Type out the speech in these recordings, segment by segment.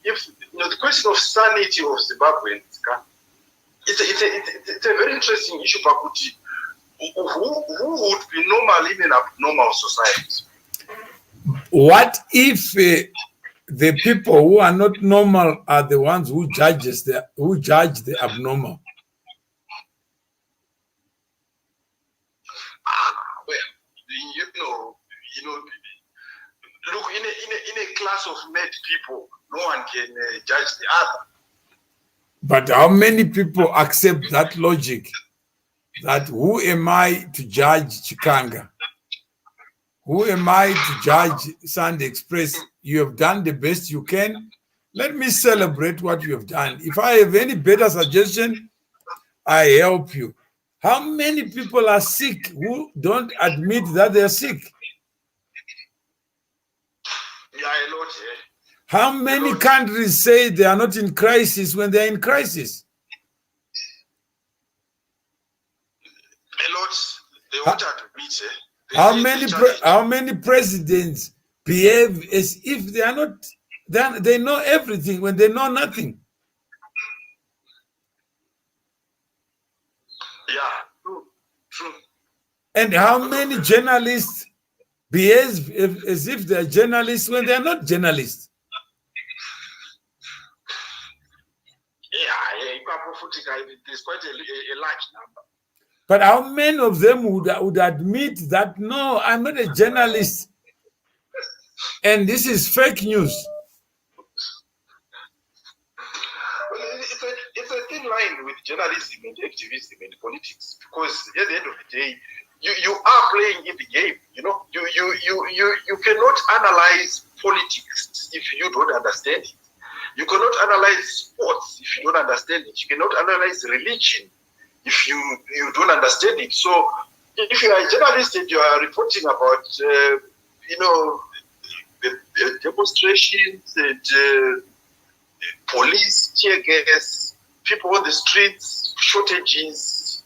if the question of sanity of Zimbabweans, it's a very interesting issue. Pakuti, who would be normal in an abnormal society? What if the people who are not normal are the ones who judge the abnormal? Well, look, in a class of mad people, no one can judge the other. But how many people accept that logic? That who am I to judge Chikanga? Who am I to judge Sunday Express? You have done the best you can. Let me celebrate what you have done. If I have any better suggestion, I help you. How many people are sick who don't admit that they're sick? Yeah, a lot. How many countries say they are not in crisis when they're in crisis? A lot. They won't admit. How many presidents behave as if they are not? They know everything when they know nothing. Yeah, true. And how many journalists behave as if they're journalists when they're not journalists? Yeah, there's quite a large number. But how many of them would admit that, no, I'm not a journalist, and this is fake news? Well, it's a thin line with journalism and activism and politics, because at the end of the day, you are playing in the game. You cannot analyze politics if you don't understand it. You cannot analyze sports if you don't understand it. You cannot analyze religion if you don't understand it. So if you are a journalist and you are reporting about the demonstrations and police tear gas, people on the streets, shortages,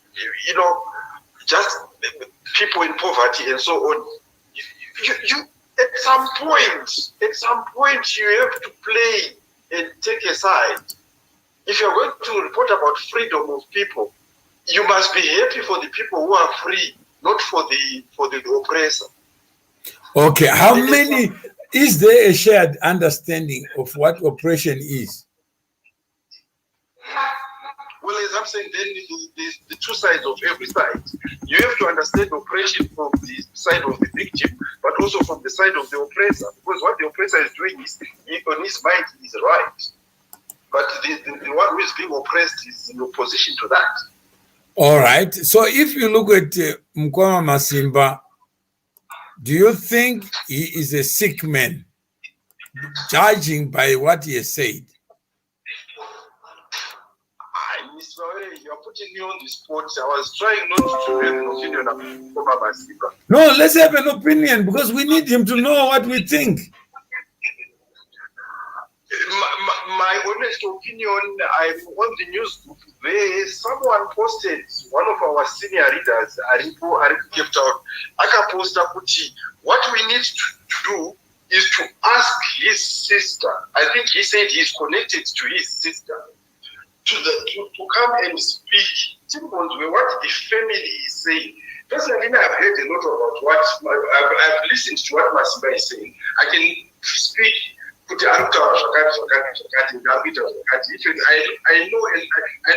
just people in poverty and so on, you at some point you have to play and take a side. If you're going to report about freedom of people, you must be happy for the people who are free, not for the oppressor. Okay, how many, is there a shared understanding of what oppression is? Well, as I'm saying, then there's the two sides of every side. You have to understand oppression from the side of the victim, but also from the side of the oppressor. Because what the oppressor is doing is, on his mind, is right. But the one who is being oppressed is in opposition to that. All right. So if you look at Mukoma Masimba, do you think he is a sick man, judging by what he has said? You're putting me on the spot. I was trying not to have an opinion about Mukoma Masimba. No, let's have an opinion, because we need him to know what we think. My honest opinion, I'm on the news group. Someone posted, one of our senior readers, Aripo kept out, akaposta kuti, what we need to do is to ask his sister. I think he said he's connected to his sister, to come and speak what the family is saying. Personally, I've heard a lot about what I've listened to what Masimba is saying. I can speak. I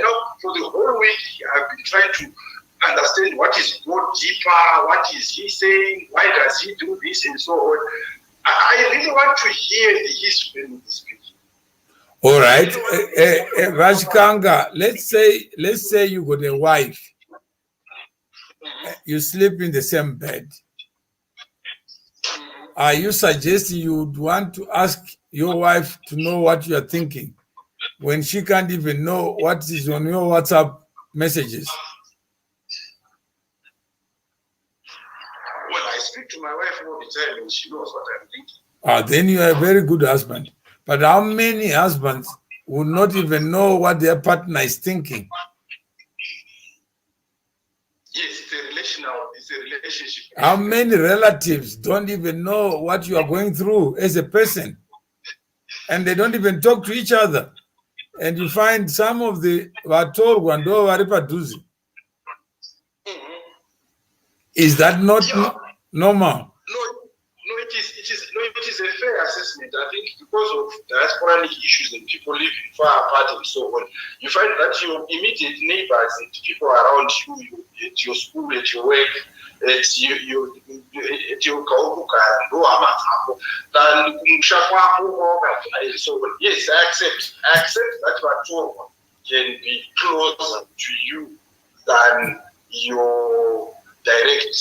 know for the whole week I've been trying to understand what is more deeper, what is he saying, why does he do this, and so on. I really want to hear the history of the speech. All right, Rajkanga, let's say you got a wife, you sleep in the same bed. Are you suggesting you would want to ask your wife to know what you are thinking when she can't even know what is on your WhatsApp messages? Well, I speak to my wife all the time and she knows what I'm thinking. Then you are a very good husband. But how many husbands would not even know what their partner is thinking? Yes, it's a relationship. How many relatives don't even know what you are going through as a person? and they don't even talk to each other. And you find some of the Vatorwa and Varipaduzi. Is that not normal? No, it is a fair assessment. I think because of diasporic issues and people living far apart and so on, you find that your immediate neighbors and people around you, at your school, at your work, at your so on. Yes, I accept that Vatorwa can be closer to you than your direct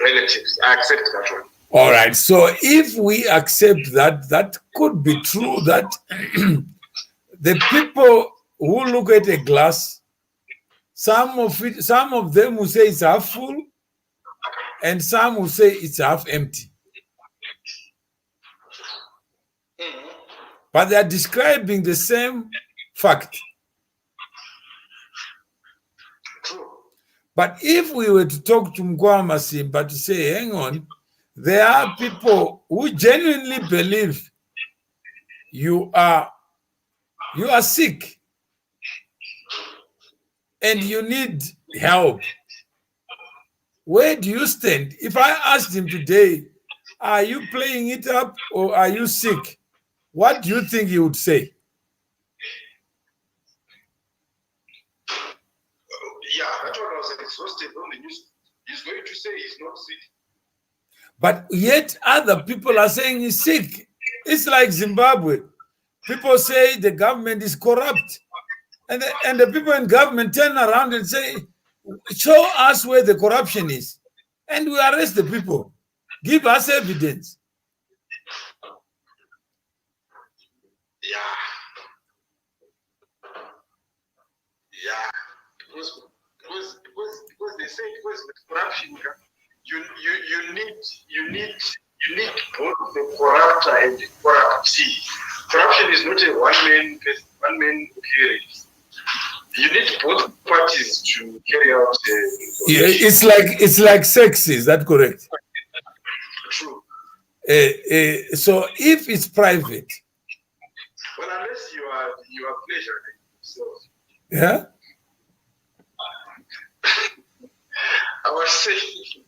relatives. I accept that one. All right. So if we accept that, that could be true that the people who look at a glass, some of them will say it's half full, and some will say it's half empty. But they are describing the same fact. But if we were to talk to Mukoma Masimba to say, hang on, there are people who genuinely believe you are sick and you need help. Where do you stand? If I asked him today, are you playing it up or are you sick? What do you think he would say? Yeah, that one was exhausted on the news. He's going to say he's not sick. But yet other people are saying he's sick. It's like Zimbabwe. People say the government is corrupt. And the people in government turn around and say, show us where the corruption is. And we arrest the people. Give us evidence. Yeah. Because they say because with corruption, you need both the corruptor and the corruptee. Corruption is not a one-man occurrence. You need both parties to carry out. It's like sex. Is that correct? True. So if it's private, well, unless you are pleasuring yourself. Yeah. I was saying,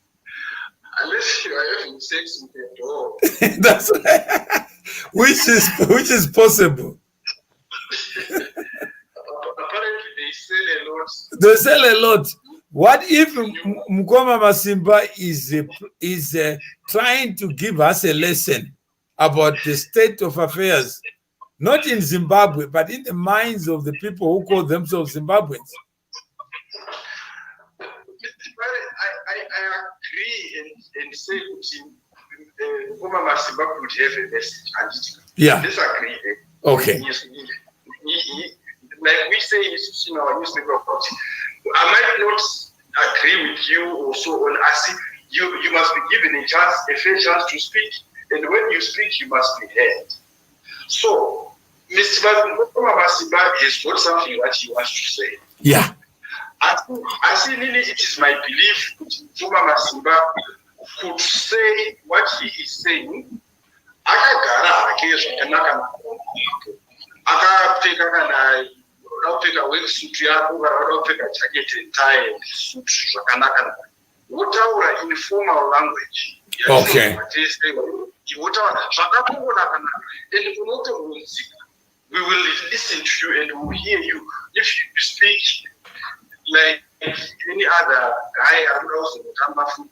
unless you are having sex with a dog. That's right. which is possible. Apparently, they sell a lot. They sell a lot. What if Mukoma Masimba is trying to give us a lesson about the state of affairs, not in Zimbabwe, but in the minds of the people who call themselves Zimbabweans? I agree and say that Mukoma Masimba could have a message. Yeah. Disagree. Okay. Like we say in our newspaper, I might not agree with you or so on. I see you must be given a fair chance to speak, and when you speak, you must be heard. So, Mr. Mukoma Masimba has got something that he wants to say. Yeah. I see, Lily, it is my belief that Mukoma Masimba could say what he is saying. Akapfeka worksuit yako kana wakapfeka jacket and tie and suit zvakanaka wotaura in formal language. Okay. Wotaura zvakatongonaka and unotongonzika. We will listen to you and we will hear you. If you speak like any other guy, I would also football.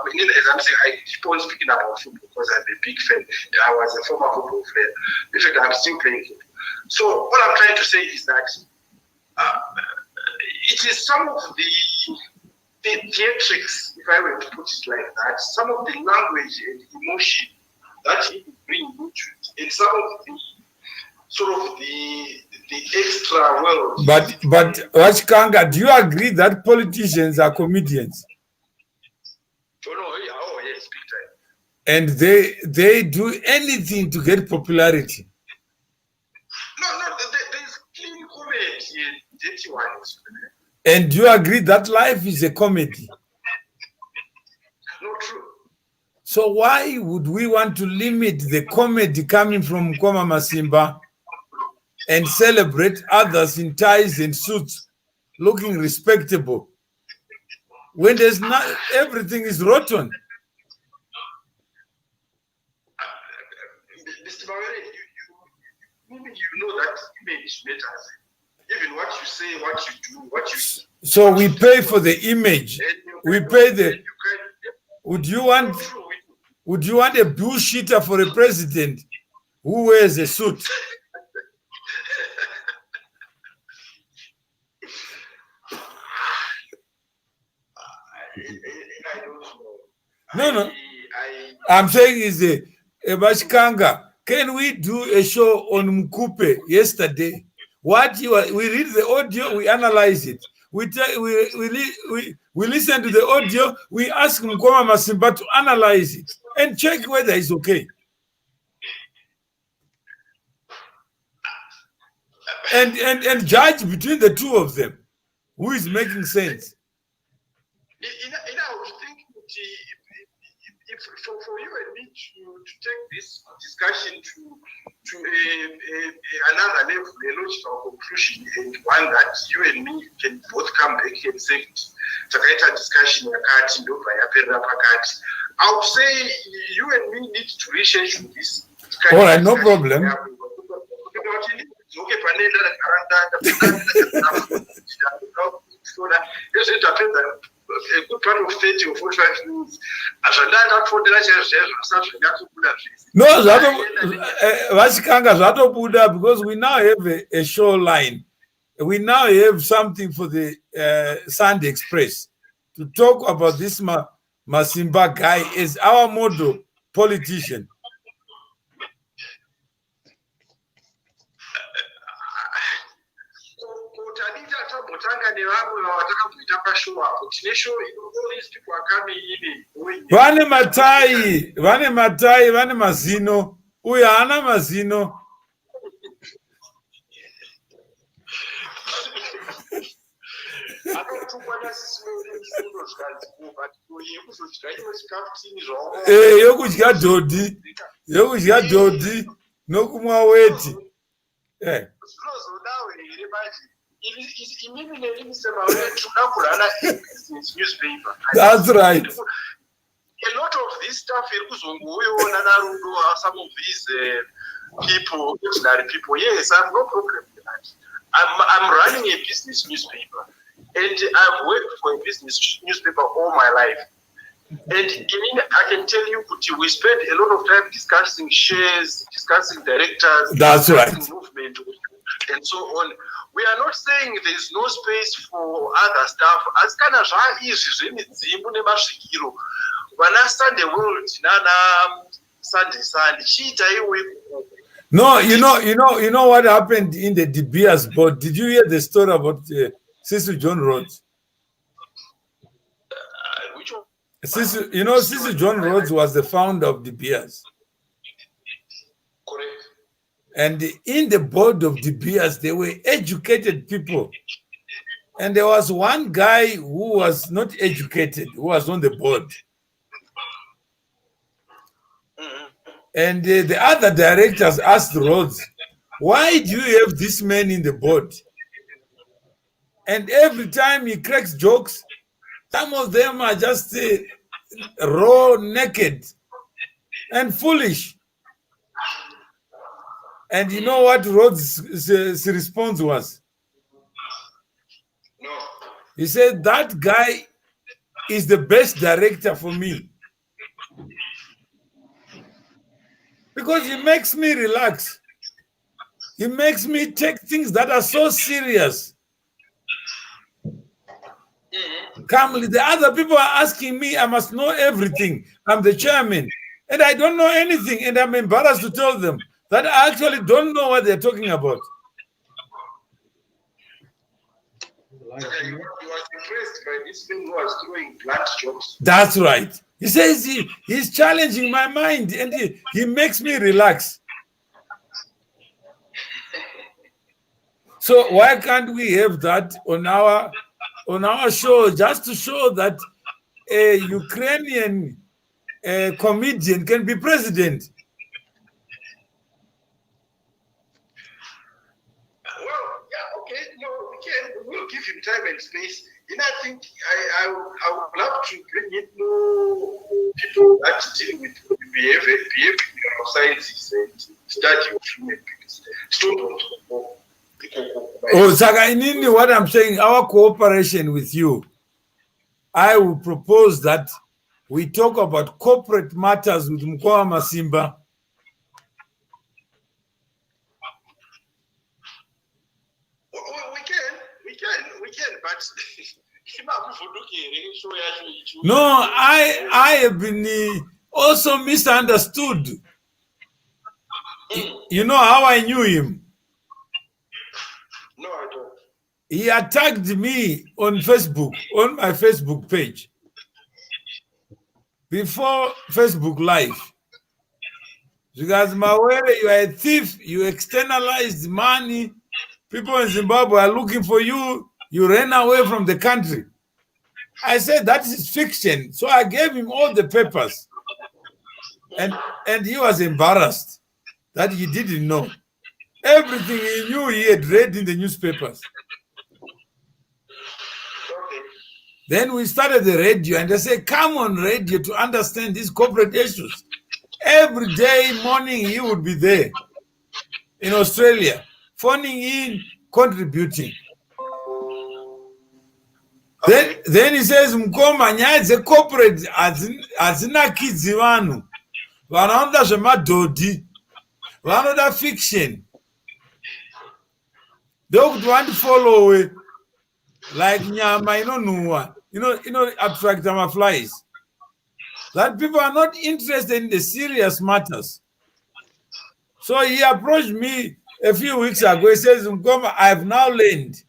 As I'm saying, I keep on speaking about football because I'm a big fan. I was a former football player. In fact, I'm still playing football. So what I'm trying to say is that it is some of the theatrics, if I were to put it like that, some of the language and emotion that he bring into it, and some of the sort of the extra world. But Wachikanga, do you agree that politicians are comedians? Oh yes, big time. And they do anything to get popularity. No, there's clean comedy and dirty ones. And do you agree that life is a comedy? No, true. So why would we want to limit the comedy coming from Mukoma Masimba and celebrate others in ties and suits looking respectable when there's not, everything is rotten? Mr. Mawere, you know that image matters. Even what you say, what you do, what you... So we pay for the image. We pay the... Would you want a bullshitter for a president who wears a suit? No. I'm saying is a Bashkanga. Can we do a show on Mkupe yesterday? We read the audio, we analyze it. We listen to the audio, we ask Mukoma Masimba to analyze it and check whether it's okay. And judge between the two of them who is making sense. For you and me to take this discussion to another level, a logical conclusion, and one that you and me can both come back and say, discussion, I would say you and me need to research this. All right, no problem. A good part of 30 or 45 minutes. No, because we now have a show line. We now have something for the Sunday Express to talk about this Masimba guy as our model politician. Vane matai, vane mazino, uya hana mazino. Yokudya dodi, nokumwa weti. That's right. A lot of this stuff, some of these people, ordinary people, yes, I have no problem with that. I'm running a business newspaper, and I've worked for a business newspaper all my life. And I can tell you, we spend a lot of time discussing shares, discussing directors, that's right, movement, and so on. We are not saying there's no space for other stuff. As kind of when I stand the world, no, you know what happened in the De Beers board. Did you hear the story about Sister John Rhodes? Which one? Sister John Rhodes was the founder of De Beers. Correct. And in the board of De Beers, there were educated people. And there was one guy who was not educated, who was on the board. And the other directors asked Rhodes, why do you have this man in the board? And every time he cracks jokes, some of them are just raw, naked, and foolish. And you know what Rhodes' response was? No. He said, that guy is the best director for me. Because he makes me relax. He makes me take things that are so serious calmly. The other people are asking me, I must know everything. I'm the chairman, and I don't know anything, and I'm embarrassed to tell them that I actually don't know what they're talking about. You were impressed by this thing who was throwing blunt jokes. That's right. He says he's challenging my mind, and he makes me relax. So why can't we have that on our show, just to show that a Ukrainian a comedian can be president. Well, yeah, okay, no, we'll give him time and space. And I think I would love to bring in more people that deal with behavioral sciences and study of human beings. Oh, Saka, in what I'm saying, our cooperation with you, I will propose that we talk about corporate matters with Mukoma Masimba. We can, but no, I have been also misunderstood. You know how I knew him? No, I don't. He attacked me on Facebook, on my Facebook page, before Facebook Live. Because Mawere, you are a thief, you externalized money, people in Zimbabwe are looking for you, you ran away from the country. I said that is fiction. So I gave him all the papers. And he was embarrassed that he didn't know. Everything he knew he had read in the newspapers. Okay. Then we started the radio and I said, come on radio to understand these corporate issues. Every day morning he would be there in Australia, phoning in, contributing. Okay. Then he says, Mukoma, nyaya corporate hazinakidzi vanhu. Vanoda zvemadhodhi. Vanoda fiction. They would want to follow it like nyama, abstract flies. That people are not interested in the serious matters. So he approached me a few weeks ago. He says, Mukoma, I have now learned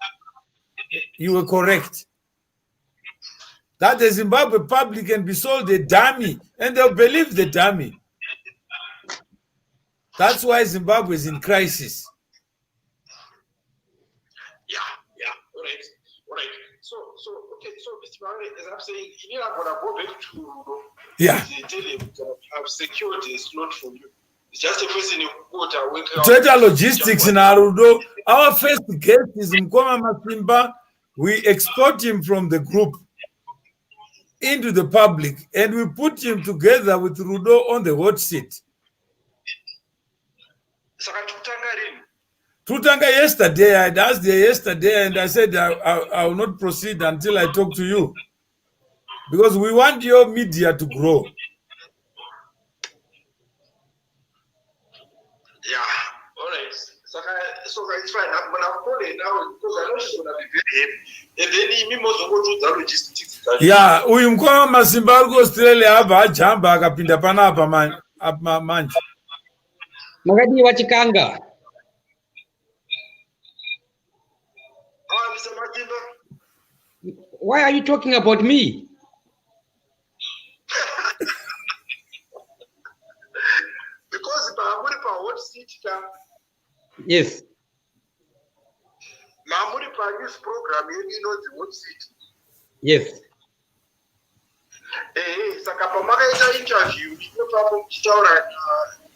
you were correct. That the Zimbabwe public can be sold a dummy and they'll believe the dummy. That's why Zimbabwe is in crisis. Yeah, all right. So, Mr. Mawere, as I'm saying, I'm going to go back to tell him I've secured a slot for you. It's just a person who got a work out. Total logistics in Arudo. Our first guest is Mukoma Masimba. We export him from the group into the public and we put him together with Rudo on the hot seat. Tutanga yesterday, I asked her yesterday and I said I will not proceed until I talk to you. Because we want your media to grow. Yeah, all right. So it's fine. I'm going to call it now because I know she's going to be very happy. And then he must go to the logistics. Yeah, uyu Mukoma Masimba ari Australia abva ajamba akapinda panapa manje. Makadi wachikanga. Mr. Masimba. Why are you talking about me? Because Mamuri pa hot seat Yes. Mamuri pa news program you know the hot seat. Yes. Saka pamakaita interview ipapo muchitaura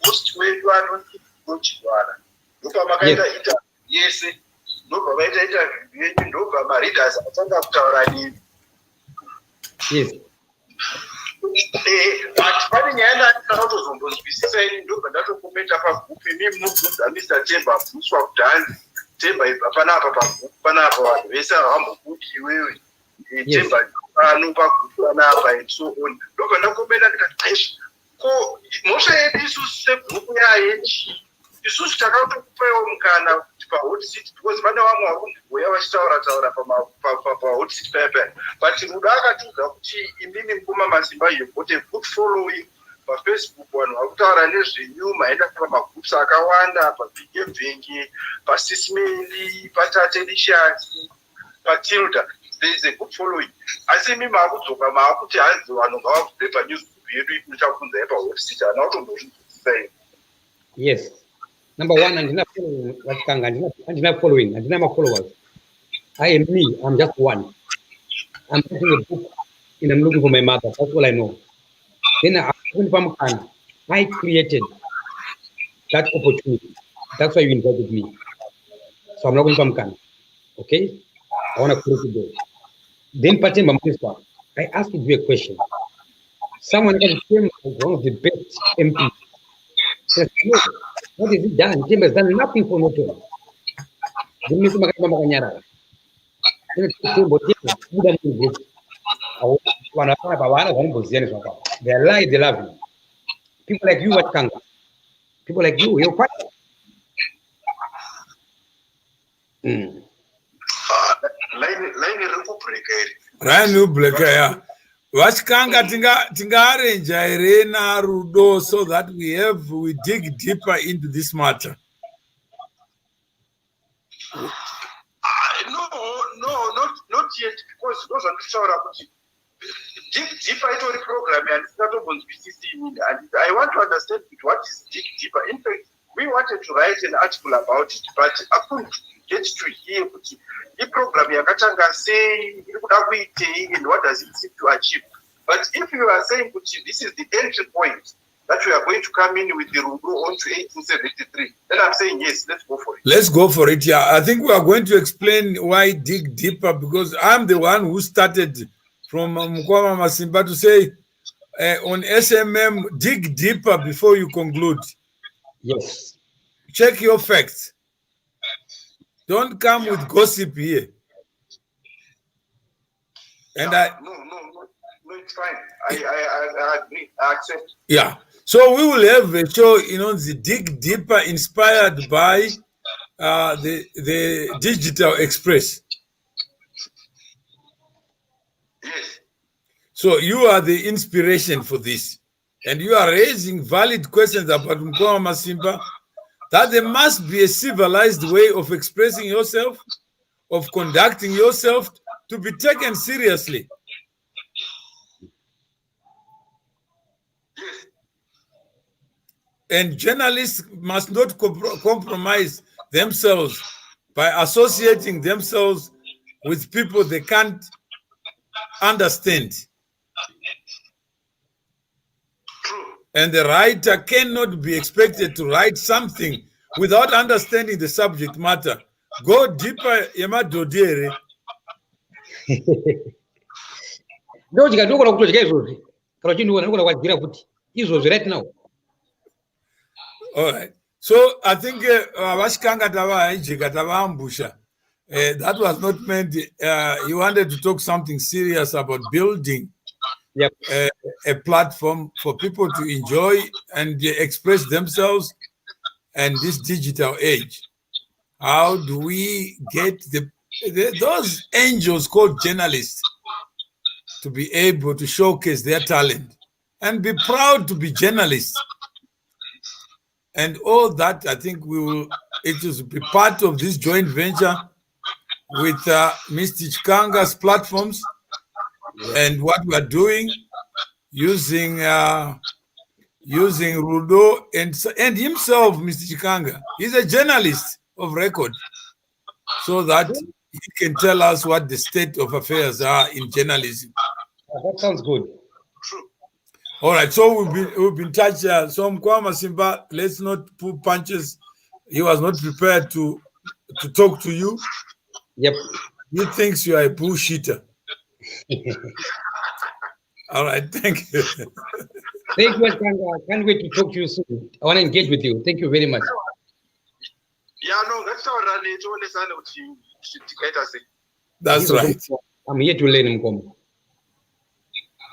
host wedu anochirwara ndopamakaita interview yese ndopamaita interview yenyu ndobva mareaders atanga kutaura nini. Yes. But pane nyaya ndakatozombozwisisa ini ndobva ndatokomenta pagrupu imi munobvunza Mr. Temba bvuswa kudhanzi Temba ibva panapa pagrupu panapa vanhu vese havambokuti iwewe Temba pano pagrupu panapa and so on. Ndobva ndakomenta ndikati ko mhosva yedu isusu segrupu yayechi isusu takatokupaiwo mukana kuti pahot seat because pane vamwe vari kumbouya vachitaura pahot seat payapaya but Rudo akatiudza kuti imimi Mukoma Masimba you got a good following pafacebook vanhu vari kutaura nezvenyu maenda pamagroups akawanda pavhenge pasismeli patatenishasi patilda there is a good following asi imi maakudzoka maakuti hanzi vanhu ngavabvure panewsgroup yedu inotabvunza yepahot seat hana kutombozvibvunzisa imi. Yes. Number one, and not following, and my followers. I am me, I'm just one. I'm writing a book and I'm looking for my mother. That's all I know. Then I created that opportunity. That's why you invited me. So I'm not going to come. Okay? I want to close it there. Then Patemba Masimba, I asked you a question. Someone can claim one of the best MPs. Says, no, what has he done? Temba has done nothing for Noto. Then you come back to Makanyara. Then they are lies, they love you. People like you, what Kanga? People like you're quite. Ryan Nubleka, yeah. Vachikanga tinga arrange Irena Rudo so that we dig deeper into this matter. No, not yet, because those are dig deeper into the program and it's not open and I want to understand what is dig deeper. In fact, we wanted to write an article about it, but I couldn't get to hear the program yakatanga saying and what does it seek to achieve. But if you are saying this is the entry point that we are going to come in with the Rudo onto 1873, then I'm saying yes, let's go for it. Let's go for it, yeah. I think we are going to explain why dig deeper, because I'm the one who started from Mukoma Masimba to say on SMM, dig deeper before you conclude. Yes. Check your facts. Don't come with gossip here. And no, it's fine. I agree. I accept. Yeah. So we will have a show, the dig deeper, inspired by the Digital Express. Yes. So you are the inspiration for this, and you are raising valid questions about Mukoma Masimba, that there must be a civilized way of expressing yourself, of conducting yourself, to be taken seriously. Yes. And journalists must not compromise themselves by associating themselves with people they can't understand. True. And the writer cannot be expected to write something without understanding the subject matter. Go deeper, Yema Dodere. Right now. All right. So I think that was not meant. He wanted to talk something serious about building a platform for people to enjoy and express themselves in this digital age. How do we get those angels called journalists to be able to showcase their talent and be proud to be journalists? And all that, I think it will be part of this joint venture with Mr. Chikanga's platforms and what we are doing using Rudo and himself, Mr. Chikanga. He's a journalist of record, so that he can tell us what the state of affairs are in journalism. That sounds good. All right, so we've been touched. So Mukoma Masimba, let's not pull punches. He was not prepared to talk to you. Yep. He thinks you are a bullshitter. All right, thank you. Thank you, Kanga. I can't wait to talk to you soon. I want to engage with you. Thank you very much. Yeah, no, that's all right. That's right. I'm here to learn, Mukoma.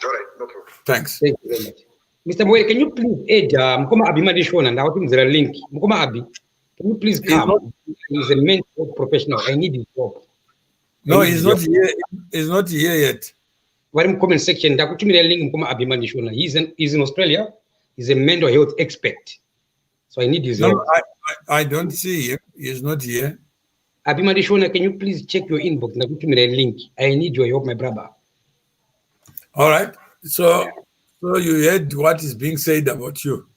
All right, no problem. Thanks. Thank you very much. Mr. Moe, can you please add Mukoma Abi Madishona, and I think there's a link. Mukoma Abi, can you please come? He's a mental professional. I need his job. No, he's not here. He's not here yet. What in comment section? Mukoma Abi Madishona. He's in Australia. He's a mental health expert. So I need his help. No, I don't see him. He's not here. Abi Madishona, can you please check your inbox? Link. I need your help, my brother. All right. So you heard what is being said about you.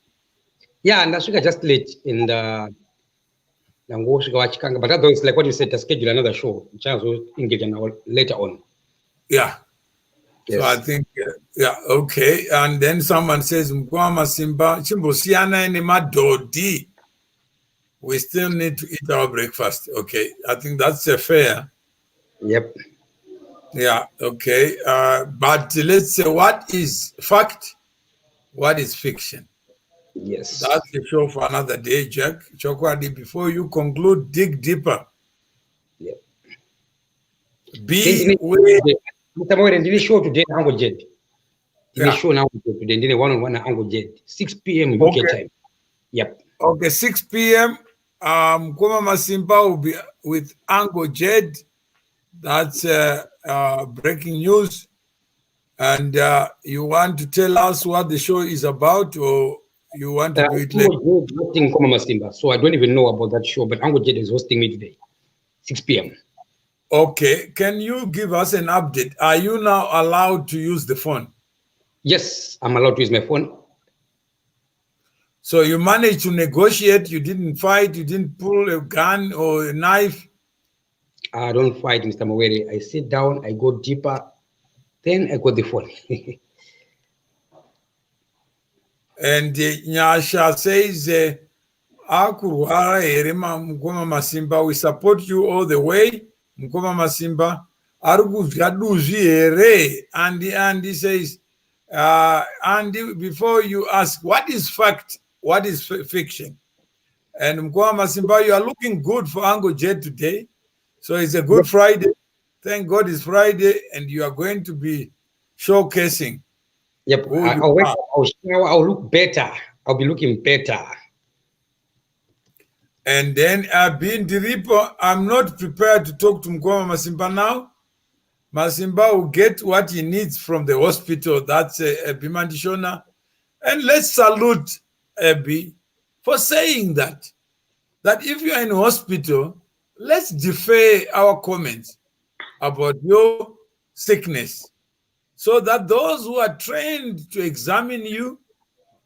Yeah, and that's just late in the but otherwise, like what you said, to schedule another show. Chance will engage later on. Yeah. Yes. So I think Yeah, okay. And then someone says, Mukoma Masimba, Chimbosiana and Madodi. We still need to eat our breakfast. Okay. I think that's a fair. Yep. Yeah, okay. But let's say, what is fact? What is fiction? Yes. That's a show for another day, Jack. Chokwadi, before you conclude, dig deeper. Yep. Be where. Mr. Moore, did show today Uncle Jed? Yeah. Show now today, did one Uncle Jed, 6 p.m. UK time. Yep. Okay, 6 p.m. Mukoma Masimba will be with Uncle Jed. That's breaking news. And you want to tell us what the show is about, or you want to do it later? Hosting Mukoma Masimba, so I don't even know about that show, but Uncle Jed is hosting me today, 6 p.m. Okay, can you give us an update? Are you now allowed to use the phone? Yes, I'm allowed to use my phone. So you managed to negotiate, you didn't fight, you didn't pull a gun or a knife? I don't fight, Mr. Mawere. I sit down, I go deeper, then I got the phone. And Nyasha says, Akurwara Erema Mukoma Masimba, we support you all the way. Mukoma Masimba, Aruguzi Ere. And he says, Andy, before you ask, what is fact? What is fiction? And Mukoma Masimba, you are looking good for Uncle Jed today. So it's a good Friday. Thank God it's Friday, and you are going to be showcasing. Yep, I'll wake up, I'll shower, I'll look better. I'll be looking better. And then being the reaper, I'm not prepared to talk to Mukoma Masimba now. Masimba will get what he needs from the hospital. That's Bimandishona. And let's salute Abby for saying that. That if you're in hospital, let's defer our comments about your sickness, so that those who are trained to examine you,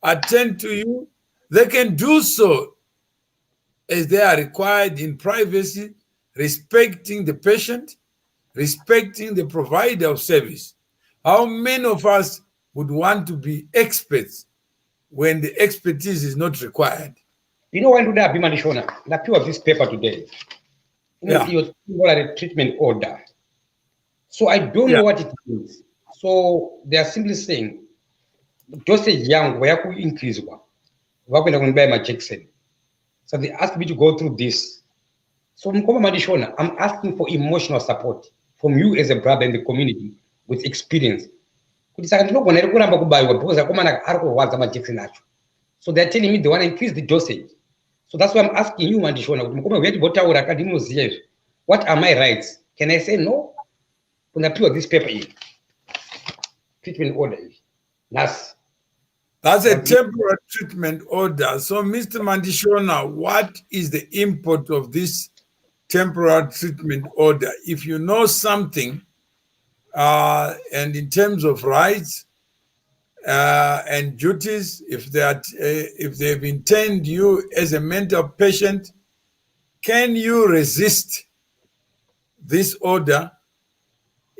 attend to you, they can do so as they are required in privacy, respecting the patient, respecting the provider of service. How many of us would want to be experts when the expertise is not required? You know, when do that, Bimanishona? That you have this paper today. You know, a treatment order. So I don't know what it means. So they are simply saying, dosage young, where could increase one? Where can I buy my Jackson? So they asked me to go through this. So Mukoma Madishona, I'm asking for emotional support from you as a brother in the community with experience. So they're telling me they want to increase the dosage. So that's why I'm asking you, Madishona, what are my rights? Can I say no? When I put this paper in, treatment order. That's a temporary treatment order. So, Mr. Mandishona, what is the import of this temporary treatment order? If you know something, and in terms of rights and duties, if they've intended you as a mental patient, can you resist this order?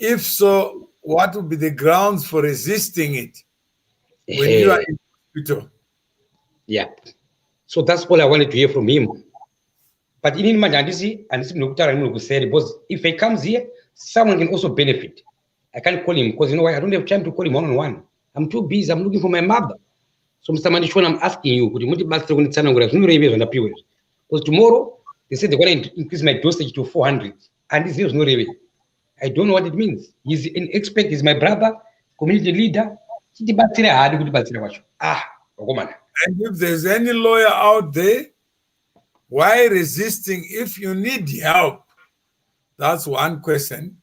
If so, what would be the grounds for resisting it when you are in hospital? Yeah. So that's all I wanted to hear from him. But in emergency, and because if he comes here, someone can also benefit. I can't call him because I don't have time to call him one-on-one. I'm too busy. I'm looking for my mother. So, Mr. Mandishwan, I'm asking you, because tomorrow they said they're going to increase my dosage to 400, and this is no really. I don't know what it means. He's an expert. He's my brother, community leader. And if there's any lawyer out there, why resisting if you need help? That's one question.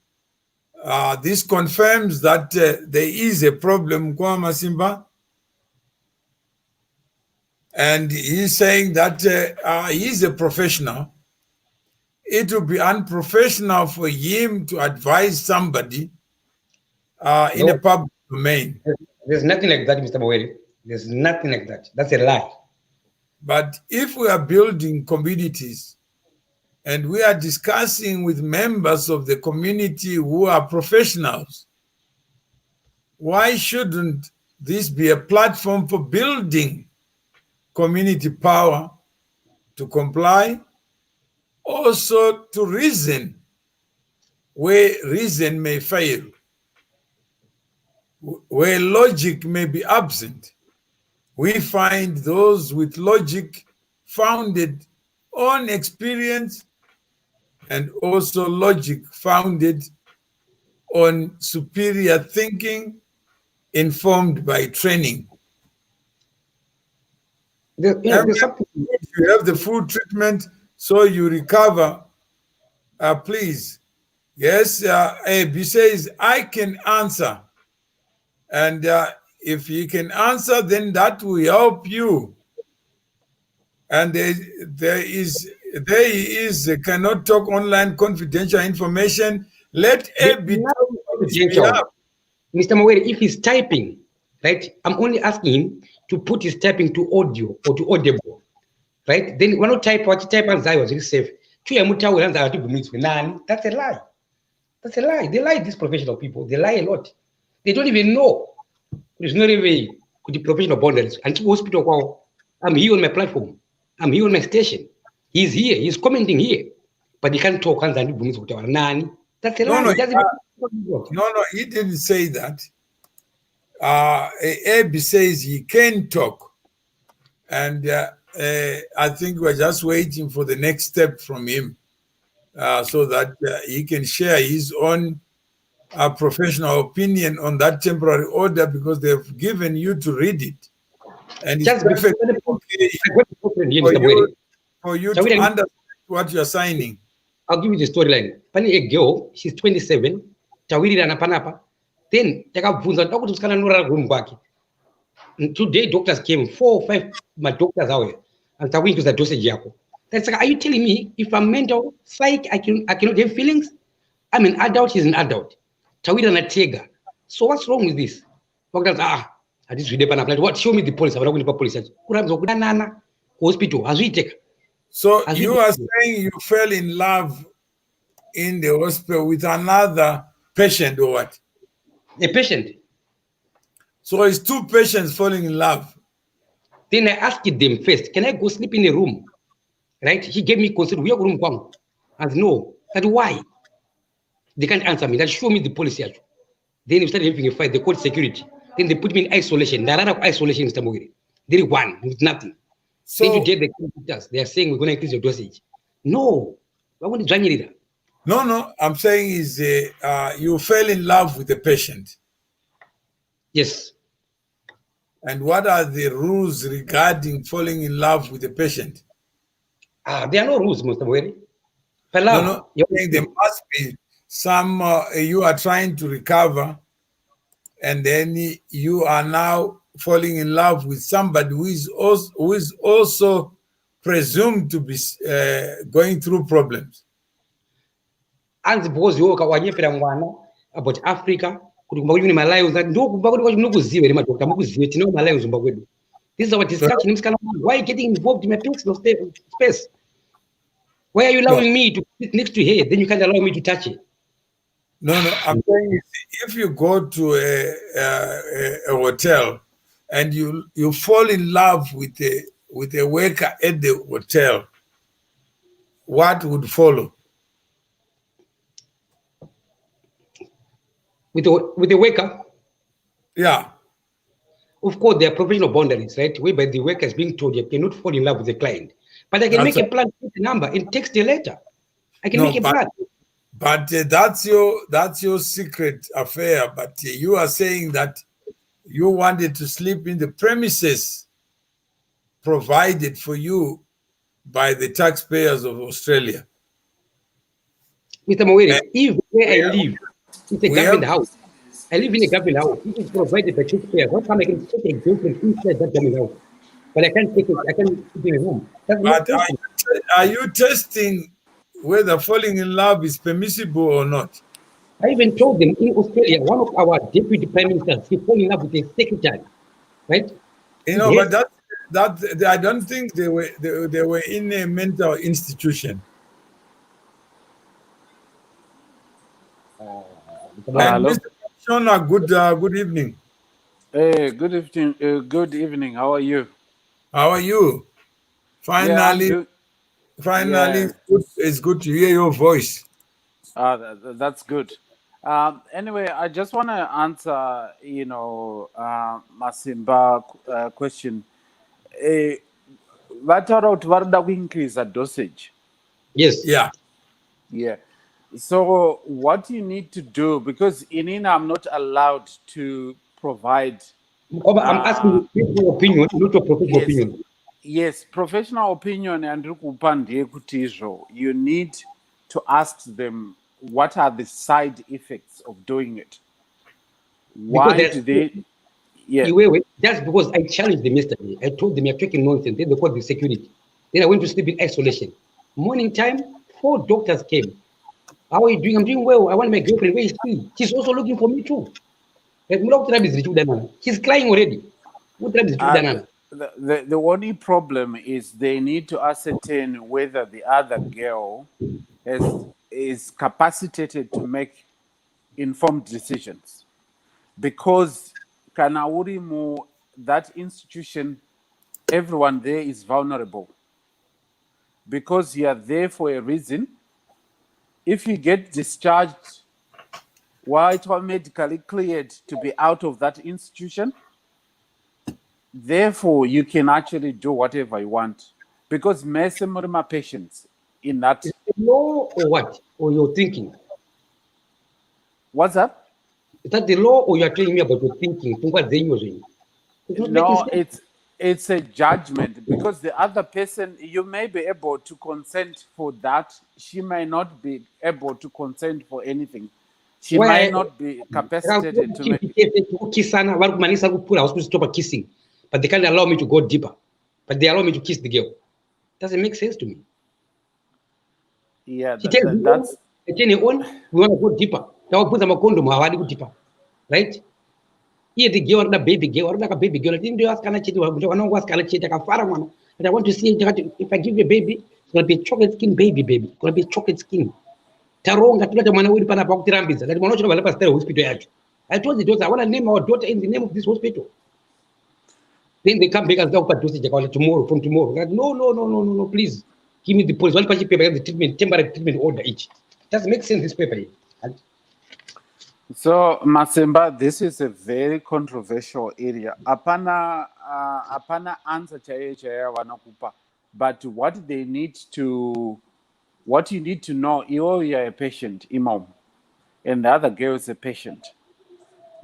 This confirms that there is a problem, Mukoma Masimba. And he's saying that he's a professional. It would be unprofessional for him to advise somebody in a public domain. There's nothing like that, Mr. Mawere. There's nothing like that. That's a lie. But if we are building communities and we are discussing with members of the community who are professionals, why shouldn't this be a platform for building community power to comply, also to reason where reason may fail, where logic may be absent? We find those with logic founded on experience and also logic founded on superior thinking informed by training. There's something. If you have the food treatment so you recover, please. Yes, AB says, I can answer. And if you can answer, then that will help you. And there is cannot talk online confidential information. Let AB talk. Mr. Mawere, if he's typing, right, I'm only asking him to put his typing to audio or to audible, right? Then when you type what you type and I was really safe. That's a lie. That's a lie. They lie, these professional people. They lie a lot. They don't even know. There's no way with the professional boundaries. And hospital, wow, I'm here on my platform. I'm here on my station. He's here. He's commenting here. But he can't talk. That's a lie. No, he didn't say that. Ab says he can talk. And I think we're just waiting for the next step from him so that he can share his own professional opinion on that temporary order, because they've given you to read it. And it's perfectly okay for you to understand what you're signing. I'll give you the storyline. Pani a girl, she's 27, tawiri na panapa. Then today doctors came, 4 or 5 my doctors out, and tawiri to the dosage yako. That's like, are you telling me if I'm mental, psych, I cannot have feelings? I'm an adult, he's an adult. Tawiri na tega. So what's wrong with this? Doctors, this video panapa. What? Show me the police. I'm not going to police. Hospital. So you are saying you fell in love in the hospital with another patient or what? A patient. So it's 2 patients falling in love. Then I asked them first, can I go sleep in a room? Right? He gave me consent. We have room. And no. That why? They can't answer me. That show me the policy. Then we started having a fight. They called security. Then they put me in isolation. They ran out of isolation, Mr. Mogiri. There is one with nothing. So then you get the computers. They are saying we're going to increase your dosage. No. I want to join you. No. I'm saying is you fell in love with the patient. Yes. And what are the rules regarding falling in love with the patient? There are no rules, Mr. Mogiri. No. There must be some. You are trying to recover, and then you are now falling in love with somebody who is also presumed to be going through problems. And suppose you about Africa, this is our discussion. Why are you getting involved in my personal space? Why are you allowing me to sit next to her? Then you can't allow me to touch it. No. I'm saying if you go to a hotel and you fall in love with a worker at the hotel, what would follow? With the worker? Yeah. Of course, there are professional boundaries, right? Whereby the worker is being told you cannot fall in love with the client. But I can make a plan, put a number, and text a letter. I can make a plan. But that's your secret affair. But you are saying that you wanted to sleep in the premises provided for you by the taxpayers of Australia. Mr. Mawere, if where I live, it's a government house. I live in a government house. This is provided by taxpayers. How come I can take a girlfriend inside that government house? But I can't take it. I can't keep it in a room. But are you testing whether falling in love is permissible or not? I even told them in Australia, one of our deputy prime ministers, he fell in love with a secretary, right? But that I don't think they were in a mental institution. Shona, good evening. Hey, good evening. Good evening. How are you? How are you? Yeah, I'm Finally, doing. finally, Yeah, it's good to hear your voice. that's good. Anyway, I just want to answer, Masimba question. Eh, vatara kuti varida kuincrease dosage. Yes. Yeah, Yeah. So what you need to do, because I'm not allowed to provide. Mukoma, I'm Uh, asking you your opinion, not your professional yes. opinion. Yes, professional opinion yandiri kupa ndeyekuti izvo you need to ask them what are the side effects of doing it. Because Why there's do they? Yeah. that's because I challenged them yesterday. I told them you're talking nonsense. Then they called the security. Then I went to sleep in isolation. Morning time, 4 doctors came. How are you doing? I'm doing well. I want my girlfriend. Where is she? She's also looking for me too. Like, she's crying already. What tribe is Uh, Danana? the only problem is they need to ascertain whether the other girl is capacitated to make informed decisions, because Kanaurimu, that institution, everyone there is vulnerable, because you are there for a reason. If you get discharged while it was medically cleared to be out of that institution, therefore you can actually do whatever you want, because Mesemurima patients in that. Is it the law or what? Or you're thinking? What's up? Is that the law or you're telling me about your thinking? It's not making No, sense. it's a judgment, because the other person, you may be able to consent for that, she may not be able to consent for anything. She might Why? not be capacitated to make. Kissana, Manisa Pura was supposed to stop kissing, but they can't allow me to go deeper. But they allow me to kiss the girl. Doesn't make sense to me. Yeah, She tells me, that's. we want to go deeper. Now put them a condom, I want to go deeper. Right? Here the girl, the baby girl, or like a baby girl. I didn't do ask can I cheat? I don't ask can I cheat? Like a father one. But I want to see if I give you a baby, it's gonna be a chocolate skin baby. It's gonna be chocolate skin. Taronga tuleta mwana wetu pana pa kutirambidza ngati mwana wacho pala pasitera hospital yacho. I told the daughter I want to name our daughter in the name of this hospital. Then they come back and talk about dosage tomorrow, from tomorrow. Like, no, please give me the police. One paper, the treatment, temporary treatment order each. Doesn't make sense, this paper here. So, Masimba, this is a very controversial area. Apana answer chaya wanakupa. But what you need to know, you are a patient, Imam, and the other girl is a patient.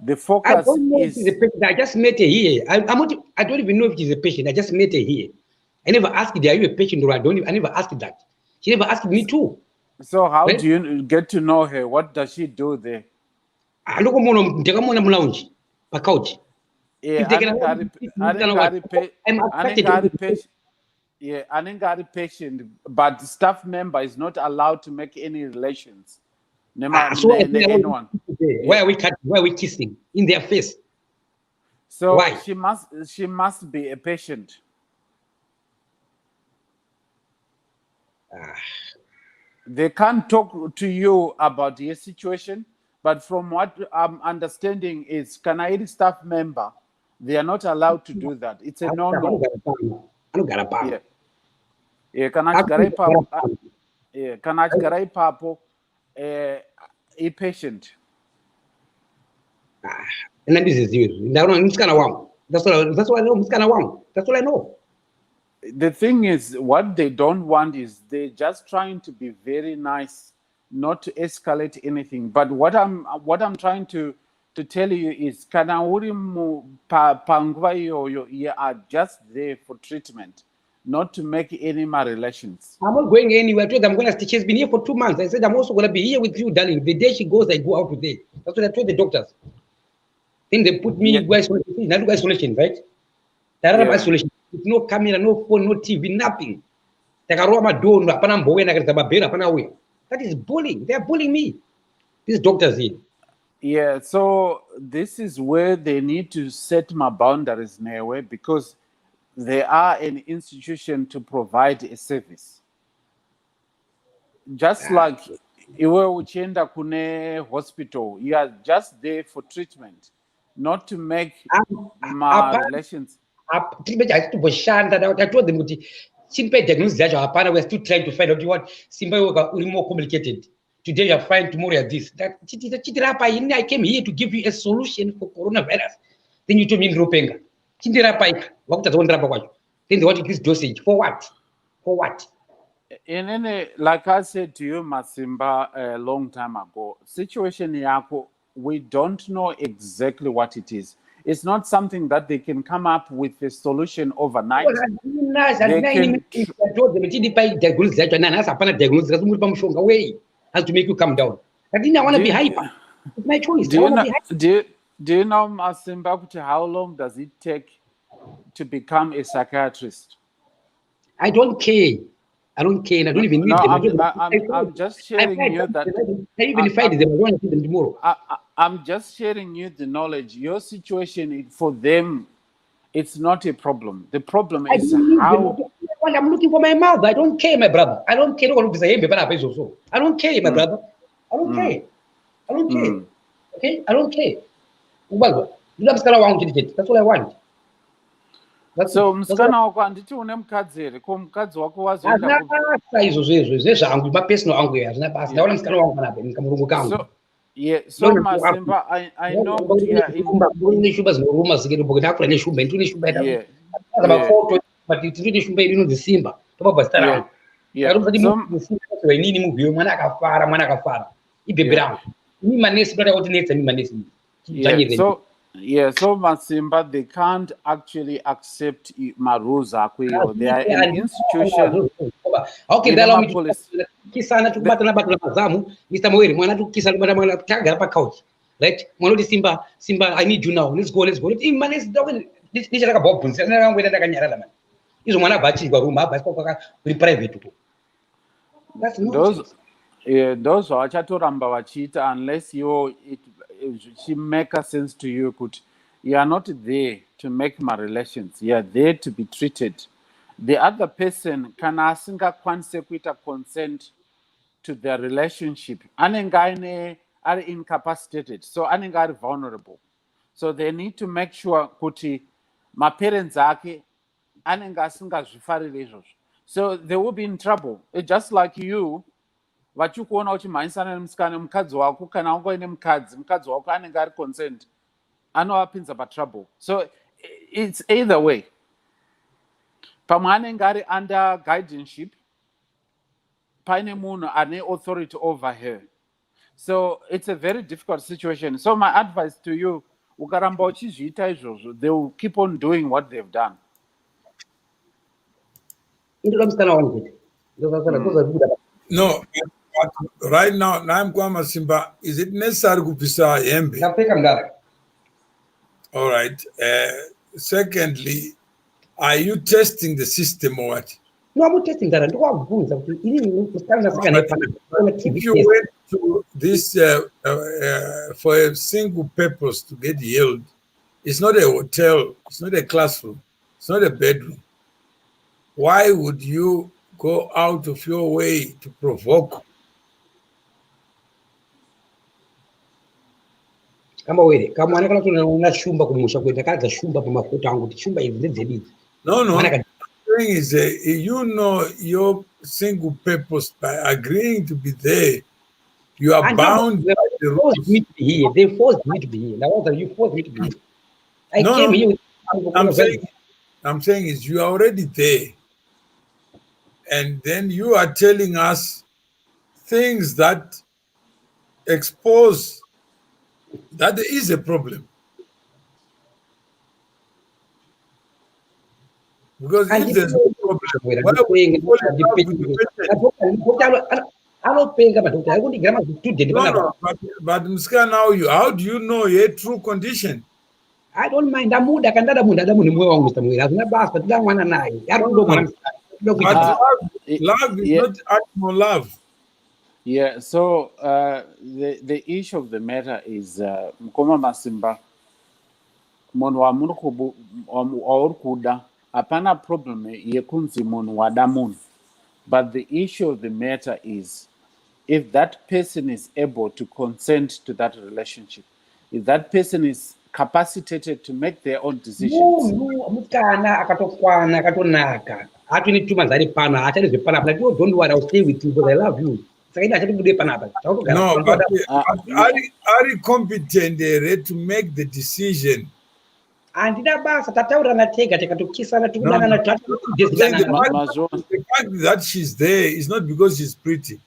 The I focus don't know if she's a is. patient. I just met her here. I don't even know if she's a patient. I just met her here. I never asked her, are you a patient or I never asked that. She never asked me too. So, how Right? do you get to know her? What does she do there? I don't know mu lounge, pa couch. Yeah, If they can allow me to speak, I'm attracted to patient. Yeah, patient, but the staff member is not allowed to make any relations. so I think Anyone. why Yeah. are we cutting? Why are we kissing in their face? So Why? she must be a patient. They can't talk to you about your situation, but from what I'm understanding is Kanaidi staff member, they are not allowed to do that. It's a I no-no. don't got a bomb. Yeah. Yeah, Kanachgarai Papo, a patient. And then this is you. That's kind of wow. That's what I know. It's kind of wow. That's what I know. The thing is, what they don't want is they're just trying to be very nice, not to escalate anything. But what I'm trying to tell you is, Kanaurimu Pangvayo, you are just there for treatment, not to make any more relations. I'm not going anywhere. I told her I'm going to stay. She's been here for 2 months. I said, I'm also going to be here with you, darling. The day she goes, I go out today. That's what I told the doctors. Then they put me in isolation, right? That isolation. With no camera, no phone, no TV, nothing. That is bullying. They're bullying me. These doctors here. Yeah, so this is where they need to set my boundaries in a way, because they are an institution to provide a service. Just like iwe uchienda kune hospital, you are just there for treatment, not to make my relations. Treatment has to shanda. I told them kuti simple diagnosis yacho hapana. We're still trying to find out what Simba uri more complicated. Today you're fine, tomorrow you're this. That I came here to give you a solution for coronavirus. Then you told me Rupenga. Then they want to increase dosage. For what? For what? Like I said to you, Masimba, a long time ago, situation yako, we don't know exactly what it is. It's not something that they can come up with a solution overnight. They can has to make you come down. I didn't want to be hyper. It's my choice. Do you know, Masimba, how long does it take to become a psychiatrist? I don't care. I don't care. I don't even need them. I'm just sharing you that. I even fight them. I want to see them tomorrow. I'm just sharing you the knowledge. Your situation, for them, it's not a problem. The problem is how. I'm looking for my mother. I don't care, my brother. I don't care. I don't care, my brother. I don't care. I don't care. Okay? I don't care. Well, that's what I want to get. That's what I want. So msikana wako anditi une mukadzi here ko mukadzi wako wazoenda izvozvo zvezvangu mapersonal angu hazvina basa ndaona musikana wangu panapa nikamurungu kangu so Masimba, I know ine shumba zinoruma ziketomboke ndakura neshumba ndine shumba mafoto but tine shumba yedu inonzi Simba topabva zita rangu inini muvhiyo mwana akafara ibhebhe rangu ini manesi toda kuti netsa ini manesi so Masimba, they can't actually accept my rules. They are an institution. Okay, they allow me to kisana to battle mazamu. Mr. Moeri, mwana to kisana mwana tagara pa couch. Right? Mwana di Simba, I need you now. Let's go. This like a bob. This is mwana bachi kwa room hapa kwa private. That's those are chatoramba wachita unless she make a sense to you. You are not there to make my relations. You are there to be treated. The other person can ask consent to their relationship. Anengane are incapacitated, so anenga are vulnerable. So they need to make sure kuti my parents ake anenga asinga zvifarire izvozvo. So they will be in trouble. It's just like you. Vachikuona uchimhanyisana nemusikana mukadzi wako kana wangoine mukadzi wako anenge ari consent anovapinza patrouble. So it's either way. Pamwe anenge ari under guardianship paine munhu ane authority over her. So it's a very difficult situation. So my advice to you, ukaramba uchizviita izvozvo, they will keep on doing what they've done. No, right now, Masimba, is it necessary to kupisa hembe? All right. Secondly, are you testing the system or what? No, I'm not testing that. If you went to this for a single purpose to get healed, it's not a hotel, it's not a classroom, it's not a bedroom. Why would you go out of your way to provoke? No, the thing is, you know your single purpose by agreeing to be there. You are bound. They forced me to be here. They forced me to be here. Now, you forced me to be here. I came here. I'm saying is you are already there, and then you are telling us things that expose that there is a problem. Because if there's no problem, but Mska, now how do you know your true condition? I don't mind. Love is not animal love. Yeah, so the issue of the matter is Mukoma Masimba munhu wauri kuda hapana problem yekunzi munhu wada munhu, but the issue of the matter is if that person is able to consent to that relationship, if that person is capacitated to make their own decisions. Mukana akatokwana akatonaka. Atini 2 months ari pana achari zvepana. Like, don't worry, I'll stay with you because I love you. Saka ina achati bude panapa. No, but are you competent to make the decision? Andida basa tataurana tega tekatokisana No, tukunana the fact that she's there is not because she's pretty.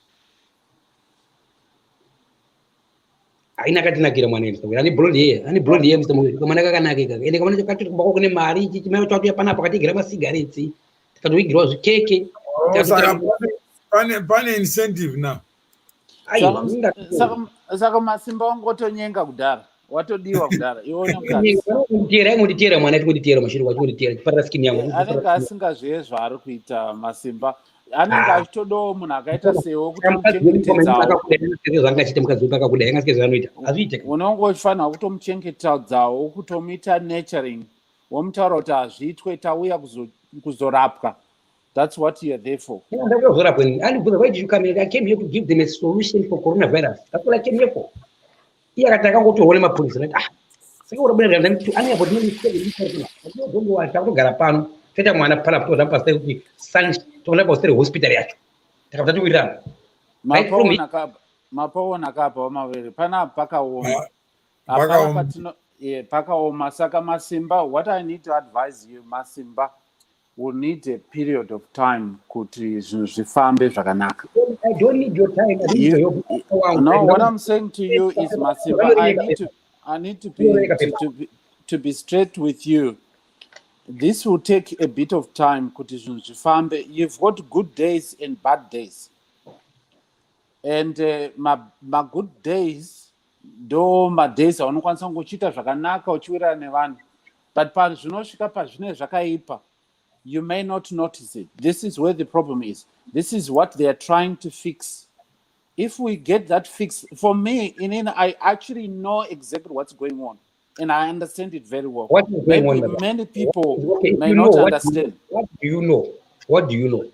aina katinakira mwana mr ani blonde here mr mwana kamana kakanakika ende kamana chakati kubako kune mari chichimayo chatu panapa katigira masigarettes tikatoigirwa zvekeke pane incentive now. Saka Masimba wangotonyenga kudhara watodiwa kudhara ione mukadzi mwana tikunditera mashiro wacho kunditera chiparira skin yangu anenge asingazviye zvaari kuita Masimba anenge achitodawo munhu akaita sewo kutomuchengetedzawo unonge uchifanira kutomuchengetedzawo kutomuita nurturing womutaura kuti hazviitwe tauya kuzorapwa. That's what you're there for. Why did you come here? I came here to give them a solution for coronavirus. That's what I came here for. Here I go to hold my police. Say what about them? I have don't go out to Garapano. Tell them one para to them past the sun to level hospital. Have to do Mapo nakapa mavere pana paka woma. Paka woma saka Masimba. What I need to advise you, Masimba, will need a period of time kuti zvifambe zvakanaka. I don't need your time. No, what I'm saying to you is, Masimba, I need to be straight with you. This will take a bit of time kuti zvifambe. You've got good days and bad days. And my good days, though my days unokwanisa kuchita zvakanaka uchiwira nevanhu, but zvinosvika pazvine zvakaipa, you may not notice it. This is where the problem is. This is what they are trying to fix. If we get that fixed, for me, I actually know exactly what's going on, and I understand it very well. What is going on? Many people may not understand. What do you know? What do you know?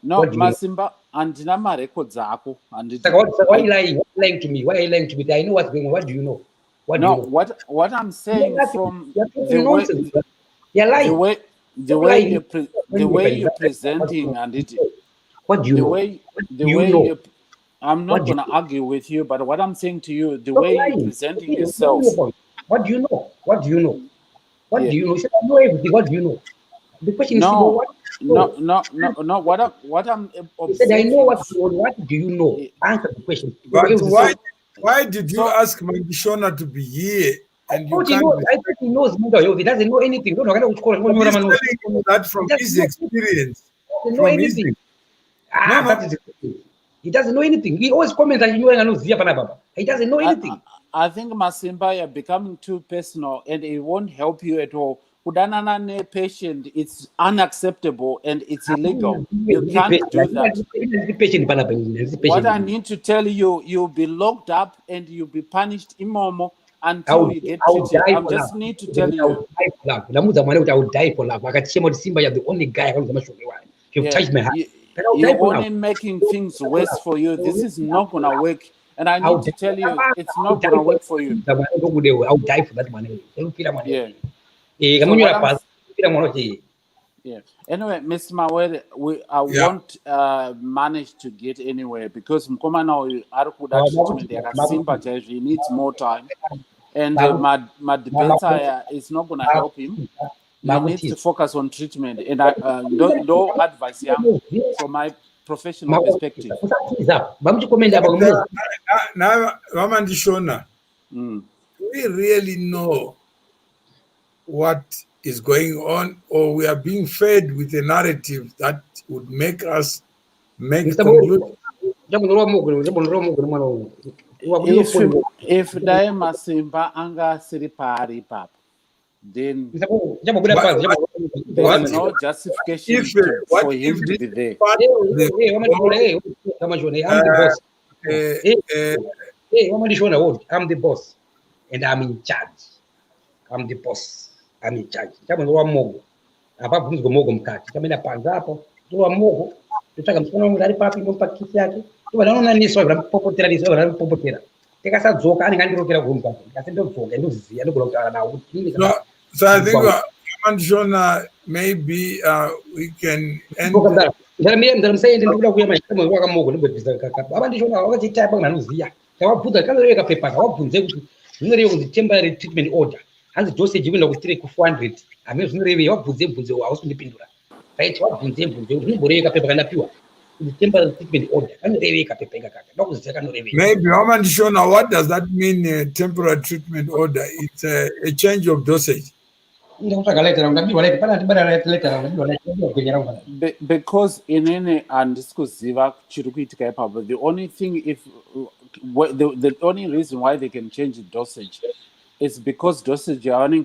No, Masimba, andina ma records ako. Why are you lying? Why are you lying to me? Why are you lying to me? I know what's going on. What do you know? What do you know? What I'm saying from the way you're presenting and it. What do you know? I'm not going to argue with you, but what I'm saying to you, the way you're presenting yourself. What do you know? What do you know? What do you know? Should I know everything? What do you know? The question is what? No. What I'm said, I know what you know. What do you know? Answer the question. But why did you ask Mandishona to be here? And you can't. I thought he knows mental health. He doesn't know anything. He's telling you that from his experience. From his he doesn't know anything. He always comments that he doesn't know anything. I think Masimba, you're becoming too personal, and it won't help you at all. Kudanana patient, it's unacceptable and it's illegal. You can't do that. What I need to tell you, you'll be locked up and you'll be punished immoral until you get treated. I just need to tell you. I would die for love. Like Simba, you're the only guy you've touched my heart. You're only making things worse for you. This is not going to work. And I need to tell you, it's not going to work for you. I'll die for that money. Yeah. Yeah. Anyway, Mr. Mawere, won't manage to get anywhere because Mukoma now he needs more time, and my defense is not going to help him. He needs to focus on treatment, and I don't advise him from my professional perspective. Now, Ramandishona, we really know what is going on, or we are being fed with a narrative that would make us make a conclusion. If Dai Masimba anga siripari pap, then there's no justification for him to be there. I'm the boss, and I'm in charge. I'm the boss. I'm in charge. Chama ndo mogo. Hapa kunzi mogo mkati. Kama ina panza hapo, ndo mogo. Tutaka mkono ngari papi ndo pakiti yake. vanonaniswa varapopotera niswa varapopotera tikasadzoka anenge andirokera kurumba ndikasindodzoka ndoziziya ndogona kutaura nawo So I think Shona, maybe we can end. ndamusaende ndikuda kuya mashamo wakamoko ndibvisa wakachitaipa vanoziya tawabvunza kanoreveka pepa tawabvunze kuti zvinoreva kunzi temporary treatment order hanzi dosage inoenda ku3 ku400 hamene zvinorevei wabvunze bvunze hausi kundipindura right wabvunze bvunze kuti zvinomboreveka pepa kandapiwa kuti temporary treatment order kanoreveka pepa ikakaka ndakuziya kanoreveka. Maybe Shona, what does that mean, temporary treatment order? It's a change of dosage. Because in any the only thing the only reason why they can change the dosage is because dosage then they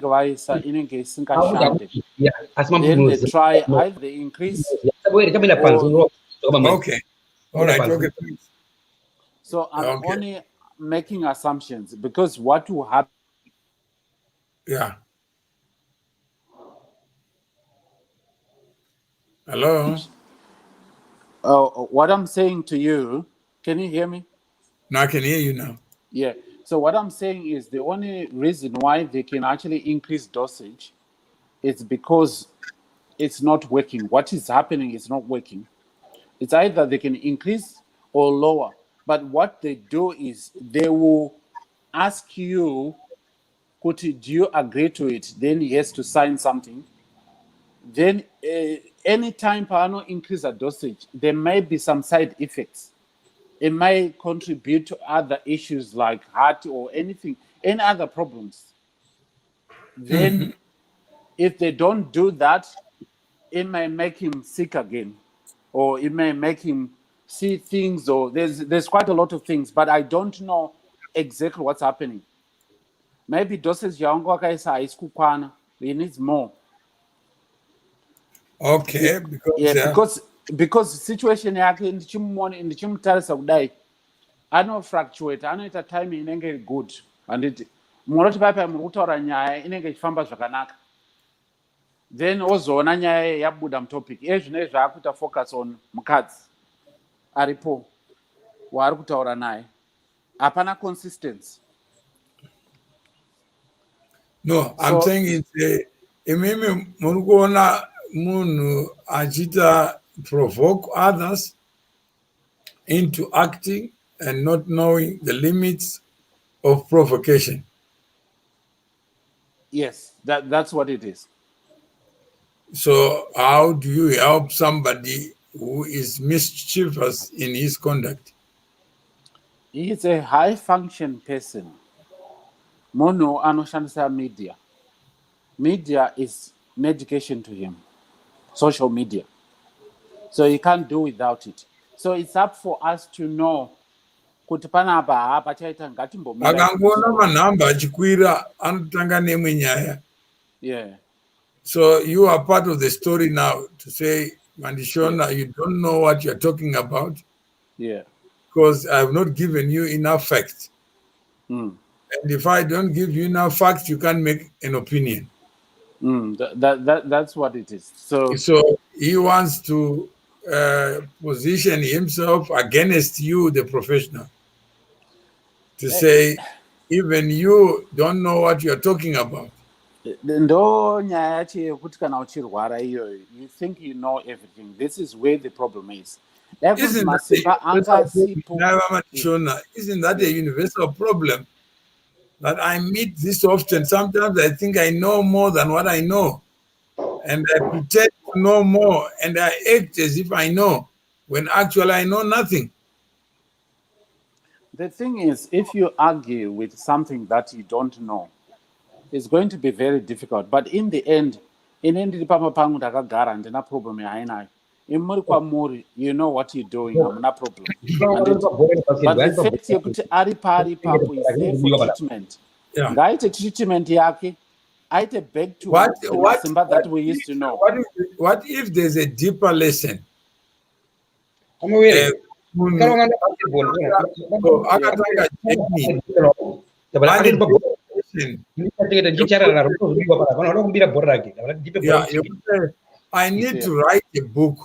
try either they increase. Okay. All right. Okay. So I'm only making assumptions because what will happen. Yeah. Hello. What I'm saying to you, can you hear me? No, I can hear you now. Yeah. So what I'm saying is the only reason why they can actually increase dosage is because it's not working. What is happening is not working. It's either they can increase or lower. But what they do is they will ask you, do you agree to it? Then he has to sign something. Then anytime Pano increase a dosage, there may be some side effects. It may contribute to other issues like heart or anything, any other problems. Then if they don't do that, it may make him sick again, or it may make him see things, or there's quite a lot of things, but I don't know exactly what's happening. Maybe dosage yangu akaisa iskukwana, he needs more. Okay, because situation yake ndichimtarisa kudai anofluctuate, anoita time inenge good and munoti papa muri kutaura nyaya inenge ichifamba zvakanaka, then ozoona nyaya yabuda mutopic ezvinezvi akuita focus on mukadzi aripo waari kutaura naye, hapana consistency. No, I'm saying it's imimi muri kuona munhu achita provoke others into acting and not knowing the limits of provocation. Yes, that's what it is. So how do you help somebody who is mischievous in his conduct? He is a high function person. Mono anoshandisa media. Media is medication to him. Social media. So he can't do without it. So it's up for us to know kuti panapa hapa chaita ngatimbomira. Akangona manhamba achikwira anotanga nemwe nyaya. Yeah. So you are part of the story now to say, Mandishona, you don't know what you're talking about. Yeah. Because I have not given you enough facts. And if I don't give you enough facts, you can't make an opinion. That's what it is. So he wants to position himself against you, the professional, to say, even you don't know what you're talking about. Ndo nyaya yacho yekuti kana uchirwara iyoyo, you think you know everything. This is where the problem is. Isn't that a universal problem? That I meet this often. Sometimes I think I know more than what I know. And I pretend to know more. And I act as if I know, when actually I know nothing. The thing is, if you argue with something that you don't know, it's going to be very difficult. But in the end, you know what you're doing, I'm no problem. But the fact you put Ari is there for treatment. Yeah. Right, treatment yake. I take back to Masimba that we used to know. What if there's a deeper lesson? I need to write a book.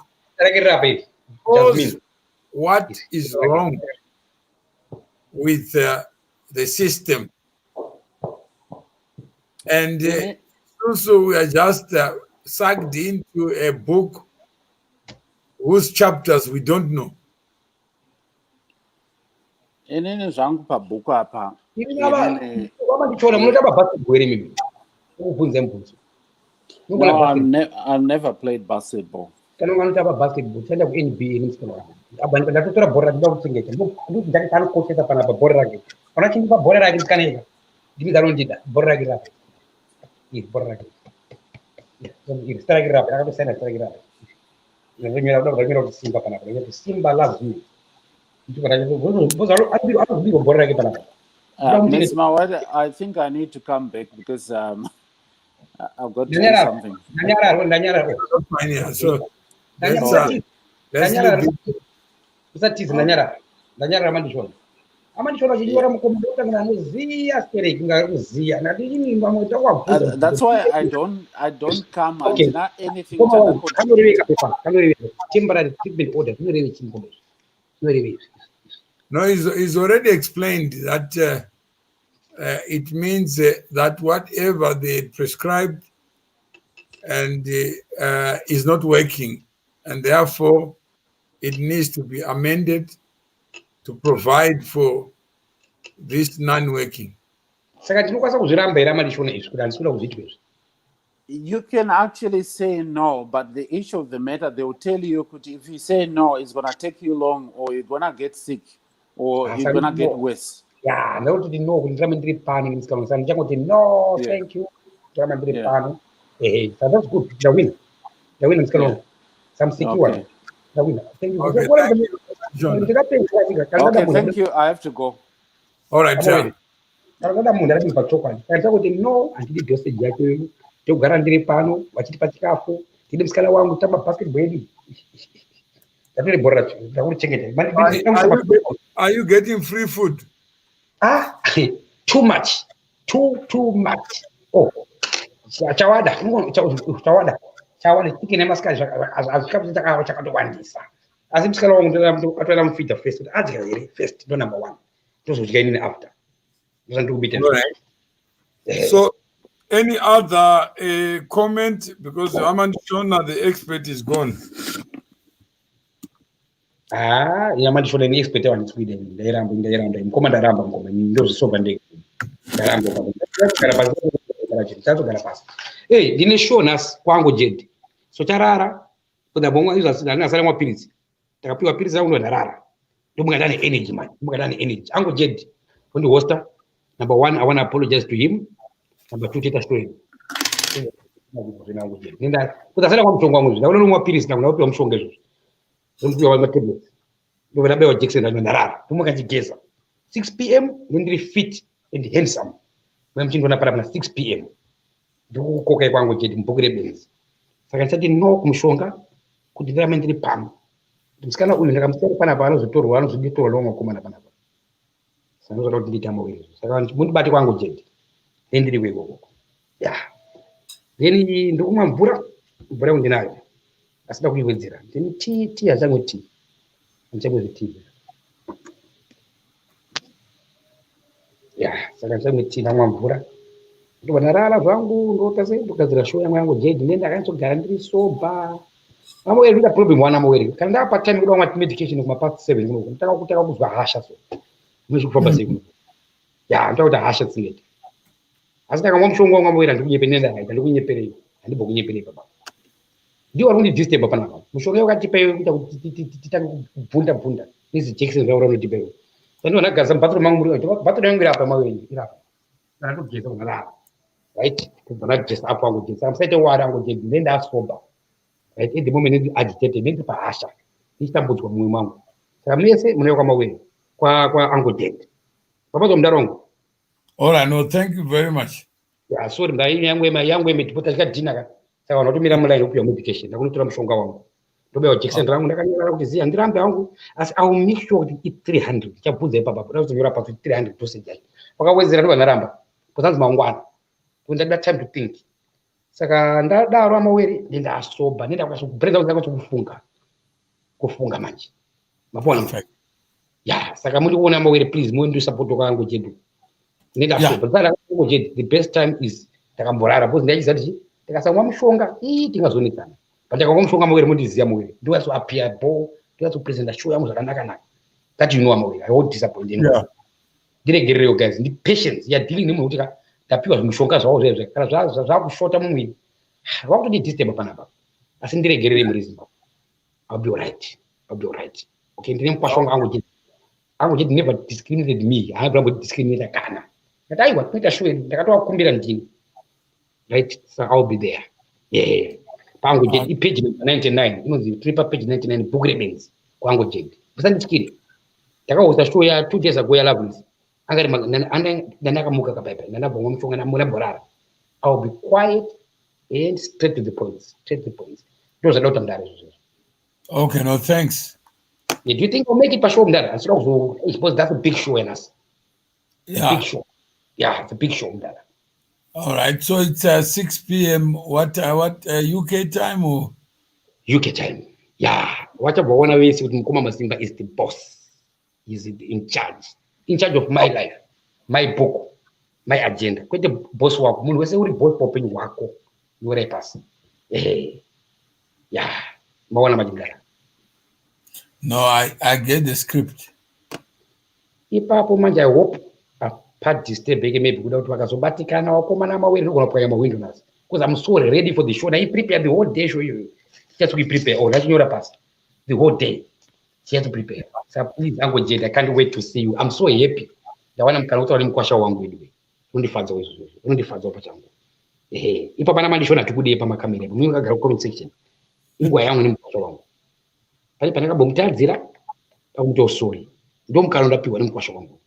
what is wrong with the system. And also we are just sucked into a book whose chapters we don't know. Inini zvangu pabhuku apa. No, I've never played basketball. Basketball. Simba loves me. Masimba, I think I need to come back because I've got to do something. So that's why I don't come okay. until anything. No, he's already explained that it means that whatever they prescribed and is not working, and therefore it needs to be amended to provide for this non-working. You can actually say no, but the issue of the matter, they will tell you if you say no, it's going to take you long, or you're going to get sick, or you're going to get worse. Yeah, no, thank you. Hey, so that's good. The win is going to some secure. The win. Thank you. Okay, thank you. I have to go. All right, John. No, until it goes to guarantee pano, watch it patikafu, till the scala one with basketball. That's really bored. Are you getting free food? Ah, too much. Too much. Oh, Chawada, thinking a mascot as captain to one this. As if Scala to feed the first, first, the number one. Those who's getting after. Doesn't do beaten. So, any other comment? Because Amandishona, the expert, is gone. Amandishona, the expert on Sweden. They ram in Commander Rambam, those so bad. Hey, didn't show us Kwango Jed. So Tarara, but the Bonga is a Nasarama Piris. Takapiwa Piris out on Rara. You got any energy, man. You got any energy. Uncle Jed, when the Worcester. Number one, I want to apologize to him. Number two, take a story. Jackson 6 p.m. when they fit and handsome. When 6 p.m. Do coca kwangu jedi mpogere benzi. Saka nsati no kumshonga kudiramendri pam. Msikana uli ndakamsema pana pano zitoro wanu ziditoro longa kumana pana. Sanoza roti nditamo wezo. Saka muntu bati kwangu jedi. Ndiri wego. Yeah. Then ndikuma mvura undinayo. Asida kuiwedzera. Then tea azangu tea. Nchego tea. Yeah, saka nchego tea namwa mvura. Ndobanarara zvangu ndotaze ndokazira show yangu jedi nenda kanzogara ndiri soba. Amo eri problem wana maweri. Kana ndapa time kuda ngati medication kuma past 7 kuno. Ndakakutaka kuzwa hasha so. Mwezo kufa basi. Yeah, ndakauta hasha tsinete. Asina kama mshongo wangu mwera ndikunyepenenda haita ndikunyeperei andibo kunyeperei baba ndio warundi disturb hapa na mshongo wakati pe titaka kubunda hizi Jackson zao rono dibe ndio nagaza mpatro mangu muri mpatro yangu hapa maweni hapa na ndo jeza ngala right kuna just hapo wangu jeza msaite wara wangu jeza nenda soba right at the moment ndi agitated ndi pa asha nitambudzwa mwe mangu saka mese mnayo kama maweni kwa angu jeza baba ndo mdarongo. All right, no, thank you very much. Yeah, sorry, ndai yangu imetipota chika dinaka. Saka wanatumira mulaini upya medication. Ndakunotora mshonga wangu. Ndobewa Jackson rangu ndakanyira kuti ziya ndirambe wangu as I will make sure kuti 300 chapuze baba. Ndazonyora pa 300 dosage. Pakawezera ndo banaramba. Kusanzi mangwana. Kundada time to think. Saka ndadaro amaweri ndindasoba. Ndenda kwaso kubrenda kuti kufunga. Kufunga manje. mapona Perfect. yeah saka muri kuona mawere please muende support kwangu chedu nenda Yeah. sure but kwangu chedu the best time is takamborara because ndachiza kuti tikasamwa mushonga tingazonikana but takakamwa mushonga mawere mundiziya mawere ndiwaso appear bo ndiwaso present show yangu zvakanaka naka that you know mawere I won't disappoint you. Yeah. Ndiregerero guys ndi patience ya dealing nemwe kuti tapiwa mushonga zvawo zvezve kana zvakushota mumwiri vakutodi disturb panapa asi ndiregerere muri Zimbabwe I'll be alright okay ndine mukwashonga angu chiti never discriminated me haana discriminate kana but aiwa kuita sure ndakatowakumbira ndini right so I'll be there yeah pangu chiti page 99 inonzi triple page 99 book rebens kwangu chiti musandityire ndakahosta show ya 2 days ago ya Loveless angari ndandakamuka kabaiba ndandabvomwa mushonga namulaborara I'll be quiet and straight to the point ndozvada kuti mudare izvozvo. Okay, no thanks. Yeah, do you think I'll make it per show mudare? I suppose that's a big show in us. Yeah. Big show. Yeah, it's a big show mudare. All right, so it's 6 p.m. What UK time or UK time? Yeah, whatever way with Mukoma Masimba is the boss. He's in charge of my life, my book, my agenda. Kwete boss wako munhu wese uri boss popenyu wako yore pasi. Yeah, mawana majingara. no? I get the script. Ipapo manje I hope apart disturb maybe kuda kuti vakazobatikana wakomana mawere ndogona kupwanya mawindo nasi because I'm so ready for the show. Now he prepare the whole day show you. Just to prepare. Oh, that's your past. The whole day. She has to prepare. So please, Uncle Jade, I can't wait to see you. I'm so happy. The one I'm going to mkwasha wangu anyway. Undifanza wezo. Undifanza opachangu. Ipa pana mandishona tukude pa makamera. Mimi ngagara comment section. Ingwa yangu ni mkwasha wangu. Pali panaka bomutadzira pakuti sorry. Ndo mkalo ndapiwa ni mkwasha wangu.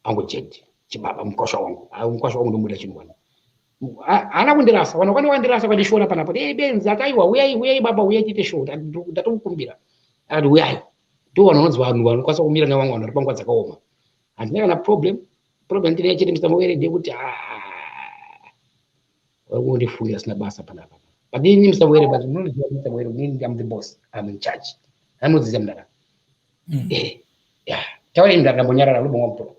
Uncle Jade. Chibaba mkwasha wangu. Mkwasha wangu ndo muda chinwana. Ana kundirasa vanhu vandiwandirasa vandishora panapo benzi akaiwa uyai baba uyai tiite show ndatomukumbira ati uyai ndo vanonzi vanhu vanokwanisa kumira nevamwe vanhu vari panguva dzakaoma handina kana problem ndine chete Mr. Mawere ndekuti vari kundifungira sina basa panapa but ini Mr. Mawere but munoziva Mr. Mawere inini I'm the boss I'm in charge anodzidzisa mudara taurei mudara ndambonyarara lobongwa mutoro.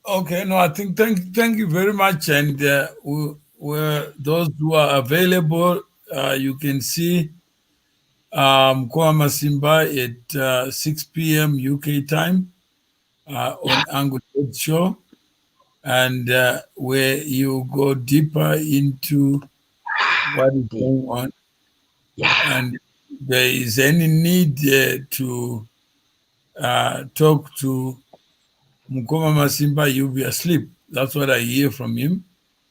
Okay, no, I think thank you very much, and those who are available, you can see Mukoma Masimba at 6 p.m. UK time on Angle Show, and where you go deeper into what is going on, and there is any need to talk to Mukoma Masimba, you'll be asleep. That's what I hear from him.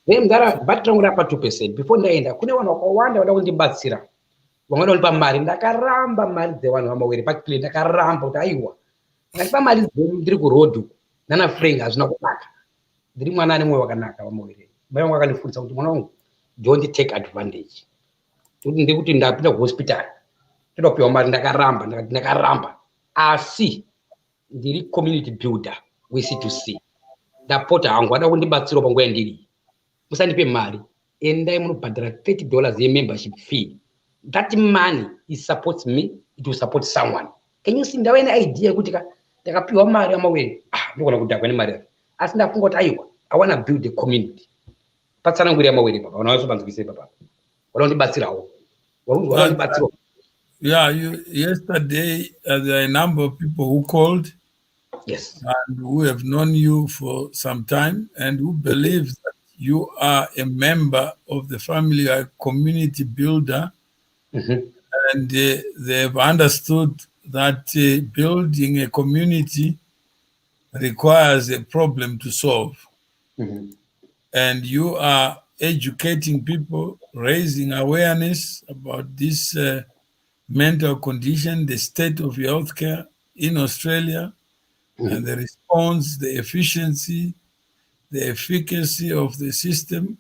Mdara batrangu rapa 2%. Before ndaenda kune vanhu vakawanda vada kundibatsira. Vamwe vandipa mari ndakaramba mari dzevanhu vamawere pakile ndakaramba kuti aiwa. Ndatipa mari ndiri kuroad nana Frank hazvina kunaka. Ndiri mwana ane mwoyo wakanaka vamawere. Mai vangu vakandifundisa kuti mwana wangu don't take advantage. Kuti ndikuti ndapinda kuhospital. Toda kupiwa mari ndakaramba. Asi ndiri community builder. We C2C. Ndapota hangu vada kundibatsira panguva yandiri. Musandipe mari. Endai munobhadhara $30 ye-membership fee. That money, it supports me, it will support someone. Can you see ndawe ine idea kuti ndakapiwa mari amawere? Ndogona kudhakwa nemari. Asi ndafunga kuti aiwa, I want to build a community. Patsana nguri amawere baba. Vana vaso panzwise baba. Vada kundibatsirawo. Vada kundibatsirawo. Yeah, yesterday there are a number of people who called. Yes. And who have known you for some time and who believe that you are a member of the family, a community builder. And they've understood that building a community requires a problem to solve. And you are educating people, raising awareness about this mental condition, the state of healthcare in Australia, and the response, the efficiency, the efficacy of the system.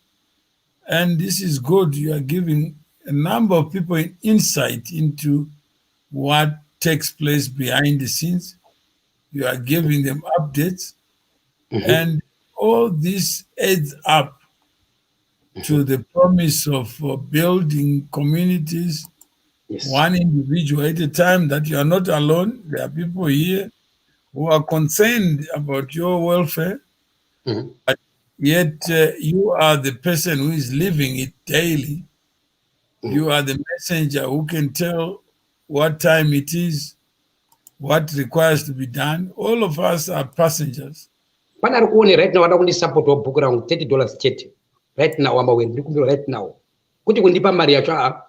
And this is good. You are giving a number of people an insight into what takes place behind the scenes. You are giving them updates. And all this adds up to the promise of building communities Yes. one individual at a time, that you are not alone. There are people here who are concerned about your welfare, Mhm. but yet you are the person who is living it daily. You are the messenger who can tell what time it is, what requires to be done. All of us are passengers. Pana ari kuone right now vada kundisupport wabhuku rangu $30 chete right now amawere ndiri kumbira right now kuti kundipa mari yacho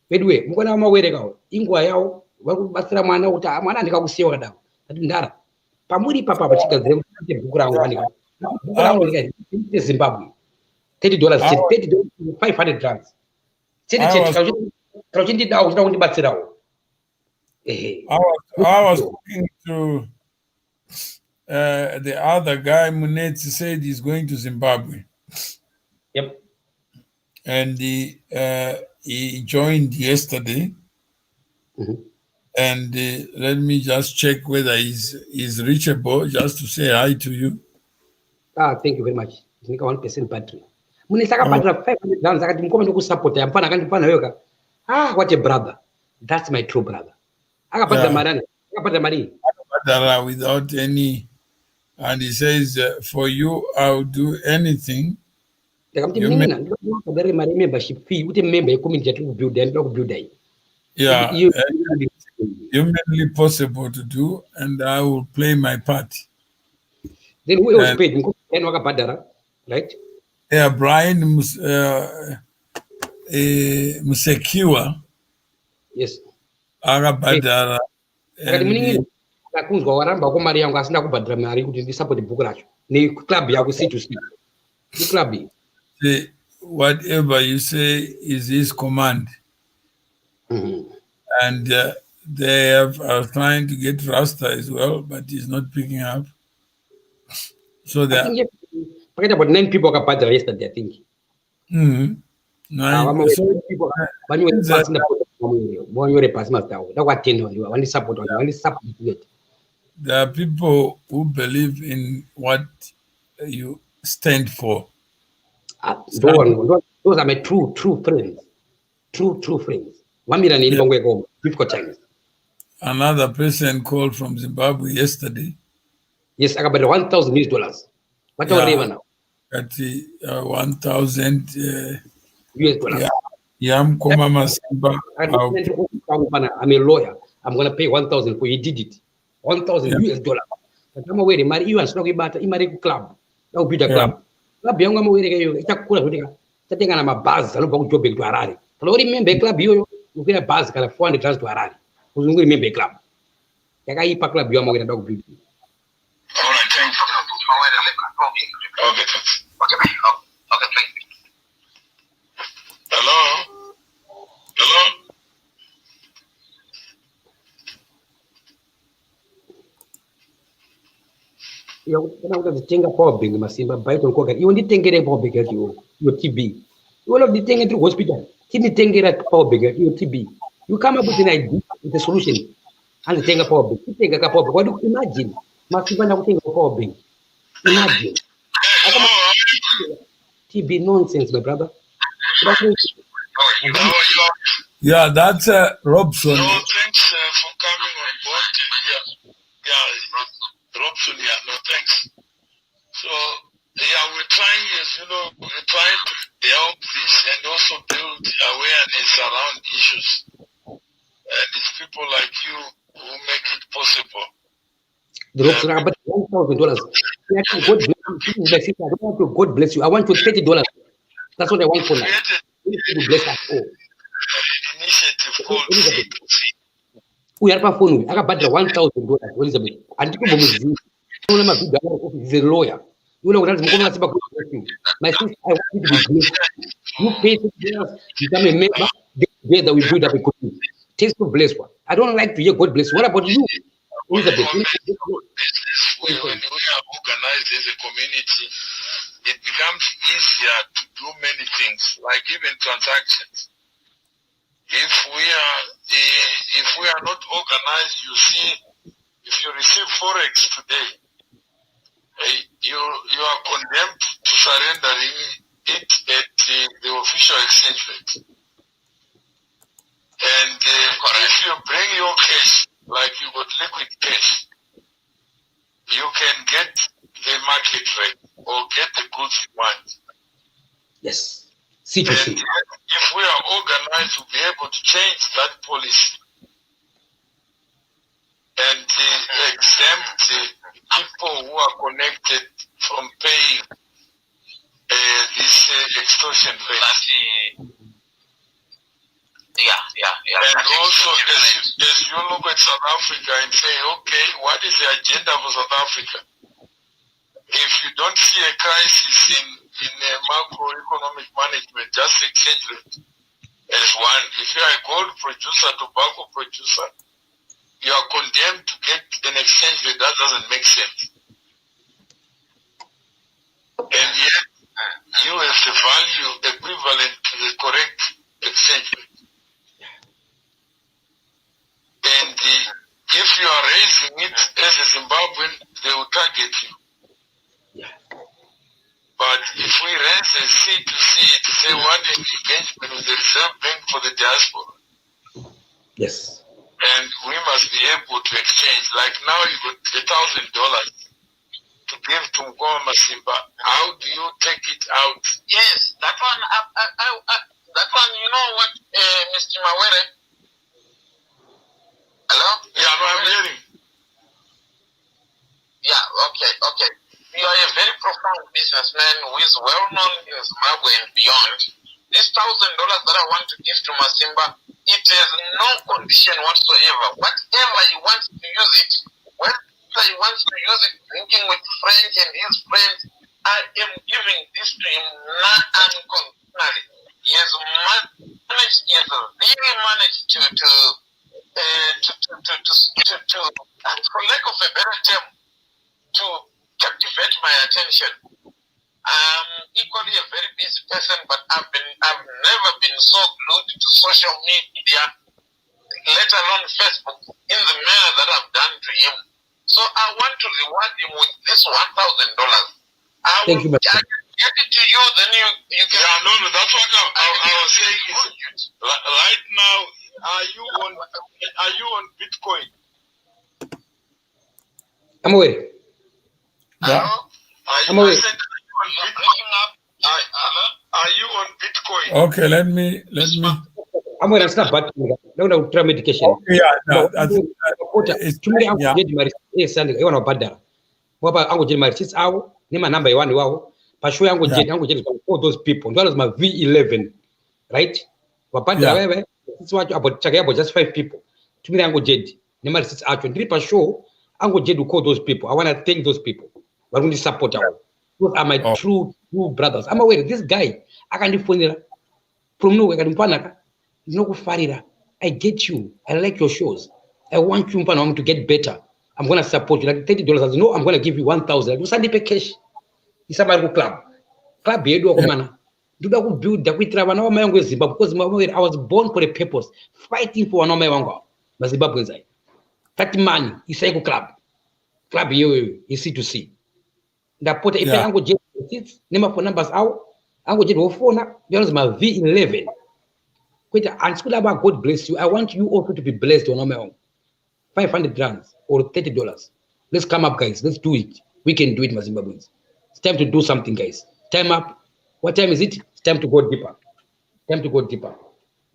bedwe mukona amawere kawo inguva yawo vari kubatsira mwana kuti mwana andikakusiyiwa kadavo ati ndara pamuri papa pachigadzire kuti bhuku rangu vanika bhuku rangu ndikaite Zimbabwe $30 chete $30 $500 chete chete kana uchindidawo uchida kundibatsirawo I was talking to the other guy. Munetsi said he's going to Zimbabwe. Yep. And he joined yesterday. And let me just check whether he's reachable, just to say hi to you. Thank you very much. It's 1% battery. Munisaka battery $500 akati mukoma ndokusupport yampana akandipana yoga. What a brother. That's my true brother. Akapata marani. Akapata mari. Without any, and he says, for you, I'll do anything. Membership fee. Member community to build and build. Yeah, humanly possible to do, and I will play my part. Then who else paid? Right? Yeah, Brian Musekiwa. Yes. Agabadara. Nakunzwa waramba kwa mari yangu asina kubhadhira mari kuti ndisupport bhuku racho ne club yako C2C ni club. Whatever you say is his command. And they are trying to get Rasta as well, but he's not picking up. So that I think about 9 people got bad yesterday, I think. 9 people when you were passing the when you were passing that what 10 on you only support it. There are people who believe in what you stand for. Those are my true friends. True friends. 1 million in Bongo difficult times. Another person called from Zimbabwe yesterday. Yes, I got about $1,000. What are they now? At 1,000 US dollars. Yeah, Mukoma Masimba. I'm a lawyer. I'm gonna pay 1,000 for you. Did it. 1,000 US dollars. But I'm aware the you and Snowy Bata Imari club. That would be the club. Club young away. It's a cool thing. Taking on my buzz. I don't go to big to Harari. I don't remember club you get a buzz kind of $400 to Harari. Who's going to remember club? Yakai club you are going to dog beauty. All right, thank you. Okay. Hello? Tenga power bank Masimba buy to cook. You only think a power bank at your TB. You all of the thing into hospital. Kidney tenga power bank at your TB. You come up with an idea, with a solution, and the tenga power bank. You take a power bank. What do you imagine? Masimba now think of power bank. Imagine. TB nonsense, my brother. Yeah, that's Robson. No, thanks for coming on board. Yeah, Robson, no, thanks. So, we're trying, we're trying to help this and also build awareness around issues. And it's people like you who make it possible. The ropes are about $1,000. God bless you. I want you $30. That's what I want for now. Bless us all. Initiative called C2C. We are performing. I got $1,000. Elizabeth. And you is a lawyer. You know what I'm going to my sister, I want you to be blessed. You pay $30, become a member, together we build up a community. Taste to bless one. I don't like to hear God bless. What about you? Elizabeth. When we are organized as a community, it becomes easier to do many things, like even transactions. If we are not organized, you see, if you receive forex today, you are condemned to surrendering it at the official exchange rate. And if you bring your cash, like you got liquid cash, you can get the market rate or get the goods you want. Yes. And C2C. if we are organized, we'll be able to change that policy and exempt people who are connected from paying this extortion rate. Yeah. And also, as you look at South Africa and say, okay, what is the agenda for South Africa? If you don't see a crisis in macroeconomic management, just exchange rate as one. If you are a gold producer, tobacco producer, you are condemned to get an exchange rate that doesn't make sense. And yet, you have the value equivalent to the correct exchange rate. And if you are raising it as a Zimbabwean, they will target you. Yeah. But if we raise a C2C, it's a one-day engagement with the Reserve Bank for the diaspora. Yes. And we must be able to exchange. Like now you got $1,000 to give to Mukoma Masimba. How do you take it out? Yes, that one, that one, you know what, Mr. Mawere? Hello? Yeah, no, I'm hearing. Yeah, okay. You are a very profound businessman who is well known in Zimbabwe and beyond. This $1,000 that I want to give to Masimba, it has no condition whatsoever. Whatever he wants to use it, whether he wants to use it drinking with friends and his friends, I am giving this to him unconditionally. He has managed, really managed to for lack of a better term, to captivate my attention. I'm equally a very busy person, but I've never been so glued to social media, let alone Facebook, in the manner that I've done to him. So I want to reward him with this $1,000. Thank you, I can get it to you, then you can. Yeah, no, that's what I was saying. Right now, are you on Bitcoin? I'm aware. Yeah. I'm aware. Are you on Bitcoin? Okay, let me. I'm aware. It's not bad. No, try medication. Okay, yeah, no, it's, yeah. Number one, wow. Pashu yangu jet all those people. That was my V11, right? Yeah. This was about just 5 people. To me, yangu jet. Number 6 out. And Pashu, yangu jet to call those people. I want to thank those people. But only support our. Those are my true brothers. I'm aware this guy. I can't phone from nowhere. I can't no farira. I get you. I like your shows. I want you to get better. I'm gonna support you. Like $30. No, I'm gonna give you 1,000. You send me cash. It's a club. Club yedu kumana. Do that build that we travel now my Zimbabwe because I was born for a purpose, fighting for no my wango. Zimbabwe inside. That money is a club. Club you is C2C. That put if I go jet seats, name for numbers out. I go jet phone. There is my V11. And school about God bless you. I want you also to be blessed on my own. 500 rands or $30. Let's come up, guys. Let's do it. We can do it, Zimbabweans. It's time to do something, guys. Time up. What time is it? It's time to go deeper. Time to go deeper.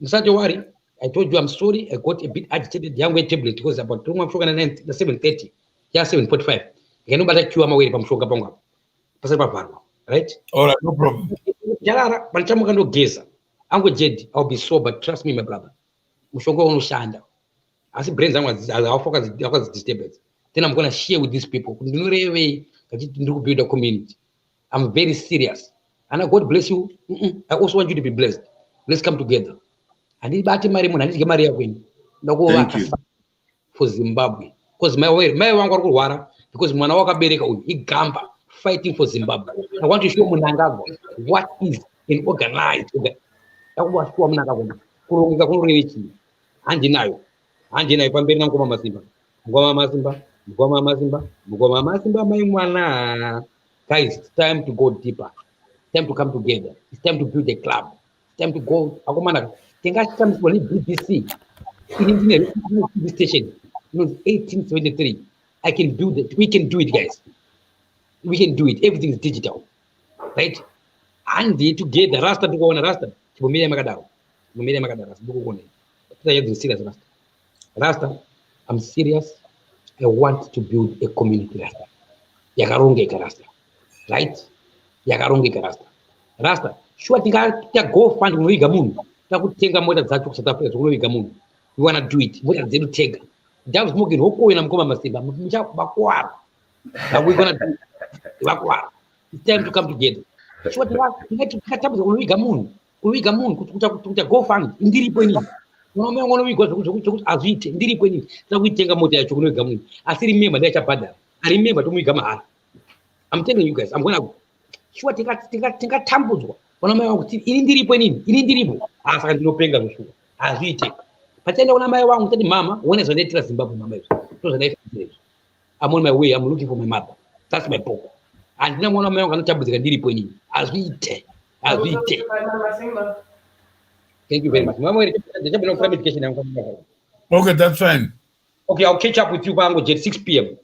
Don't worry. I told you I'm sorry. I got a bit agitated. Young way tablet because about 7:30. Yeah, 7:45. You know, but I queue my way from Sugar Bonga. Right? All right, no problem. Jalara, but I'm going to gaze. I'm going to I'll be sober. Trust me, my brother. Mushongo on Shanda. As brains, I'll focus disturbance. Then I'm going to share with these people. Build a community. I'm very serious. And God bless you. I also want you to be blessed. Let's come together. I need to marry I need to get married again. Thank you. For Zimbabwe. Because my one because Manawaka Bereka is Gamba fighting for Zimbabwe. I want to show Munangago what is an organized. That was for Munangago. Anjinayo pamberi na Mukoma Masimba my mwana. Guys, it's time to go deeper. It's time to come together. It's time to build a club. It's time to go. Tingashamswa BBC. In India, TV station. 1873. I can build it. We can do it, guys. We can do it. Everything is digital, right? And together, Rasta to go on a Rasta. Bumile Magadao. Bumile Magadaras. Bugone. Serious Rasta. Rasta, I'm serious. I want to build a community Rasta. Yakaronge Rasta. Right? Yakaronge Rasta. Rasta. Sure, think I go fund Wigamun. That would take a more than that South Africa to Wigamun. You want to do it. What are they to take? That was smoking Hoko and I'm going to Masimba. That we're going to do. It's time to come together. So what you like to catch up with Wigamun. Wigamun, to go fund. Indiri Pony. No man, one of you go as we Indiri Pony. So we take a motor to Wigamun. I still remember that Pada. I remember to Wigama. I'm telling you guys, I'm going to. Sure, think I tumble. One of my own Indiri Pony. Indiri. I can't do penga. As we take. But then when I'm telling Mama, when is the latest Zimbabwe Mama? I'm on my way, I'm looking for my mother. That's my book. And then one of my own table is Pony. As we take. As we take. Thank you very much. Mama, Okay, that's fine. Okay, I'll catch up with you at 6 p.m.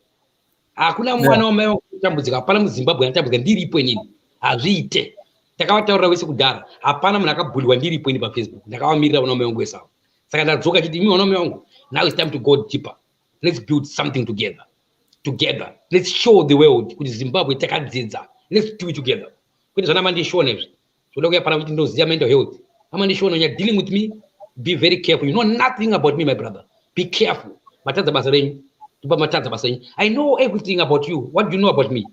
Hakuna mwana wa meo kutambudzika hapana muZimbabwe anatambudzika ndiripo inini azviite takavataurira wese kudhara hapana munhu akabhuliwa ndiripo ini paFacebook ndakavamirira vana mai vangu esavo saka ndadzoka chiti imi vana mai vangu now it's time to go deeper. Let's build something together. Let's show the world kuti Zimbabwe takadzidza. Let's do it together. Kuti zvana mandishona izvi toda kuya pana kuti ndoziya mental health amandishona when you're dealing with me be very careful. You know nothing about me, my brother. Be careful. Matadza basa renyu. I know everything about you. What do you know about me?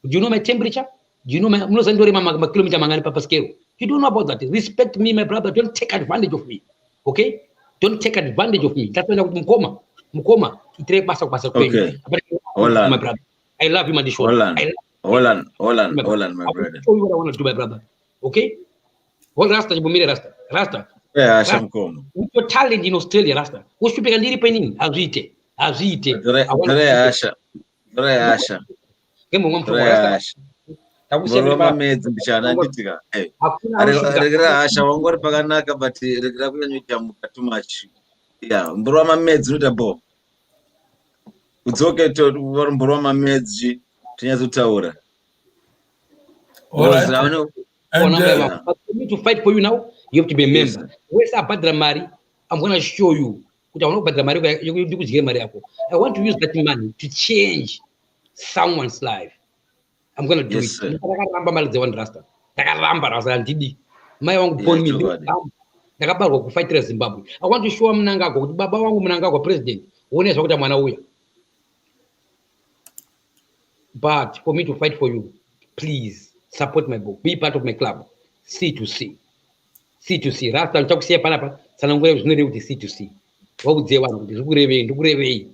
Do you know my temperature? Do you know my kilometer mangani papa scale? You don't know about that. Respect me, my brother. Don't take advantage of me. Okay? Don't take advantage of me. That's when I'm Mukoma. Okay. Hold on. My brother. I love you, Mandisho. Hold on, my brother. I will show you what I want to do, my brother. Okay? Hold Rasta. Yeah, Mukoma. With your talent in Australia, Rasta. What should be a little penny? Azite. Asha. Muroma medzi mbichana nditika. Arekera Asha wangori pakanaka but rekera kunyanyuka too much. Yeah, muroma medzi unoita bo. Udzoke to muroma medzi tinyazotaura. All right. But for me to fight for you now, you have to be a member. Where's Abadra Mari? I'm going to show you. I want to use that money to change someone's life. I'm going to do it. I want to show Mnangagwa president. But for me to fight for you, please support my book. Be part of my club. C2C. Rasta nitakusia panapa sana ngoja usinere uti C2C. Wabuze wangu ndikurevei.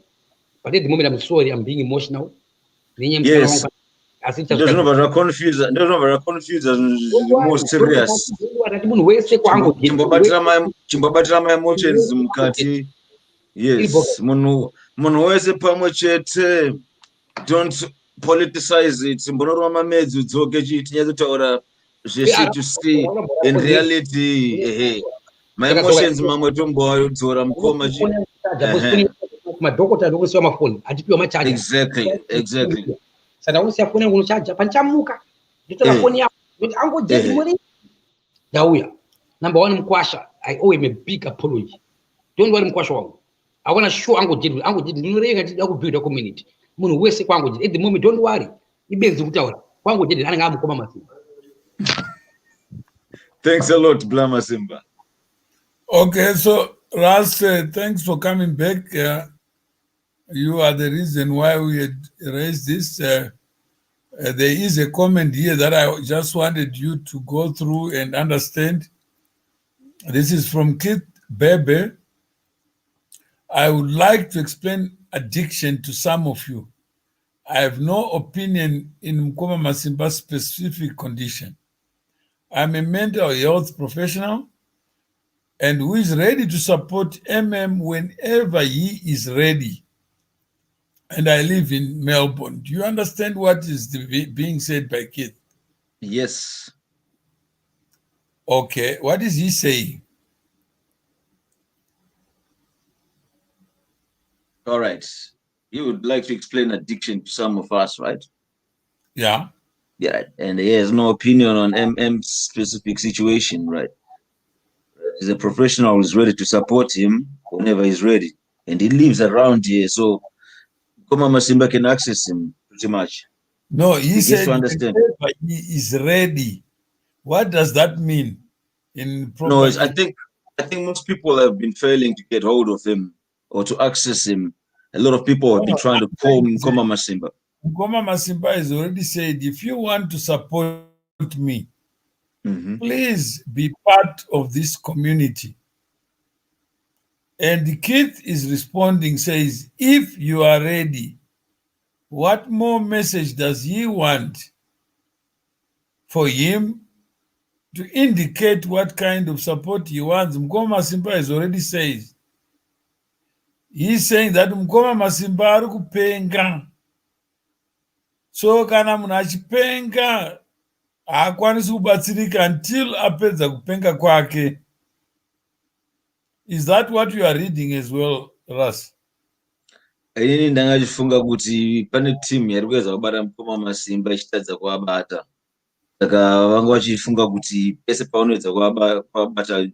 But at the moment I'm sorry, I'm being emotional. Yes. There's no confused. More serious. Chimbobatira my emotions mukati. Yes. Munhu wese pamwe chete. Don't politicize it. Mbonoroma medzi udzoke tinyazotaura C2C in reality. My emotions mamwe tombodzora Mukoma madhokota ndokusiwa mafoni atipiwa machaja. Exactly. Sana usia foni yangu chaja panchamuka. Nditora foni yako. Ango jezi mwini. Dauya. Number 1 Mkwasha. I owe him a big apology. Don't worry Mkwasha wangu. I want to show Ango jezi. Ndinoreka jezi aku build a community. Munu wese kwangu jezi. At the moment don't worry. Ibenzi kutaura. Kwangu jezi ananga Mukoma Masimba. Thanks a lot, Masimba. Okay, so Ras, thanks for coming back. You are the reason why we had raised this. There is a comment here that I just wanted you to go through and understand. This is from Kit Bebe. I would like to explain addiction to some of you. I have no opinion in Mukoma Masimba's specific condition. I'm a mental health professional and who is ready to support whenever he is ready. And I live in Melbourne. Do you understand what is being said by Keith? Yes. Okay, what is he saying? All right. You would like to explain addiction to some of us, right? Yeah. Yeah. And he has no opinion on MM's specific situation, right? He's a professional who's ready to support him whenever he's ready. And he lives around here. So Mukoma Masimba can access him pretty much. No, he He gets said to understand. whenever he is ready. What does that mean in No, proper? I think most people have been failing to get hold of him or to access him. A lot of people have been trying to call Mukoma Masimba. Mukoma Masimba has already said, if you want to support me, please be part of this community. And the kid is responding, says, if you are ready, what more message does he want for him to indicate what kind of support he wants? Mukoma Masimba has already said. He's saying that Mukoma Masimba ari kupenga. So kana munhu achipenga haakwanisi kubatsirika until apedza kupenga kwake. Is that what you are reading as well, Ras? Inini ndanga chifunga kuti pane timu yari kuedza kubata Mukoma Masimba ichitadza kuabata. Saka vanga vachifunga kuti pese paunoedza kuabata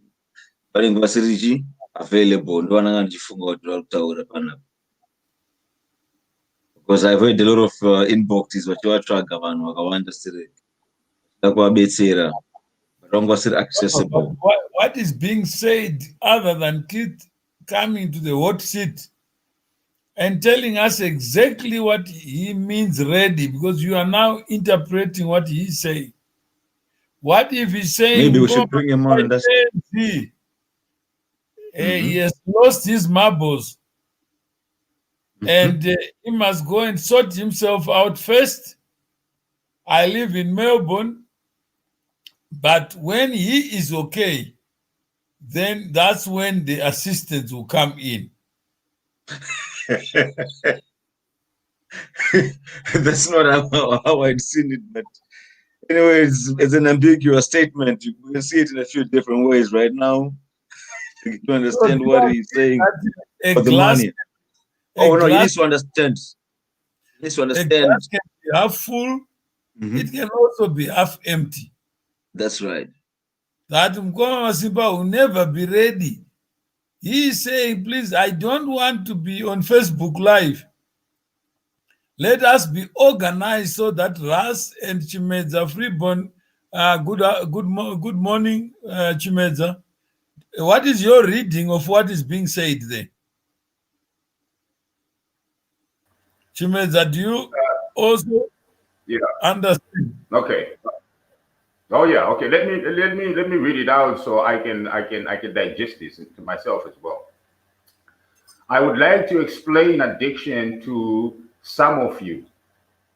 vanenge vasiri available. Ndo vananga ndichifunga kuti vari kutaura panapa. Because I've heard a lot of inboxes vachivatsvaga vanhu vakawanda siri kuabetsera. Vanga vasiri accessible. What is being said other than Kit coming to the hot seat and telling us exactly what he means ready, because you are now interpreting what he's saying. What if he's saying maybe we should bring him on and that's he has lost his marbles and he must go and sort himself out first. I live in Melbourne, but when he is okay, then that's when the assistants will come in. That's not how I'd seen it, but anyway, it's an ambiguous statement. You can see it in a few different ways right now to understand what he's saying for the money. Oh no, you need to understand. You need to understand. A glass can be half full. It can also be half empty. That's right. That Mukoma Masimba will never be ready. He is saying, please, I don't want to be on Facebook Live. Let us be organized so that Ras and Chimedza Freeborn, good morning, Chimedza. What is your reading of what is being said there? Chimedza, do you also understand? Okay. Oh yeah. Okay. Let me read it out so I can digest this to myself as well. I would like to explain addiction to some of you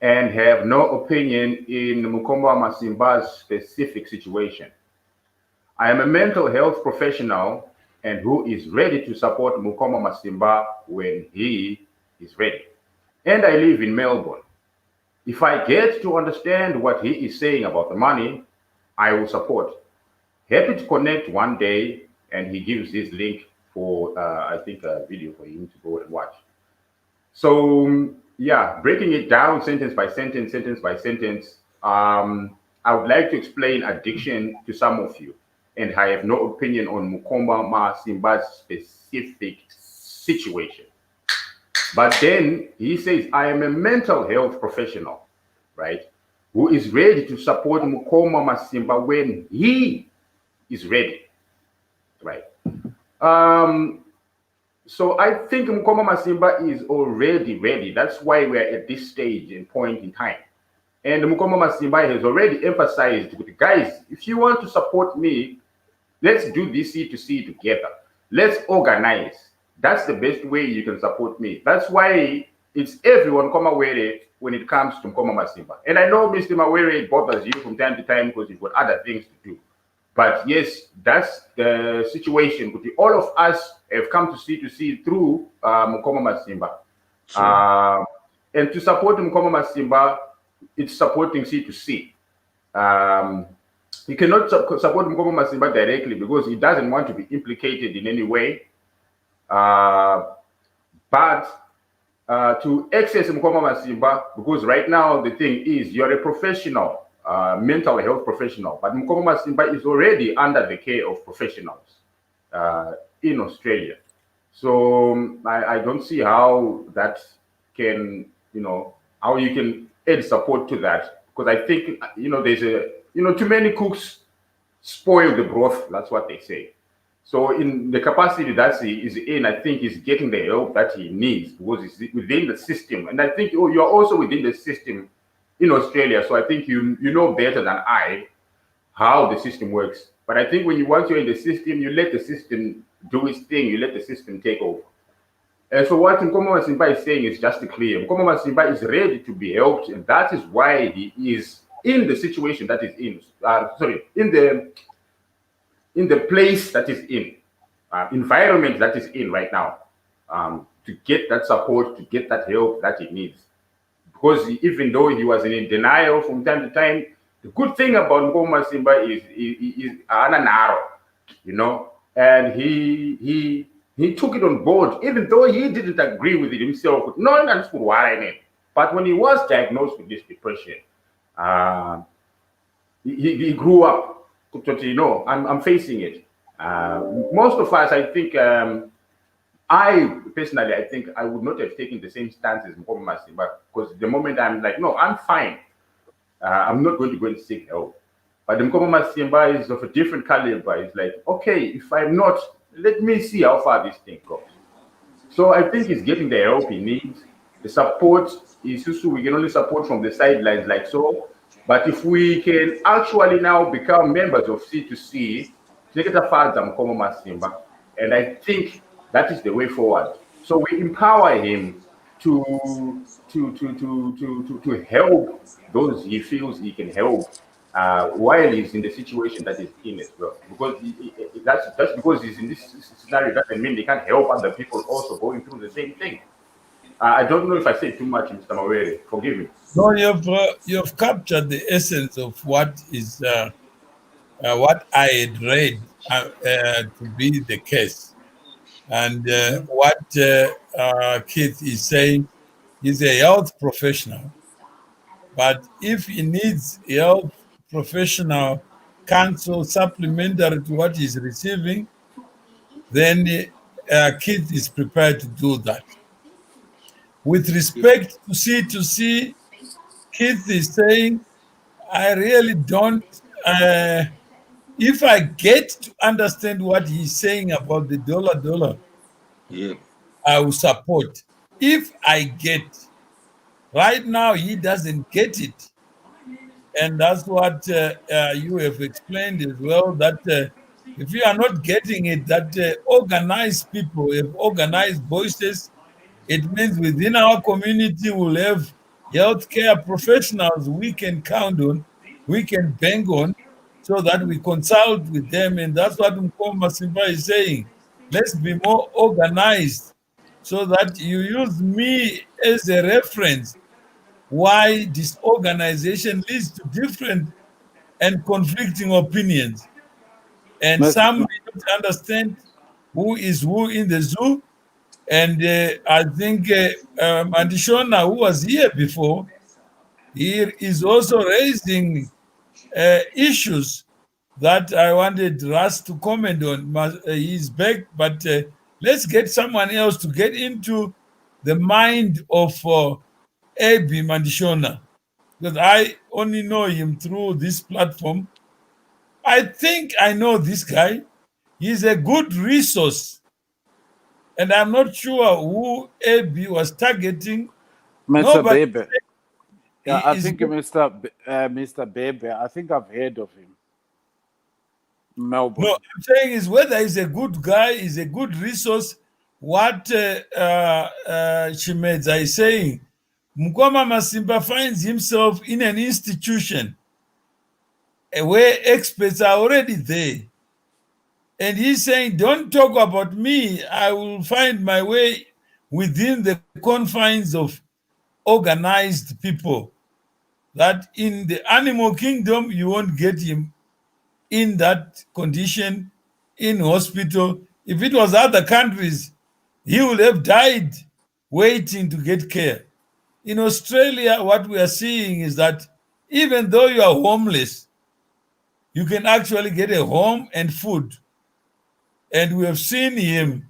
and have no opinion in Mukoma Masimba's specific situation. I am a mental health professional and who is ready to support Mukoma Masimba when he is ready. And I live in Melbourne. If I get to understand what he is saying about the money, I will support. Happy to connect one day, and he gives his link for, I think, a video for him to go and watch. So, yeah, breaking it down sentence by sentence, I would like to explain addiction to some of you, and I have no opinion on Mukoma Masimba's specific situation. But then he says, I am a mental health professional, right, who is ready to support Mukoma Masimba when he is ready, right? So I think Mukoma Masimba is already ready. That's why we're at this stage and point in time. And Mukoma Masimba has already emphasized with the guys, if you want to support me, let's do this C2C together. Let's organize. That's the best way you can support me. That's why it's everyone come away when it comes to Mukoma Masimba. And I know Mr. Mawere bothers you from time to time because you've got other things to do. But yes, that's the situation. All of us have come to C2C through Mukoma Masimba. Sure. And to support Mukoma Masimba, it's supporting C2C. You cannot support Mukoma Masimba directly because he doesn't want to be implicated in any way. But to access Mukoma Masimba, because right now the thing is you're a professional, mental health professional, but Mukoma Masimba is already under the care of professionals in Australia. So I don't see how that can, how you can add support to that, because I think, there's too many cooks spoil the broth. That's what they say. So in the capacity that he is in, I think he's getting the help that he needs because he's within the system. And I think you're also within the system in Australia. So I think you know better than I how the system works. But I think once you're in the system, you let the system do its thing. You let the system take over. And so what Mukoma Masimba is saying is just clear. Mukoma Masimba is ready to be helped, and that is why he is in the situation that is in. In the place that is in, environment that is in right now, to get that support, to get that help that he needs. Because even though he was in denial from time to time, the good thing about Mukoma Masimba is ananaro, and he took it on board, even though he didn't agree with it himself. But when he was diagnosed with this depression, he grew up. I'm facing it. Most of us, I think, I personally, I think I would not have taken the same stance as Mukoma Masimba, because the moment I'm like, no, I'm fine. I'm not going to go and seek help. But the Mukoma Masimba is of a different caliber. It's like, okay, if I'm not, let me see how far this thing goes. So I think he's getting the help he needs. The support is also, we can only support from the sidelines like so. But if we can actually now become members of C2C, and I think that is the way forward. So we empower him to help those he feels he can help while he's in the situation that he's in as well. Because that's because he's in this scenario doesn't mean they can't help other people also going through the same thing. I don't know if I said too much, Mr. Mawere. Forgive me. No, you've captured the essence of what I had read to be the case, and what Keith is saying. He's a health professional, but if he needs health professional counsel supplementary to what he's receiving, then Keith is prepared to do that. With respect to C2C, Keith is saying, I really don't. If I get to understand what he's saying about the dollar, Yeah. I will support. If I get, right now he doesn't get it. And that's what you have explained as well, that if you are not getting it, that organized people have organized voices. It means within our community we'll have healthcare professionals we can count on, we can bank on, so that we consult with them. And that's what Mukoma Masimba is saying. Let's be more organized so that you use me as a reference why disorganization leads to different and conflicting opinions. And some may not understand who is who in the zoo. And I think Mandishona, who was here before, he is also raising issues that I wanted Russ to comment on. He's back, but let's get someone else to get into the mind of A.B. Mandishona, because I only know him through this platform. I think I know this guy. He's a good resource. And I'm not sure who AB was targeting. Mr. Nobody Bebe. said Yeah, he I is think good. Mr. Bebe, I think I've heard of him. Melbourne. No, I'm saying is whether he's a good guy, he's a good resource. What Chimedza is saying, Mukoma Masimba finds himself in an institution where experts are already there. And he's saying, don't talk about me. I will find my way within the confines of organized people. That in the animal kingdom, you won't get him in that condition, in hospital. If it was other countries, he would have died waiting to get care. In Australia, what we are seeing is that even though you are homeless, you can actually get a home and food. And we have seen him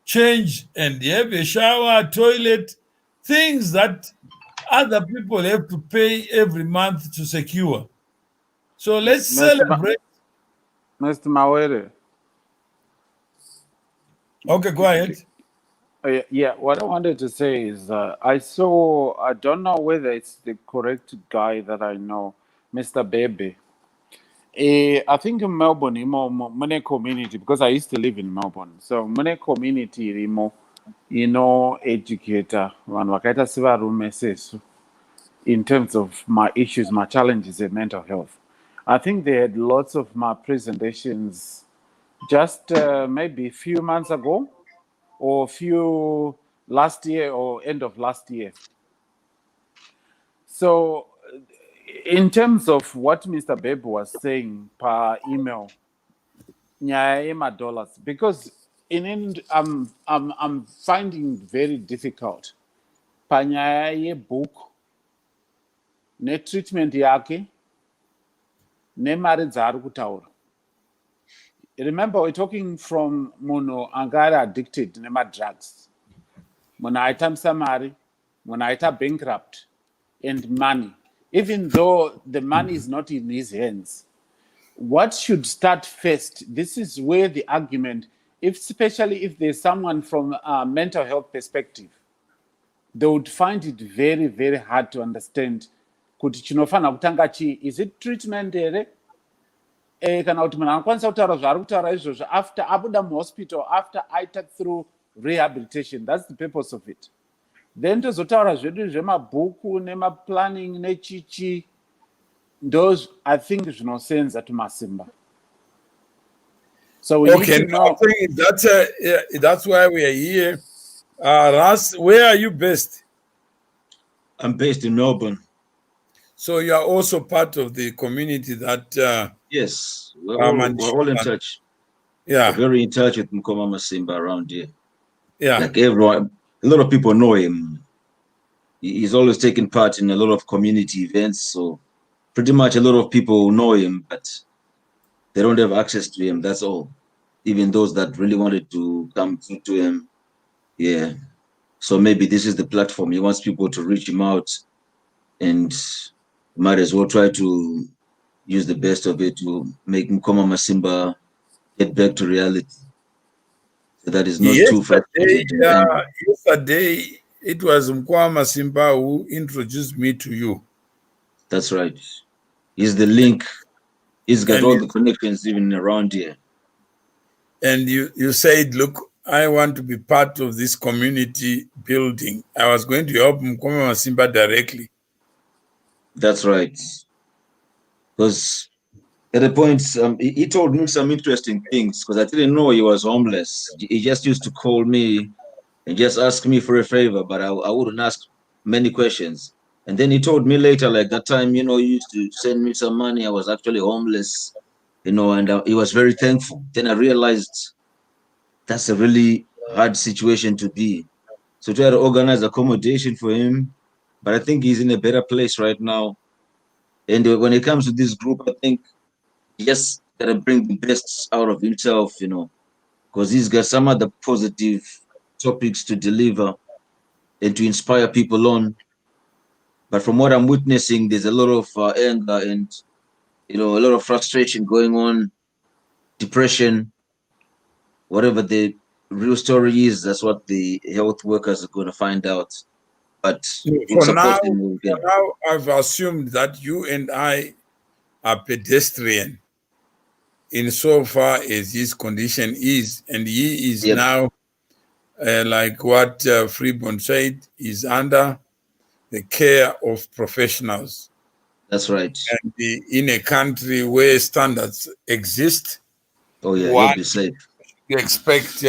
change and have a shower, toilet, things that other people have to pay every month to secure. So let's celebrate. Mr. Mawere. Okay, go ahead. Yeah, what I wanted to say is I don't know whether it's the correct guy that I know, Mr. Bebe. I think in Melbourne, Mune community, because I used to live in Melbourne. So Mune community, educator, wakaita sivarume sesu, in terms of my issues, my challenges in mental health. I think they had lots of my presentations just maybe a few months ago, or few last year or end of last year. So in terms of what Mr. Bebe was saying per email, nyaya dollars, because I'm finding very difficult pa nyaya yebook netreatment yake nemari dzaari kutaura. Remember, we're talking from munhu anga addicted nema-drugs, munhu aitamisa mari, munhu aita bankrupt, and money. Even though the money is not in his hands, what should start first? This is where the argument, especially if there's someone from a mental health perspective, they would find it very, very hard to understand. Kuti chinofana kutanga chi, is it treatment here? Kana kuti munhu anokwanisa kutaura zvaari kutaura izvozvo after abuda muhospital, after aita through rehabilitation. That's the purpose of it. Then tozotaura zvedu zvemabhuku nemaplanning nechichi, those I think zvinosenza to Masimba. So we need to know. I think that's why we are here. Ras, where are you based? I'm based in Melbourne. So you are also part of the community that. Yes, we're all in touch. Yeah, we're very in touch with Mukoma Masimba around here. Yeah, like everyone, a lot of people know him. He's always taking part in a lot of community events. So pretty much a lot of people know him, but they don't have access to him. That's all. Even those that really wanted to come to him. Yeah. So maybe this is the platform. He wants people to reach him out, and might as well try to use the best of it to make Mukoma Masimba get back to reality. So that is not too frustrating. Yesterday, it was Mukoma Masimba who introduced me to you. That's right. He's the link. He's got all the connections even around here. And you said, look, I want to be part of this community building. I was going to help Mukoma Masimba directly. That's right. Because at the point, he told me some interesting things, because I didn't know he was homeless. He just used to call me and just ask me for a favor, but I wouldn't ask many questions. And then he told me later, like that time, he used to send me some money. I was actually homeless, and he was very thankful. Then I realized that's a really hard situation to be. So try to organize accommodation for him, but I think he's in a better place right now. And when it comes to this group, I think he just gotta bring the best out of himself, because he's got some other positive topics to deliver and to inspire people on. But from what I'm witnessing, there's a lot of anger and a lot of frustration going on, depression, whatever the real story is. That's what the health workers are going to find out. But for now, I've assumed that you and I are pedestrian insofar as his condition is, and he is now, like what Freeborn said, is under the care of professionals. That's right. And in a country where standards exist, he'll be safe. You expect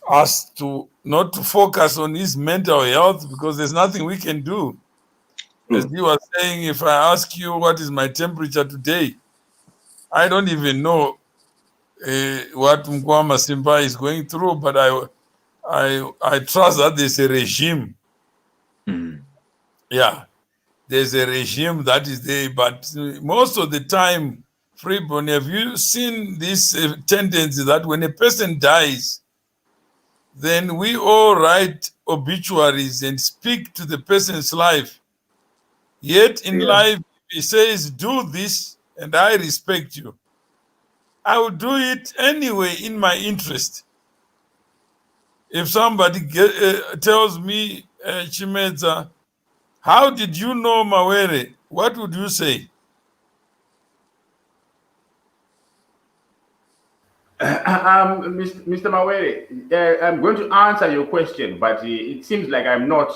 us to not to focus on his mental health, because there's nothing we can do. As he was saying, if I ask you what is my temperature today, I don't even know what Mukoma Masimba is going through, but I trust that there's a regime. Yeah, there's a regime that is there, but most of the time, Freeborn, have you seen this tendency that when a person dies, then we all write obituaries and speak to the person's life. Yet in life, he says, do this and I respect you. I will do it anyway in my interest. If somebody tells me, Chimeza, how did you know Mawere? What would you say? Mr. Mawere, I'm going to answer your question, but it seems like I'm not.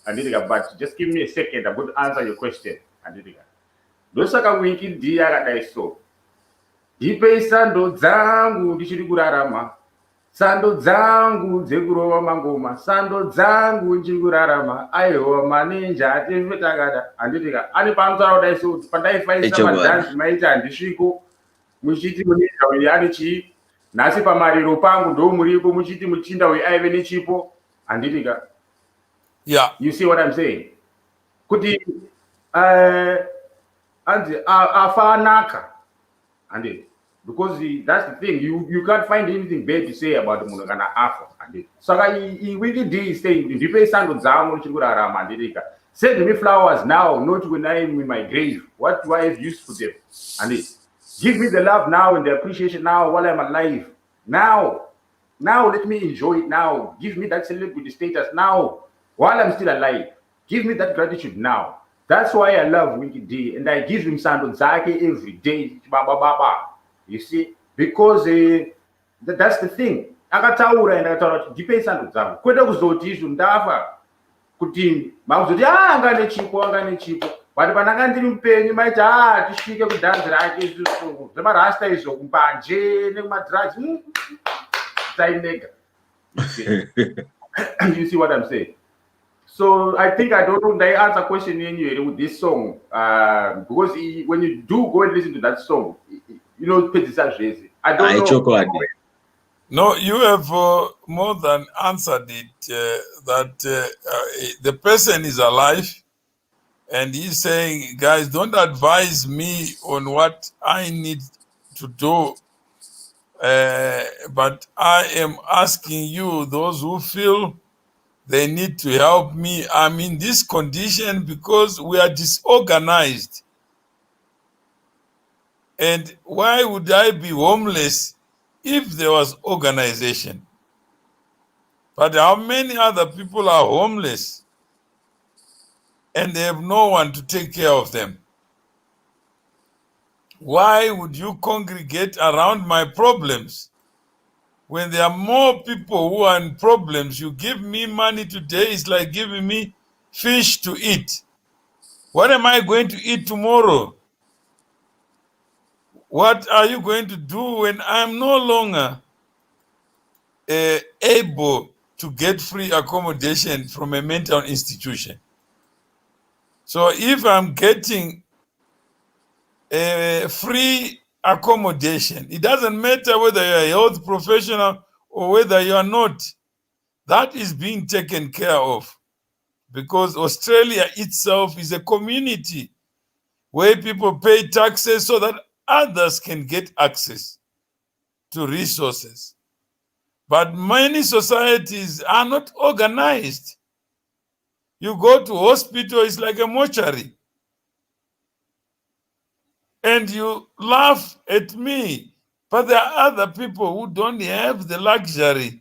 Andidika, but just give me a second. I'm going to answer your question. Andidika. Dosaka wiki dia akadai so. Dipe sando dzangu ndichiri kurarama. Sando dzangu dzekurova mangoma. Sando dzangu ndichiri kurarama. Aiwa maninja atimvetakada. Andidika. Ani pamusara kudai so. Pandaifaisa madhanzi maita handisviko. Muchiti muninja uyu ane chii. Nasi pamariro pangu ndo muripo muchiti muchinda uyu aive nechipo. Andidika. Yeah. You see what I'm saying? Kuti afanaka. And because that's the thing, you can't find anything bad to say about the Munagana Afro. And so he really did say, if you pay Sando Zamo, Chigura, send me flowers now, not when I'm in my grave. What do I have used for them? And give me the love now and the appreciation now while I'm alive. Now, let me enjoy it now. Give me that celebrity status now while I'm still alive. Give me that gratitude now. That's why I love Winky D, and I give him Sando Zake every day. You see, because that's the thing. Akataura and akataura depends on Sando. Kwenda kuzotishu ndafa kuti makuzoti angane chipo. But pananga ndiri mupenyu maita tisvike kudhanzi rake isusu. Zvemarasta izvo kumbanje nekumadrugs. Tainega. You see what I'm saying? So I think I don't know the answer question anyway with this song, because when you do go and listen to that song, you know, I don't know. No, you have more than answered it. That the person is alive, and he's saying, "Guys, don't advise me on what I need to do, but I am asking you, those who feel." They need to help me. I'm in this condition because we are disorganized. And why would I be homeless if there was organization? But how many other people are homeless and they have no one to take care of them? Why would you congregate around my problems? When there are more people who are in problems, you give me money today, it's like giving me fish to eat. What am I going to eat tomorrow? What are you going to do when I'm no longer able to get free accommodation from a mental institution? So if I'm getting free accommodation, it doesn't matter whether you're a health professional or whether you are not. That is being taken care of, because Australia itself is a community where people pay taxes so that others can get access to resources. But many societies are not organized. You go to hospital, it's like a mortuary. And you laugh at me, but there are other people who don't have the luxury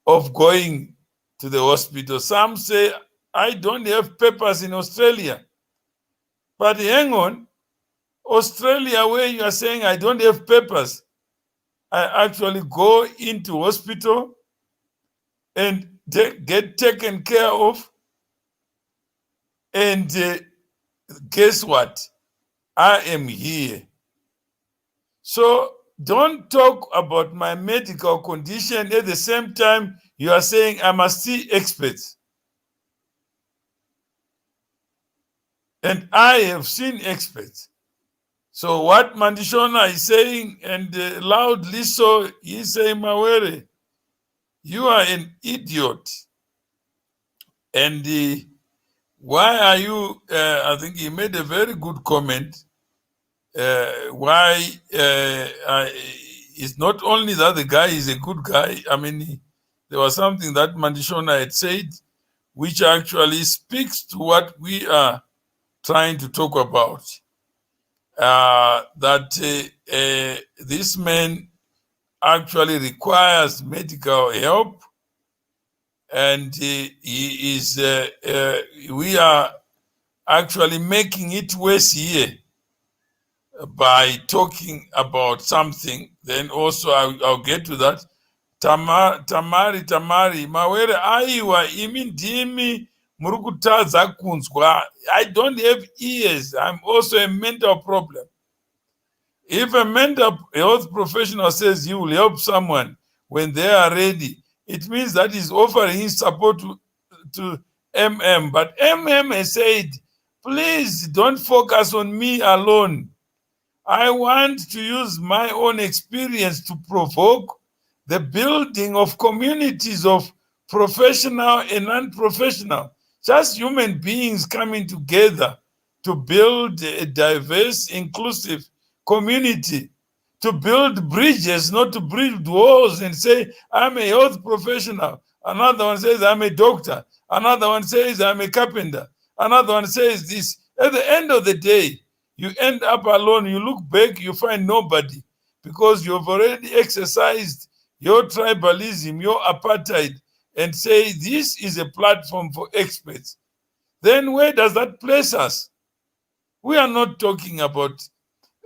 of going to the hospital. Some say, I don't have papers in Australia. But hang on, Australia, where you are saying I don't have papers, I actually go into hospital and get taken care of. And guess what? I am here. So don't talk about my medical condition at the same time you are saying I must see experts. And I have seen experts. So what Mandishona is saying, and loudly so, he's saying, Mawere, you are an idiot. And why are you, I think he made a very good comment. Why it's not only that the guy is a good guy. I mean, there was something that Mandishona had said, which actually speaks to what we are trying to talk about. That this man actually requires medical help, and he is. We are actually making it worse here by talking about something. Then also I'll get to that. Tamari mawere aiwa imi ndimi murukutaza kunzwa. I don't have ears. I'm also a mental problem. If a mental health professional says he will help someone when they are ready, it means that he's offering his support to MM. But MM has said, please don't focus on me alone. I want to use my own experience to provoke the building of communities of professional and non-professional, just human beings coming together to build a diverse, inclusive community, to build bridges, not to build walls and say, I'm a health professional. Another one says, I'm a doctor. Another one says, I'm a carpenter. Another one says this. At the end of the day, you end up alone. You look back, you find nobody, because you've already exercised your tribalism, your apartheid, and say this is a platform for experts. Then where does that place us? We are not talking about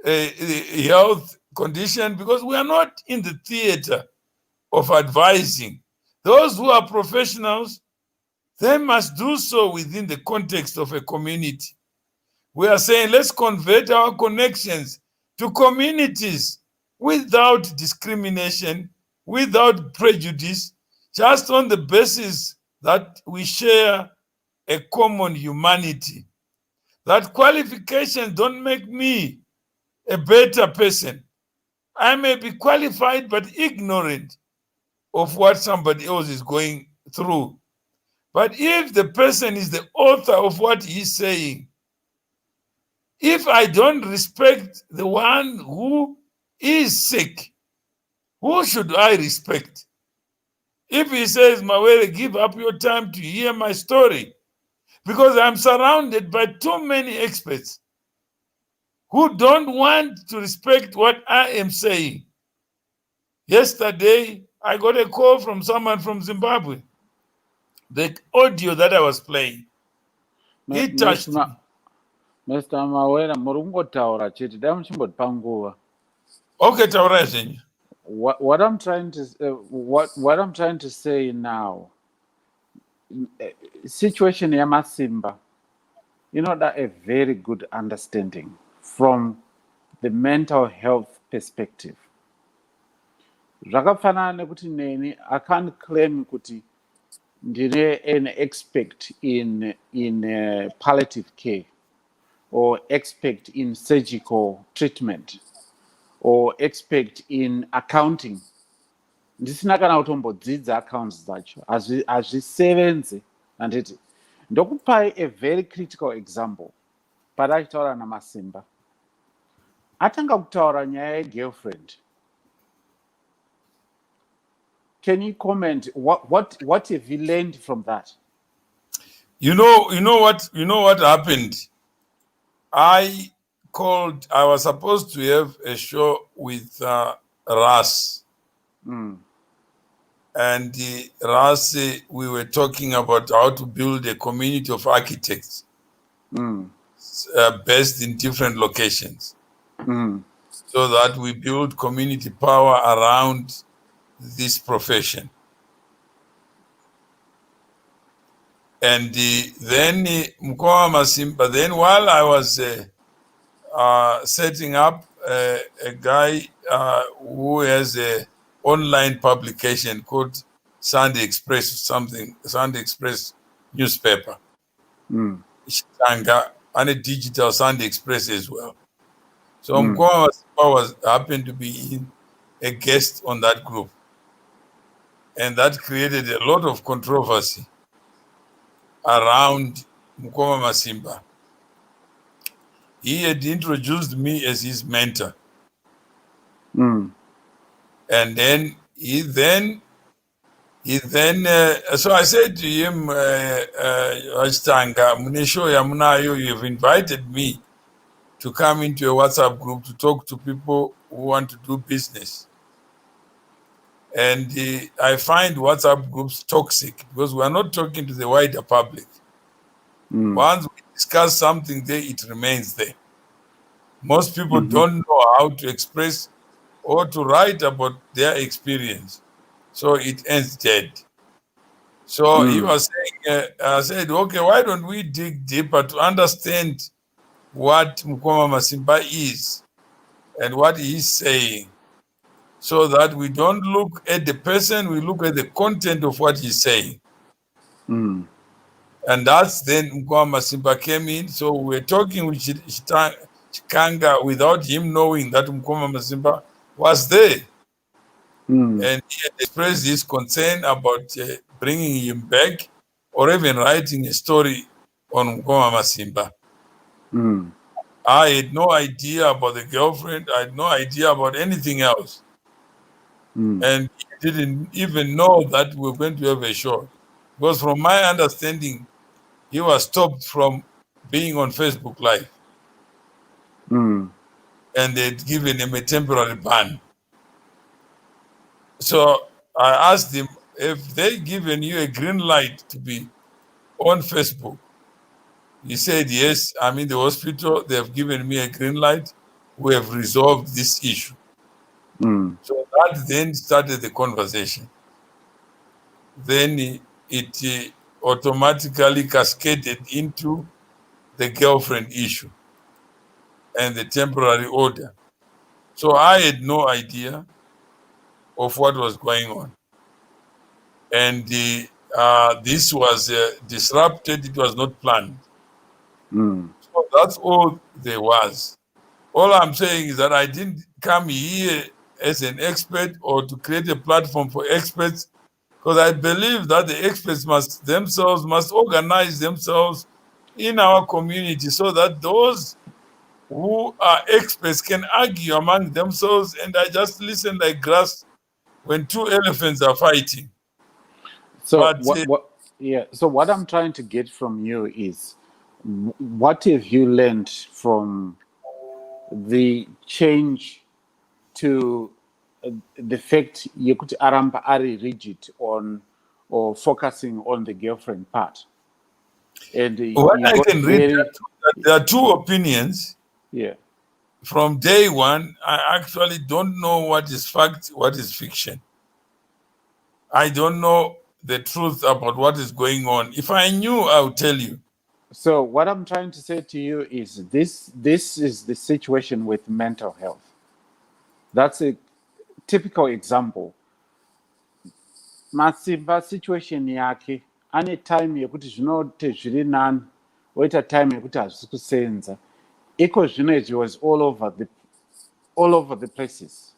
a health condition, because we are not in the theater of advising. Those who are professionals, they must do so within the context of a community. We are saying, let's convert our connections to communities without discrimination, without prejudice, just on the basis that we share a common humanity. That qualifications don't make me a better person. I may be qualified but ignorant of what somebody else is going through. But if the person is the author of what he's saying, if I don't respect the one who is sick, who should I respect? If he says, Mawere, give up your time to hear my story, because I'm surrounded by too many experts who don't want to respect what I am saying. Yesterday, I got a call from someone from Zimbabwe. The audio that I was playing, it touched me. Mr. Mawera, muri kungotaura chete, dai muchimbotipa nguva. Okay, taura zvenyu. What I'm trying to say now, situation Masimba, that a very good understanding from the mental health perspective. Zvakafanana nekuti neni, I can't claim kuti ndine an expert in palliative care, or expert in surgical treatment, or expert in accounting. Ndisina kana kutombodzidza accounts dzacho, hazvisevenzi. Handiti ndokupai a very critical example. Padachitaura naMasimba, atanga kutaura nyaya yegirlfriend. Can you comment what have you learned from that? You know what happened? I was supposed to have a show with Ras. And Ras, we were talking about how to build a community of architects based in different locations, so that we build community power around this profession. And then Mukoma Masimba, then while I was setting up a guy who has a online publication called Sunday Express, Sunday Express newspaper. Shitanga, and a digital Sunday Express as well. So Mukoma Masimba happened to be a guest on that group. and that created a lot of controversy around Mukoma Masimba. He had introduced me as his mentor. And then so I said to him, Ashtanga, Munesho Yamunayo, you've invited me to come into a WhatsApp group to talk to people who want to do business. And I find WhatsApp groups toxic because we are not talking to the wider public. Once we discuss something there, it remains there. Most people don't know how to express or to write about their experience. So it ends dead. So he was saying, I said, okay, why don't we dig deeper to understand what Mukoma Masimba is and what he's saying, so that we don't look at the person, we look at the content of what he's saying. And that's then Mukoma Masimba came in. So we were talking with Chikanga without him knowing that Mukoma Masimba was there. And he had expressed his concern about bringing him back or even writing a story on Mukoma Masimba. I had no idea about the girlfriend. I had no idea about anything else. And he didn't even know that we were going to have a show. Because from my understanding, he was stopped from being on Facebook Live. And they'd given him a temporary ban. So I asked him, if they given you a green light to be on Facebook? He said, yes, I'm in the hospital. They have given me a green light. We have resolved this issue. So that then started the conversation. Then it automatically cascaded into the girlfriend issue and the temporary order. So I had no idea of what was going on. And this was disrupted. It was not planned. So that's all there was. All I'm saying is that I didn't come here as an expert or to create a platform for experts, because I believe that the experts must organize themselves in our community so that those who are experts can argue among themselves, and I just listen like grass when two elephants are fighting. So But, so what I'm trying to get from you is, what have you learned from the change to the fact you could aramba ari rigid on or focusing on the girlfriend part? And what I can read, there are two opinions. Yeah. From day one, I actually don't know what is fact, what is fiction. I don't know the truth about what is going on. If I knew, I would tell you. So what I'm trying to say to you is this is the situation with mental health. That's a typical example. Masimba situation yake ane time yekuti zvinote zviri nani oita time yekuti hazvisi kusenza. Iko zvino it was all over the places.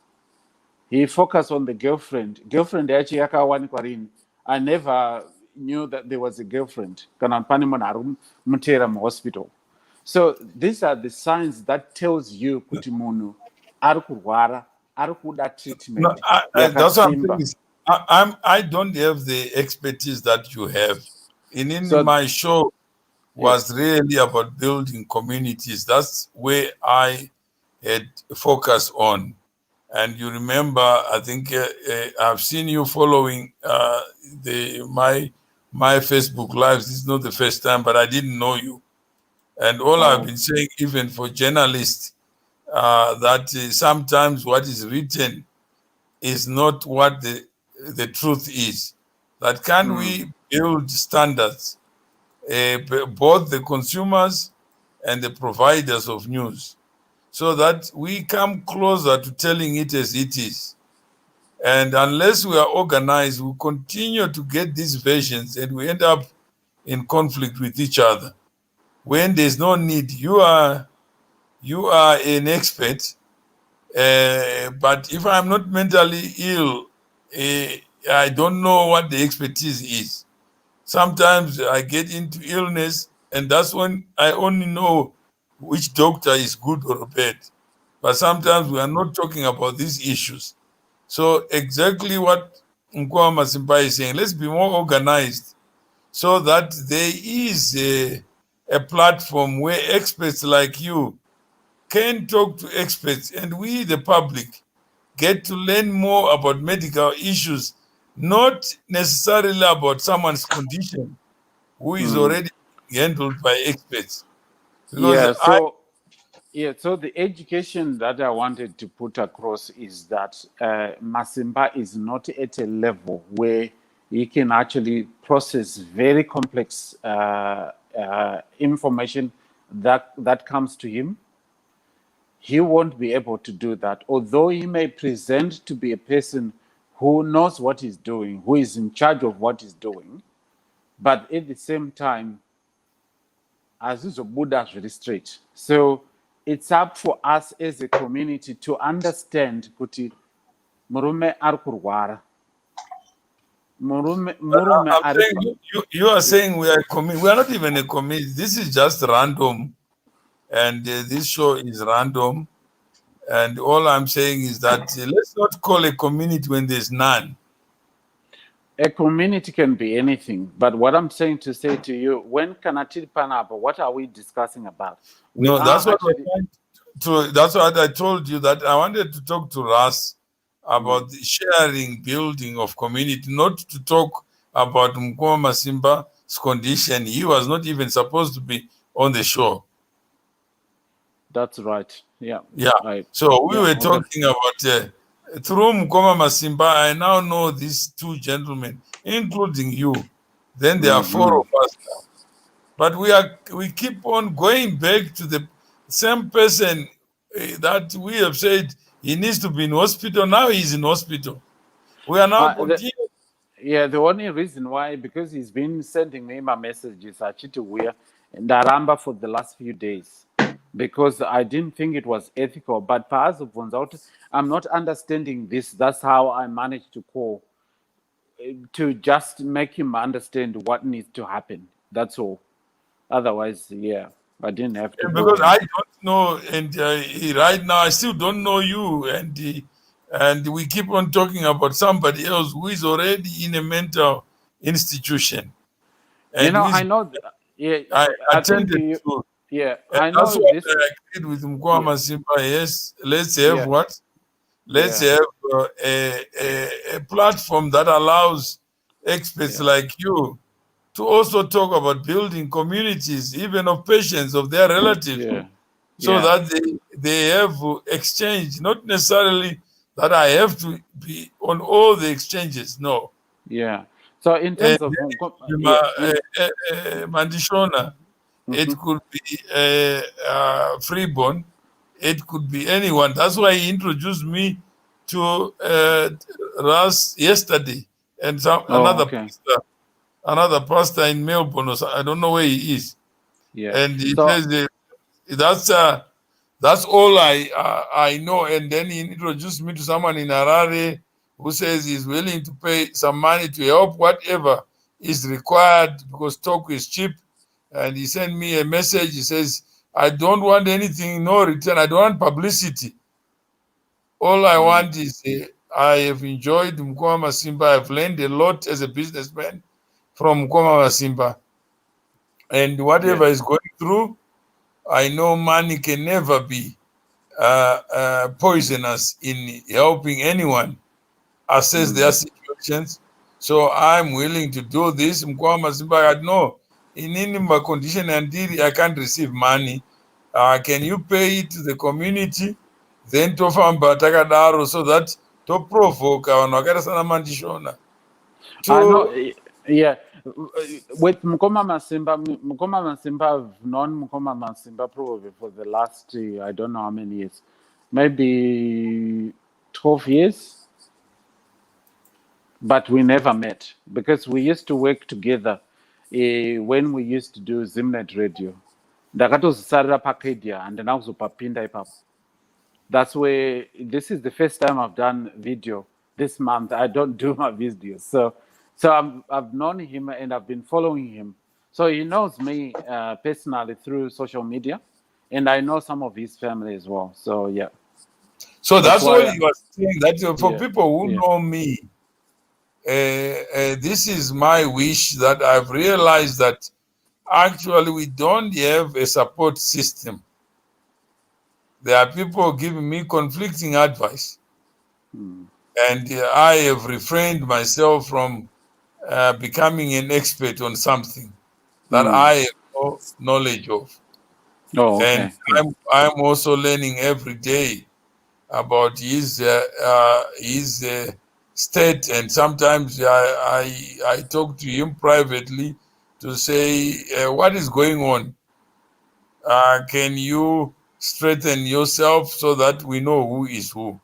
He focused on the girlfriend. Girlfriend yacho yakawanikwa rini. I never knew that there was a girlfriend. Kana pane munhu ari kumutera muhospital. So these are the signs that tells you kuti munhu ari kurwara, ari kuda treatment. No, that's what I'm saying. I don't have the expertise that you have. My show was really about building communities. That's where I had focused on. And you remember, I think I've seen you following my Facebook lives. This is not the first time, but I didn't know you. And all I've been saying, even for journalists, that sometimes what is written is not what the truth is. That can we build standards, both the consumers and the providers of news, so that we come closer to telling it as it is. And unless we are organized, we continue to get these versions and we end up in conflict with each other. When there's no need, you are an expert, but if I'm not mentally ill, I don't know what the expertise is. Sometimes I get into illness, and that's when I only know which doctor is good or bad. But sometimes we are not talking about these issues. So exactly what Mukoma Masimba is saying, let's be more organized so that there is a platform where experts like you can talk to experts, and we, the public, get to learn more about medical issues, not necessarily about someone's condition who is already handled by experts. Because So the education that I wanted to put across is that Masimba is not at a level where he can actually process very complex information that comes to him. He won't be able to do that, although he may present to be a person who knows what he's doing, who is in charge of what he's doing, but at the same time, azizobuda very straight. So it's up for us as a community to understand kuti murume ari kurwara. Murume I'm ari saying you are saying we are a committee. We are not even a committee. This is just random, and this show is random. And all I'm saying is that let's not call a community when there's none. A community can be anything, but what I'm saying to say to you, when Kanatiri Panapa, what are we discussing about? No, that's what that's what I told you, that I wanted to talk to Ras about the sharing, building of community, not to talk about Mukoma Masimba's condition. He was not even supposed to be on the show. That's right. Yeah. So we were talking about through Mukoma Masimba. I now know these two gentlemen, including you. Then there are four of us now. But we keep on going back to the same person that we have said he needs to be in hospital. Now he's in hospital. We are now continuing. The only reason why, because he's been sending me my messages and Daramba for the last few days, because I didn't think it was ethical. But I'm not understanding this. That's how I managed to call, to just make him understand what needs to happen. That's all. Otherwise, I didn't have to. Because I don't know, and right now I still don't know you, and we keep on talking about somebody else who is already in a mental institution. And I know. I attended to. I know. That's what I agreed with Mukoma Masimba. Yes, let's have what? Let's have a platform that allows experts like you to also talk about building communities, even of patients, of their relatives, so that they have exchange, not necessarily that I have to be on all the exchanges, no. Yeah. So in terms of Mandishona, it could be Freeborn, it could be anyone. That's why he introduced me to Ras yesterday, and another pastor in Melbourne. I don't know where he is. And he says that's all I know. And then he introduced me to someone in Harare who says he's willing to pay some money to help whatever is required because talk is cheap. And he sent me a message. He says, I don't want anything, no return. I don't want publicity. All I want is I have enjoyed Mukoma Masimba. I've learned a lot as a businessman from Mukoma Masimba. And whatever is going through, I know money can never be poisonous in helping anyone assess their situations. So I'm willing to do this. Mukoma Masimba, I know in any condition until I can't receive money. Can you pay it to the community? Then to takadaro so that to provoke Mandishona. I know, with Mukoma Masimba, I've known Mukoma Masimba probably for the last, I don't know how many years, maybe 12 years. But we never met because we used to work together when we used to do Zimnet radio. Ndakatozisarira pakedia and now papinda ipapo. That's where this is the first time I've done video this month I don't do my videos. So I've known him and I've been following him. So he knows me personally through social media, and I know some of his family as well. So yeah. So that's why all you are saying. That for Yeah, people who yeah. know me, this is my wish, that I've realized that actually we don't have a support system. There are people giving me conflicting advice, and I have refrained myself from becoming an expert on something that I have no knowledge of. Oh, And okay. Yeah. I'm also learning every day about his state, and sometimes I talk to him privately to say what is going on. Can you straighten yourself so that we know who is who?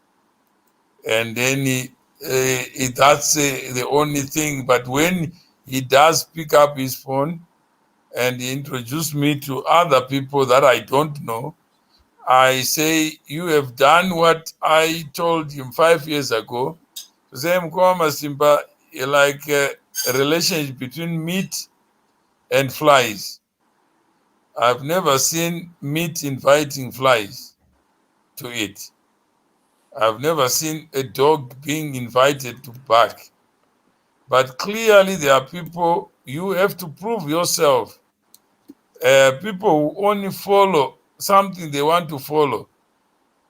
And then that's the only thing. But when he does pick up his phone and he introduce me to other people that I don't know, I say, you have done what I told him 5 years ago. To say, Mukoma, Masimba, like a relationship between meat and flies. I've never seen meat inviting flies to eat. I've never seen a dog being invited to bark. But clearly there are people, you have to prove yourself. People who only follow something they want to follow.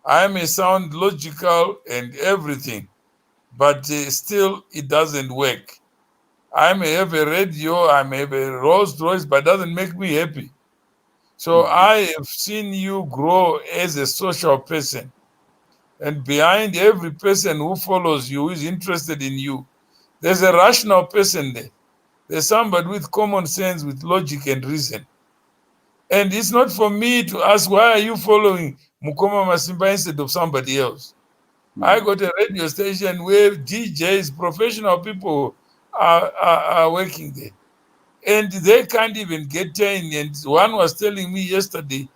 I may sound logical and everything, but still it doesn't work. I may have a radio, I may have a Rolls Royce, but it doesn't make me happy. So I have seen you grow as a social person. And behind every person who follows you, who is interested in you, there's a rational person there. There's somebody with common sense, with logic and reason. And it's not for me to ask, why are you following Mukoma Masimba instead of somebody else? I got a radio station where DJs, professional people are working there. And they can't even get in. And one was telling me yesterday,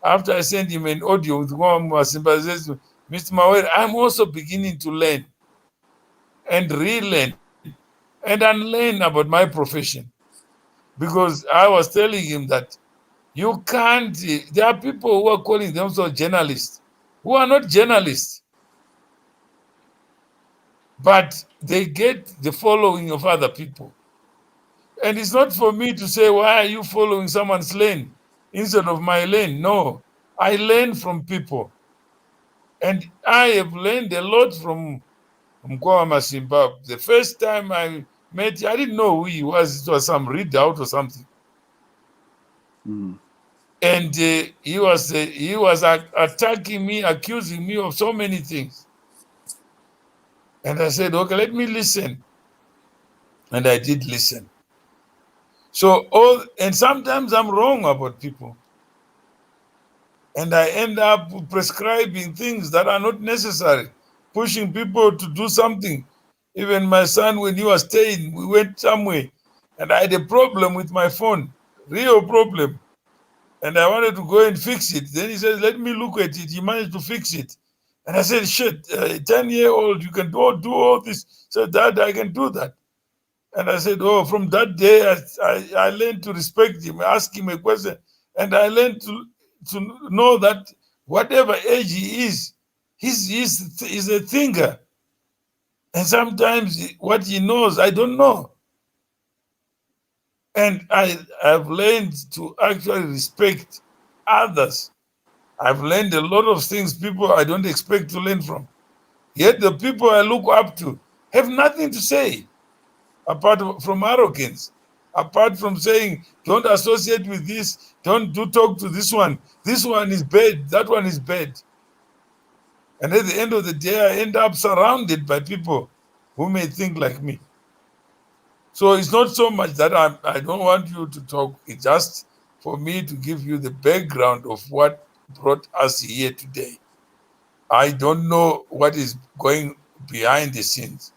after I sent him an audio with Mukoma Masimba, says, Mr. Mawere, I'm also beginning to learn and relearn and unlearn about my profession. Because I was telling him that you can't, there are people who are calling themselves journalists, who are not journalists, but they get the following of other people. And it's not for me to say, why are you following someone's lane instead of my lane? No, I learn from people. And I have learned a lot from Mukoma Masimba. The first time I met him, I didn't know who he was. It was some readout or something. And he was attacking me, accusing me of so many things. And I said, okay, let me listen. And I did listen. So and sometimes I'm wrong about people. And I end up prescribing things that are not necessary, pushing people to do something. Even my son, when he was staying, we went somewhere and I had a problem with my phone, real problem. And I wanted to go and fix it. Then he says, let me look at it. He managed to fix it. And I said, shit, 10-year-old, you can do all this. So Dad, I can do that. And I said, oh, from that day, I learned to respect him, ask him a question. And I learned to know that whatever age he is, he's a thinker. And sometimes what he knows, I don't know. And I've learned to actually respect others. I've learned a lot of things people I don't expect to learn from. Yet the people I look up to have nothing to say apart from arrogance, apart from saying, don't associate with this, don't talk to this one is bad, that one is bad. And at the end of the day, I end up surrounded by people who may think like me. So it's not so much that I don't want you to talk, it's just for me to give you the background of what brought us here today. I don't know what is going behind the scenes.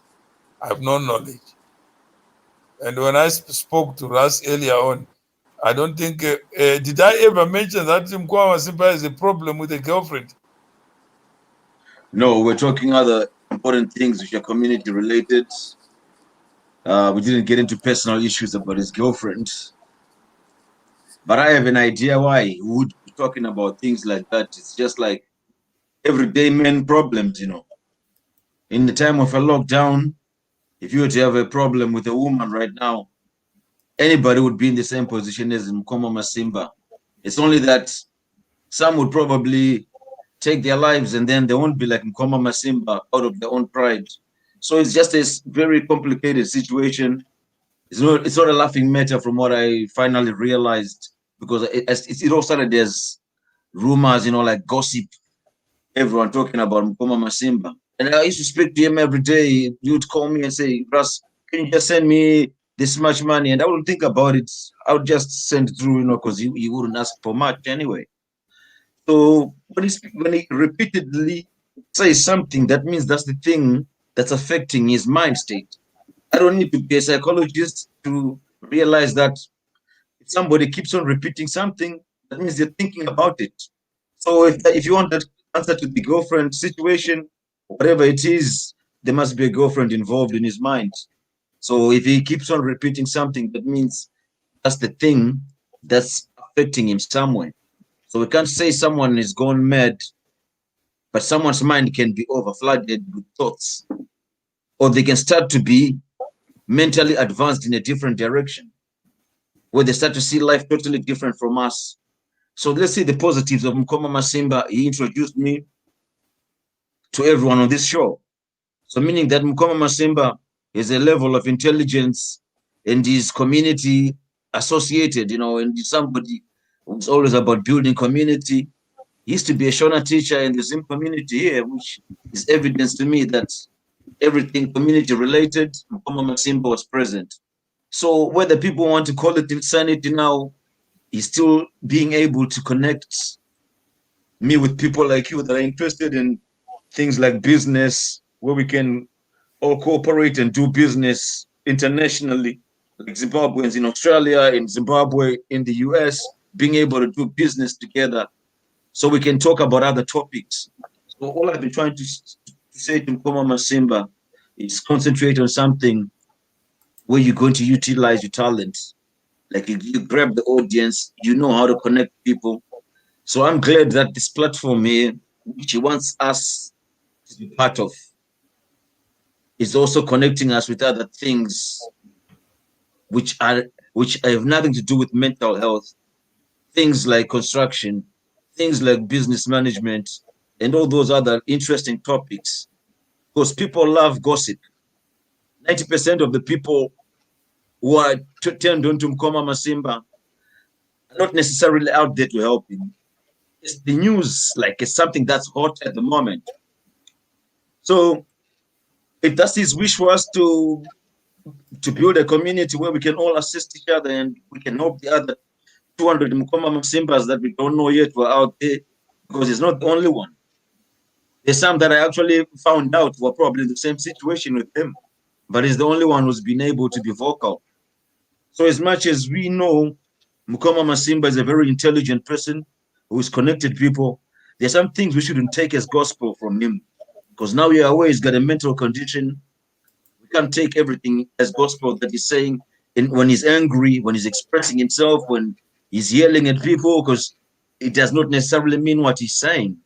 I have no knowledge. And when I spoke to Russ earlier on, I don't think, did I ever mention that Mukoma Masimba has a problem with a girlfriend? No, we're talking other important things which are community related. We didn't get into personal issues about his girlfriend, but I have an idea why he would be talking about things like that. It's just like everyday men problems, you know. In the time of a lockdown, if you were to have a problem with a woman right now, anybody would be in the same position as Mukoma Masimba. It's only that some would probably take their lives and then they won't be like Mukoma Masimba out of their own pride. So it's just a very complicated situation. It's not a laughing matter from what I finally realized, because it all started as rumors, you know, like gossip, everyone talking about Mukoma Masimba. And I used to speak to him every day. He would call me and say, Russ, can you just send me this much money? And I wouldn't think about it. I would just send it through, you know, because he wouldn't ask for much anyway. So when he repeatedly says something, that means that's the thing that's affecting his mind state. I don't need to be a psychologist to realize that if somebody keeps on repeating something, that means they're thinking about it. So if you want that answer to the girlfriend situation, whatever it is, there must be a girlfriend involved in his mind. So if he keeps on repeating something, that means that's the thing that's affecting him somewhere. So we can't say someone is gone mad, but someone's mind can be overflooded with thoughts, or they can start to be mentally advanced in a different direction, where they start to see life totally different from us. So let's see the positives of Mukoma Masimba. He introduced me to everyone on this show. So meaning that Mukoma Masimba is a level of intelligence and is community associated, you know, and he's somebody who's always about building community. He used to be a Shona teacher in the Zim community here, which is evidence to me that everything community related, Mukoma Masimba was present. So whether people want to call it insanity now, he's still being able to connect me with people like you that are interested in things like business, where we can all cooperate and do business internationally, like Zimbabweans in Australia, in Zimbabwe, in the US, being able to do business together so we can talk about other topics. So all I've been trying to say to Mukoma Masimba is concentrate on something where you're going to utilize your talent. Like you grab the audience, you know how to connect people. So I'm glad that this platform here, which he wants us to be part of, is also connecting us with other things which have nothing to do with mental health. Things like construction, things like business management, and all those other interesting topics. Because people love gossip. 90% of the people who are turned on to Mukoma Masimba are not necessarily out there to help him. It's the news, like it's something that's hot at the moment. So if that's his wish for us to build a community where we can all assist each other and we can help the other 200 Mukoma Masimbas that we don't know yet were out there, because he's not the only one. There's some that I actually found out were probably in the same situation with him, but he's the only one who's been able to be vocal. So as much as we know Mukoma Masimba is a very intelligent person who's connected people, there's some things we shouldn't take as gospel from him, because now we are aware he's got a mental condition. We can't take everything as gospel that he's saying when he's angry, when he's expressing himself, when he's yelling at people, because it does not necessarily mean what he's saying.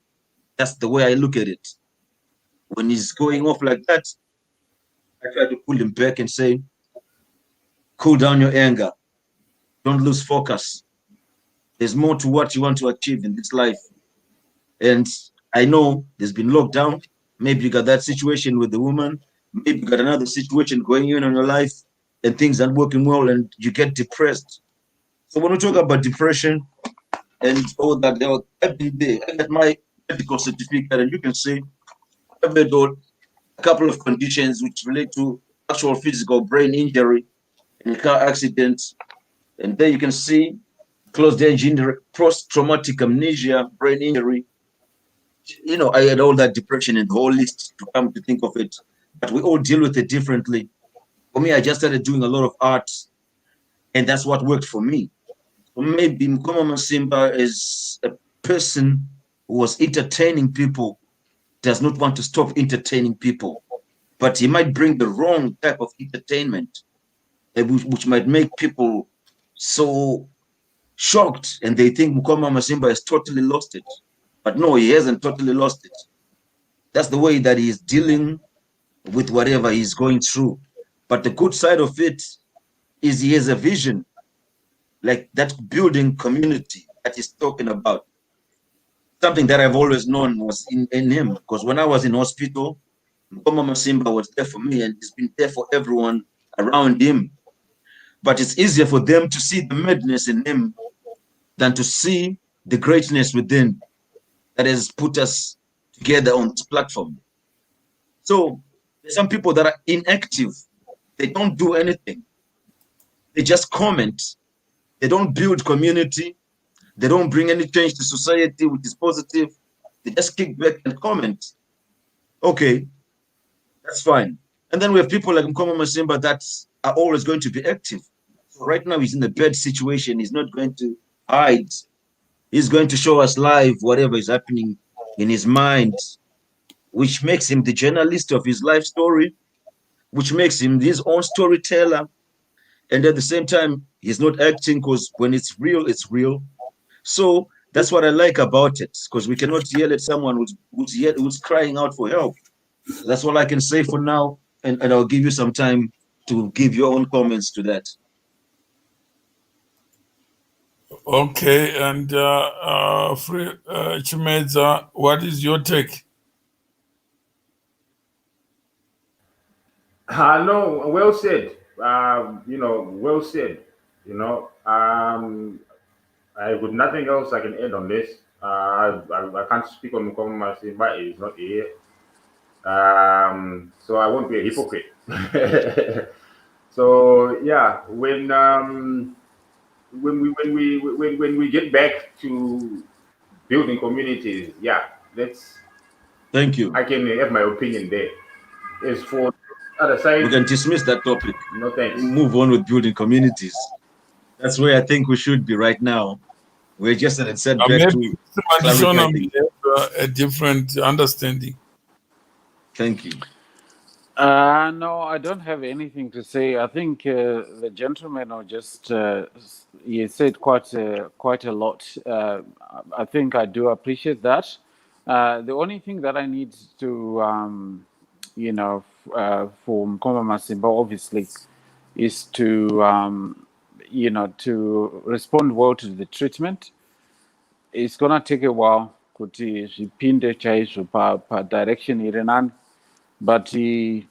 That's the way I look at it. When he's going off like that, I try to pull him back and say, cool down your anger. Don't lose focus. There's more to what you want to achieve in this life. And I know there's been lockdown. Maybe you got that situation with the woman. Maybe you got another situation going on in your life and things aren't working well and you get depressed. So when we talk about depression and all that, every day I get my medical certificate and you can see I've had a couple of conditions which relate to actual physical brain injury in a car accident. And there you can see closed engine, post-traumatic amnesia, brain injury. You know, I had all that depression and the whole list to come to think of it, but we all deal with it differently. For me, I just started doing a lot of art, and that's what worked for me. So maybe Mukoma Masimba is a person who was entertaining people does not want to stop entertaining people, but he might bring the wrong type of entertainment, which might make people so shocked and they think Mukoma Masimba has totally lost it. But no, he hasn't totally lost it. That's the way that he's dealing with whatever he's going through. But the good side of it is he has a vision, like that building community that he's talking about. Something that I've always known was in him, because when I was in hospital, Mukoma Masimba was there for me and he's been there for everyone around him. But it's easier for them to see the madness in him than to see the greatness within that has put us together on this platform. So there's some people that are inactive. They don't do anything. They just comment. They don't build community. They don't bring any change to society, which is positive. They just kick back and comment. Okay, that's fine. And then we have people like Mukoma Masimba that are always going to be active. So right now he's in a bad situation. He's not going to hide. He's going to show us live whatever is happening in his mind, which makes him the journalist of his life story, which makes him his own storyteller. And at the same time, he's not acting, because when it's real, it's real. So that's what I like about it, because we cannot yell at someone who's crying out for help. That's all I can say for now, and I'll give you some time to give your own comments to that. Okay, and Chimeza, what is your take? No, well said. Well said. I with nothing else I can add on this. I can't speak on Mukoma Masimba. He's not here. So I won't be a hypocrite. So yeah, when we get back to building communities, yeah, let's. Thank you. I can have my opinion there. As for the other side, We can dismiss that topic. no thanks. Move on with building communities. That's where I think we should be right now. We're just at setback Maybe to Madishona clarify. may have a different understanding. Thank you. No, I don't have anything to say. I think the gentleman or just he said quite a lot. I think I do appreciate that. The only thing that I need to, for Mukoma Masimba, obviously, is to, to respond well to the treatment. It's gonna take a while kuti zvipinde chaizvo direction iri nani, but I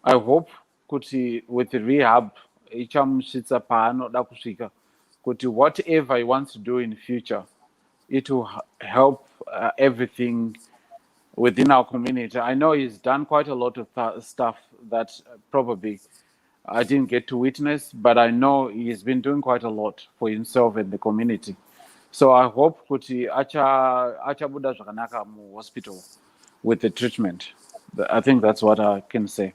hope kuti with the rehab ichamusvitsa paanoda kusvika kuti whatever he wants to do in the future, it will help everything within our community. I know he's done quite a lot of stuff that probably I didn't get to witness, but I know he's been doing quite a lot for himself and the community. So I hope kuti achabuda zvakanaka mu hospital with the treatment. I think that's what I can say.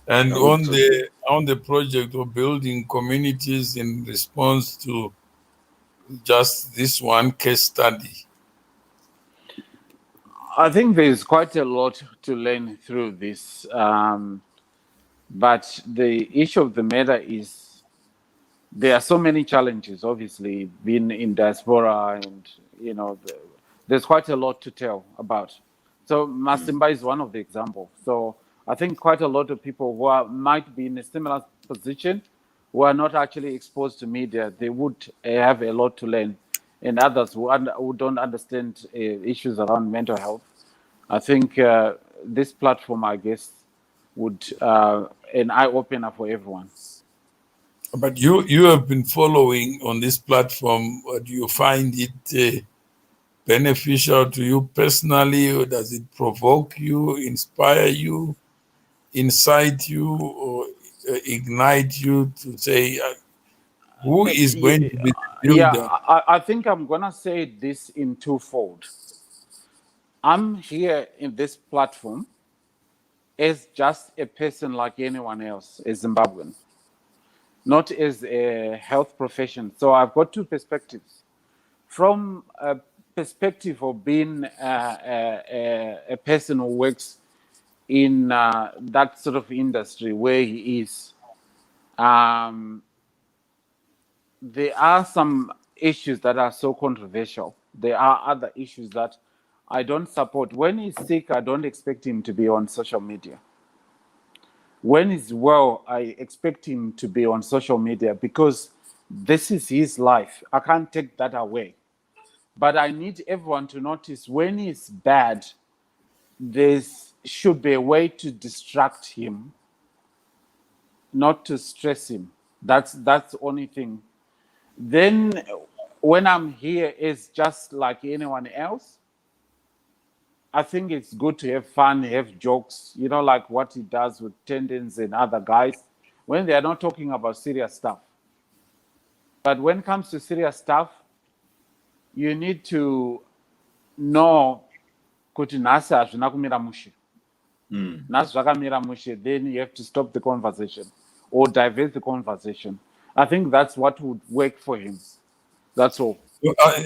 And on the project of building communities in response to just this one case study, I think there's quite a lot to learn through this. But the issue of the matter is there are so many challenges, obviously, being in diaspora, and, there's quite a lot to tell about. So Masimba is one of the examples. So I think quite a lot of people who might be in a similar position, who are not actually exposed to media, they would have a lot to learn. And others who don't understand issues around mental health. I think this platform, I guess, would an eye-opener for everyone. but you have been following on this platform. Do you find it beneficial to you personally, or does it provoke you, inspire you, incite you, or ignite you to say, who is going to be the builder? Yeah, I think I'm going to say this in twofold. I'm here in this platform as just a person like anyone else, a Zimbabwean, not as a health profession. So I've got two perspectives. From a perspective of being a person who works in that sort of industry where he is, there are some issues that are so controversial. There are other issues that I don't support. When he's sick, I don't expect him to be on social media. When he's well, I expect him to be on social media because this is his life. I can't take that away. But I need everyone to notice when he's bad, there should be a way to distract him, not to stress him. That's the only thing. Then when I'm here, it's just like anyone else. I think it's good to have fun, have jokes, you know, like what he does with Tendons and other guys when they are not talking about serious stuff. But when it comes to serious stuff, you need to know kuti nhasi hazvina kumira mushe. Nhasi zvakamira mushe, then you have to stop the conversation or divert the conversation. I think that's what would work for him. That's all.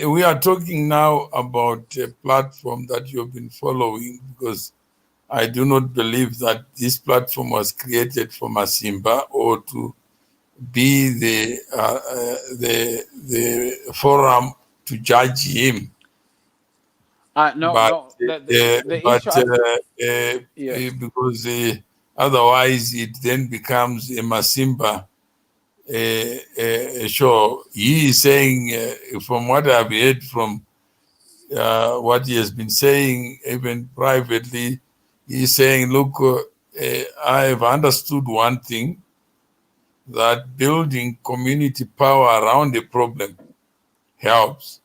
We are talking now about a platform that you've been following, because I do not believe that this platform was created for Masimba or to be the forum to judge him. No, the issue, because otherwise it then becomes a Masimba show. He is saying, from what I've heard from what he has been saying, even privately, he's saying, look, I have understood one thing, that building community power around a problem helps.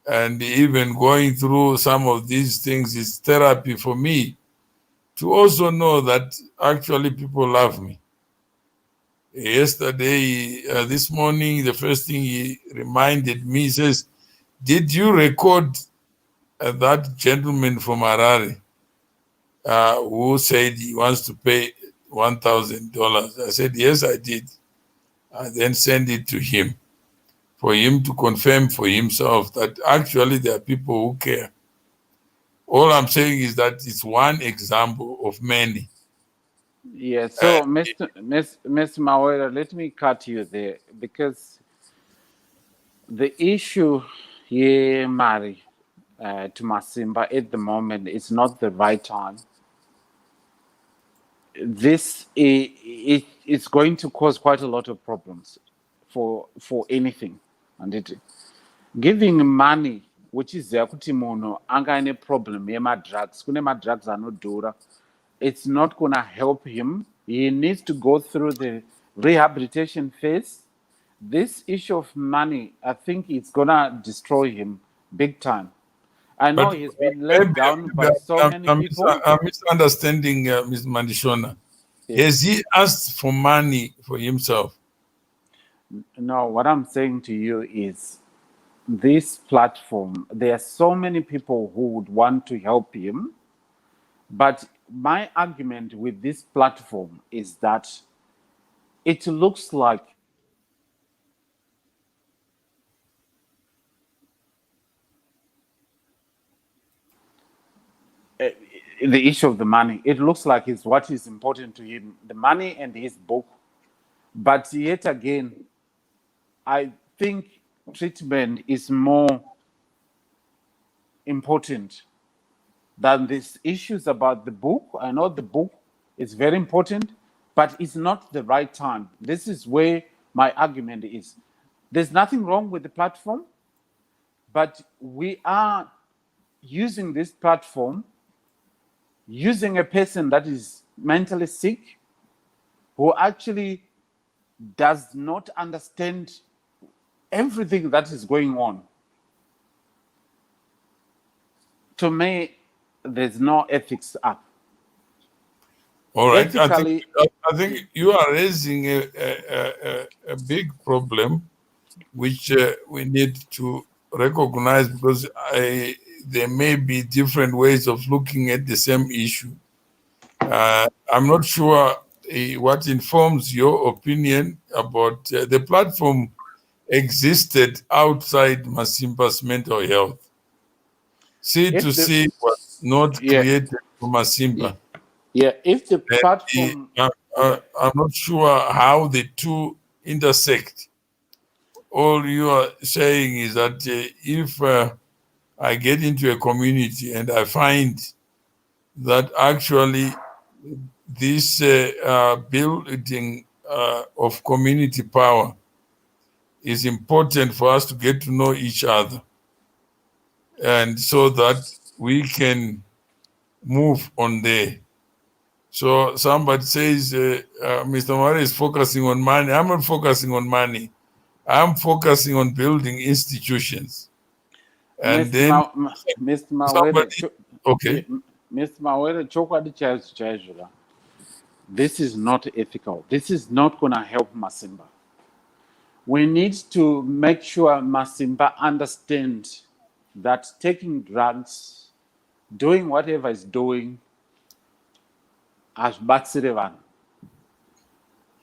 And even going through some of these things is therapy for me, to also know that actually people love me. Yesterday, this morning, the first thing he reminded me, he says, did you record that gentleman from Harare who said he wants to pay $1,000? I said, yes, I did. I then sent it to him for him to confirm for himself that actually there are people who care. All I'm saying is that it's one example of many. Yeah, so Mr. Mawera, let me cut you there, because the issue here, Mari, to Masimba at the moment, is not the right time. This it's going to cause quite a lot of problems for anything. And giving money, which is kuti munhu anga ane problem yema-drugs, kune ma-drugs anodhura, it's not going to help him. He needs to go through the rehabilitation phase. This issue of money, I think it's going to destroy him big time. I know he's been let down by so many people. I'm misunderstanding Ms. Mandishona. Yes. Has he asked for money for himself? No, what I'm saying to you is this platform, there are so many people who would want to help him. But my argument with this platform is that it looks like the issue of the money. It looks like it's what is important to him, the money and his book. But yet again, I think treatment is more important than these issues about the book. I know the book is very important, but it's not the right time. This is where my argument is. There's nothing wrong with the platform, but we are using this platform, using a person that is mentally sick, who actually does not understand everything that is going on. To me, there's no ethics up. All right. I think you are raising a big problem, which we need to recognize, because there may be different ways of looking at the same issue. I'm not sure what informs your opinion about the platform existed outside Masimba's mental health. C2C was not created for Masimba. Yeah, if the platform... I'm not sure how the two intersect. All you are saying is that if I get into a community and I find that actually this building of community power is important for us to get to know each other, and so that we can move on there. So somebody says, Mr. Murray is focusing on money. I'm not focusing on money. I'm focusing on building institutions. And then Mr. Mawere, okay. Mr. Mawere, chokwadi chazula. This is not ethical. This is not going to help Masimba. We need to make sure Masimba understands that taking drugs, doing whatever is doing, as Batsirevan.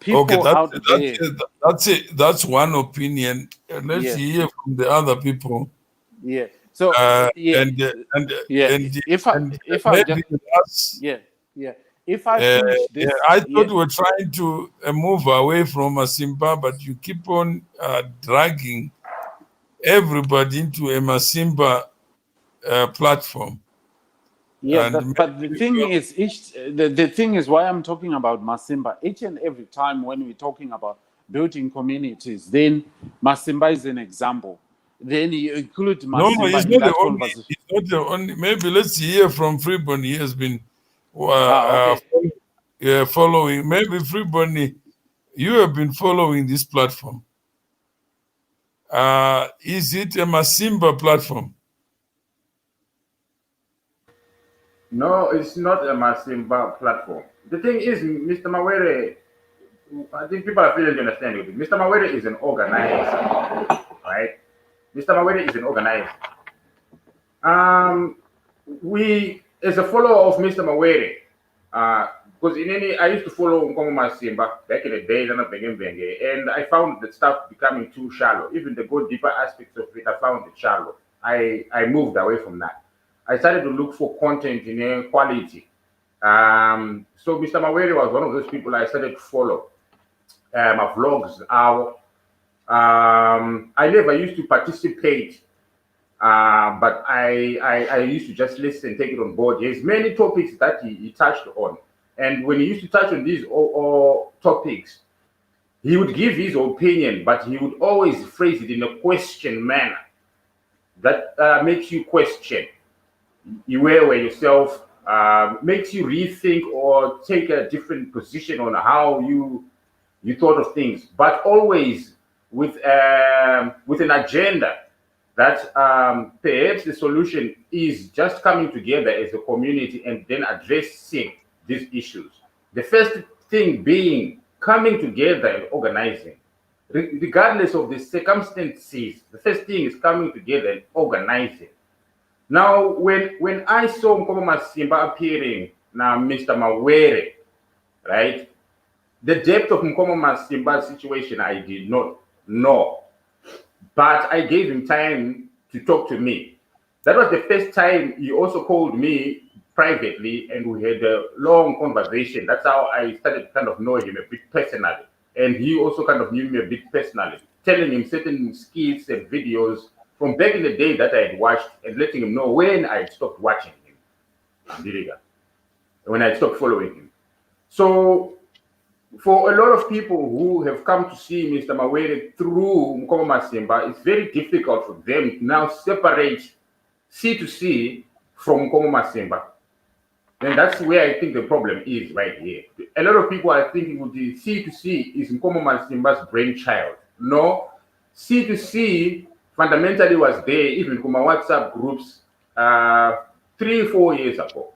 People out there. That's it. That's one opinion. Let's hear from the other people. Yeah. So if I finish this, I thought we were trying to move away from Masimba, but you keep on dragging everybody into a Masimba platform. Yeah, but the thing is, the thing is why I'm talking about Masimba. Each and every time when we're talking about building communities, then Masimba is an example. Then you include Masimba in that conversation. It's not the only. Maybe let's hear from Freeborn. He has been following. Maybe Freeborn, you have been following this platform. Is it a Masimba platform? No, it's not a Masimba platform. The thing is, Mr. Mawere, I think people are failing to understand it. Mr. Mawere is an organizer, right? Mr. Mawere is an organizer. We, as a follower of Mr. Mawere, because I used to follow Mukoma Masimba back in the days, and I found the stuff becoming too shallow. Even the go deeper aspects of it, I found it shallow. I moved away from that. I started to look for content in quality. So Mr. Mawere was one of those people I started to follow. My vlogs, I never used to participate, but I used to just listen, take it on board. There's many topics that he touched on. And when he used to touch on these topics, he would give his opinion, but he would always phrase it in a question manner that makes you question. You wear yourself, makes you rethink or take a different position on how you thought of things, but always with an agenda that perhaps the solution is just coming together as a community and then addressing these issues. The first thing being coming together and organizing, regardless of the circumstances. The first thing is coming together and organizing. Now, when I saw Mukoma Masimba appearing, now Mr. Mawere, right? The depth of Mukoma Masimba's situation, I did not know. But I gave him time to talk to me. That was the first time he also called me privately, and we had a long conversation. That's how I started to kind of know him a bit personally. And he also kind of knew me a bit personally, telling him certain skits and videos from back in the day that I had watched and letting him know when I stopped watching him, when I stopped following him. So for a lot of people who have come to see Mr. Mawere through Mukoma Masimba, it's very difficult for them to now separate C2C from Mukoma Masimba. And that's where I think the problem is right here. A lot of people are thinking the C2C is Mukoma Masimba's brainchild. No, C2C fundamentally was there even from my WhatsApp groups 3-4 years ago.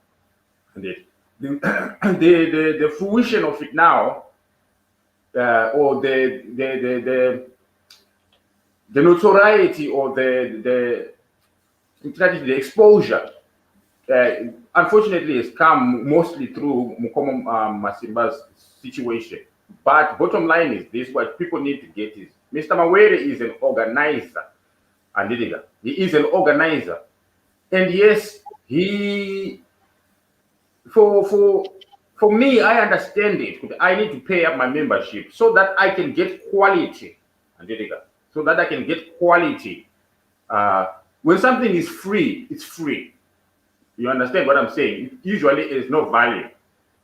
The fruition of it now, or the notoriety or the exposure, unfortunately, has come mostly through Mukoma Masimba's situation. But bottom line is this: what people need to get is Mr. Mawere is an organizer. He is an organizer. And yes, he for me, I understand it. I need to pay up my membership so that I can get quality, so that I can get quality. When something is free, it's free. You understand what I'm saying? Usually, it is no value.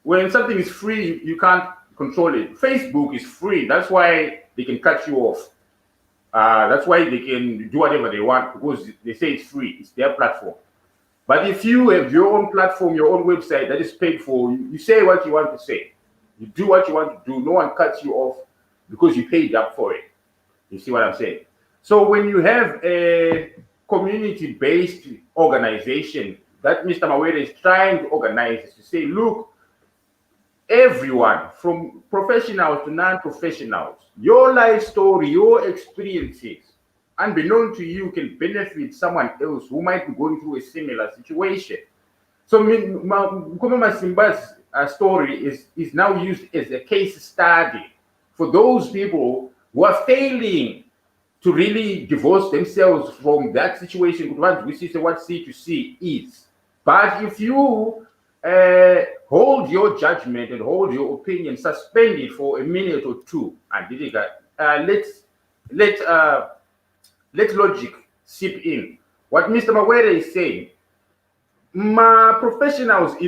When something is free, you can't control it. Facebook is free. That's why they can cut you off. That's why they can do whatever they want because they say it's free. It's their platform. But if you have your own platform, your own website that is paid for, you say what you want to say. You do what you want to do. No one cuts you off because you paid up for it. You see what I'm saying? So when you have a community-based organization that Mr. Mawere is trying to organize is to say, look, everyone from professionals to non-professionals, your life story, your experiences, unbeknown to you, can benefit someone else who might be going through a similar situation. So Mukoma Masimba's story is now used as a case study for those people who are failing to really divorce themselves from that situation, which is what C2C is. But if you hold your judgment and hold your opinion, suspend it for a minute or two, and let logic seep in. What Mr. Mawere is saying, my professionals, like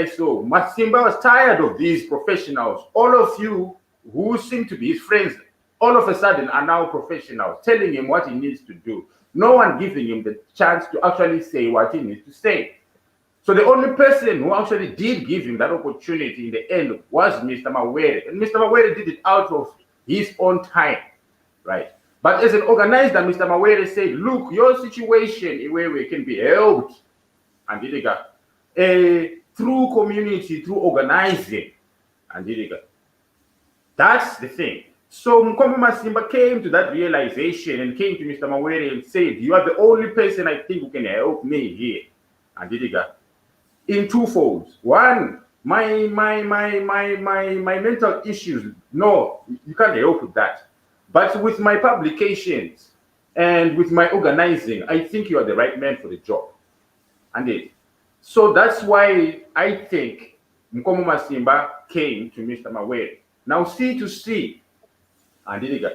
so, Masimba was tired of these professionals. All of you who seem to be his friends, all of a sudden are now professionals, telling him what he needs to do. No one giving him the chance to actually say what he needs to say. So the only person who actually did give him that opportunity in the end was Mr. Mawere. And Mr. Mawere did it out of his own time, right? But as an organizer, Mr. Mawere said, look, your situation where we can be helped and through community, through organizing. And that's the thing. So Mukoma Masimba came to that realization and came to Mr. Mawere and said, you are the only person I think who can help me here. And in two folds. One, my mental issues. No, you can't help with that. But with my publications and with my organizing, I think you are the right man for the job. And so that's why I think Mukoma Masimba came to Mr. Mawere. Now C2C and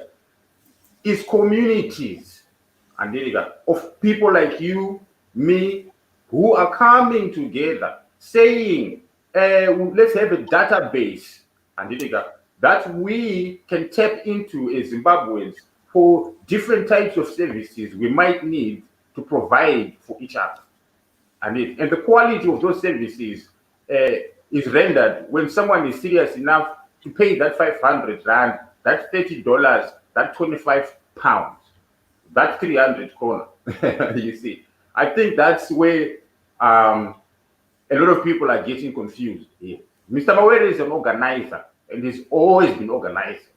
is communities and of people like you, me, who are coming together saying, let's have a database and that we can tap into as Zimbabweans for different types of services we might need to provide for each other. And the quality of those services is rendered when someone is serious enough to pay that 500 rand, that $30, that 25 pounds, that 300 kroner. You see, I think that's where a lot of people are getting confused here. Mr. Mawere is an organizer and he's always been organizing.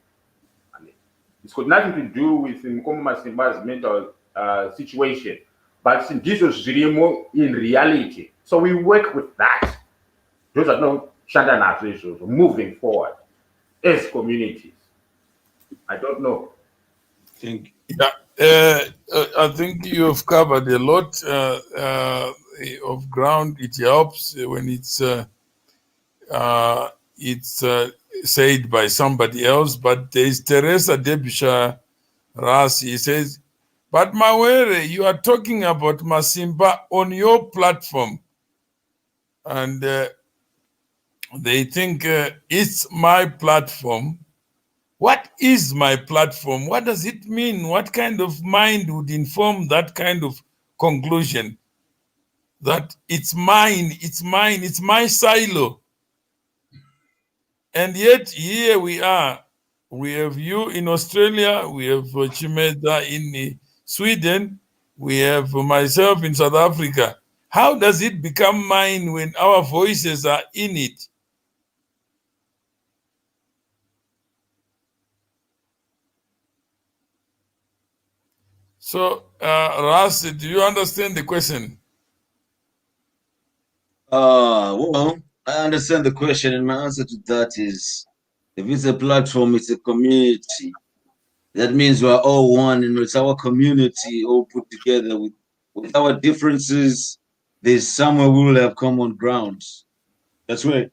It's got nothing to do with Mukoma Masimba's mental situation, but this was really in reality. So we work with that. Those are no Shandana issues moving forward as communities. I don't know. I think you have covered a lot of ground. It helps when it's said by somebody else. But there is Teresa Debisha Rasi. He says, but Mawere, you are talking about Masimba on your platform. And they think it's my platform. What is my platform? What does it mean? What kind of mind would inform that kind of conclusion? That it's mine, it's my silo. And yet here we are. We have you in Australia, we have Chimeda in Sweden, we have myself in South Africa. How does it become mine when our voices are in it? So, Ras, do you understand the question? Well, I understand the question, and my answer to that is, if it's a platform, it's a community. That means we're all one, and it's our community all put together with with our differences, there's somewhere we will have common ground. That's where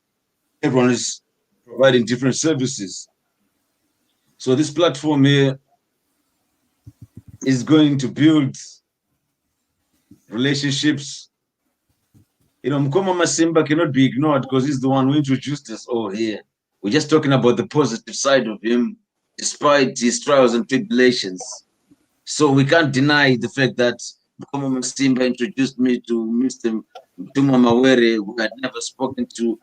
everyone is providing different services. So this platform here is going to build relationships. Mukoma Masimba cannot be ignored because he's the one who introduced us all here. We're just talking about the positive side of him, despite his trials and tribulations. So we can't deny the fact that Mukoma Masimba introduced me to Mr. Mutuma Mawere, who I had never spoken to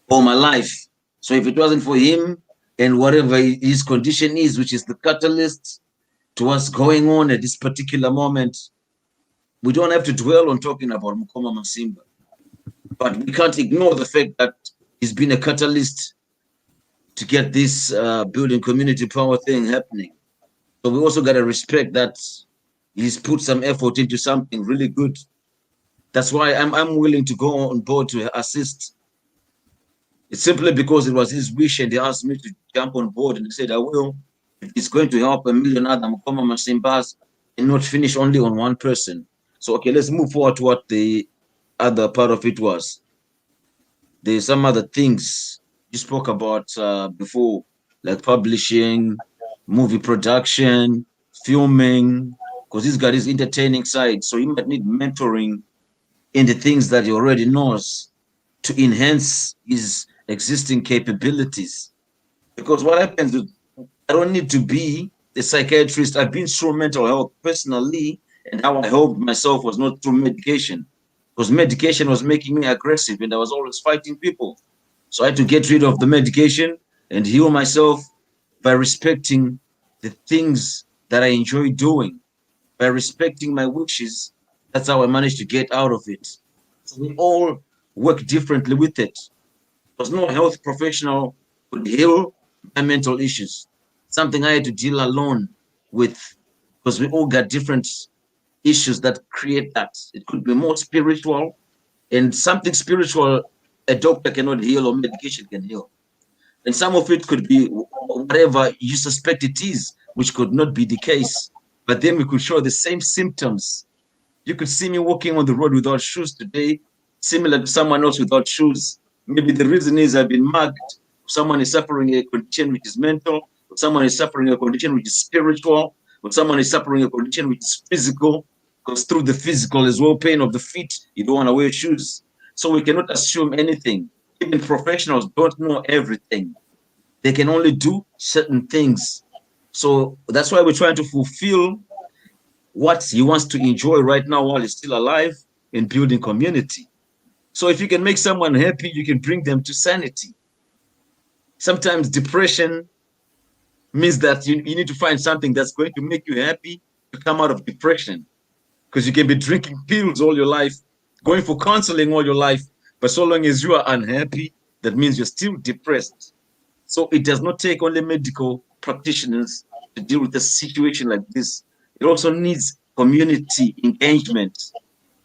all my life. So if it wasn't for him and whatever his condition is, which is the catalyst to what's going on at this particular moment, we don't have to dwell on talking about Mukoma Masimba. But we can't ignore the fact that he's been a catalyst to get this building community power thing happening. So we also got to respect that he's put some effort into something really good. That's why I'm willing to go on board to assist. It's simply because it was his wish and he asked me to jump on board, and he said, I will. It's going to help a million other Mukoma Masimbas and not finish only on one person. So, okay, let's move forward to what the other part of it was. There's some other things you spoke about before, like publishing, movie production, filming, because this guy is entertaining side. So you might need mentoring in the things that he already knows to enhance his existing capabilities. Because what happens is, I don't need to be a psychiatrist. I've been through mental health personally, and how I helped myself was not through medication, because medication was making me aggressive and I was always fighting people. So I had to get rid of the medication and heal myself by respecting the things that I enjoy doing, by respecting my wishes. That's how I managed to get out of it. So we all work differently with it. Because no health professional could heal my mental issues. Something I had to deal alone with, because we all got different issues that create that. It could be more spiritual, and something spiritual a doctor cannot heal or medication can heal. And some of it could be whatever you suspect it is, which could not be the case. But then we could show the same symptoms. You could see me walking on the road without shoes today, similar to someone else without shoes. Maybe the reason is I've been mugged. Someone is suffering a condition which is mental, or someone is suffering a condition which is spiritual, or someone is suffering a condition which is physical, because through the physical as well, pain of the feet, you don't want to wear shoes. So we cannot assume anything. Even professionals don't know everything. They can only do certain things. So that's why we're trying to fulfill what he wants to enjoy right now while he's still alive in building community. So if you can make someone happy, you can bring them to sanity. Sometimes depression means that you need to find something that's going to make you happy to come out of depression. Because you can be drinking pills all your life, going for counseling all your life, but so long as you are unhappy, that means you're still depressed. So it does not take only medical practitioners to deal with a situation like this. It also needs community engagement,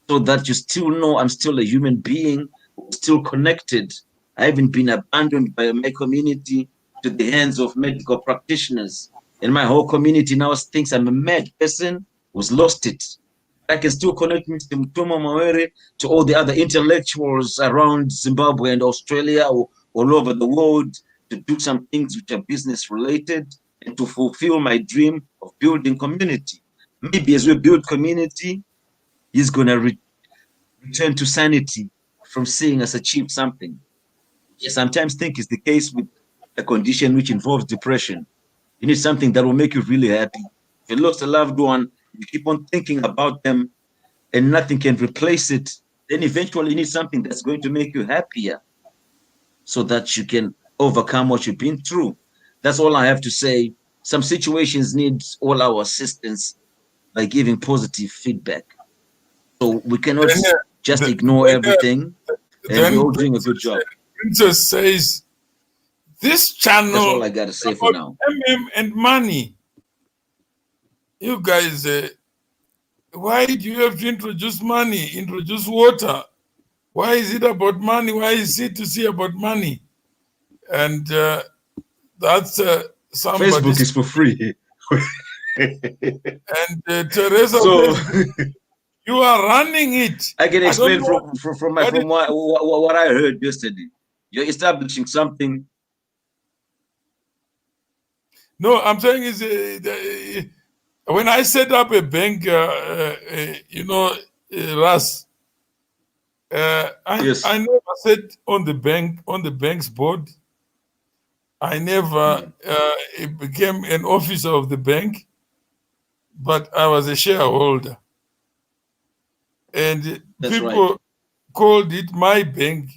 so that you still know I'm still a human being, still connected. I haven't been abandoned by my community to the hands of medical practitioners. And my whole community now thinks I'm a mad person who's lost it. I can still connect Mr. Mutuma Mawere to all the other intellectuals around Zimbabwe and Australia or all over the world to do some things which are business related and to fulfill my dream of building community. Maybe as we build community, he's going to return to sanity from seeing us achieve something. I sometimes think it's the case with a condition which involves depression. You need something that will make you really happy. If you lost a loved one, you keep on thinking about them and nothing can replace it, then eventually you need something that's going to make you happier so that you can overcome what you've been through. That's all I have to say. Some situations need all our assistance by giving positive feedback. So we cannot just ignore everything, and we're all doing a good job. Princess says, this channel, that's all I got to say for now. And money. You guys, why do you have to introduce money, introduce water? Why is it about money? Why is C2C about money? And that's somebody. Facebook is for free. And Teresa, so, You are running it. I can I don't explain know from what is- what I heard yesterday. You're establishing something. No, I'm saying is when I set up a bank, Russ, Yes. I never sat on the bank's board. I never became an officer of the bank, but I was a shareholder. And That's people right. called it my bank,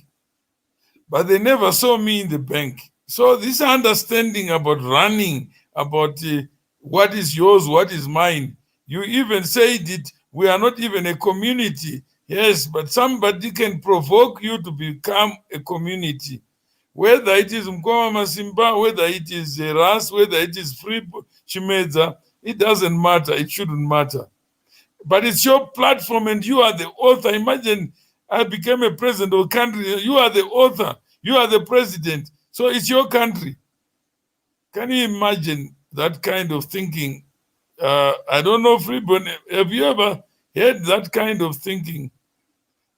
but they never saw me in the bank. So this understanding about running, about what is yours, what is mine, you even said it, we are not even a community. Yes, but somebody can provoke you to become a community. Whether it is Mukoma Masimba, whether it is Ras, whether it is Free Chimedza, it doesn't matter. It shouldn't matter. But it's your platform and you are the author. Imagine I became a president of a country. You are the author. You are the president. So it's your country. Can you imagine that kind of thinking? I don't know, Freeborn, have you ever heard that kind of thinking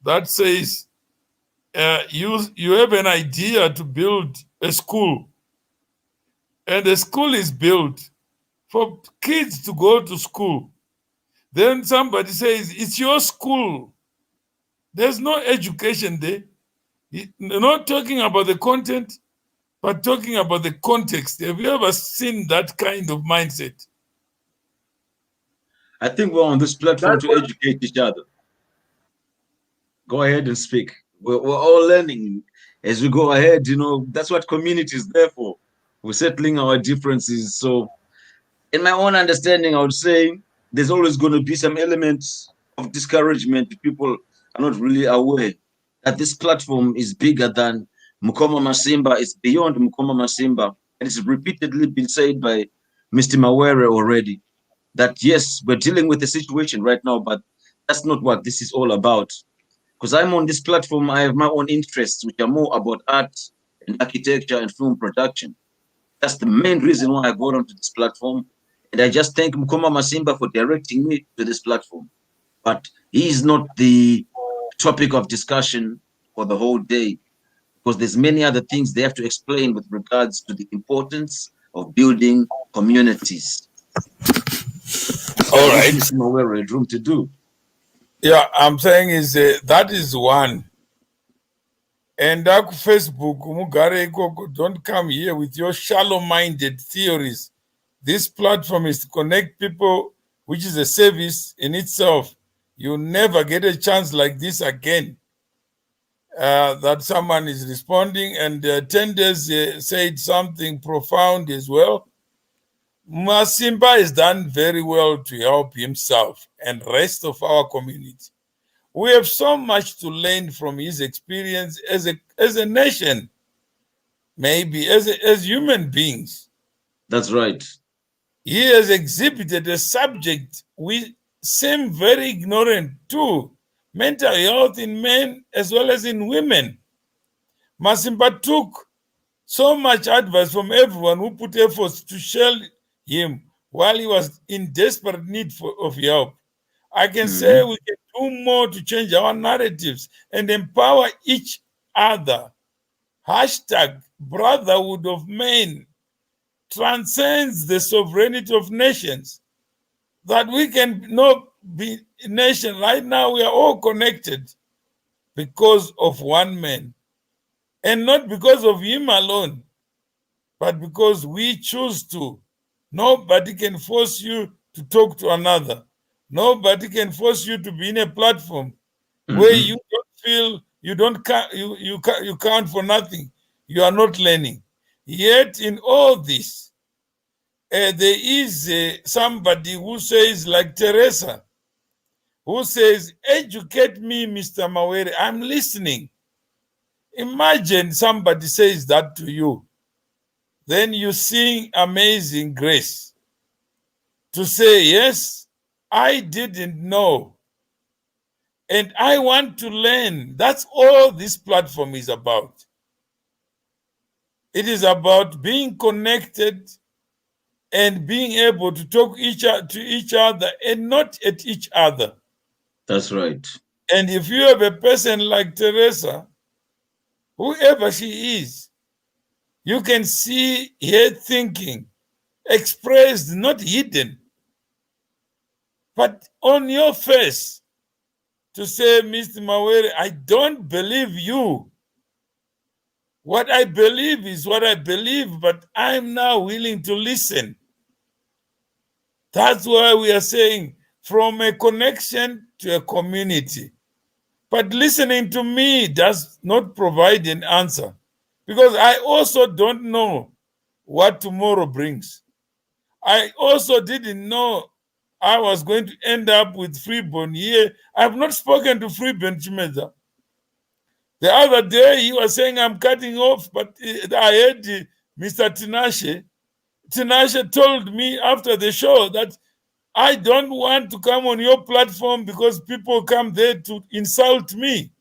that says you have an idea to build a school, and the school is built for kids to go to school. Then somebody says, it's your school. There's no education there. Not talking about the content, but talking about the context. Have you ever seen that kind of mindset? I think we're on this platform That's to what educate each other. Go ahead and speak. We're all learning as we go ahead. You know, that's what community is there for. We're settling our differences. So, in my own understanding, I would say there's always going to be some elements of discouragement. People are not really aware that this platform is bigger than Mukoma Masimba. It's beyond Mukoma Masimba. And it's repeatedly been said by Mr. Mawere already that yes, we're dealing with a situation right now, but that's not what this is all about. Because I'm on this platform, I have my own interests, which are more about art and architecture and film production. That's the main reason why I got onto this platform. And I just thank Mukoma Masimba for directing me to this platform. But he is not the topic of discussion for the whole day, because there's many other things they have to explain with regards to the importance of building communities. All Which right. Mr. Mawere had room to do. Yeah, I'm saying is that is one. And that Facebook, Mugare Ikoko, don't come here with your shallow-minded theories. This platform is to connect people, which is a service in itself. You never get a chance like this again. That someone is responding, and Tenders said something profound as well. Masimba has done very well to help himself and rest of our community. We have so much to learn from his experience as a nation, maybe as human beings. That's right. He has exhibited a subject we seem very ignorant to, mental health in men as well as in women. Masimba took so much advice from everyone who put efforts to shield him while he was in desperate need of help. I can say we can do more to change our narratives and empower each other. Hashtag brotherhood of men transcends the sovereignty of nations. That we can not be a nation. Right now, we are all connected because of one man. And not because of him alone, but because we choose to. Nobody can force you to talk to another. Nobody can force you to be in a platform where you don't feel you count for nothing. You are not learning. Yet in all this, there is somebody who says, like Teresa, who says, educate me, Mr. Mawere, I'm listening. Imagine somebody says that to you. Then you sing Amazing Grace to say, yes, I didn't know. And I want to learn. That's all this platform is about. It is about being connected and being able to talk to each other and not at each other. That's right. And if you have a person like Teresa, whoever she is, you can see her thinking expressed, not hidden, but on your face, to say, Mr. Mawere, I don't believe you. What I believe is what I believe, but I'm now willing to listen. That's why we are saying from a connection to a community. But listening to me does not provide an answer, because I also don't know what tomorrow brings. I also didn't know I was going to end up with Freeborn here. I have not spoken to Freeborn Chimeza. The other day he was saying I'm cutting off, but I heard Mr. Tinashe. Tinashe told me after the show that I don't want to come on your platform because people come there to insult me.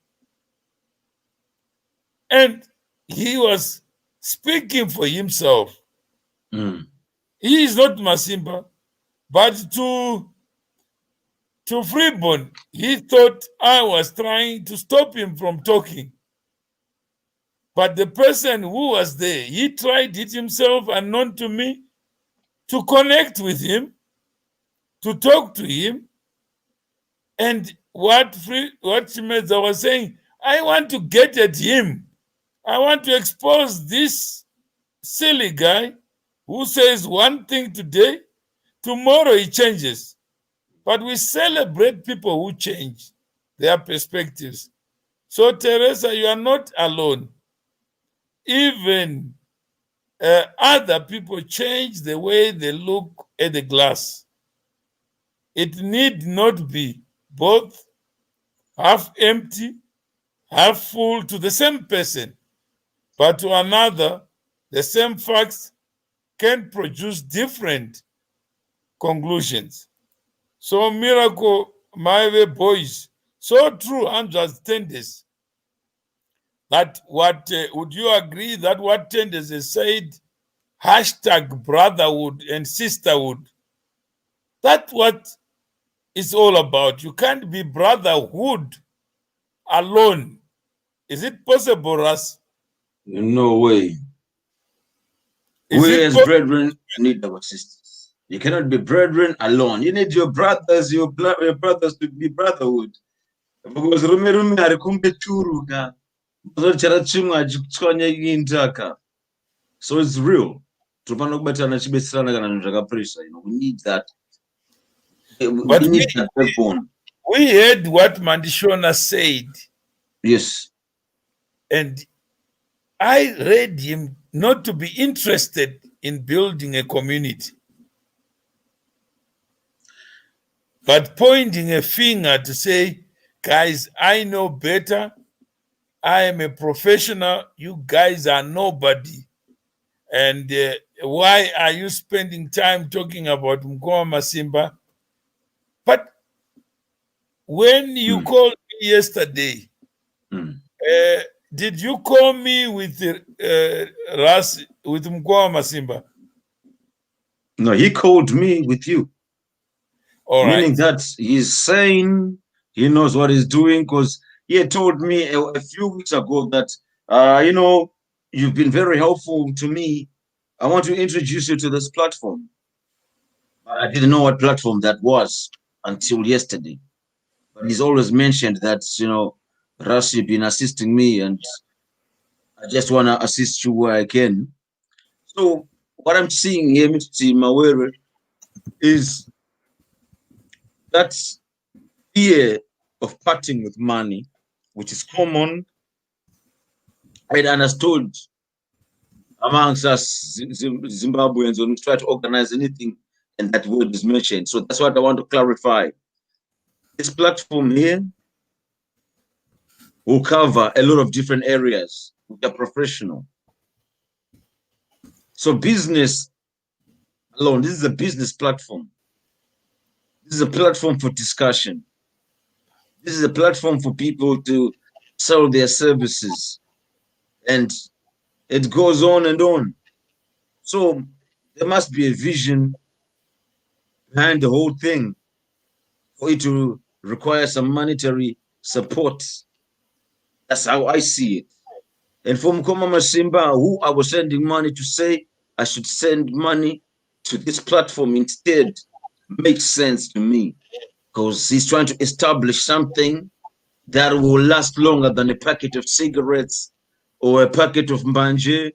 And he was speaking for himself. He is not Masimba, but to Freeborn, he thought I was trying to stop him from talking. But the person who was there, he tried it himself, unknown to me, to connect with him, to talk to him. And what Chimeza was saying, I want to get at him. I want to expose this silly guy who says one thing today, tomorrow he changes. But we celebrate people who change their perspectives. So, Teresa, you are not alone. Even other people change the way they look at the glass. It need not be both half empty, half full to the same person, but to another, the same facts can produce different conclusions. So, Miracle, my boys, so true, Andras Tendes, that what, would you agree that what Tendes has said, hashtag brotherhood and sisterhood, that's what it's all about. You can't be brotherhood alone. Is it possible, Russ? No way. We as brethren need our sisters. You cannot be brethren alone. You need your brothers to be brotherhood. Because so it's real. We need that. But we need that backbone. We heard what Mandishona said. Yes. And I read him not to be interested in building a community, but pointing a finger to say, guys, I know better. I am a professional. You guys are nobody. And why are you spending time talking about Mukoma Masimba? But when you called me yesterday, did you call me with Ras with Mukoma Masimba? No, he called me with you. All Meaning right. that he's saying he knows what he's doing, because he had told me a few weeks ago that, you know, you've been very helpful to me. I want to introduce you to this platform. I didn't know what platform that was until yesterday. But he's always mentioned that, you know, Rashi been assisting me and I just want to assist you where I can. So what I'm seeing here, Mr. Mawere, is that fear of parting with money, which is common and understood amongst us Zimbabweans when we try to organize anything and that word is mentioned. So that's what I want to clarify. This platform here will cover a lot of different areas which are professional. So business alone, this is a business platform. This is a platform for discussion. This is a platform for people to sell their services. And it goes on and on. So there must be a vision behind the whole thing for it to require some monetary support. That's how I see it. And for Mukoma Masimba, who I was sending money to say I should send money to this platform instead, makes sense to me, because he's trying to establish something that will last longer than a packet of cigarettes or a packet of mbanje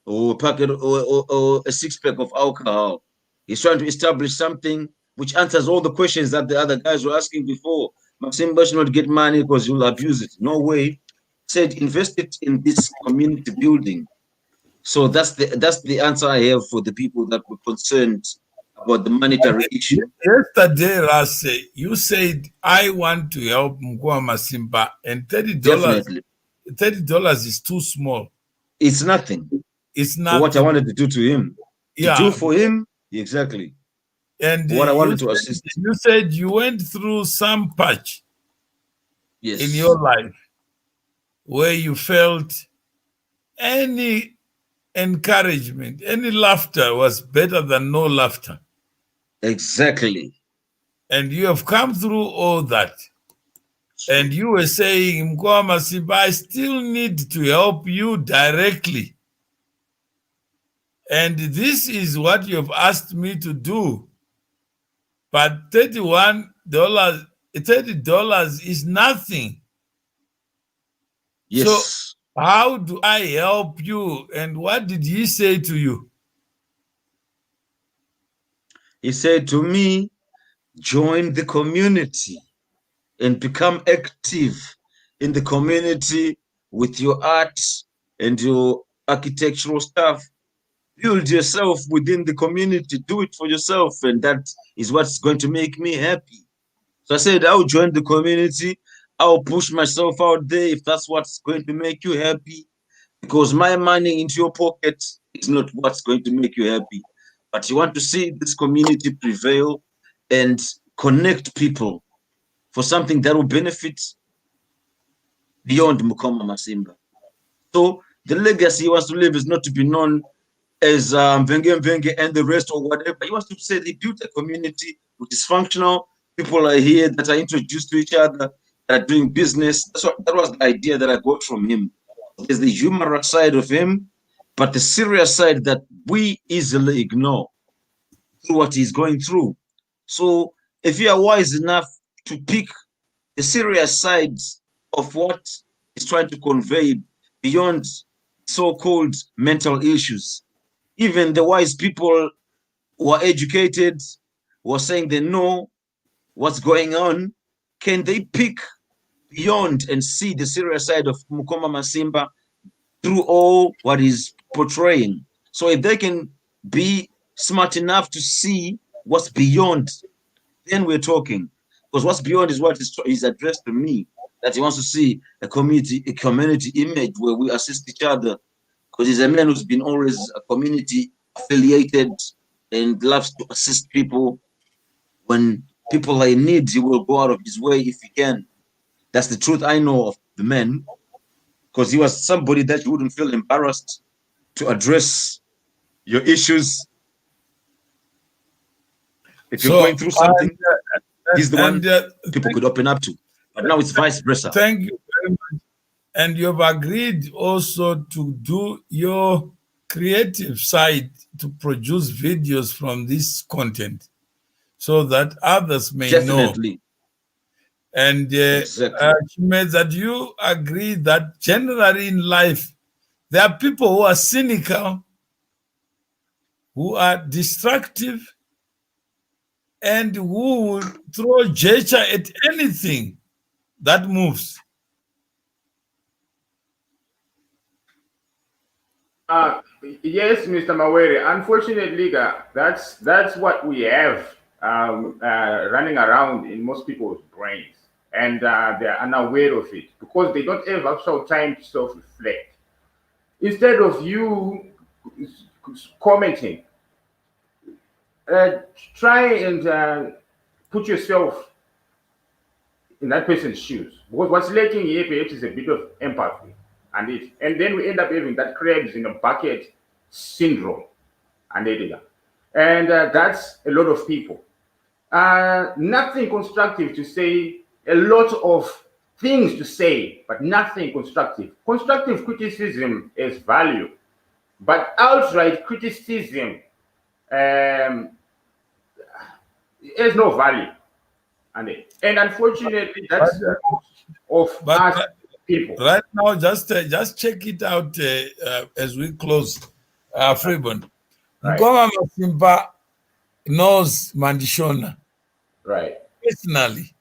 or a packet or a six-pack of alcohol. He's trying to establish something which answers all the questions that the other guys were asking before. Masimba should not get money because you'll abuse it. No way. Said invest it in this community building. So that's the answer I have for the people that were concerned about the monetary issue. Yesterday, Rase, you said I want to help Mukoma Masimba, and $30. Definitely. $30 is too small. It's nothing. It's For not what I wanted to do to him. Yeah. To do for him, exactly. And what I wanted to assist. You said you went through some patch in your life where you felt any encouragement, any laughter was better than no laughter. Exactly. And you have come through all that. And you were saying, Mukoma Masimba, I still need to help you directly. And this is what you have asked me to do. But $30 is nothing. Yes. So how do I help you? And what did he say to you? He said to me, join the community and become active in the community with your art and your architectural stuff. Build yourself within the community, do it for yourself, and that is what's going to make me happy. So I said, I'll join the community, I'll push myself out there if that's what's going to make you happy, because my money into your pocket is not what's going to make you happy. But you want to see this community prevail and connect people for something that will benefit beyond Mukoma Masimba. So the legacy he wants to leave is not to be known as Mvenge and the rest or whatever. He wants to say they built a community which is functional. People are here that are introduced to each other, that are doing business. That was the idea that I got from him. There's the humorous side of him, but the serious side that we easily ignore through what he's going through. So if you are wise enough to pick the serious sides of what he's trying to convey beyond so-called mental issues, even the wise people who are educated, who are saying they know what's going on, can they pick beyond and see the serious side of Mukoma Masimba through all what he's portraying? So if they can be smart enough to see what's beyond, then we're talking. Because what's beyond is what is addressed to me, that he wants to see a community image where we assist each other. Because he's a man who's been always a community affiliated and loves to assist people. When people are in need, he will go out of his way if he can. That's the truth I know of the man, because he was somebody that you wouldn't feel embarrassed to address your issues. If you're going through something, he's the one people could open up to. But now it's vice versa. Thank you very much. And you've agreed also to do your creative side to produce videos from this content so that others may know. And that you agree that generally in life, there are people who are cynical, who are destructive, and who will throw gesture at anything that moves. Yes, Mr. Mawere. Unfortunately, that's what we have running around in most people's brains, and they're unaware of it because they don't have actual time to self-reflect. Instead of you commenting, try and put yourself in that person's shoes, because what's lacking here perhaps is a bit of empathy. And then we end up having that crabs in a bucket syndrome, and that's a lot of people. Nothing constructive to say a lot of things to say, but nothing constructive. Constructive criticism is value, but outright criticism has no value. And unfortunately, that's of us people. Right now, just check it out as we close. Freeborn. Right. Mukoma Masimba knows Mandishona Right. personally.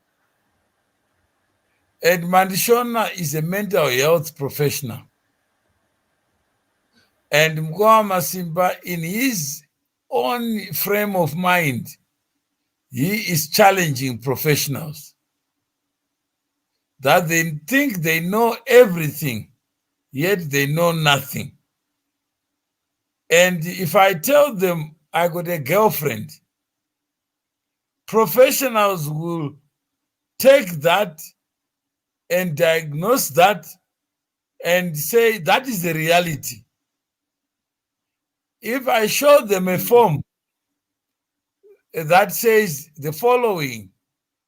And Mandishona is a mental health professional. And Mukoma Masimba, in his own frame of mind, he is challenging professionals that they think they know everything, yet they know nothing. And if I tell them I got a girlfriend, professionals will take that and diagnose that and say that is the reality. If I show them a form that says the following,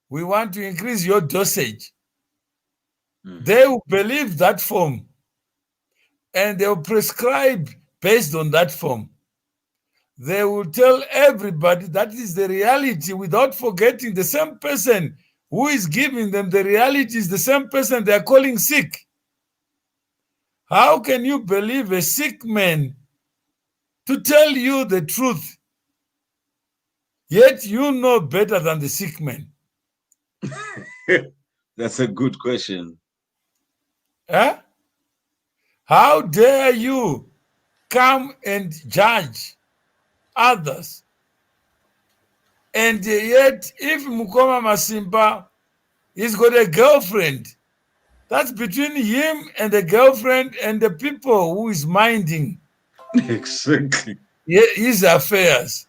we want to increase your dosage, they will believe that form and they will prescribe based on that form. They will tell everybody that is the reality without forgetting the same person who is giving them the reality is the same person they are calling sick. How can you believe a sick man to tell you the truth, yet you know better than the sick man? That's a good question. Huh? How dare you come and judge others? And yet, if Mukoma Masimba, he's got a girlfriend, that's between him and the girlfriend and the people who is minding Exactly. his affairs.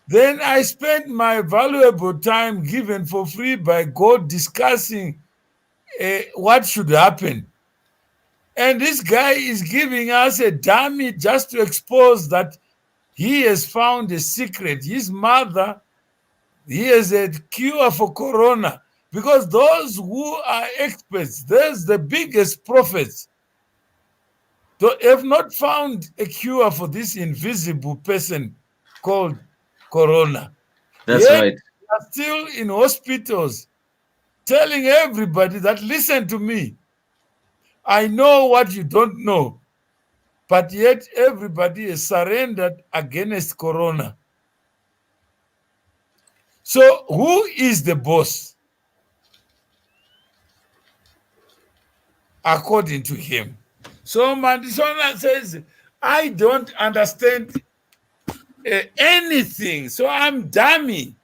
Then I spent my valuable time given for free by God discussing what should happen. And this guy is giving us a dummy just to expose that he has found a secret. His mother, he has a cure for corona. Because those who are experts, there's the biggest prophets, have not found a cure for this invisible person called corona. That's Yet right. they are still in hospitals telling everybody that, listen to me, I know what you don't know, but yet everybody is surrendered against corona. So who is the boss? According to him. So Mandishona says, I don't understand anything, so I'm dummy.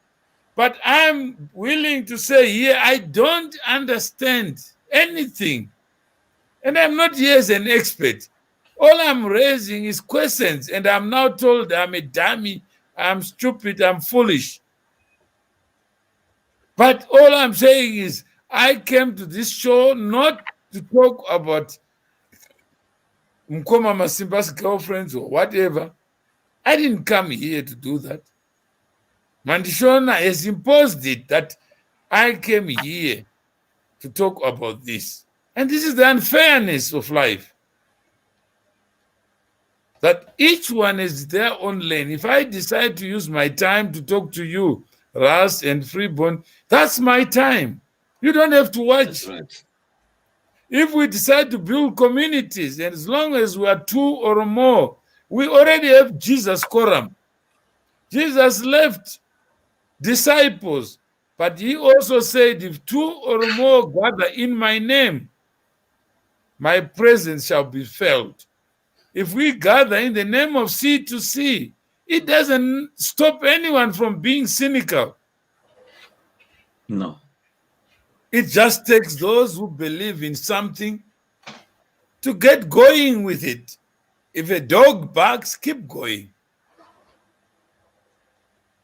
But I'm willing to say here, I don't understand anything. And I'm not here as an expert. All I'm raising is questions, and I'm now told I'm a dummy, I'm stupid, I'm foolish. But all I'm saying is I came to this show not to talk about Mukoma Masimba's girlfriends or whatever. I didn't come here to do that. Mandishona has imposed it that I came here to talk about this. And this is the unfairness of life. That each one is their own lane. If I decide to use my time to talk to you, Ras and Freeborn, that's my time. You don't have to watch. That's right. If we decide to build communities, and as long as we are two or more, we already have Jesus' quorum. Jesus left disciples, but he also said, if two or more gather in my name, my presence shall be felt. If we gather in the name of C2C, it doesn't stop anyone from being cynical. No. It just takes those who believe in something to get going with it. If a dog barks, keep going.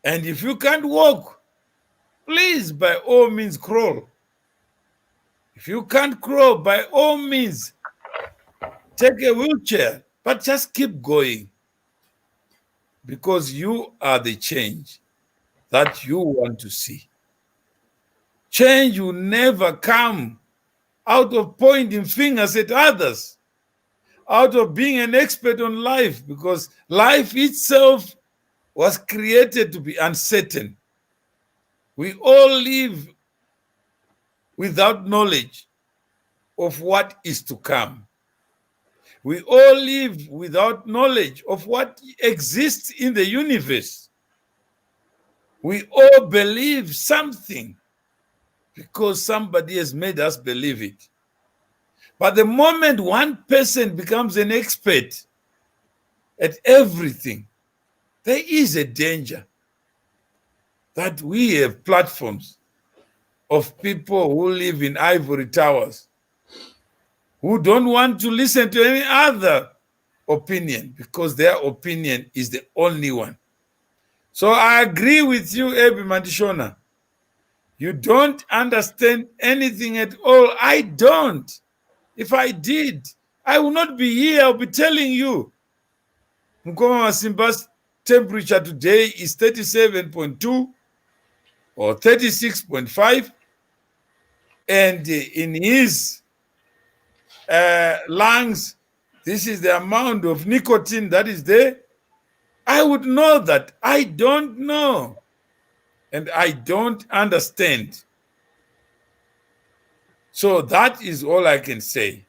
And if you can't walk, please, by all means, crawl. If you can't crawl, by all means, take a wheelchair, but just keep going. Because you are the change that you want to see. Change will never come out of pointing fingers at others, out of being an expert on life, because life itself was created to be uncertain. We all live without knowledge of what is to come. We all live without knowledge of what exists in the universe. We all believe something because somebody has made us believe it. But the moment one person becomes an expert at everything, there is a danger that we have platforms of people who live in ivory towers, who don't want to listen to any other opinion because their opinion is the only one. So I agree with you, Ebi Mandishona. You don't understand anything at all. I don't. If I did, I would not be here. I'll be telling you. Mukoma Masimba's temperature today is 37.2 or 36.5. And in his lungs, this is the amount of nicotine that is there. I would know that. I don't know. And I don't understand. So that is all I can say.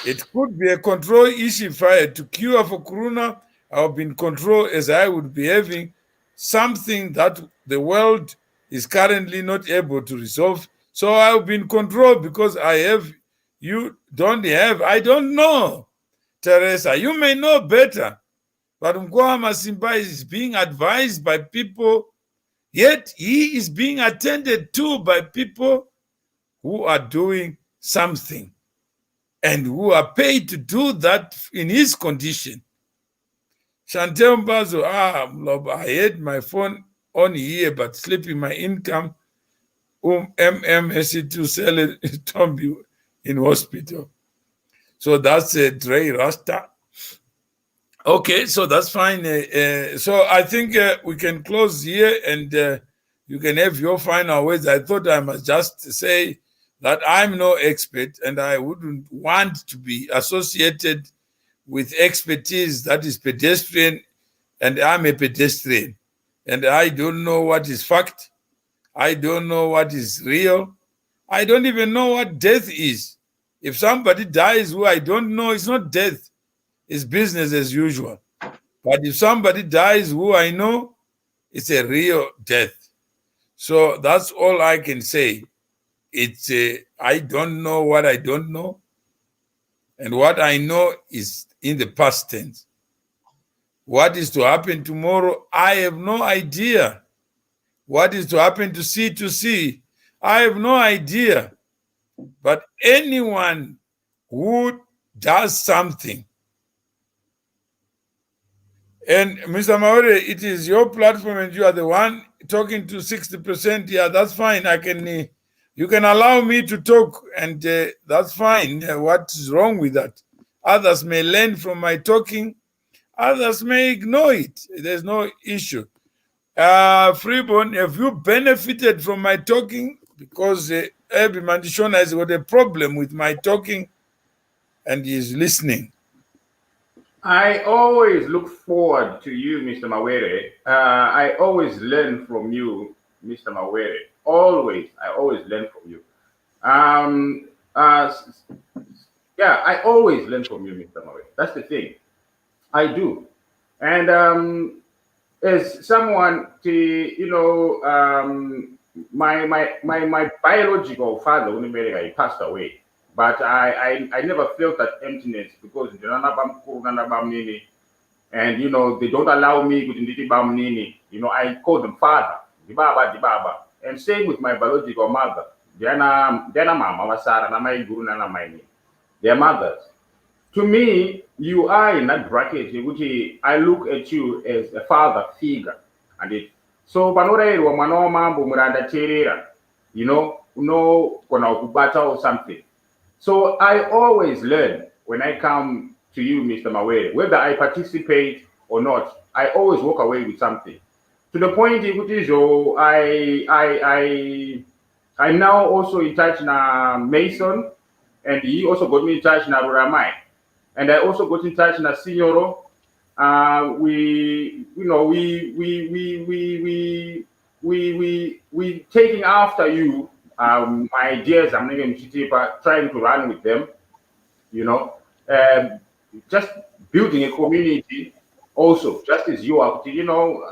It could be a control issue. If I had to cure for corona, I would be in control as I would be having something that the world is currently not able to resolve. So I will be in control because I have, you don't have, I don't know. Teresa, you may know better, but Mukoma Masimba is being advised by people, yet he is being attended to by people who are doing something and who are paid to do that in his condition. Chantel Mbazo, I had my phone on here, but sleeping my income, MMSC2 sell it, Tombi in hospital. So that's a Dre Rasta. Okay, so that's fine. So I think we can close here and you can have your final words. I thought I must just say that I'm no expert and I wouldn't want to be associated with expertise that is pedestrian, and I'm a pedestrian. And I don't know what is fact. I don't know what is real. I don't even know what death is. If somebody dies who I don't know, it's not death. It's business as usual. But if somebody dies who I know, it's a real death. So that's all I can say. It's I don't know what I don't know. And what I know is in the past tense. What is to happen tomorrow, I have no idea. What is to happen to C2C, I have no idea. But anyone who does something, and Mr. Maore, it is your platform and you are the one talking to 60%. Yeah, that's fine. I can, you can allow me to talk and that's fine. What is wrong with that? Others may learn from my talking. Others may ignore it. There's no issue. Freeborn, have you benefited from my talking? Because Ebi Mandishona has got a problem with my talking and he is listening. I always look forward to you, Mr. Mawere. I always learn from you, Mr. Mawere. Always, I always learn from you. Yeah, I always learn from you, Mr. Mawere. That's the thing. I do. And as someone, my biological father, he passed away. But I never felt that emptiness because and they don't allow me to I call them father, Dibaba. And same with my biological mother. They're mama they're mothers. To me, you are in that bracket, which I look at you as a father figure. And it so or something. So I always learn when I come to you, Mr. Mawere, whether I participate or not, I always walk away with something. To the point, I now also in touch na Mason, and he also got me in touch na Ruramai, and I also got in touch na Signoro. We taking after you. My ideas, I'm not even trying to run with them. You know, just building a community. Also, just as you are, you know,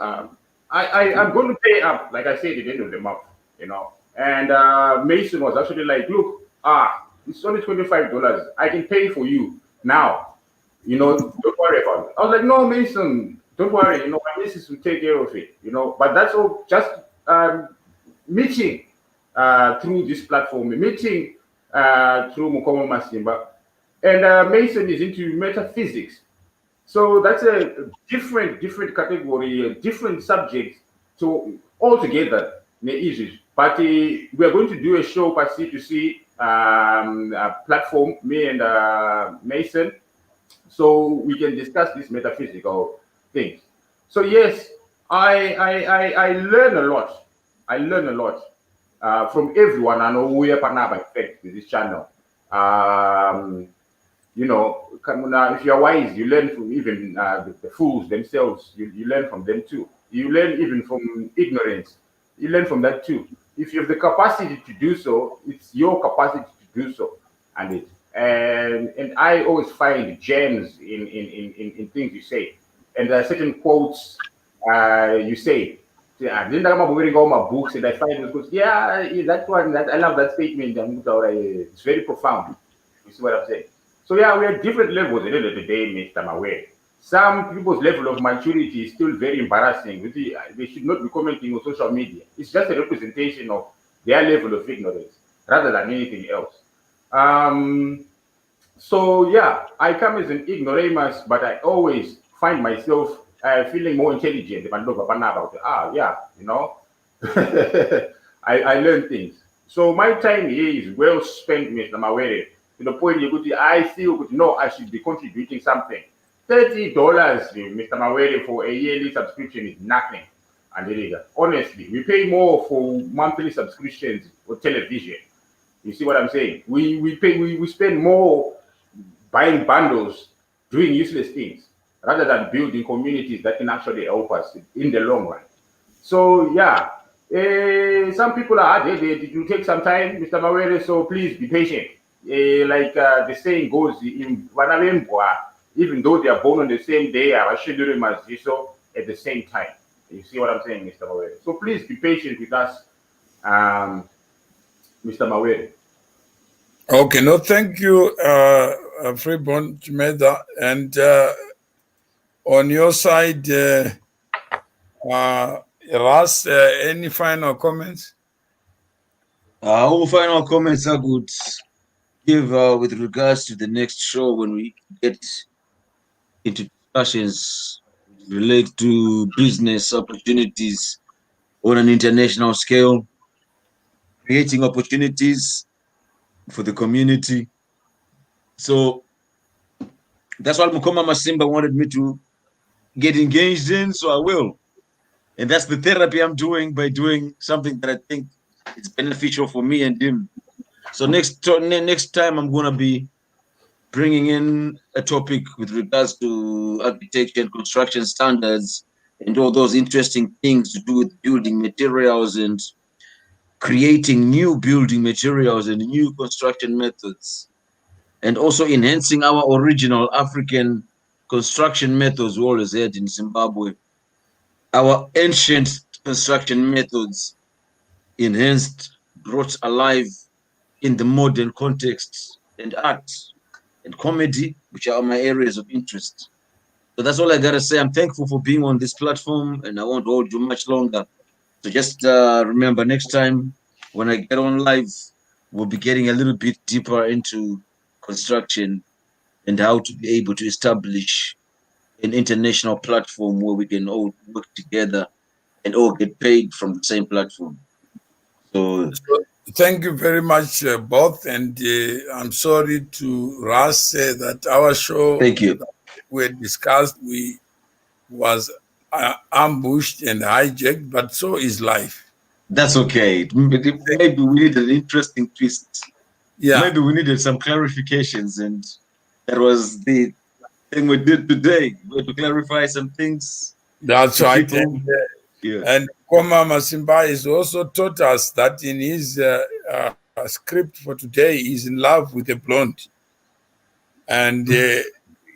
I'm going to pay up, like I said, at the end of the month. You know, and Mason was actually like, look, it's only $25. I can pay for you now. You know, don't worry about it. I was like, no, Mason, don't worry. You know, my missus will take care of it. You know, but that's all just meeting through this platform, meeting through Mukoma Masimba. And Mason is into metaphysics. So that's a different category, a different subject. So altogether, issues. But we are going to do a show by C2C platform, me and Mason, so we can discuss these metaphysical things. So yes, I learn a lot. I learn a lot from everyone. I know we are Panaba effect with this channel. You know, if you're wise, you learn from even the fools themselves. You learn from them too. You learn even from ignorance. You learn from that too. If you have the capacity to do so, it's your capacity to do so. And I always find gems in things you say. And there are certain quotes you say. Yeah, then I'm reading all my books and I find those quotes. Yeah, that one, I love that statement. It's very profound. You see what I'm saying? So yeah, we are at different levels at the end of the day, Mr. Mawere. Some people's level of maturity is still very embarrassing. They should not be commenting on social media. It's just a representation of their level of ignorance rather than anything else. So yeah, I come as an ignoramus, but I always find myself feeling more intelligent if I look up about it. Yeah, you know, I learn things. So my time here is well spent, Mr. Mawere, to the point I feel no, I should be contributing something. $30, Mr. Mawere, for a yearly subscription is nothing. And honestly, we pay more for monthly subscriptions for television. You see what I'm saying? We spend more buying bundles, doing useless things, rather than building communities that can actually help us in the long run. So yeah, some people are hard. It will take some time, Mr. Mawere. So please be patient. Like the saying goes, in Vanabembwa, even though they are born on the same day, I should do them as so at the same time. You see what I'm saying, Mr. Mawere? So please be patient with us, Mr. Mawere. Okay, no, thank you, Freeborn Chimeda. And on your side, Ras, any final comments? All final comments I would give with regards to the next show when we get into discussions relate to business opportunities on an international scale, creating opportunities for the community. So that's what Mukoma Masimba wanted me to get engaged in, so I will. And that's the therapy I'm doing by doing something that I think is beneficial for me and him. So next time I'm going to be bringing in a topic with regards to architecture and construction standards and all those interesting things to do with building materials and creating new building materials and new construction methods, and also enhancing our original African construction methods we always had in Zimbabwe. Our ancient construction methods enhanced, brought alive in the modern context, and art and comedy, which are my areas of interest. So that's all I gotta say. I'm thankful for being on this platform, and I won't hold you much longer. So just remember, next time when I get on live, we'll be getting a little bit deeper into construction and how to be able to establish an international platform where we can all work together and all get paid from the same platform. So thank you very much, both. And I'm sorry to Ras say that our show, thank you. We discussed, was ambushed and hijacked, but so is life. That's okay. Maybe we need an interesting twist. Yeah. Maybe we needed some clarifications, and that was the thing we did today. We had to clarify some things. That's to right. people. And, Yeah. and Mukoma Masimba has also taught us that in his script for today, he's in love with a blonde. And he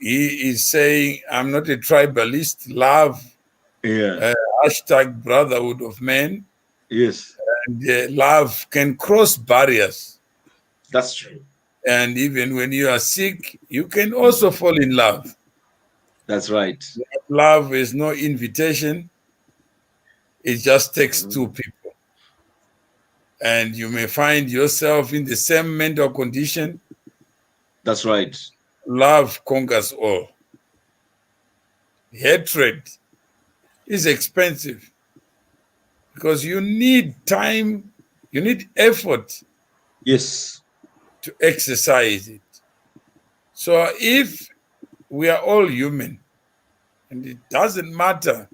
is saying, I'm not a tribalist, love, Yeah. hashtag brotherhood of men. Yes. And love can cross barriers. That's true. And even when you are sick, you can also fall in love. That's right. Love is no invitation. It just takes two people. And you may find yourself in the same mental condition. That's right. Love conquers all. Hatred is expensive because you need time, you need effort. Yes. To exercise it. So if we are all human, and it doesn't matter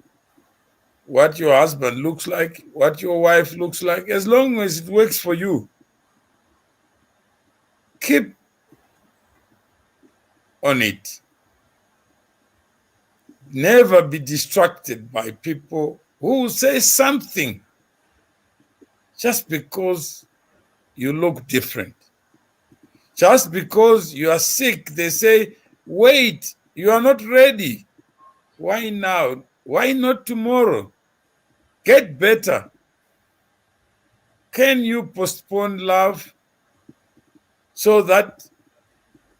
what your husband looks like, what your wife looks like, as long as it works for you, keep on it. Never be distracted by people who say something just because you look different. Just because you are sick, they say, wait, you are not ready. Why now? Why not tomorrow? Get better. Can you postpone love so that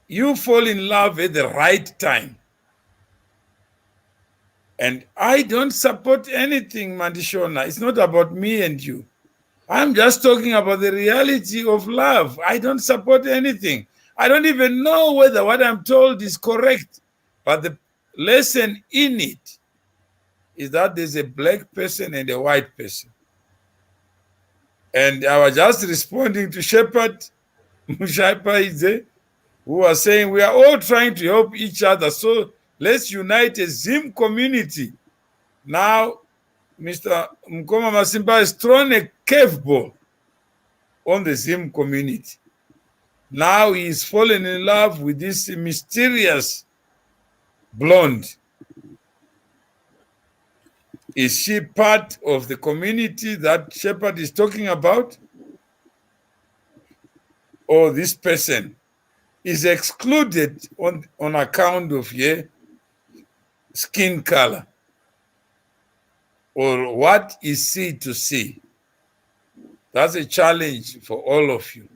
you fall in love at the right time? And I don't support anything, Mandishona. It's not about me and you. I'm just talking about the reality of love. I don't support anything. I don't even know whether what I'm told is correct. But the lesson in it is that there's a black person and a white person. And I was just responding to Shepherd Mushaipa, who was saying we are all trying to help each other. So let's unite a Zim community. Now, Mr. Mukoma Masimba has thrown a curveball on the Zim community. Now he's fallen in love with this mysterious blonde. Is she part of the community that Shepherd is talking about? Or this person is excluded on account of skin color? Or what is C2C? That's a challenge for all of you.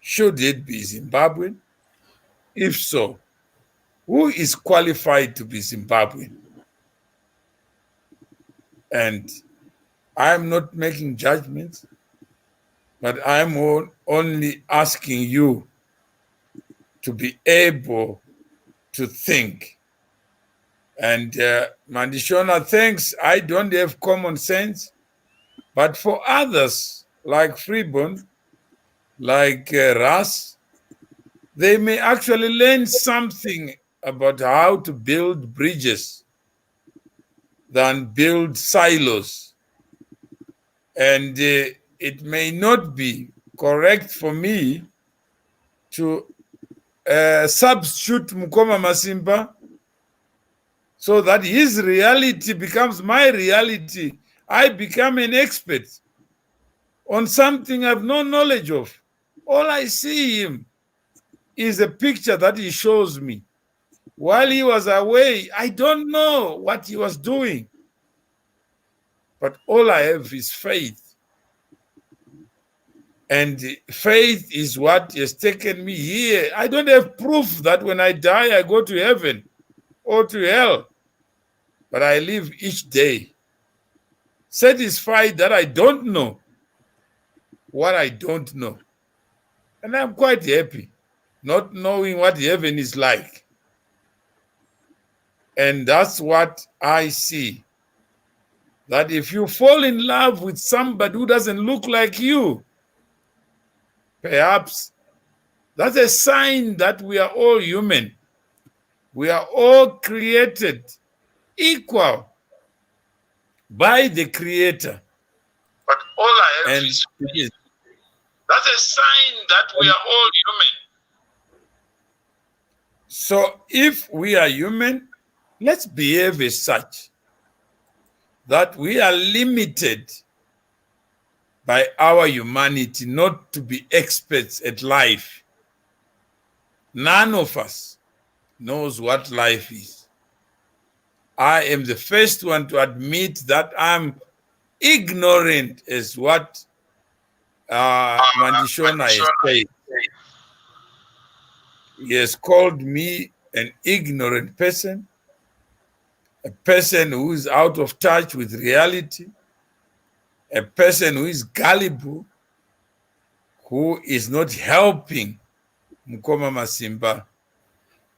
Should it be Zimbabwean? If so, who is qualified to be Zimbabwean? And I'm not making judgments, but I'm only asking you to be able to think. And Mandishona thinks I don't have common sense, but for others like Freeborn, like Ras, they may actually learn something about how to build bridges than build silos. And it may not be correct for me to substitute Mukoma Masimba so that his reality becomes my reality. I become an expert on something I have no knowledge of. All I see him is a picture that he shows me. While he was away, I don't know what he was doing. But all I have is faith. And faith is what has taken me here. I don't have proof that when I die, I go to heaven or to hell. But I live each day satisfied that I don't know what I don't know. And I'm quite happy not knowing what heaven is like. And that's what I see. That if you fall in love with somebody who doesn't look like you, perhaps that's a sign that we are all human. We are all created equal by the Creator. But All our health And is it is. That's a sign that we are all human. So if we are human, let's behave as such that we are limited by our humanity not to be experts at life. None of us knows what life is. I am the first one to admit that I'm ignorant as what Mandishona has said. He has called me an ignorant person, a person who is out of touch with reality, a person who is gullible, who is not helping Mukoma Masimba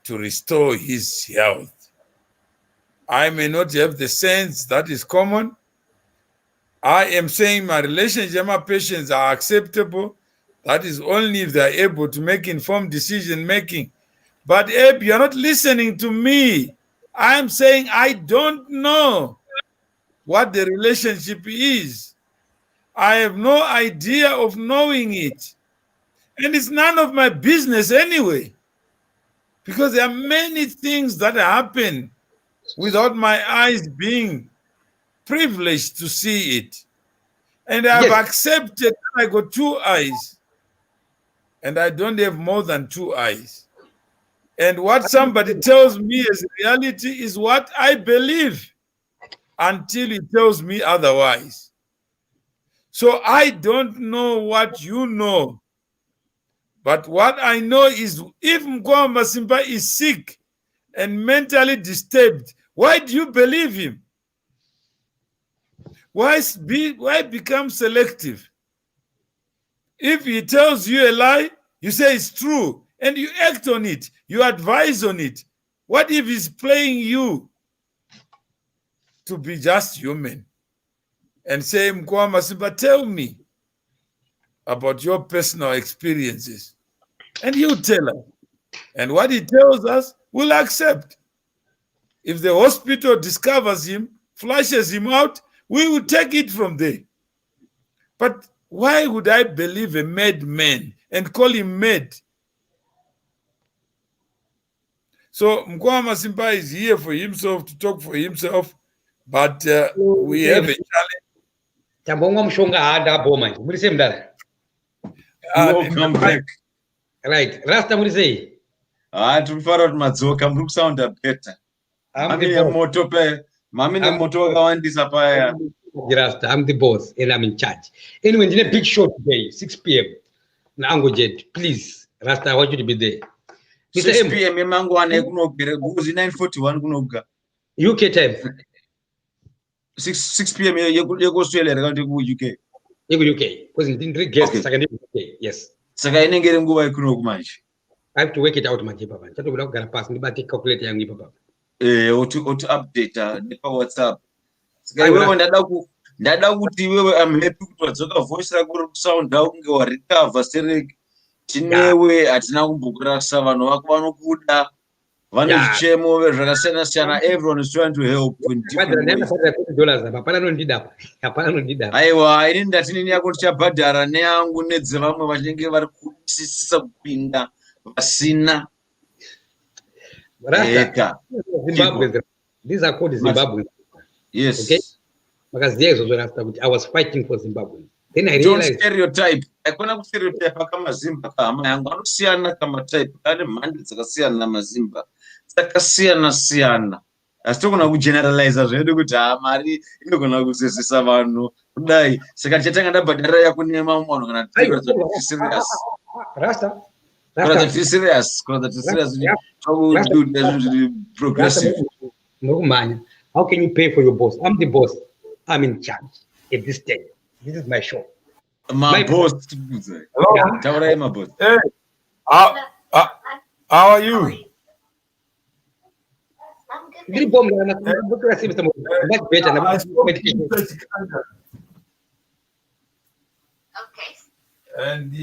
to restore his health. I may not have the sense that is common. I am saying my relationship, my patients are acceptable. That is only if they are able to make informed decision making. But Abe, you're not listening to me. I'm saying I don't know what the relationship is. I have no idea of knowing it. And it's none of my business anyway. Because there are many things that happen without my eyes being privileged to see it. And I've accepted that I got two eyes. And I don't have more than two eyes. And what somebody tells me as reality is what I believe until he tells me otherwise. So I don't know what you know. But what I know is if Mukoma Masimba is sick and mentally disturbed, why do you believe him? Why become selective? If he tells you a lie, you say it's true, and you act on it, you advise on it. What if he's playing you to be just human and say, Mukoma Masimba, tell me about your personal experiences? And he'll tell us. And what he tells us, we'll accept. If the hospital discovers him, flushes him out, we will take it from there. But why would I believe a madman and call him mad? So Mukoma Masimba is here for himself, to talk for himself, but we have a challenge. Welcome back. Right. Rasta, what do you say? Tumfara kuti madzoka muri kusounda better. Mami nemoto wakawandisa paya. Rasta, I'm the boss and I'm in charge. Anyway, in a big show today, 6 p.m. Nango Jet, please. Rasta, I want you to be there. 6 p.m. Mangwane kunogere kuzi 9:41 kunoga. UK time. 6 p.m. Australia kanti ku UK. UK. Because it didn't guest second UK. Yes. Saka inenge iri nguva ikunoku manje. I have to work it out manje papa. Chato kuda kugara pasi ndibati calculate yangu papa. Auto update nepa WhatsApp. Saka iwewe ndada kuti iwewe I'm happy kuti wadzoka voice rako ri kusound kunge wa recover sereki. Tinewe hatina kumbokurasa vanhu vako vanokuda. Vane zvichemo zvakasiyana siyana. Everyone is trying to help in different ways. $40 hapana nondida. Aiwa ini ndatini yako ndichabhadhara neyangu nedzevamwe vachinge vari kusisisa kupinda vasina. Zimbabwe. These are called Zimbabwe. Yes. Okay. Because there is after I was fighting for Zimbabwe. Then I realized. Don't stereotype. Hakuna kustereotype kama Zimba kama yangu anosiyana kama type kane mhandi dzakasiyana namazimba dzakasiyana. Asi togona kugeneralize zvedu kuti mari inogona kuzezesa vanhu kudai. Saka chatanga ndabhadhara yako nema munhu kana serious. Rasta. Serious. Progressive. How can you pay for your boss? I'm the boss. I'm in charge at this stage. This is my show. My boss. Hello. My boss. Hey, how are you? And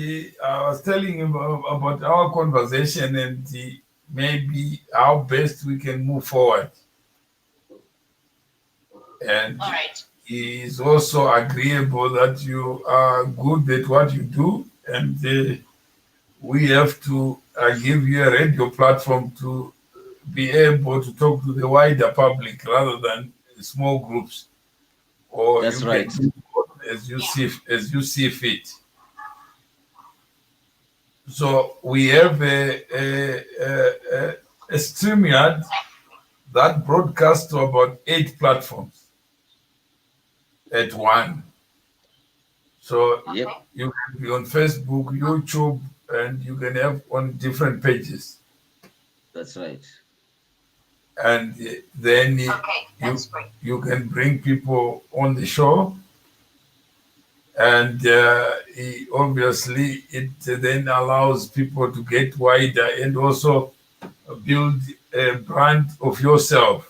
I was telling him about our conversation and maybe how best we can move forward. And is also agreeable that you are good at what you do, and we have to give you a radio platform to be able to talk to the wider public rather than small groups. Or That's you right. can do as you see fit. So we have a StreamYard that broadcasts to about 8 platforms at one. So Yep. you can be on Facebook, YouTube, and you can have on different pages. That's right. And then you can bring people on the show. And obviously, it then allows people to get wider and also build a brand of yourself.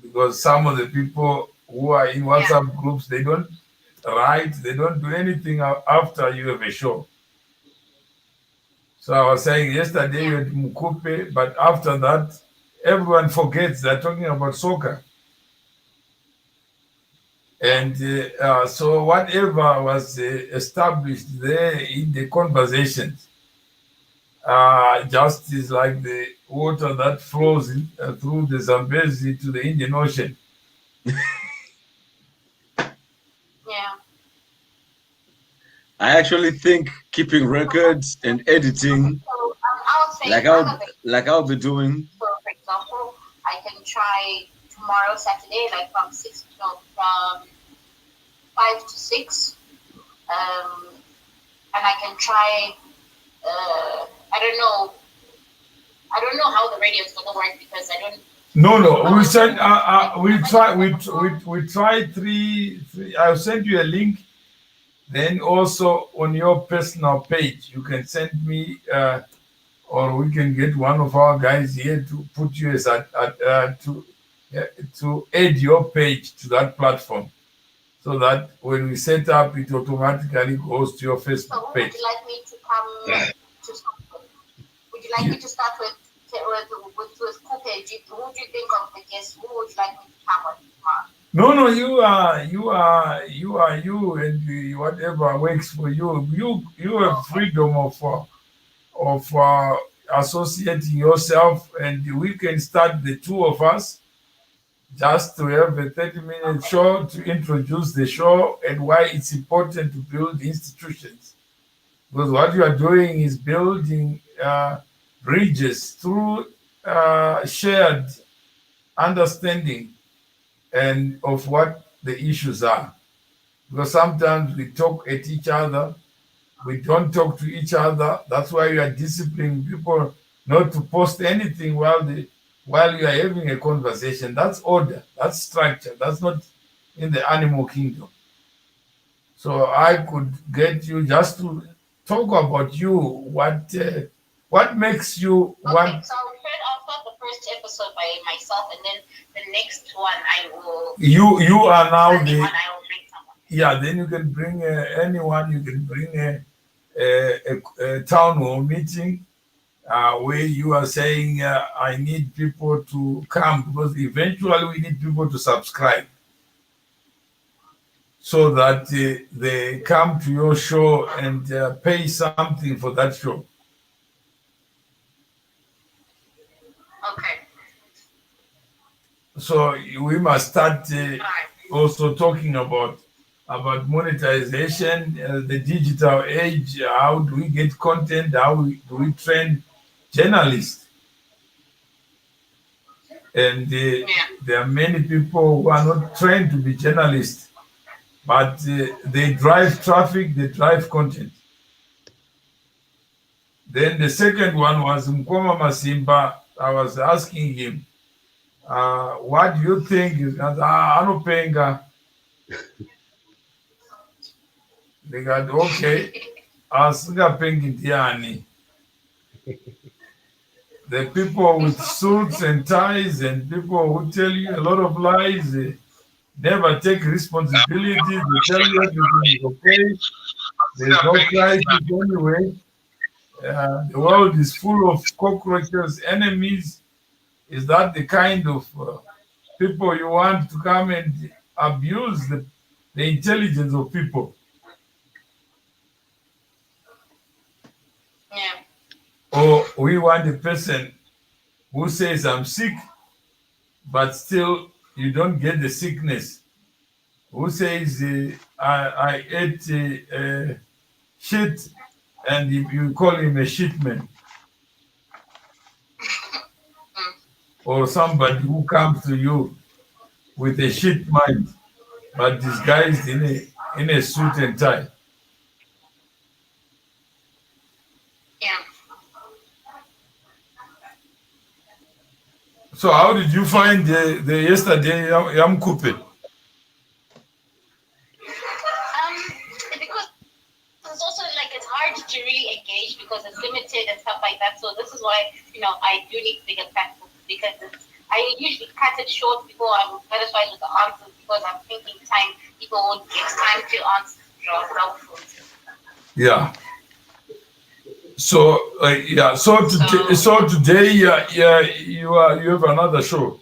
Because some of the people who are in WhatsApp groups, they don't write, they don't do anything after you have a show. So I was saying yesterday you had Mukupe, but after that, everyone forgets they're talking about soccer. And so whatever was established there in the conversations, just is like the water that flows through the Zambezi to the Indian Ocean. I actually think keeping records and editing, like I'll be doing. So, for example, I can try tomorrow, Saturday, like from 5 to 6, and I can try. I don't know how the radio is going to work because I don't. No. We said we try three. I'll send you a link. Then also on your personal page, you can send me, or we can get one of our guys here to put you as to add your page to that platform, so that when we set up, it automatically goes to your Facebook page. Would you like me to come to something? Would you like me to start with Kupe? Who do you think of the guests? Who would you like me to come with? No, you are you, and whatever works for you. You have freedom of associating yourself, and we can start the two of us just to have a 30-minute show to introduce the show and why it's important to build institutions. Because what you are doing is building bridges through shared understanding and of what the issues are. Because sometimes we talk at each other, we don't talk to each other. That's why we are disciplining people not to post anything while you are having a conversation. That's order, that's structure, that's not in the animal kingdom. So I could get you just to talk about you, what makes you want. So I'll start the first episode by myself, and then the next one I will. You are now I will bring someone. Yeah, then you can bring anyone. You can bring a town hall meeting where you are saying, I need people to come, because eventually we need people to subscribe so that they come to your show and pay something for that show. Okay. So we must start also talking about monetization, the digital age. How do we get content? How do we train journalists? And there are many people who are not trained to be journalists, but they drive traffic, they drive content. Then the second one was Mukoma Masimba. I was asking him, what do you think is Anupenga? They got okay. The people with suits and ties and people who tell you a lot of lies, they never take responsibility. They tell you everything is okay. There's no crisis anyway. The world is full of cockroaches, enemies. Is that the kind of people you want to come and abuse the intelligence of people. Yeah. Or we want a person who says, I'm sick, but still you don't get the sickness. Who says, I ate shit, and you call him a shitman. Or somebody who comes to you with a shit mind, but disguised in a suit and tie. Yeah. So how did you find the yesterday Yam Coupe? Because it's also like it's hard to really engage because it's limited and stuff like that. So this is why I do need bigger platforms because I usually cut it short before I'm satisfied with the answers because I'm thinking people won't get time to answer doubtful. Yeah. So So today you have another show.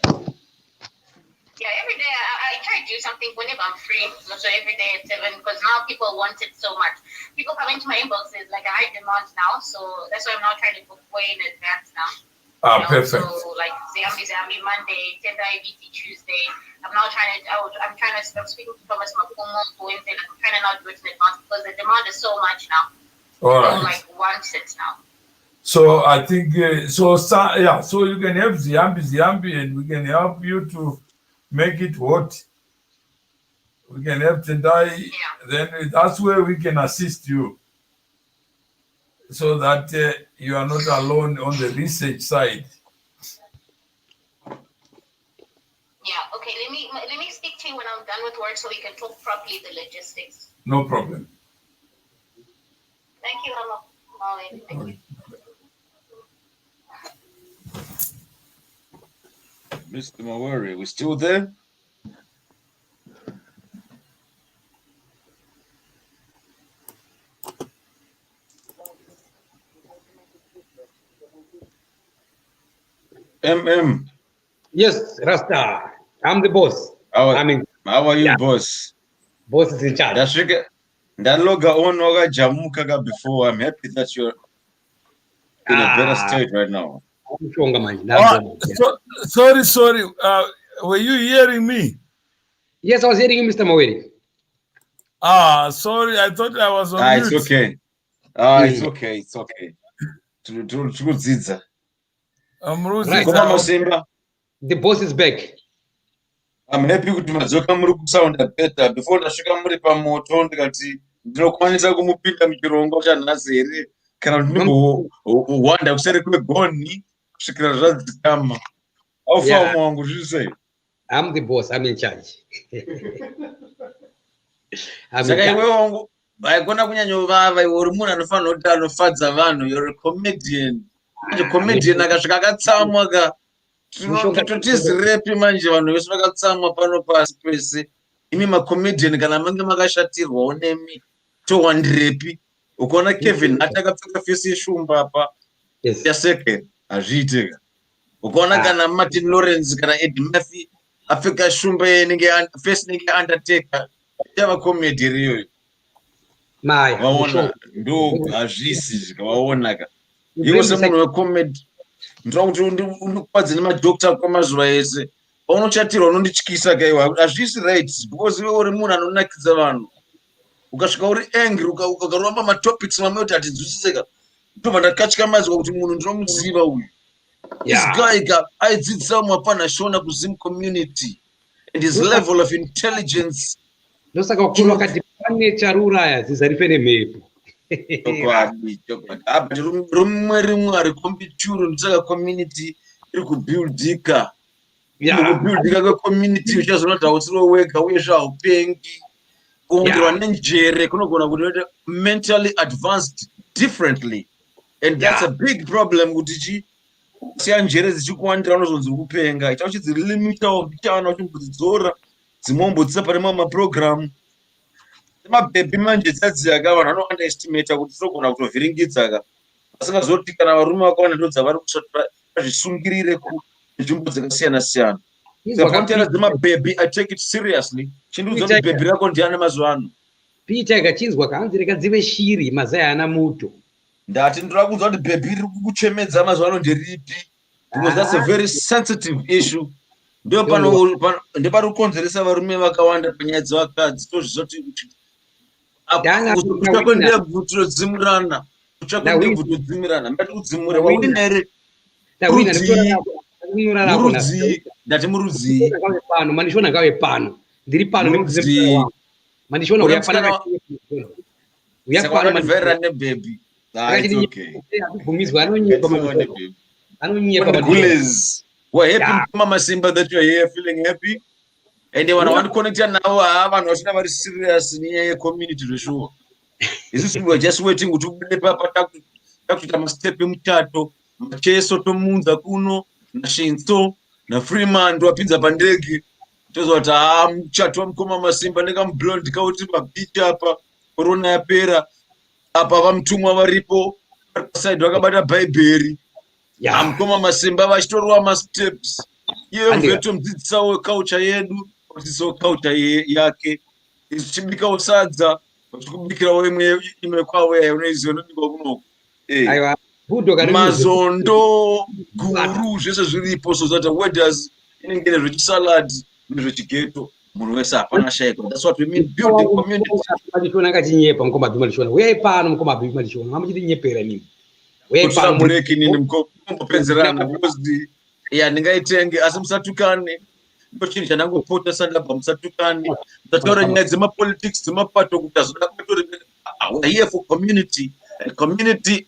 Yeah, every day I try to do something whenever I'm free. So every day at 7 because now people want it so much. People come into my inboxes like a high demand now, so that's why I'm now trying to book way in advance now. Perfect. So like Zambi Monday, Tendai BT Tuesday. I'm speaking to Thomas Mukoma Wednesday. Like, I'm trying to not do it in advance because the demand is so much now. All right. Like one set now. So I think so you can help Ziambi, and we can help you to make it hot. We can help Tendai. Yeah. Then that's where we can assist you, so that you are not alone on the research side. Yeah. Okay. Let me speak to you when I'm done with work, so we can talk properly the logistics. No problem. Thank you, Molly. Thank you. Mr. Mawari, we still there? MM. Yes, Rasta. I'm the boss. How are you, boss? Boss is in charge. That logo on Jamukaga before. I'm happy that you're in a better state right now. Sorry. Were you hearing me? Yes, I was hearing you, Mr. Mawari. Sorry, I thought I was on mute. It's okay. It's okay. I'm losing. Right. Masimba. The boss is back. I'm happy kuti madzoka muri kusounda better. Before ndasvika muri pamoto ndikati ndinokwanisa kumupinda muchirongo chanhasi here kana kuti ndimbohwanda kuseri kwegoni kusvikira zvadzikama. Aufama wangu zvise. I'm the boss. I'm in charge. Saka iwe wangu haikona kunyanyovava iwe uri munhu anofanira kuti anofadza vanhu. You're a comedian. Comedian akasvika akatsamwa ka totizirepi manje vanhu vese vakatsamwa pano pasi pese. Imi macomedian kana mange makashatirwawo nemi towandirepi. Ukaona Kevin Hart akapfeka fesi yeshumba apa yaseke hazviitika. Ukaona kana Martin Lawrence kana Eddie Murphy apfeka shumba fesi inenge Undertaker yava comedy riyoyo. Waona ndo hazvisi zvikawaona ka. Iwe semunhu wecomedy ndinoda kuti undikwadze nemadhokta kwamazuva ese. Paunochatirwa unondityisa ka iwe hazvisi right because iwe uri munhu anonakidza vanhu. Ukasvika uri angry ukaramba matopics mamwe kuti hatidzudziseka ndobva ndakatyamadzwa kuti munhu ndinomuziva uyu. This guy aidzidzisa mumwe apana shona kuzim community and his level of intelligence. Ndosaka wakuru wakati pane charuraya zizarifene mhepo. Rumwe harikombituro ndosaka community iri kubuildika. Kubuildika kwecommunity uchazoona kuti hausiwo wega uyezve haupengi. Kuongerwa nenjere kunogona kuti mentally advanced differently, and that's a big problem kuti siya njere dzichikuwandira unozonzi kupenga ita uchidzilimitawo ndichawana kuti mbudzidzora dzimombodzisa pane mamwe maprogramu mabhebhi manje dzadziyaka vanhu vanoundeestimata kuti tinogona kutovhiringidza ka vasingazoti kana varume vakawanda ndo dzavari kusati vazvisungirire kunzvimbo dzakasiyana siyana. baby, I take it seriously. Baby rako ndiane mazuva ano. Peter kachinzwa kanzi rekadzive shiri mazai ana muto. Ndati ndira kunzwa kuti baby riri kukuchemedza mazuva ano nderipi. Because that's a very sensitive issue. Ndio pari kukonzeresa varume vakawanda panyaya dzevakadzi. Tozvizoti kutsvakwe ndebvu tinodzimirana. Kutsvakwe ndebvu todzimirana. Ndati kudzimure wawina here. Murudzi. Ndati murudzi. Pano mandishona ngawe pano. Ndiri pano murudzi. Mandishona uya pano. Uya pano mandivera nebaby. That's okay. Bhumizwa anonyepa Gules. We're happy, Mama Masimba, that you're here feeling happy. And they want to connect now. I have not very serious in the community to show. Is this we're just waiting to be papa to step in chato, Cheso to Munza Kuno, Nashinto, na Freeman, to a pizza bandegi. Just what I'm chato, Mukoma Masimba, Negam blonde, Kauti, beach up, Corona Pera, Apavam Tuma Ripo, side Wakabata Bayberry. Mukoma Masimba vachitorwa masteps iye mvetomudzidzisawo culture yedu kudzidzisawo culture yake ichibikawo sadza vachikubikirawo imwe kwavo unoiziva inobikwa kunoko mazondo guru zvese zviripo so that wedders inenge nezvechisalad nezvechigeto munhu wese hapana shaiko. That's what we mean building community. Malishona akachinyepa Mukoma Malishona uyai pano Mukoma Malishona mamuchitinyepera nini break in mumbopedzerana because ndingaitenge asi musatukane ndo chinhu chandangopota sandabva musatukane musataura nyaya dzemapolitics dzemapato kuti we're here for community and community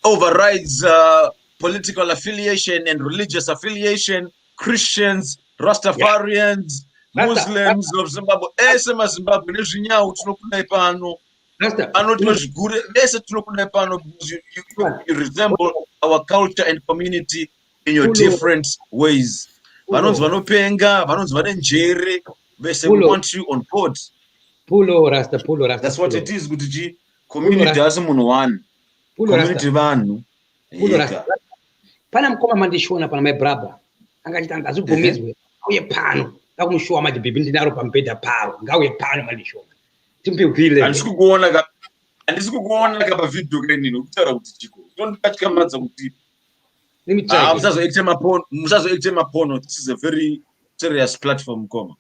overrides political affiliation and religious affiliation. Christians, Rastafarians, Muslims of Zimbabwe ese mazimbabwe nezvinyawu tinokunai pano. Because you resemble our culture and community in your different ways. We want you on board. Rasta. That's what it is. Community as one. Community vanhu. Pana Mukoma mandishona pana my brother. Angachita ngazibhumizwe. Uye pano. Ngakumushowa majibhibi ndinaro pambedha paro. Ngauye pano mandishona. Handisi kukuona pavidhio kenini ukutaura kuti chiko tondikatyamadza kuti musazoite mapono. This is a very serious platform. Mukoma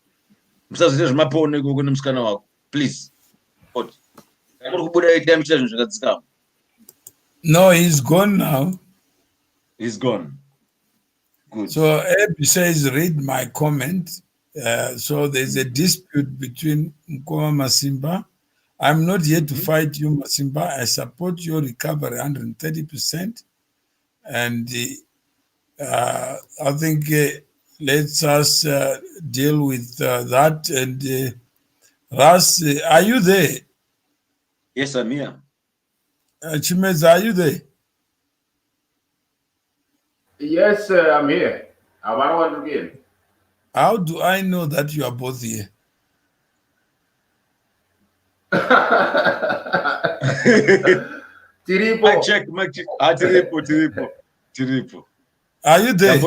musazoite zvemapono ikoko nemusikana wako please. Uri kubuda ita muchita zvinhu zvakadzikama. No, he's gone now. He's gone. Good. So Abby says read my comment. So there's a dispute between Mukoma Masimba. I'm not here to fight you, Masimba. I support your recovery 130%. And I think let's us deal with that. And Ras, are you there? Yes, I'm here. Chimeza, are you there? Yes, I'm here. I want to begin. How do I know that you are both here? Tiripo. I check. Tiripo. Are you there?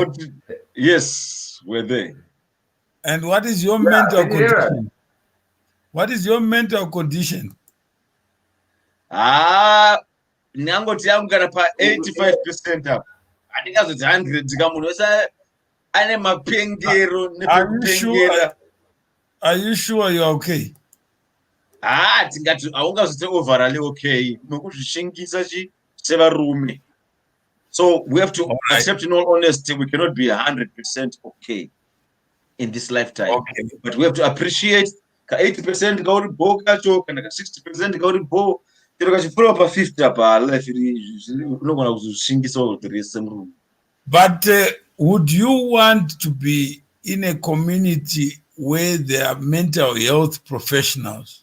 Yes, we're there. And what is your mental condition? What is your mental condition? Nyangoti yangu kana pa 85% up. Andingazoti 100 kamunhu wese ane mapengero nepekupengera. Are you sure you're okay? Tingati aungazoti overall okay. Nokuzvishingisa sevarume. So we have to accept in all honesty we cannot be 100% okay in this lifetime. Okay. But we have to appreciate ka 80% gauri bo kacho kana ka 60% gauri bo. But would you want to be in a community where there are mental health professionals?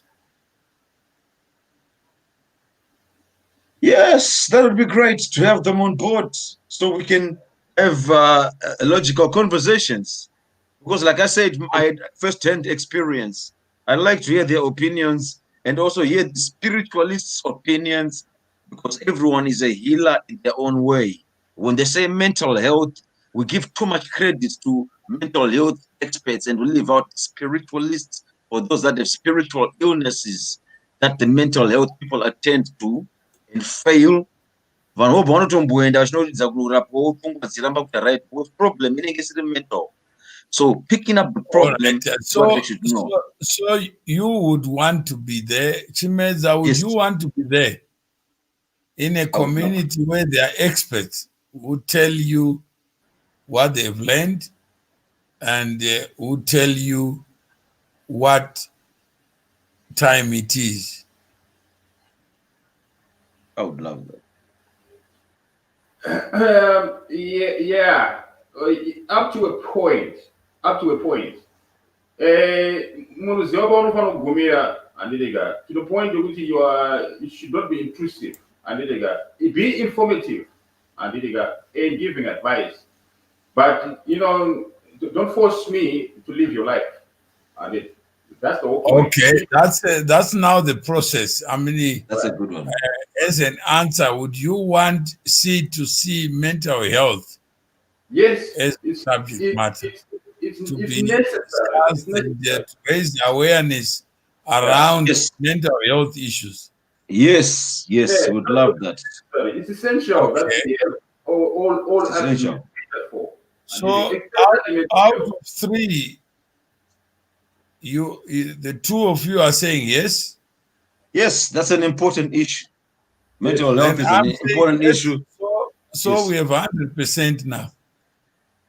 Yes, that would be great to have them on board so we can have logical conversations. Because like I said, I had first-hand experience. I'd like to hear their opinions and also hear the spiritualists' opinions, because everyone is a healer in their own way. When they say mental health, we give too much credit to mental health experts and we leave out spiritualists or those that have spiritual illnesses that the mental health people attend to and fail. Vanhu vobva vanotomboenda vachinoridza kurapwa wopfungwa dziramba kuti right problem inenge isiri mental. So picking up the problem All right. is what they should know. So you would want to be there, Chimeza, would Yes. you want to be there in a community where there are experts who tell you what they've learned and who tell you what time it is? I would love that. Yeah. Up to a point. Munoziva paunofanira kugumira handidega to the point yokuti you should not be intrusive handidega, be informative handidega, and giving advice, but don't force me to live your life. And that's the whole point. Okay, that's now the process. I mean, That's a good one. as an answer, would you want C2C mental health Yes, as a subject matter it's to be necessary. discussed and to raise awareness around mental health issues? Yes, we would love that. It's essential. Okay. That's all It's essential. for. So out of three, the two of you are saying yes. Yes, that's an important issue. Mental health And is I'm an saying important yes. issue. So Yes. we have 100% now.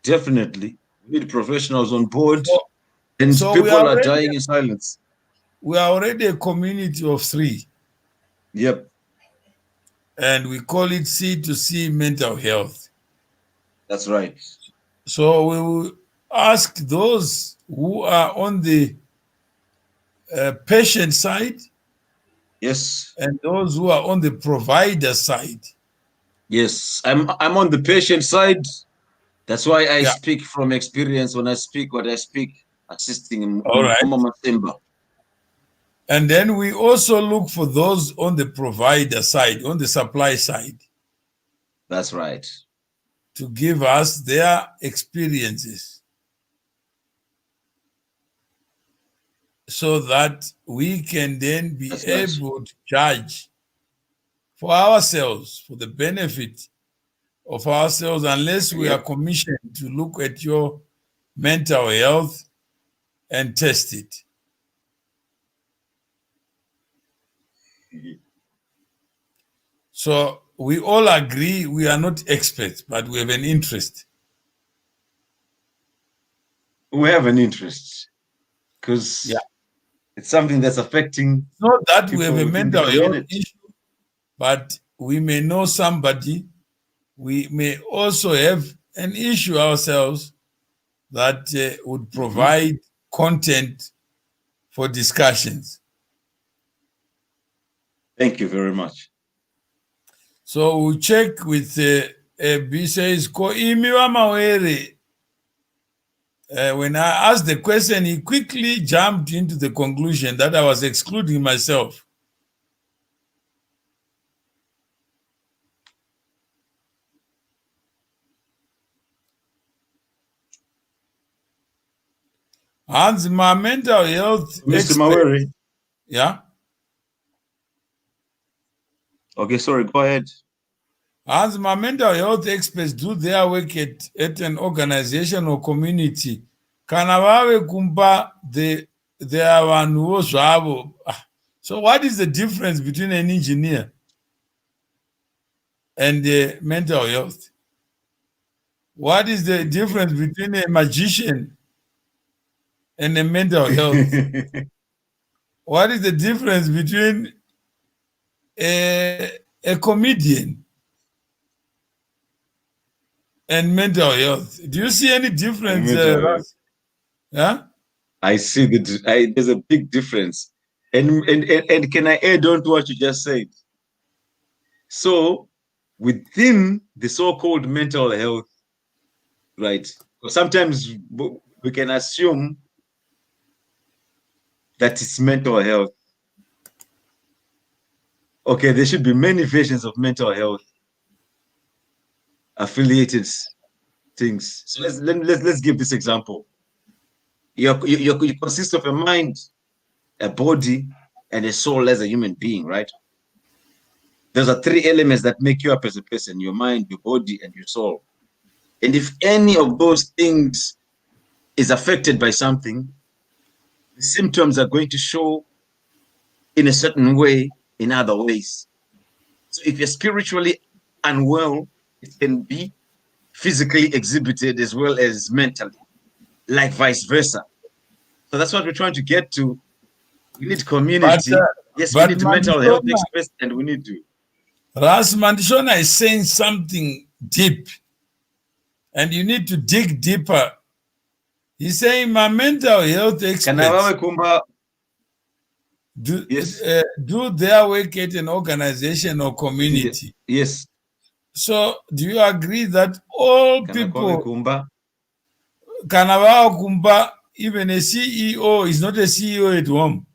Definitely. We need professionals on board. So- And so we people are are ready. dying in silence. We are already a community of three, Yep, and we call it C2C mental health. that's right. So we will ask those who are on the patient side Yes, and those who are on the provider side. yes. I'm on the patient side. That's why I Yeah. speak from experience when I speak what I speak, assisting in All right. Masimba. And then we also look for those on the provider side, on the supply side, That's right. to give us their experiences so that we can then be That's right. able to judge for ourselves, for the benefit of ourselves, unless we Yeah. are commissioned to look at your mental health and test it. So we all agree we are not experts, but we have an interest. We have an interest because Yeah. it's something that's affecting. It's not that we have People a within the mental health community. issue, but we may know somebody. We may also have an issue ourselves that would provide content for discussions. Thank you very much. So we'll check with B says, Ko imiwa mawere. When I asked the question, he quickly jumped into the conclusion that I was excluding myself. Hans, my mental health Mr. expert, Maweri. yeah. Okay, sorry, go ahead. As my mental health experts do their work at an organization or community, kana vave kumba there are vanhuwo zvavo. So what is the difference between an engineer and mental health? What is the difference between a magician and a mental health? What is the difference between a comedian and mental health? Do you see any difference? Mental health. Yeah? I see there's a big difference. And can I add on to what you just said? So within the so-called mental health, right? Sometimes we can assume that it's mental health. Okay, there should be many versions of mental health affiliated things. So let's give this example. you consist of a mind, a body, and a soul as a human being, right? Those are three elements that make you up as a person: your mind, your body, and your soul. And if any of those things is affected by something, the symptoms are going to show in a certain way, in other ways. So if you're spiritually unwell, it can be physically exhibited as well as mentally, like vice versa. So that's what we're trying to get to. We need community. Yes, we but need mental health Mandishona, experts, and we need to. Ras Mandishona is saying something deep, and you need to dig deeper. He's saying my mental health experts do, yes. Do their work at an organization or community. Yes. So do you agree that all people, Kanavawa Kumba, even a CEO is not a CEO at home?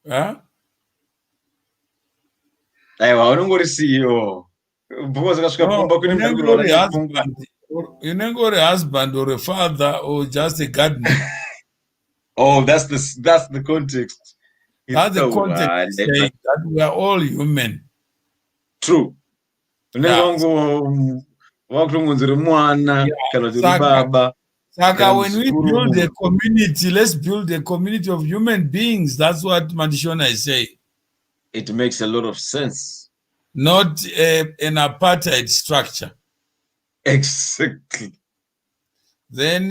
Huh? I don't go to CEO. You never got a husband or a father or just a gardener. Oh, that's the context. That's the context saying that we are all human. True. Yeah. Saka, when we build a community, let's build a community of human beings. That's what Mandishona is saying. It makes a lot of sense. Not an apartheid structure. Exactly. Then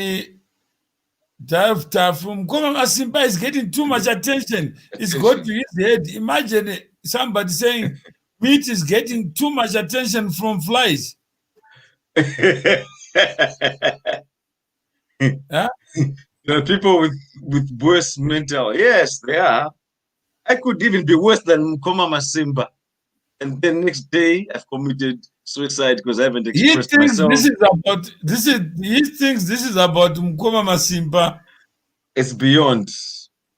Mukoma Masimba is getting too much attention. It's got to his head. Imagine somebody saying meat is getting too much attention from flies. Huh? There are people with worse mental. Yes, they are. I could even be worse than Mukoma Masimba. And then next day I've committed suicide because I haven't expressed myself. He thinks this is about Mukoma Masimba. It's beyond.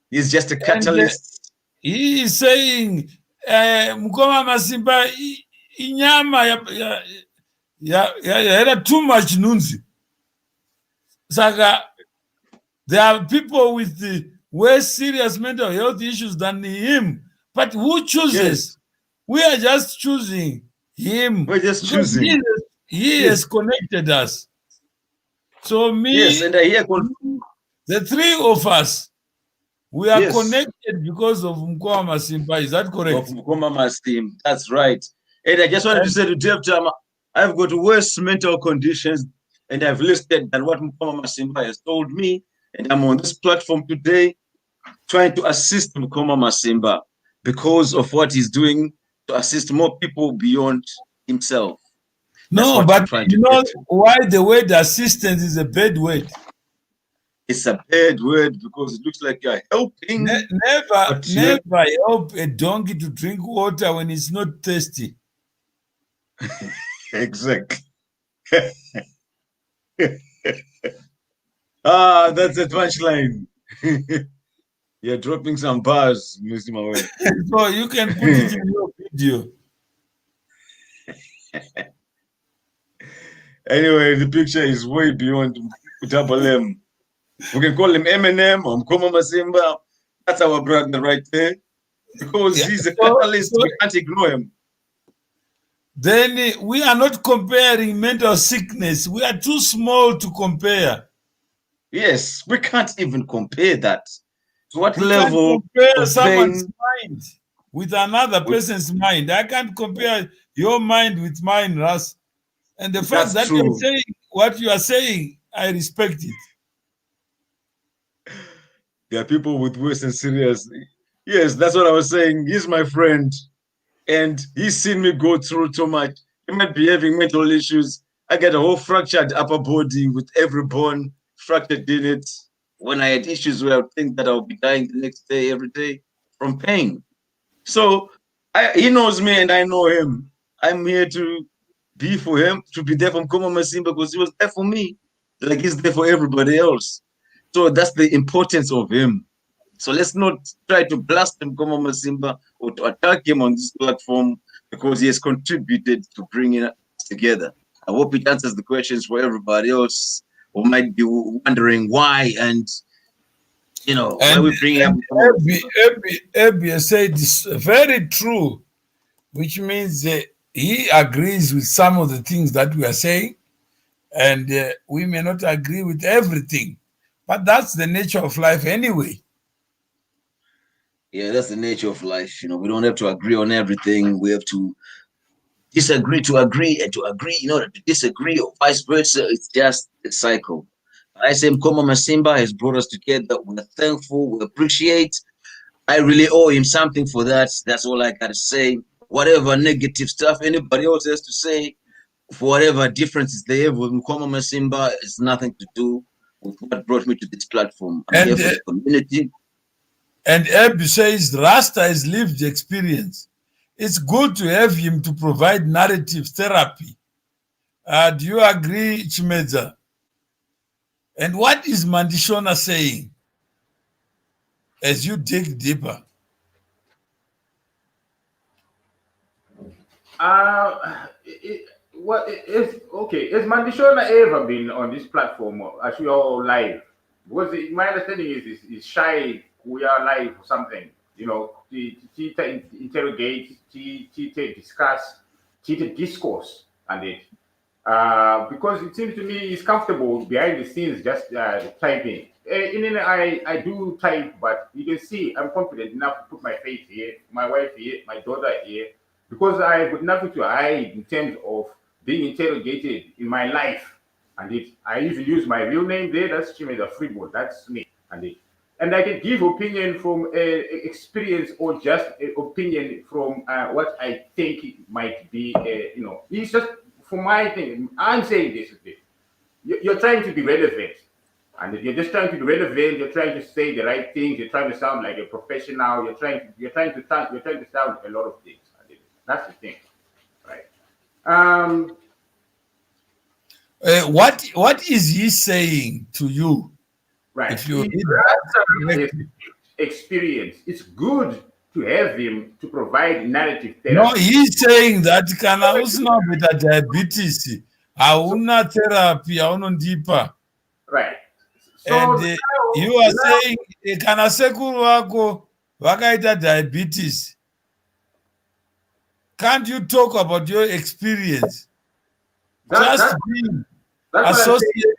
He's just a catalyst. He is saying Mukoma Masimba inyama ya too much nunzi. Saka, there are people with the worse serious mental health issues than him. But who chooses? Yes. We are just choosing him. We're just choosing. He has connected us. So yes, and I hear the three of us, we are connected because of Mukoma Masimba. Is that correct? Of Mukoma Masimba. That's right. And I just wanted to say to Dave Tama, I've got worse mental conditions and I've listed than what Mukoma Masimba has told me. And I'm on this platform today trying to assist Mukoma Masimba because of what he's doing to assist more people beyond himself. No, but you know why the word assistance is a bad word? It's a bad word because it looks like you're helping. Never help a donkey to drink water when it's not thirsty. Exactly. That's a punchline. You're dropping some bars, Mr. Mawe. So you can put it in your video. Anyway, the picture is way beyond Double M. We can call him Eminem or Mukoma Masimba. That's our brother right there. Because he's a catalyst, we can't ignore him. Then we are not comparing mental sickness. We are too small to compare. Yes, we can't even compare that. To what we level compare someone's mind with another person's mind. I can't compare your mind with mine, Ras. And the fact that you're saying what you are saying, I respect it. There are people with worse and serious. Yes, that's what I was saying. He's my friend. And he's seen me go through too much. He might be having mental issues. I get a whole fractured upper body with every bone fractured in it. When I had issues where I would think that I would be dying the next day, every day, from pain. So he knows me and I know him. I'm here to be for him, to be there for Mukoma Masimba because he was there for me. Like he's there for everybody else. So that's the importance of him. So let's not try to blast Mukoma Masimba or to attack him on this platform because he has contributed to bringing together. I hope it answers the questions for everybody else who might be wondering why and why we bring up. Ebi said it's very true, which means he agrees with some of the things that we are saying, and we may not agree with everything, but that's the nature of life anyway. Yeah, that's the nature of life. We don't have to agree on everything. We have to disagree to agree, and to agree, to disagree, or vice versa. It's just a cycle. I say Mukoma Masimba has brought us together. We're thankful. We appreciate. I really owe him something for that. That's all I gotta say. Whatever negative stuff anybody else has to say, for whatever differences they have with Mukoma Masimba, it's nothing to do with what brought me to this platform. I'm here for the community. And Eb says Rasta has lived experience. It's good to have him to provide narrative therapy. Do you agree, Chimedza? And what is Mandishona saying as you dig deeper? Okay. Has Mandishona ever been on this platform as we are all live? Because my understanding is shy. We are live or something. To interrogate, to discuss, to discourse, and it. Because it seems to me he's comfortable behind the scenes just typing. I do type, but you can see I'm confident enough to put my face here, my wife here, my daughter here, because I got nothing to hide in terms of being interrogated in my life. And I even use my real name there. That's Chimeda Freeboard. That's me. And I can give opinion from experience or just opinion from what I think it might be. It's just for my thing. I'm saying this. You're trying to be relevant, and you're just trying to be relevant. You're trying to say the right things. You're trying to sound like a professional. You're trying to sound a lot of things. That's the thing, right? What is he saying to you? Right. If you experience, it's good to have him to provide narrative therapy. No, he's saying that kana usina beta diabetes, hauna therapy, hauna deeper. Right. So and you are saying kana sekuru wako vakaita diabetes. Can't you talk about your experience? Just being associated.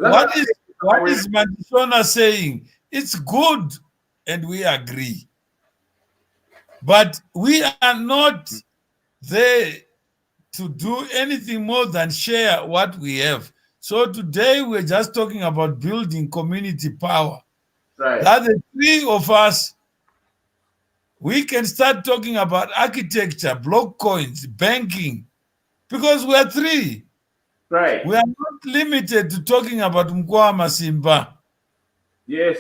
What is Mandishona saying? It's good, and we agree. But we are not there to do anything more than share what we have. So today we're just talking about building community power. Right. That the three of us, we can start talking about architecture, block coins, banking, because we are three. Right. We are not limited to talking about Mukoma Masimba. Yes.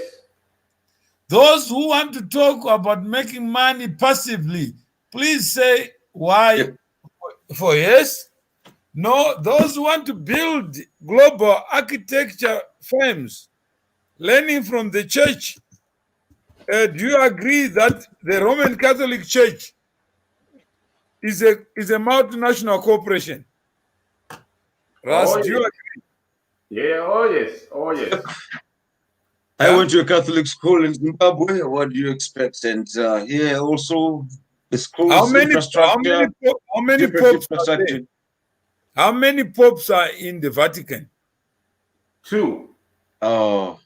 Those who want to talk about making money passively, please say why. Yep. For yes? No, those who want to build global architecture firms, learning from the church. Do you agree that the Roman Catholic Church is a multinational corporation? Ras, do you agree? Yeah, oh yes. I went to a Catholic school in Zimbabwe. What do you expect? And also the school's infrastructure. How many popes are there? How many popes are in the Vatican? 2. Oh,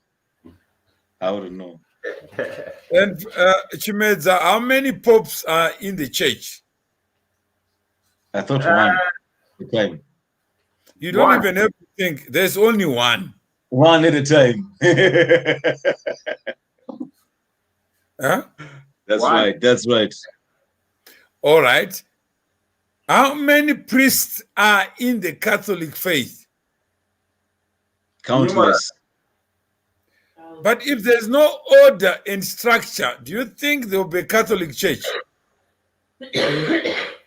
I wouldn't know. And Chimedza, how many popes are in the church? I thought one. Okay. You don't even have to think. There's only one. One at a time. Huh? That's right. All right. How many priests are in the Catholic faith? Countless. But if there's no order and structure, do you think there will be a Catholic church?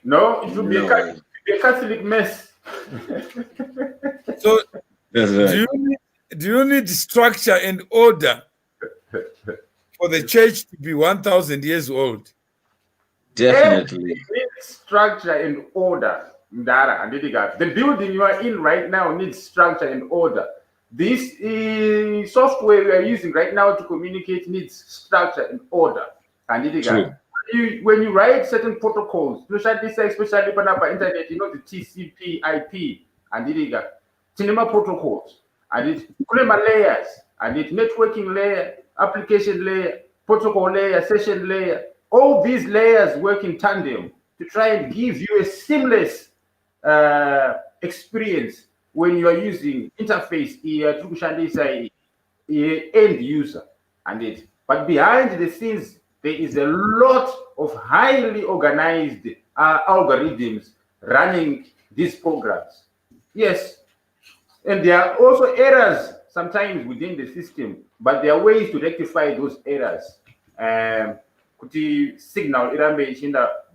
No, it will be a Catholic mess. So that's right. Do you need structure and order for the church to be 1,000 years old? Definitely. Structure and order. Ndara, and the building you are in right now needs structure and order. This software we are using right now to communicate needs structure and order. And when you write certain protocols, especially for internet, you know the TCP, IP, and cinema protocols, and it layers, and it networking layer, application layer, protocol layer, session layer. All these layers work in tandem to try and give you a seamless experience when you are using interface end user and it. But behind the scenes, there is a lot of highly organized algorithms running these programs. Yes, and there are also errors sometimes within the system, but there are ways to rectify those errors. Signal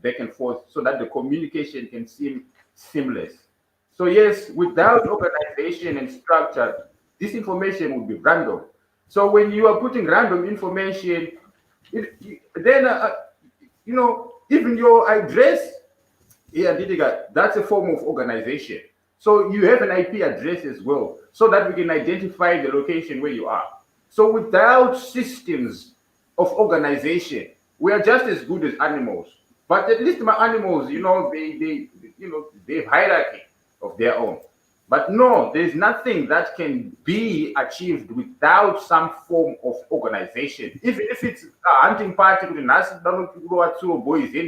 back and forth so that the communication can seem seamless. So yes, without organization and structure, this information would be random. So when you are putting random information, then even your address, that's a form of organization. So you have an IP address as well, so that we can identify the location where you are. So without systems of organization, we are just as good as animals. But at least my animals, they have hierarchy of their own. But no, there's nothing that can be achieved without some form of organization. Even if it's a hunting party, boys in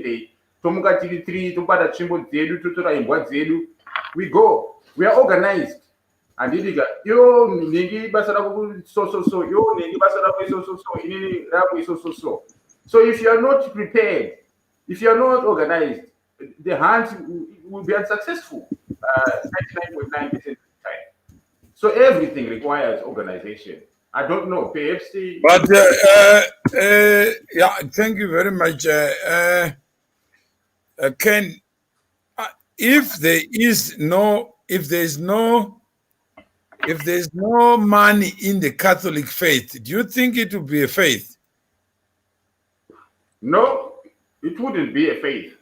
the we go. We are organized. And so if you are not prepared, if you are not organized, the hunt will be unsuccessful 99.9% of the time. So everything requires organization. I don't know, perhaps But yeah, thank you very much, Ken. If there is no money in the Catholic faith, do you think it would be a faith? No, it wouldn't be a faith.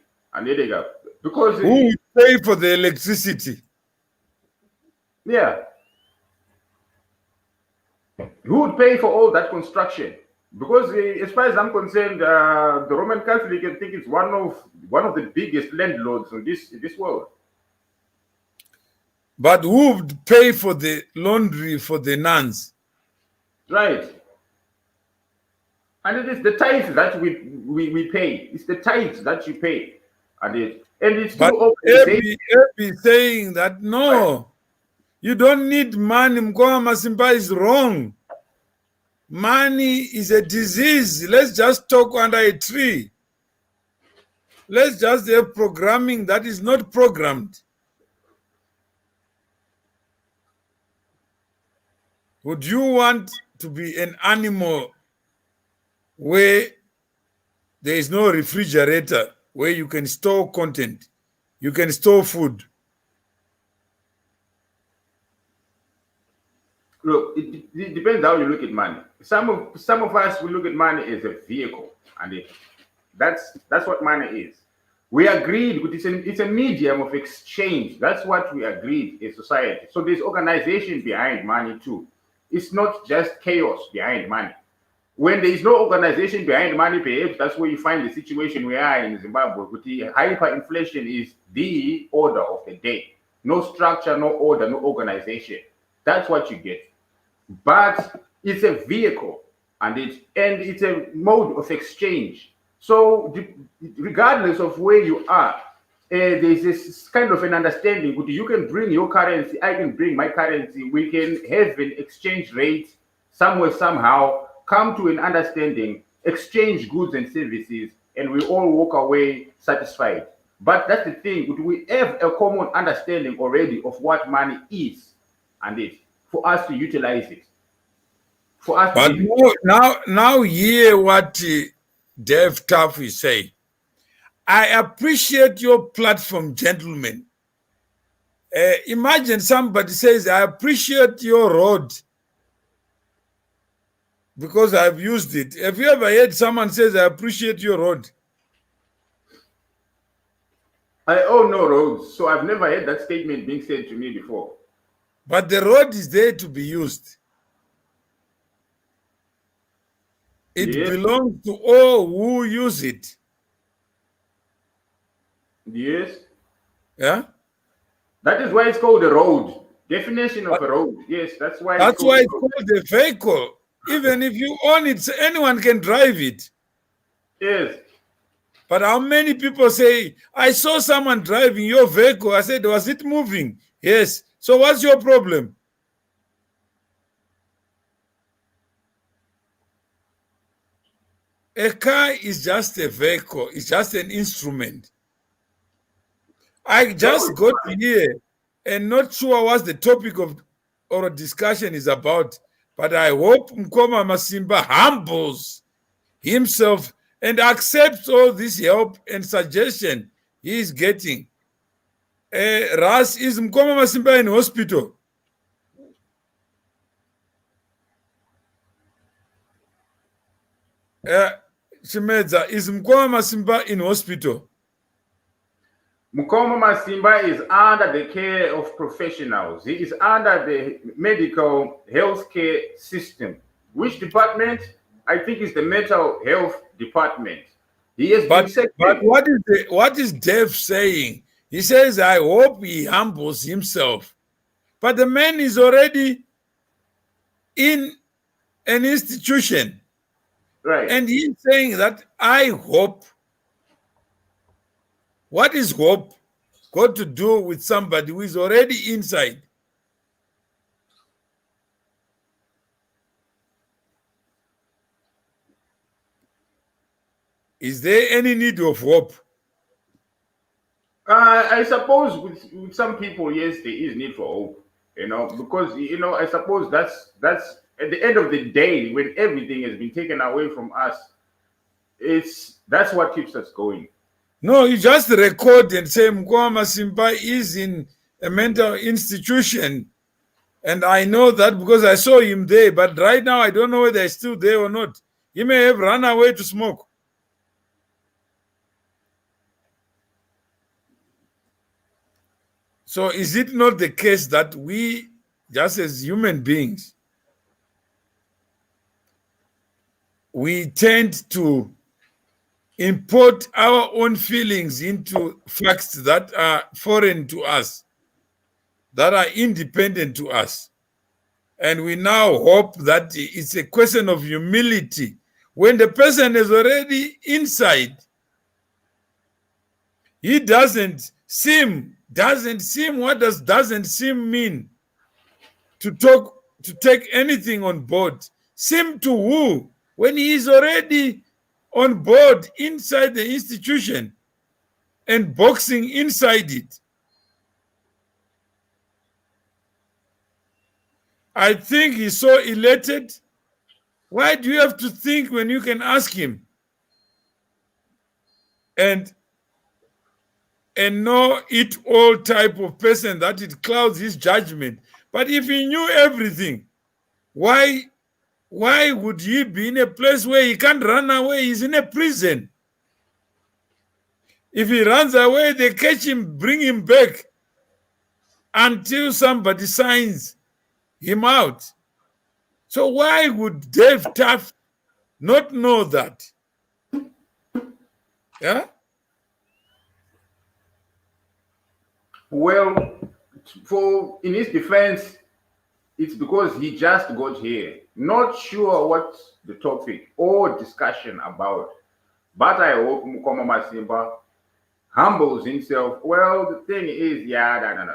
Because who would pay for the electricity? Yeah. Who would pay for all that construction? Because as far as I'm concerned, the Roman Catholic, I think, is one of the biggest landlords in this world. But who would pay for the laundry for the nuns? Right. And it is the tithes that we pay. It's the tithes that you pay. And it's but every saying that no, you don't need money. Mukoma Masimba is wrong. Money is a disease. Let's just talk under a tree. Let's just have programming that is not programmed. Would you want to be an animal where there is no refrigerator, where you can store content, you can store food? Look, it depends how you look at money. Some of us will look at money as a vehicle, and that's what money is. We agreed with it's a medium of exchange. That's what we agreed as society. So there's organization behind money too. It's not just chaos behind money. When there is no organization behind money, perhaps that's where you find the situation we are in Zimbabwe. With the hyperinflation is the order of the day. No structure, no order, no organization. That's what you get. But it's a vehicle, and it's a mode of exchange. So regardless of where you are, there's this kind of an understanding. You can bring your currency, I can bring my currency. We can have an exchange rate somewhere, somehow, come to an understanding, exchange goods and services, and we all walk away satisfied. But that's the thing. We have a common understanding already of what money is, and for us to utilize it. For us but now hear what Dave Taff is saying. I appreciate your platform, gentlemen. Imagine somebody says, I appreciate your road because I've used it. Have you ever heard someone says, I appreciate your road? I own no roads, so I've never heard that statement being said to me before. But the road is there to be used. It Yes. belongs to all who use it. Yes. Yeah. That is why it's called a road. Definition of a road. Yes, that's why That's why it's a road. called a vehicle. Even if you own it, anyone can drive it. Yes. But how many people say, I saw someone driving your vehicle? I said, was it moving? Yes. So what's your problem? A car is just a vehicle. It's just an instrument. I just got here and not sure what the topic of or discussion is about, but I hope Mukoma Masimba humbles himself and accepts all this help and suggestion he is getting. Ras, is Mukoma Masimba in hospital? Chimedza, is Mukoma Masimba in hospital? Mukoma Masimba is under the care of professionals. He is under the medical healthcare system. Which department? I think it's the mental health department. He has been second. But what is Dev saying? He says, I hope he humbles himself. But the man is already in an institution. Right. And he's saying that I hope. What is hope got to do with somebody who is already inside? Is there any need of hope? I suppose with some people, yes, there is need for hope. Because I suppose that's at the end of the day, when everything has been taken away from us, that's what keeps us going. No, you just record and say Mukoma Masimba is in a mental institution. And I know that because I saw him there. But right now, I don't know whether he's still there or not. He may have run away to smoke. So is it not the case that we, just as human beings, we tend to import our own feelings into facts that are foreign to us, that are independent to us? And we now hope that it's a question of humility. When the person is already inside, he doesn't seem, what does doesn't seem mean? To take anything on board. Seem to who? When he is already on board inside the institution and boxing inside it. I think he's so elated. Why do you have to think when you can ask him? And know it all type of person that it clouds his judgment. But if he knew everything, why would he be in a place where he can't run away? He's in a prison. If he runs away, they catch him, bring him back until somebody signs him out. So why would Dave Taft not know that? Yeah? Well, in his defense, it's because he just got here, not sure what the topic or discussion about. But I hope Mukoma Masimba humbles himself. Well, the thing is, no.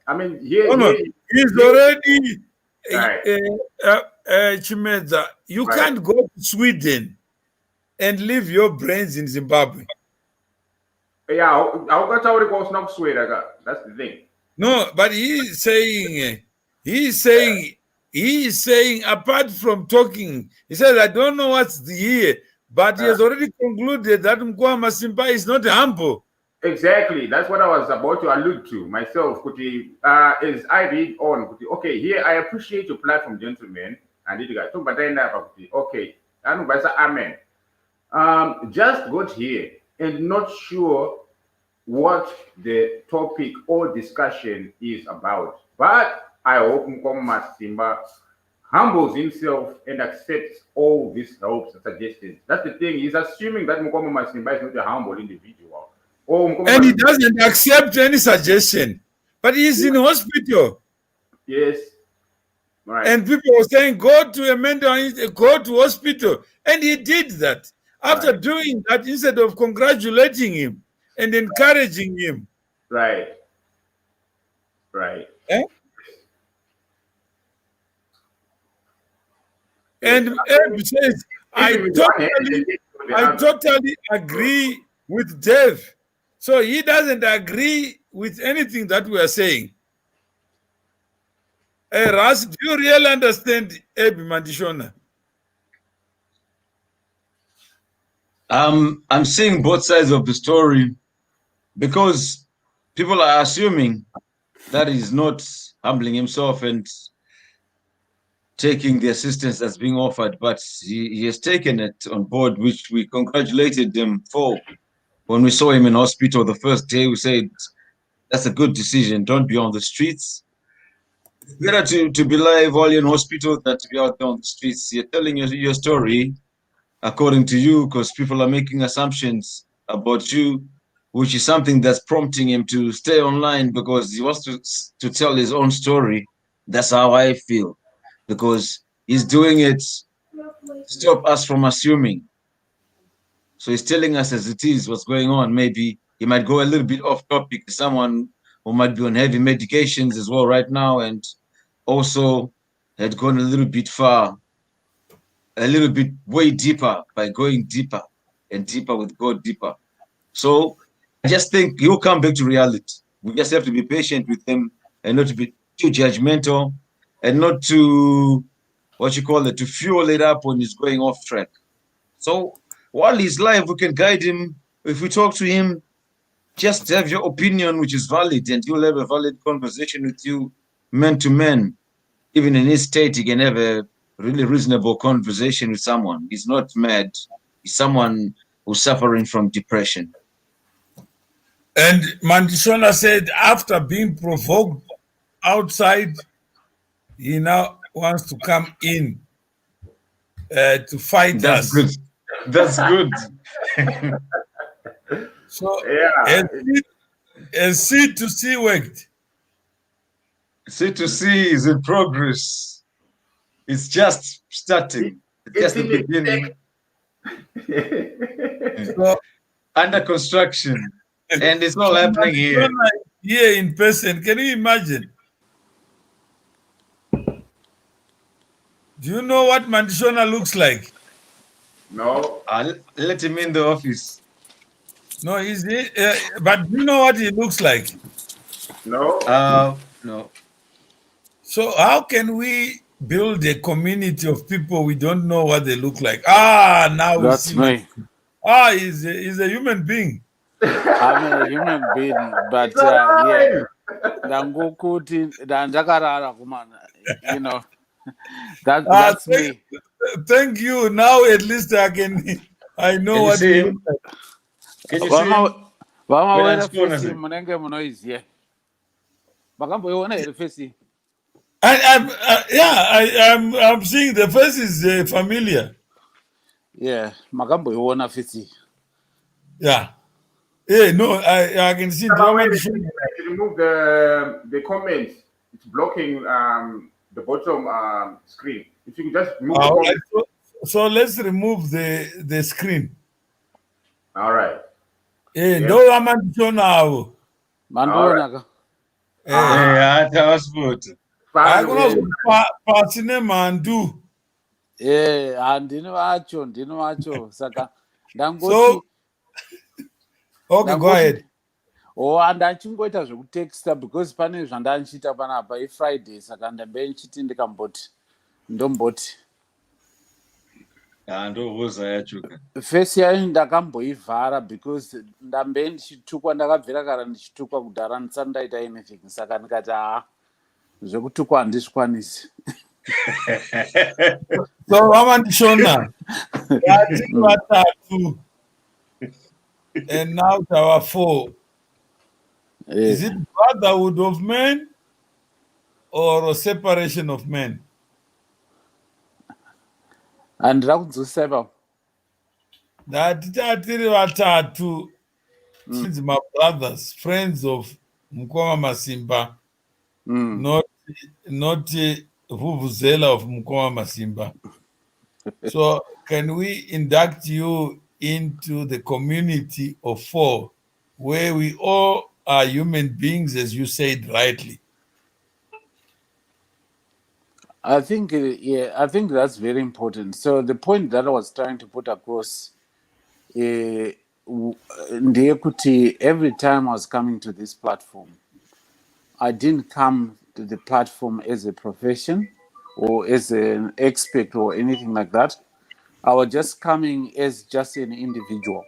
I mean, he's already right. Chimedza. You can't go to Sweden and leave your brains in Zimbabwe. Yeah, I'll got already goes not Sweden. That's the thing. No, but he's saying, apart from talking, he says, I don't know what's here, but he has already concluded that Mukoma Masimba is not humble. Exactly. That's what I was about to allude to myself. As I read on, okay, here I appreciate your platform, gentlemen. And it got but then okay. Amen. Just got here and not sure what the topic or discussion is about. But I hope Mukoma Masimba humbles himself and accepts all these helps and suggestions. That's the thing. He's assuming that Mukoma Masimba is not a humble individual. And he doesn't accept any suggestion. But he's in hospital. Yes. Right. And people were saying, go to a mental, go to hospital. And he did that. After doing that, instead of congratulating him and encouraging him. Right. Right. Eh? And Eb says, I totally agree with Dave. So he doesn't agree with anything that we are saying. Hey, Ras, do you really understand Eb Mandishona? I'm seeing both sides of the story because people are assuming that he's not humbling himself and taking the assistance that's being offered, but he has taken it on board, which we congratulated him for. When we saw him in hospital the first day, we said, that's a good decision. Don't be on the streets. It's better to be live while you're in hospital than to be out there on the streets. You're telling your story according to you because people are making assumptions about you, which is something that's prompting him to stay online because he wants to tell his own story. That's how I feel, because he's doing it to stop us from assuming. So he's telling us as it is what's going on. Maybe he might go a little bit off topic, someone who might be on heavy medications as well right now, and also had gone a little bit far, a little bit way deeper by going deeper and deeper with God deeper. So I just think he'll come back to reality. We just have to be patient with him and not to be too judgmental and not to, to fuel it up when he's going off track. So while he's live, we can guide him. If we talk to him, just have your opinion, which is valid, and he'll have a valid conversation with you, man to man. Even in his state, he can have a really reasonable conversation with someone. He's not mad. He's someone who's suffering from depression. And Mandishona said after being provoked outside, he now wants to come in to fight That's us. Good. That's good. So, as C2C worked. C2C is in progress. It's just starting. It's just the beginning. So, under construction. And it's all happening here. Here in person. Can you imagine? Do you know what Mandishona looks like? No. I'll let him in the office. No, but do you know what he looks like? No. No. So how can we build a community of people we don't know what they look like? Now that's me. He's a human being. I'm a human being, but you know, that's me. Thank you. Now at least I know what you look like. Can you see him? I'm seeing the face is familiar. Yeah, yeah. Yeah, no, I can see. Remove the comments. It's blocking the bottom screen. If you can just move the comments. So let's remove the screen. All right. No, I'm not sure now. Mandonaga. That was good. I'm going to Mandu. And Dino Saka. So, okay, go ahead. And ndachingoita zvekutexta because pane zvandandichita panapa iFriday saka ndambe nchiti ndikamboti ndomboti ndohoza yachuka fesi yacho ndakamboivhara because ndambe ndichitukwa ndakabvira kara ndichitukwa kudhara ndisati ndaita anything saka ndikati zvekutukwa handizvikwanisi. So Wamandishona vatatu and now our 4. Is it brotherhood of men or a separation of men? handira kudzoseva That tiri vatatu, my brothers, friends of Mukoma Masimba, not Vuvuzela of Mukoma Masimba. So can we induct you into the community of 4, where we all are human beings, as you said rightly? I think, I think that's very important. So the point that I was trying to put across, ndeyekuti every time I was coming to this platform, I didn't come to the platform as a profession or as an expert or anything like that. I was just coming as just an individual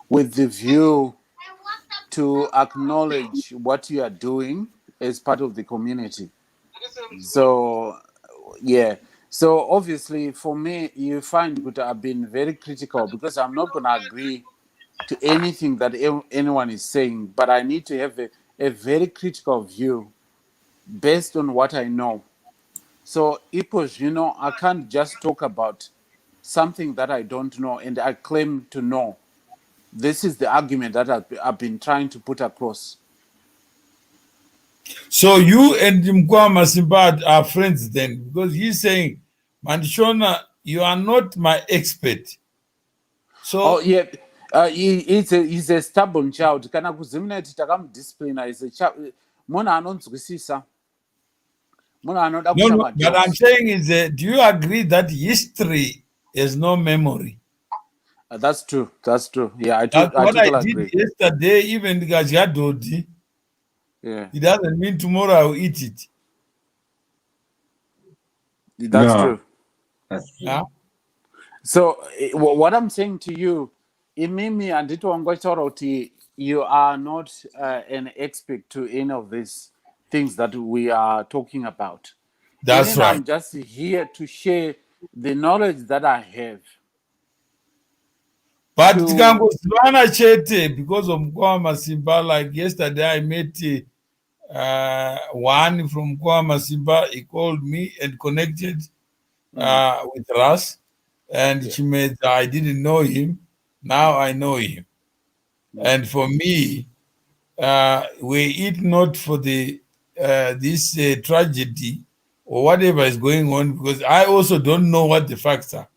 with the view to acknowledge what you are doing as part of the community. So, yeah. So obviously, for me, you find that I've been very critical because I'm not going to agree to anything that anyone is saying, but I need to have a very critical view based on what I know. So, because, I can't just talk about something that I don't know and I claim to know. This is the argument that I've been trying to put across. So you and Mukoma Masimba are friends then, because he's saying, Mandishona, you are not my expert. So yeah, he's a stubborn child. Kana kuzimina kuti takamudisciplina is a child. Munhu anonzwisisa. Munhu anoda kuita no, but I'm majokes. saying is, do you agree that history has no memory? That's true. That's true. Yeah, I That's what I totally did agree. yesterday, even the Gajadodi. Yeah, It doesn't mean tomorrow I'll eat it. that's No. true. That's true. Yeah? So what I'm saying to you, imimi anditongwachora kuti you are not an expert to any of these things that we are talking about. That's And right. I'm just here to share the knowledge that I have. But to- tikangozivana chete because of Mukoma Masimba, like yesterday I met one from Mukoma Masimba. He called me and connected with us, and I didn't know him. Now I know him. And for me, we eat not for the this tragedy or whatever is going on, because I also don't know what the facts are.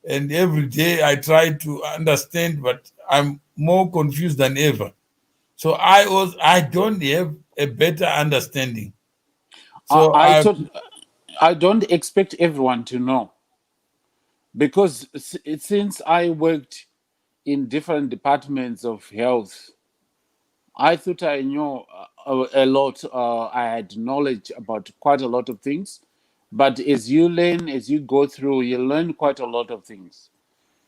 And every day I try to understand, but I'm more confused than ever. So I don't have a better understanding. So I don't expect everyone to know, because since I worked in different departments of health, I thought I knew a lot. I had knowledge about quite a lot of things. But as you learn, as you go through, you learn quite a lot of things.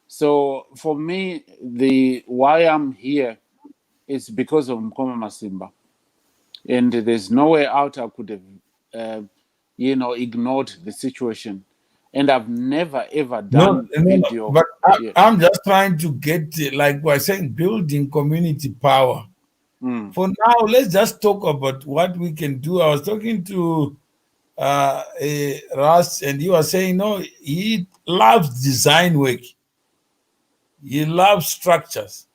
So for me, the why I'm here is because of Mukoma Masimba. And there's no way out I could have, ignored the situation. And I've never, ever done video. But Yeah. I'm just trying to get, like we're saying, building community power. For now, let's just talk about what we can do. I was talking to Russ, and he was saying, no, he loves design work. He loves structures.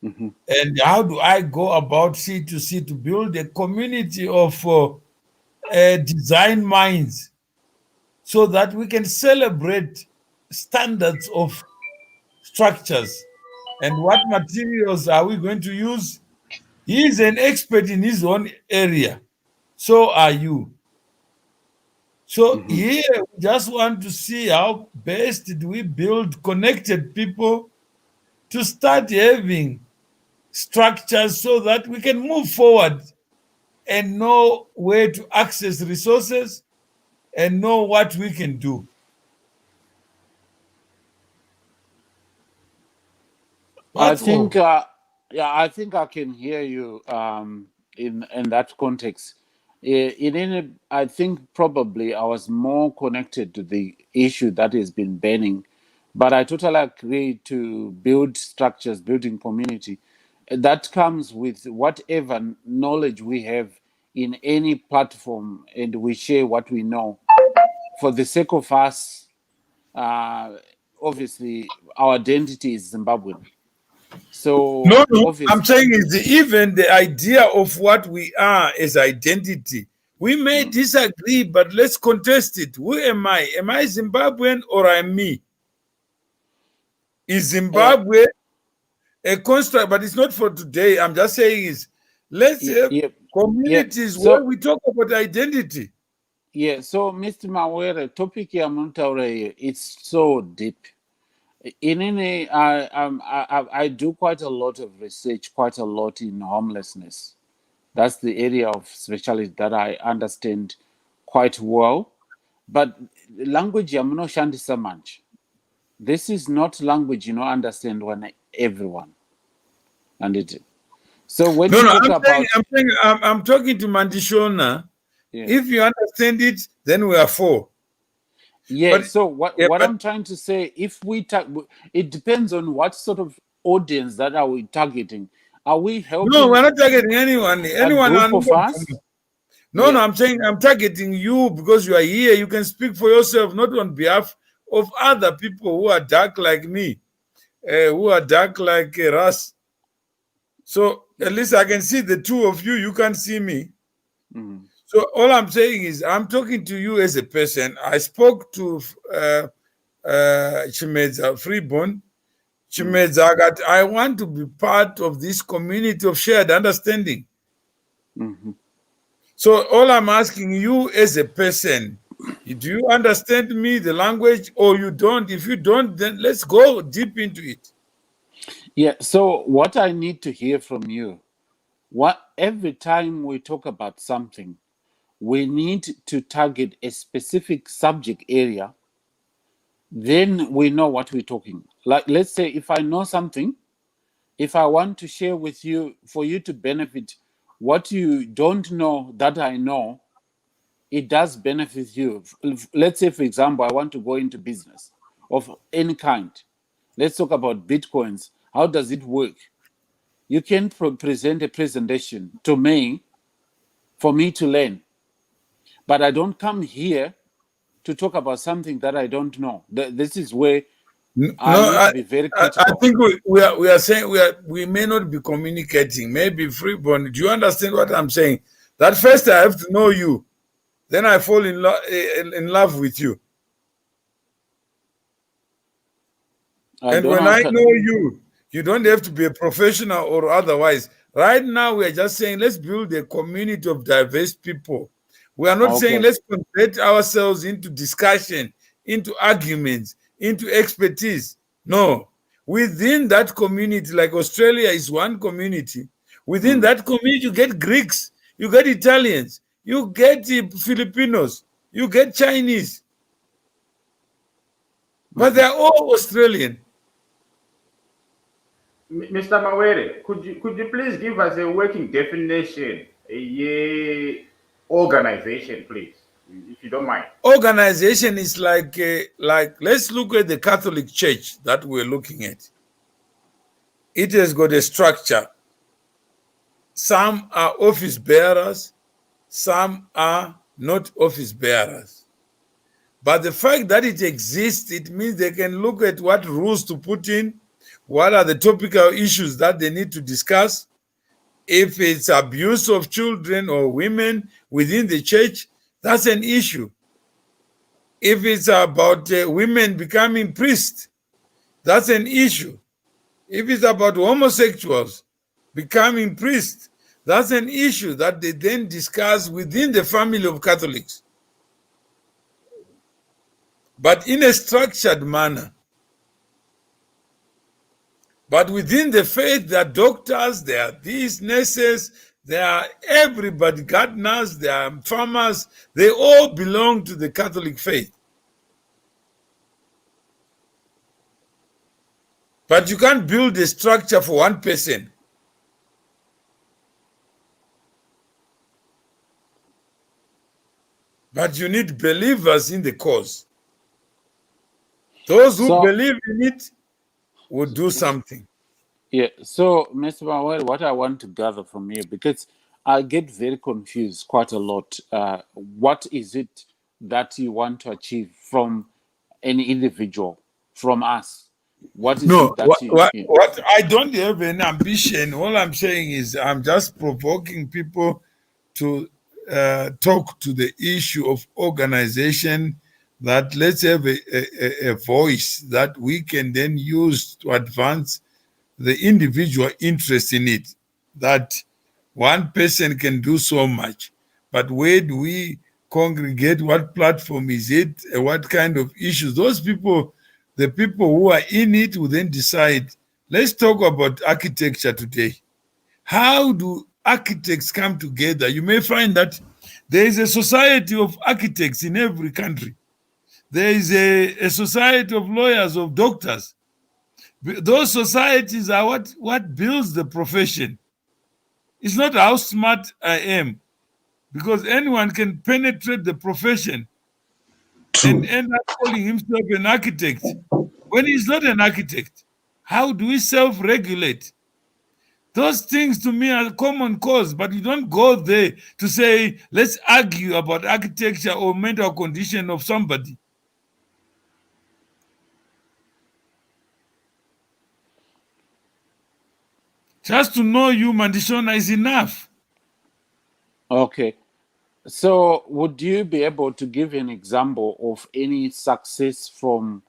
And how do I go about C2C to build a community of design minds so that we can celebrate standards of structures and what materials are we going to use? He is an expert in his own area. So are you. So here we just want to see how best do we build connected people to start having structures so that we can move forward and know where to access resources and know what we can do. That's I think, all. I think I can hear you in that context. I think probably I was more connected to the issue that has been burning, but I totally agree to build structures, building community, that comes with whatever knowledge we have in any platform, and we share what we know for the sake of us. Obviously, our identity is Zimbabwean. So No, obviously, I'm saying is even the idea of what we are as identity. We may disagree, but let's contest it. Who am I? Am I Zimbabwean or am me? Is Zimbabwe a construct? But it's not for today. I'm just saying is let's have communities where we talk about identity. Yeah, so Mr. Mawere, topic it's so deep. In any, I do quite a lot of research, quite a lot in homelessness. That's the area of specialty that I understand quite well. But language, shandisa manch. This is not language understand when everyone. And it. So when you talk about, I'm talking to Mandishona. Yeah. If you understand it, then we are for. Yeah. But, so what I'm trying to say, if we it depends on what sort of audience that are we targeting. Are we helping? No, we're not targeting anyone. Anyone group of us? No, I'm saying I'm targeting you because you are here. You can speak for yourself, not on behalf of other people who are dark like me, who are dark like Russ. So at least I can see the two of you. You can't see me. Mm-hmm. So all I'm saying is I'm talking to you as a person. I spoke to Chimedza Freeborn. Chimedza, I want to be part of this community of shared understanding. Mm-hmm. So all I'm asking you as a person, do you understand me, the language, or you don't? If you don't, then let's go deep into it. Yeah, so what I need to hear from you, every time we talk about something, we need to target a specific subject area. Then we know what we're talking. Like, let's say if I know something, if I want to share with you, for you to benefit what you don't know that I know, it does benefit you. Let's say, for example, I want to go into business of any kind. Let's talk about Bitcoins. How does it work? You can present a presentation to me for me to learn. But I don't come here to talk about something that I don't know. This is where I need to be very critical. I think we are saying we may not be communicating. Maybe Freeborn. Do you understand what I'm saying? That first I have to know you, then I fall in love with you. And when I know you, you don't have to be a professional or otherwise. Right now, we are just saying let's build a community of diverse people. We are not saying let's convert ourselves into discussion, into arguments, into expertise. No. Within that community, like Australia is one community, within that community, you get Greeks, you get Italians, you get Filipinos, you get Chinese. But they're all Australian. Mr. Mawere, could you please give us a working definition, a organization, please, if you don't mind? Organization is like let's look at the Catholic Church that we're looking at. It has got a structure. Some are office bearers, some are not office bearers. But the fact that it exists, it means they can look at what rules to put in, what are the topical issues that they need to discuss. If it's abuse of children or women within the church, that's an issue. If it's about women becoming priests, that's an issue. If it's about homosexuals becoming priests, that's an issue that they then discuss within the family of Catholics. But in a structured manner. But within the faith, there are doctors, there are these nurses, there are everybody, gardeners, there are farmers. They all belong to the Catholic faith. But you can't build a structure for one person. But you need believers in the cause. Those who believe in it will do something. Yeah. So, Mr. Mawel, what I want to gather from you, because I get very confused quite a lot. What is it that you want to achieve from any individual, from us? What is No, it that you? Yeah. what I don't have an ambition. All I'm saying is I'm just provoking people to talk to the issue of organization, that let's have a voice that we can then use to advance the individual interest in it, that one person can do so much, but where do we congregate? What platform is it? What kind of issues? Those people, the people who are in it will then decide. Let's talk about architecture today. How do architects come together? You may find that there is a society of architects in every country. There is a society of lawyers, of doctors. Those societies are what builds the profession. It's not how smart I am, because anyone can penetrate the profession and end up calling himself an architect when he's not an architect. How do we self-regulate? Those things to me are common cause, but you don't go there to say, let's argue about architecture or mental condition of somebody. Just to know you, Mandishona, is enough. Okay. So, would you be able to give an example of any success from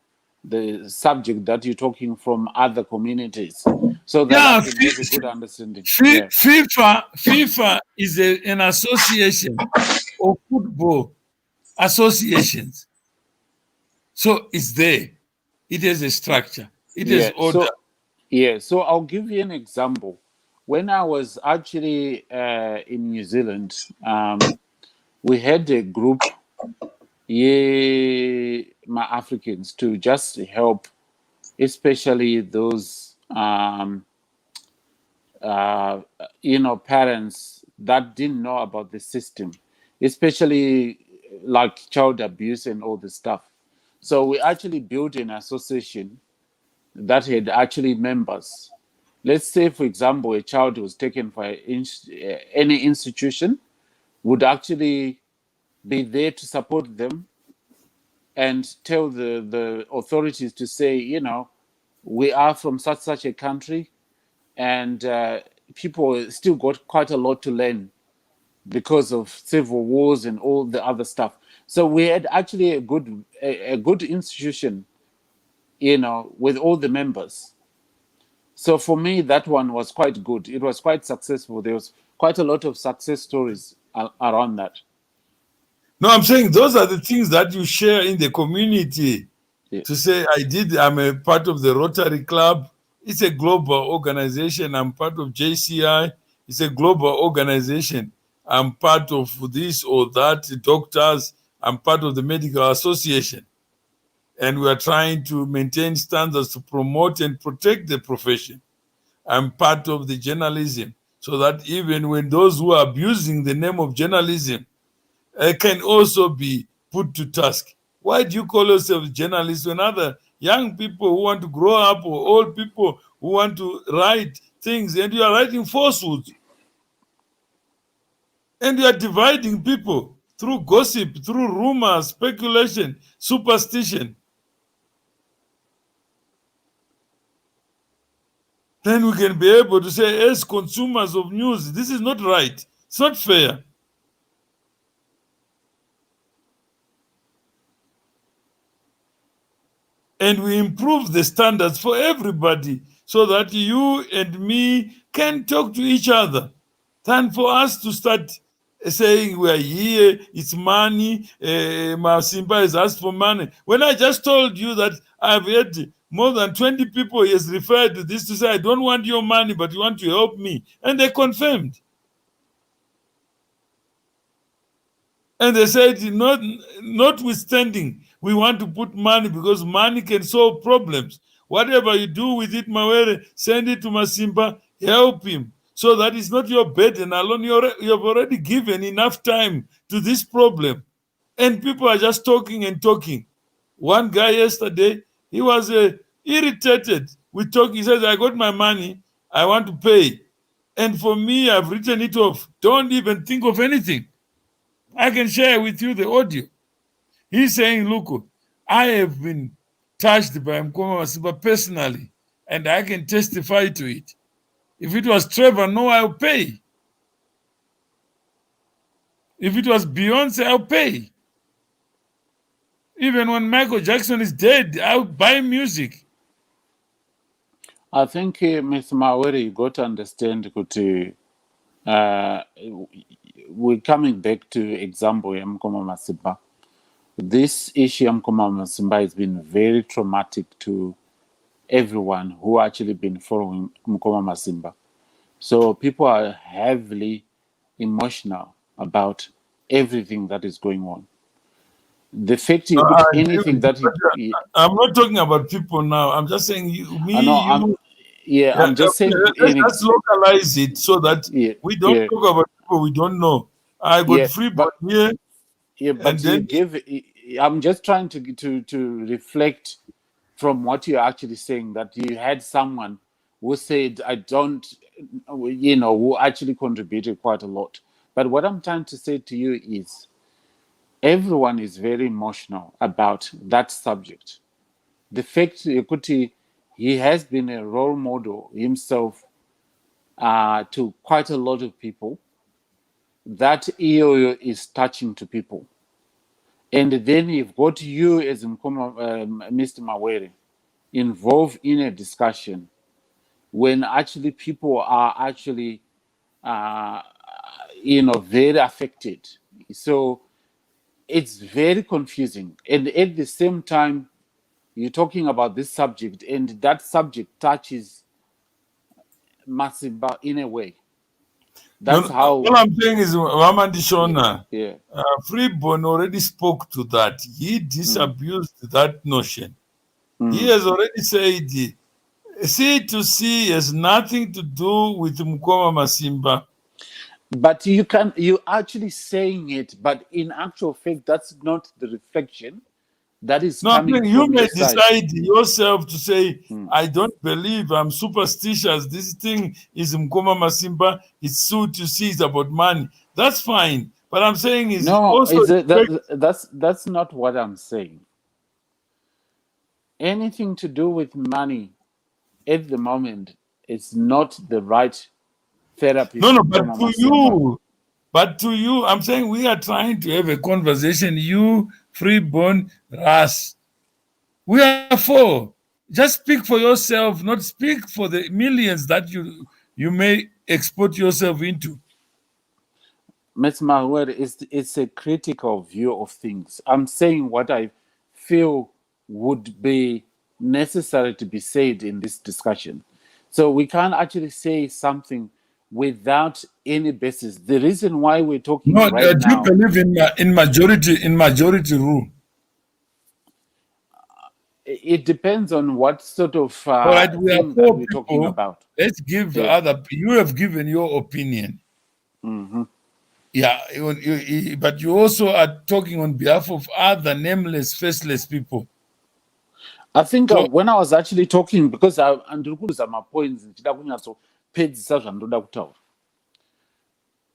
the subject that you're talking from other communities, so that I can have a good understanding? Yeah. FIFA is an association of football associations. So it's there. It has a structure. It has order. So I'll give you an example. When I was actually in New Zealand, we had a group, my Africans, to just help, especially those, parents that didn't know about the system, especially like child abuse and all this stuff. So we actually built an association that had actually members. Let's say, for example, a child was taken for any institution, would actually be there to support them and tell the authorities to say, we are from such a country, and people still got quite a lot to learn because of civil wars and all the other stuff. So we had actually a good institution, with all the members. So for me, that one was quite good. It was quite successful. There was quite a lot of success stories around that. No, I'm saying those are the things that you share in the community. Yeah. To say, I'm a part of the Rotary Club. It's a global organization. I'm part of JCI. It's a global organization. I'm part of this or that, doctors. I'm part of the Medical Association. And we are trying to maintain standards to promote and protect the profession. I'm part of the journalism, so that even when those who are abusing the name of journalism can also be put to task. Why do you call yourself journalists when other young people who want to grow up, or old people who want to write things, and you are writing falsehoods? And you are dividing people through gossip, through rumors, speculation, superstition. Then we can be able to say, as consumers of news, this is not right. It's not fair. And we improve the standards for everybody so that you and me can talk to each other, than for us to start saying we are here, it's money, Masimba has asked for money. When I just told you that I've had more than 20 people he has referred to this to say, I don't want your money, but you want to help me. And they confirmed. And they said, notwithstanding, we want to put money because money can solve problems. Whatever you do with it, Mawere, send it to Masimba, help him, so that it's not your burden alone. You have already given enough time to this problem. And people are just talking and talking. One guy yesterday, he was irritated with talking. He says, I got my money. I want to pay. And for me, I've written it off. Don't even think of anything. I can share with you the audio. He's saying, look, I have been touched by Mukoma Masimba personally, and I can testify to it. If it was Trevor, no, I'll pay. If it was Beyonce, I'll pay. Even when Michael Jackson is dead, I'll buy music. I think, Mr. Mawere, you got to understand that we're coming back to example ya Mukoma Masimba. This issue of Mukoma Masimba has been very traumatic to everyone who actually been following Mukoma Masimba. So people are heavily emotional about everything that is going on. The fact you put anything that I'm not talking about people now. I'm just saying I'm just saying let's localize it so that we don't talk about people we don't know. I got Freeborn here. Yeah, but I'm just trying to reflect from what you're actually saying, that you had someone who said, I don't, who actually contributed quite a lot. But what I'm trying to say to you is everyone is very emotional about that subject. The fact Yekuti, he has been a role model himself to quite a lot of people. That EOO is touching to people. And then you've got you as Mr. Mawere involved in a discussion when actually people are actually, very affected. So it's very confusing. And at the same time, you're talking about this subject, and that subject touches Masimba in a way. That's how. All I'm saying is, Ramandi Shona, Yeah. Freeborn already spoke to that. He disabused that notion. He has already said C2C has nothing to do with Mukoma Masimba. But you actually saying it, but in actual fact, that's not the reflection that is coming you from may your side. decide yourself to say, I don't believe, I'm superstitious, this thing is Mukoma Masimba, it's C2C, it's about money. That's fine. But I'm saying is that's not what I'm saying. Anything to do with money at the moment is not the right therapy. No, but to you, I'm saying we are trying to have a conversation. You, Freeborn, Ras. We are four. Just speak for yourself, not speak for the millions that you may export yourself into. Ms. Mahuer, it's a critical view of things. I'm saying what I feel would be necessary to be said in this discussion. So we can't actually say something without any basis. The reason why we're talking right now. Do you believe in majority rule? It depends on what sort of all right, thing that we're talking about. Let's give other. You have given your opinion. Yeah, but you also are talking on behalf of other nameless, faceless people. I think when I was actually talking, because andikuza my points,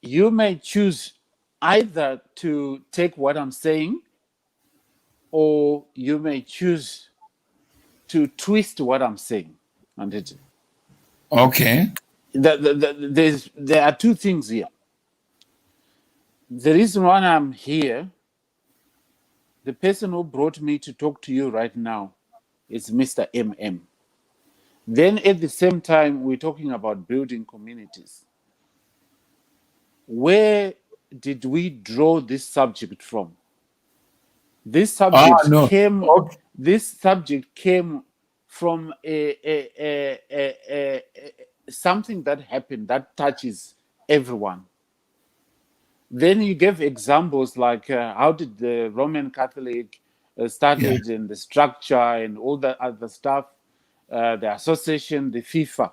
you may choose either to take what I'm saying, or you may choose to twist what I'm saying. Okay. There are two things here. The reason why I'm here, the person who brought me to talk to you right now is Mr. MM. Then at the same time, we're talking about building communities. Where did we draw this subject from? This subject This subject came from something that happened that touches everyone. Then you gave examples like how did the Roman Catholic started and the structure and all the other stuff, the association, the FIFA.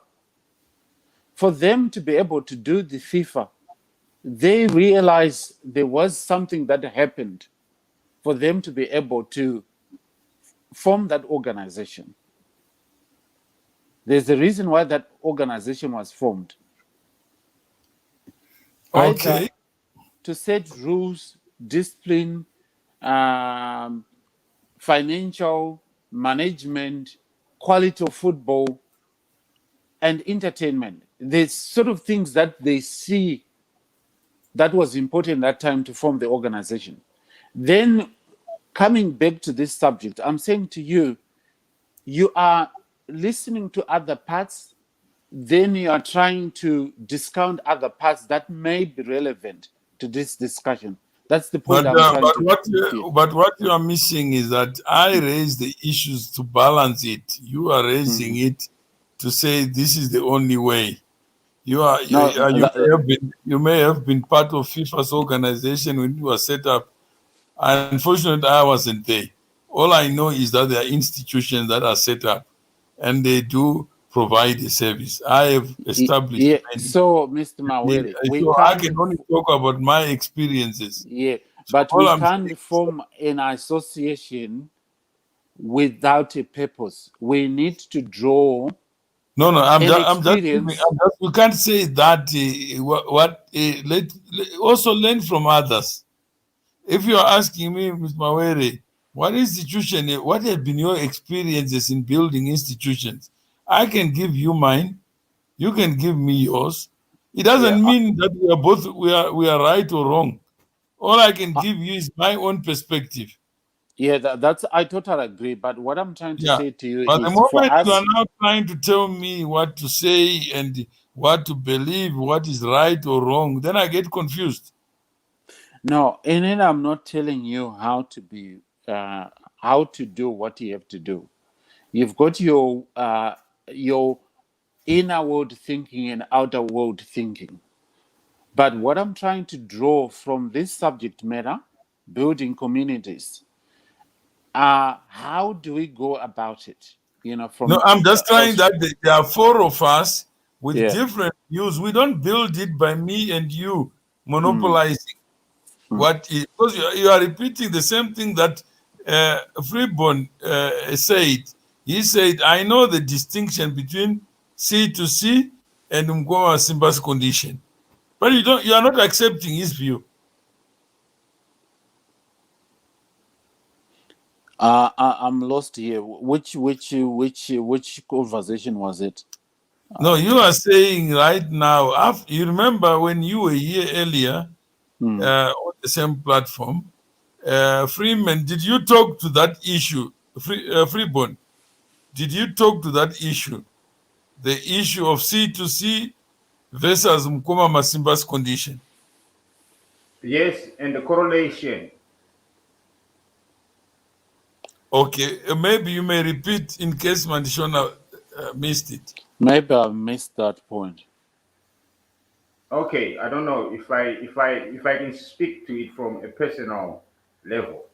For them to be able to do the FIFA, they realized there was something that happened for them to be able to form that organization. There's a reason why that organization was formed. Okay. Either to set rules, discipline, financial management, quality of football, and entertainment. The sort of things that they see that was important that time to form the organization. Then, coming back to this subject, I'm saying to you, you are listening to other parts, then you are trying to discount other parts that may be relevant to this discussion. That's the point I'm trying to make. But what you are missing is that I raise the issues to balance it. You are raising it to say this is the only way. You may have been part of FIFA's organization when it was set up. Unfortunately, I wasn't there. All I know is that there are institutions that are set up and they do provide a service. I have established many. So, Mr. Mawere, I can only talk about my experiences. Yeah, but we can't form an association without a purpose. We need to draw. No, we can't say that. Let also learn from others. If you are asking me, Ms. Mawere, what have been your experiences in building institutions? I can give you mine. You can give me yours. It doesn't mean that we are right or wrong. All I can give you is my own perspective. Yeah, that's I totally agree. But what I'm trying to say to you but is, the moment for us, you are now trying to tell me what to say and what to believe, what is right or wrong, then I get confused. No, and then I'm not telling you how to do what you have to do. You've got your inner world thinking and outer world thinking. But what I'm trying to draw from this subject matter, building communities, how do we go about it? I'm just trying that there are four of us with different views. We don't build it by me and you monopolizing because you are repeating the same thing that Freeborn said. He said, I know the distinction between C2C and Mukoma Simba's condition. But you are not accepting his view. I'm lost here. Which conversation was it? No, you are saying right now, you remember when you were here earlier on the same platform, Freeman, did you talk to that issue? Freeborn, did you talk to that issue? The issue of C2C versus Mukoma Masimba's condition? Yes, and the correlation. Okay, maybe you may repeat in case Mandishona missed it. Maybe I missed that point. Okay, I don't know if I can speak to it from a personal level.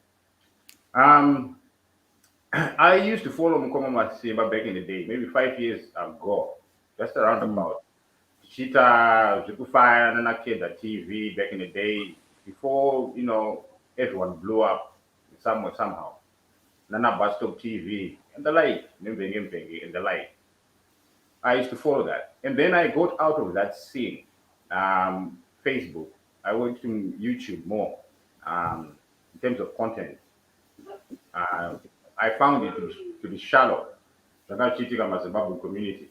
I used to follow Mukoma Masimba back in the day, maybe 5 years ago, just around about Chita, Zukufire, and Nakeda TV back in the day, before everyone blew up somewhere somehow. Nana Bastop TV and the like, and the like. I used to follow that. And then I got out of that scene. Facebook. I went to YouTube more in terms of content. I found it to be shallow. Not cheating on my Zimbabwe community.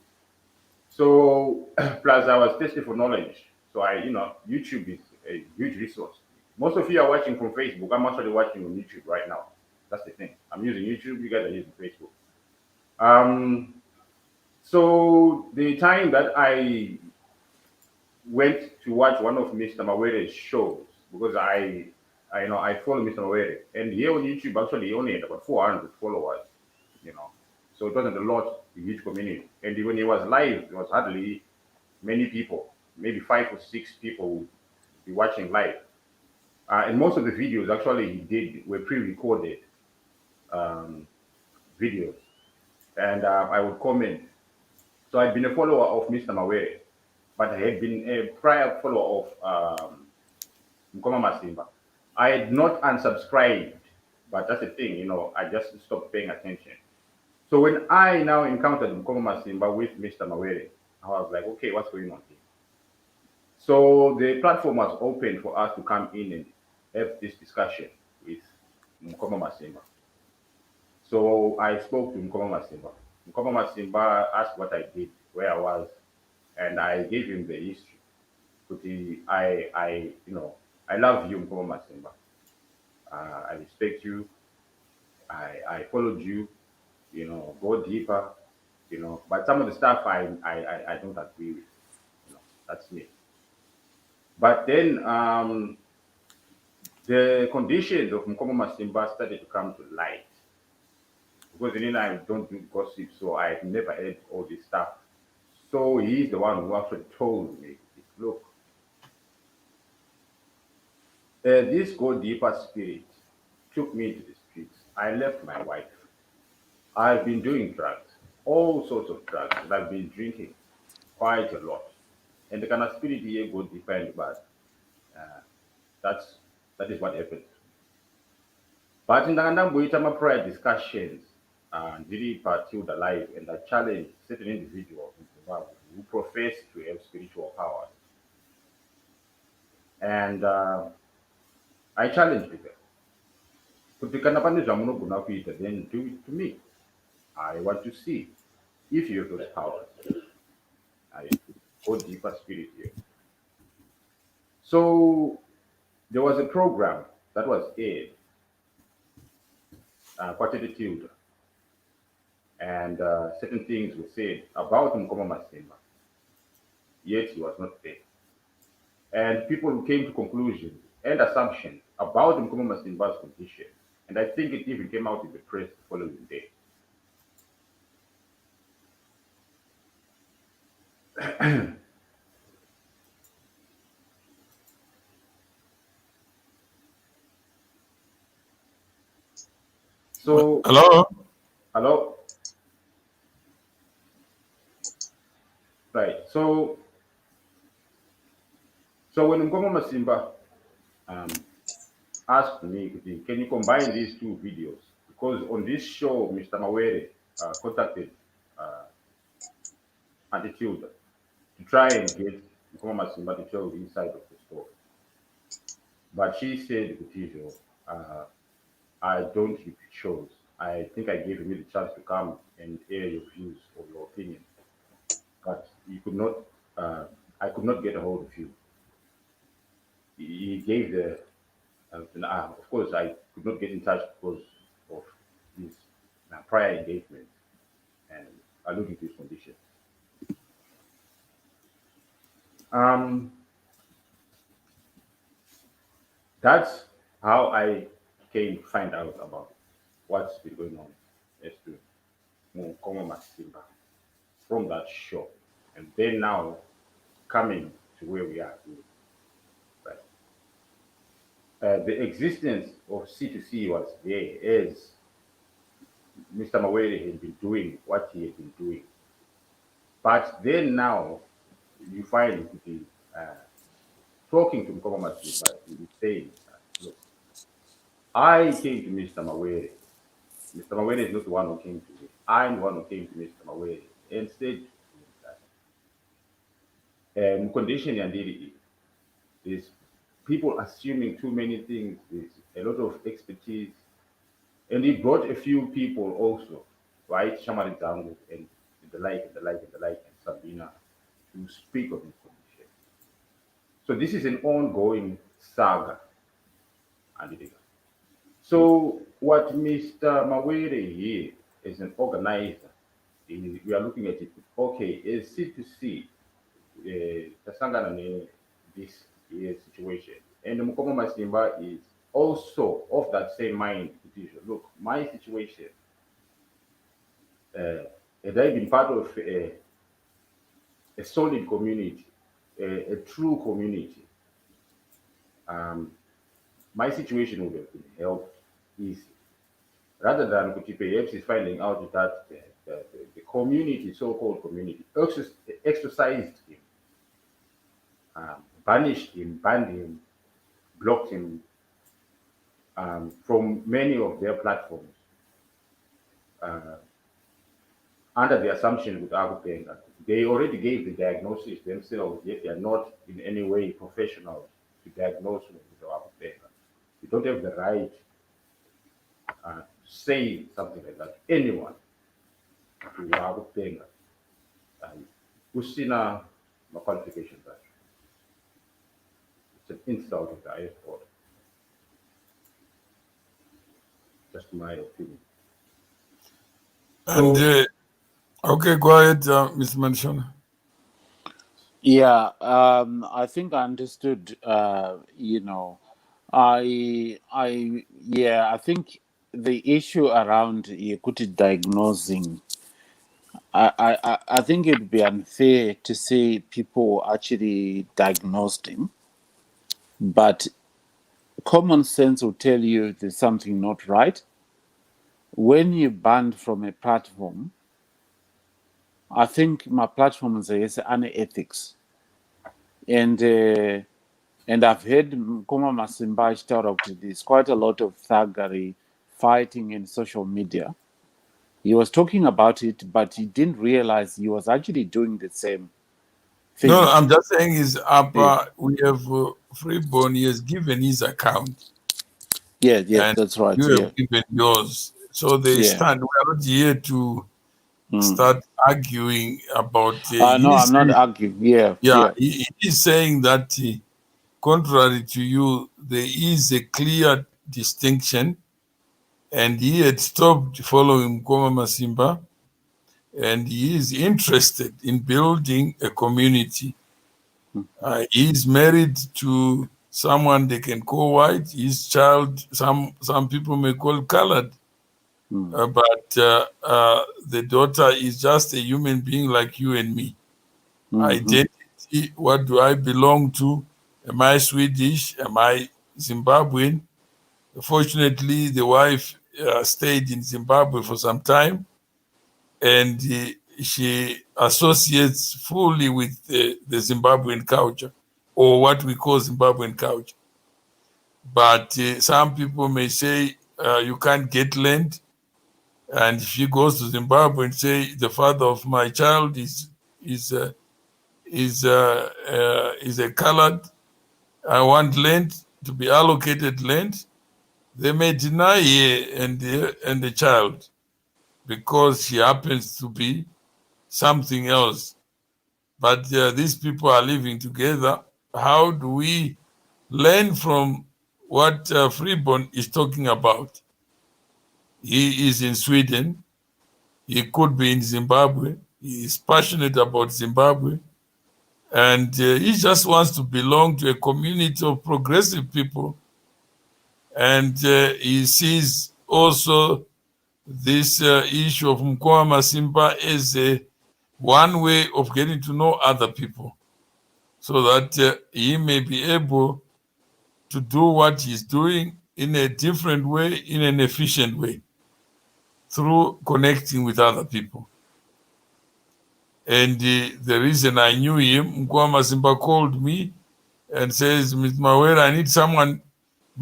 So plus I was thirsty for knowledge. So YouTube is a huge resource. Most of you are watching from Facebook. I'm actually watching on YouTube right now. That's the thing. I'm using YouTube. You guys are using Facebook. So the time that I went to watch one of Mr. Mawere's shows, because I follow Mr. Mawere, and here on YouTube actually he only had about 400 followers, so it wasn't a lot, a huge community. And when he was live, it was hardly many people, maybe 5 or 6 people would be watching live. And most of the videos actually he did were pre-recorded videos, and I would comment. So I'd been a follower of Mr. Mawere, but I had been a prior follower of Mukoma Masimba. I had not unsubscribed, but that's the thing, I just stopped paying attention. So when I now encountered Mukoma Masimba with Mr. Mawere, I was like, okay, what's going on here? So the platform was open for us to come in and have this discussion with Mukoma Masimba. So I spoke to Mukoma Masimba. Mukoma Masimba asked what I did, where I was, and I gave him the history. But I love you, Mukoma Masimba. I respect you. I followed you. Go deeper. But some of the stuff I don't agree with. That's me. But then the conditions of Mukoma Masimba started to come to light. Because I don't do gossip, so I've never heard all this stuff. So he's the one who actually told me, look, this go deeper spirit took me to the streets. I left my wife. I've been doing drugs, all sorts of drugs, and I've been drinking quite a lot. And the kind of spirit here go deeper and bad. Uh, that is what happened. But in the prior discussions, really particular life, and I challenged certain individuals who profess to have spiritual powers. And I challenged them. Kuti kana pane zvamunogona kuita, then do it to me. I want to see if you have those powers. I go deeper spirit here. So there was a program that was aired, Quartet Tilda, and certain things were said about Mukoma Masimba, yet he was not there. And people came to conclusions and assumptions about Mukoma Masimba's condition. And I think it even came out in the press the following day. So, Hello? hello? Right. So when Mukoma Masimba asked me, can you combine these two videos? Because on this show, Mr. Mawere contacted Attitude to try and get Mukoma Masimba to tell the inside of the story. But she said, Kutijo, I don't repeat shows. I think I gave you the chance to come and air your views or your opinion. But you could not, I could not get a hold of you. He gave of course, I could not get in touch because of his prior engagement and alluding to his condition. That's how I came to find out about what's been going on as to Mukoma Masimba from that show. And then now coming to where we are today. Right. The existence of C2C was there as Mr. Mawere had been doing what he had been doing. But then now you find him to be talking to Mukoma Masimba, he's saying, look, I came to Mr. Mawere. Mr. Mawere is not the one who came to me. I'm the one who came to Mr. Mawere and said that condition and there's people assuming too many things. There's a lot of expertise. And he brought a few people also, right? Shamari Zangu and the like, and Sabina to speak of this condition. So this is an ongoing saga. So what Mr. Mawere here is an organizer, we are looking at it, okay, is C2C, this situation. And Mukoma Masimba is also of that same mind. Look, my situation, had I been part of a solid community, a true community, my situation would have been helped easy. Rather than perhaps is finding out that the community, so-called community, exercised him, banished him, banned him, blocked him from many of their platforms. under the assumption with Akupenga, they already gave the diagnosis themselves, yet they are not in any way professional to diagnose with Akupenga. You don't have the right to say something like that. Anyone to Akupenga, usina qualifications. It's an insult of the highest order. Just my opinion. And okay, go ahead, Mr. Manshona. Yeah, I think I understood. You know, I think the issue around Yekuti diagnosing, I think it'd be unfair to say people actually diagnosed him, but common sense will tell you there's something not right. When you're banned from a platform, I think my platform is an ethics, and I've heard Mukoma Masimba achitaura there's quite a lot of thuggery, fighting in social media. He was talking about it, but he didn't realize he was actually doing the same thing. No, I'm just saying is we have Freeborn, he has given his account. Yeah, And that's right. you have given yours. So they stand. We are not here to start arguing about. No, I'm not arguing. Yeah. He is saying that, contrary to you, there is a clear distinction, and he had stopped following Mukoma Masimba, and he is interested in building a community. He is married to someone they can call white. His child, some people may call colored. But the daughter is just a human being like you and me. Identity, what do I belong to? Am I Swedish? Am I Zimbabwean? Fortunately, the wife stayed in Zimbabwe for some time, and she associates fully with the Zimbabwean culture, or what we call Zimbabwean culture. But some people may say you can't get land. And if she goes to Zimbabwe and say the father of my child is a colored, I want land to be allocated land, they may deny her and the child because she happens to be something else. But these people are living together. How do we learn from what Freeborn is talking about? He is in Sweden. He could be in Zimbabwe. He is passionate about Zimbabwe. And he just wants to belong to a community of progressive people. And he sees also this issue of Mukoma Masimba as one way of getting to know other people, so that he may be able to do what he's doing in a different way, in an efficient way, through connecting with other people. And the reason I knew him, Mukoma Masimba called me and says, Mr. Mawera, I need someone.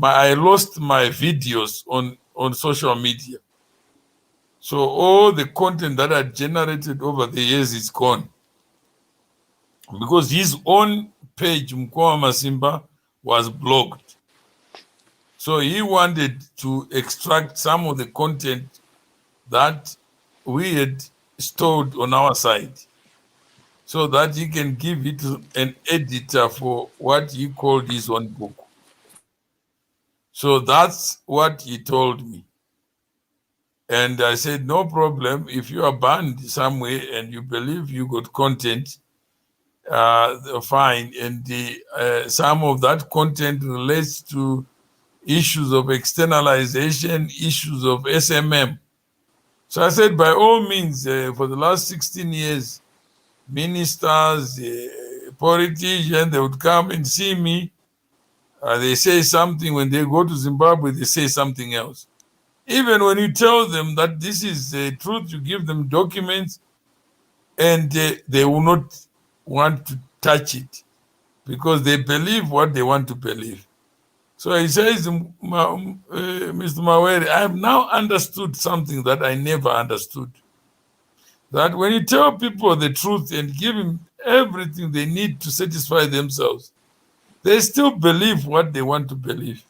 I lost my videos on social media. So all the content that I generated over the years is gone. Because his own page, Mukoma Masimba, was blocked. So he wanted to extract some of the content that we had stored on our side, so that he can give it to an editor for what he called his own book. So that's what he told me. And I said, no problem. If you are banned somewhere and you believe you got content, fine. And some of that content relates to issues of externalization, issues of SMM. So I said, by all means, for the last 16 years, ministers, politicians, they would come and see me. They say something. When they go to Zimbabwe, they say something else. Even when you tell them that this is the truth, you give them documents, and they will not want to touch it because they believe what they want to believe. So he says, Mr. Mawere, I have now understood something that I never understood. that when you tell people the truth and give them everything they need to satisfy themselves, they still believe what they want to believe.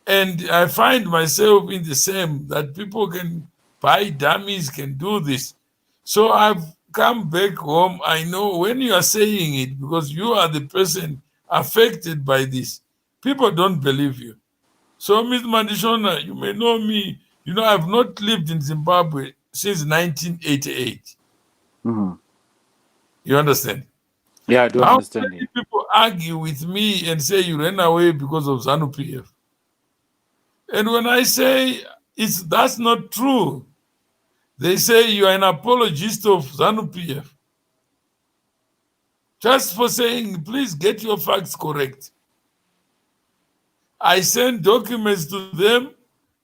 And I find myself in the same, that people can buy dummies, can do this. So I've come back home. I know when you are saying it, because you are the person affected by this, people don't believe you. So, Ms. Mandishona, you may know me. You know, I've not lived in Zimbabwe since 1988. Mm-hmm. You understand? Yeah, I do How understand many it. people argue with me and say you ran away because of ZANU-PF? And when I say that's not true, they say you are an apologist of ZANU-PF. Just for saying, please get your facts correct. I sent documents to them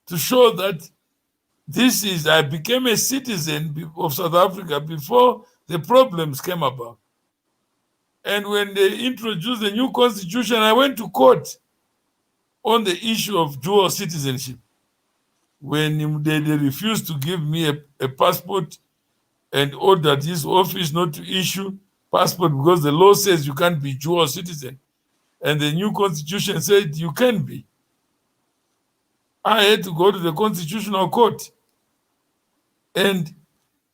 to show that I became a citizen of South Africa before the problems came about. And when they introduced the new constitution, I went to court on the issue of dual citizenship. When they refused to give me a passport and ordered his office not to issue passport because the law says you can't be dual citizen. And the new constitution said you can be. I had to go to the constitutional court. And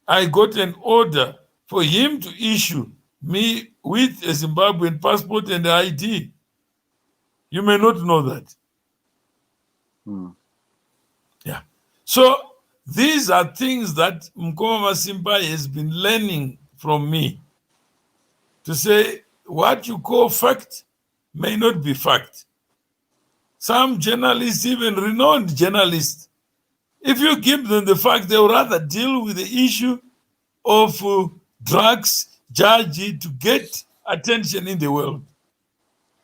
I got an order for him to issue me with a Zimbabwean passport and ID. You may not know that. Yeah. So these are things that Mukoma Masimba has been learning from me. To say what you call fact may not be fact. Some journalists, even renowned journalists, if you give them the fact, they would rather deal with the issue of drugs, judge to get attention in the world,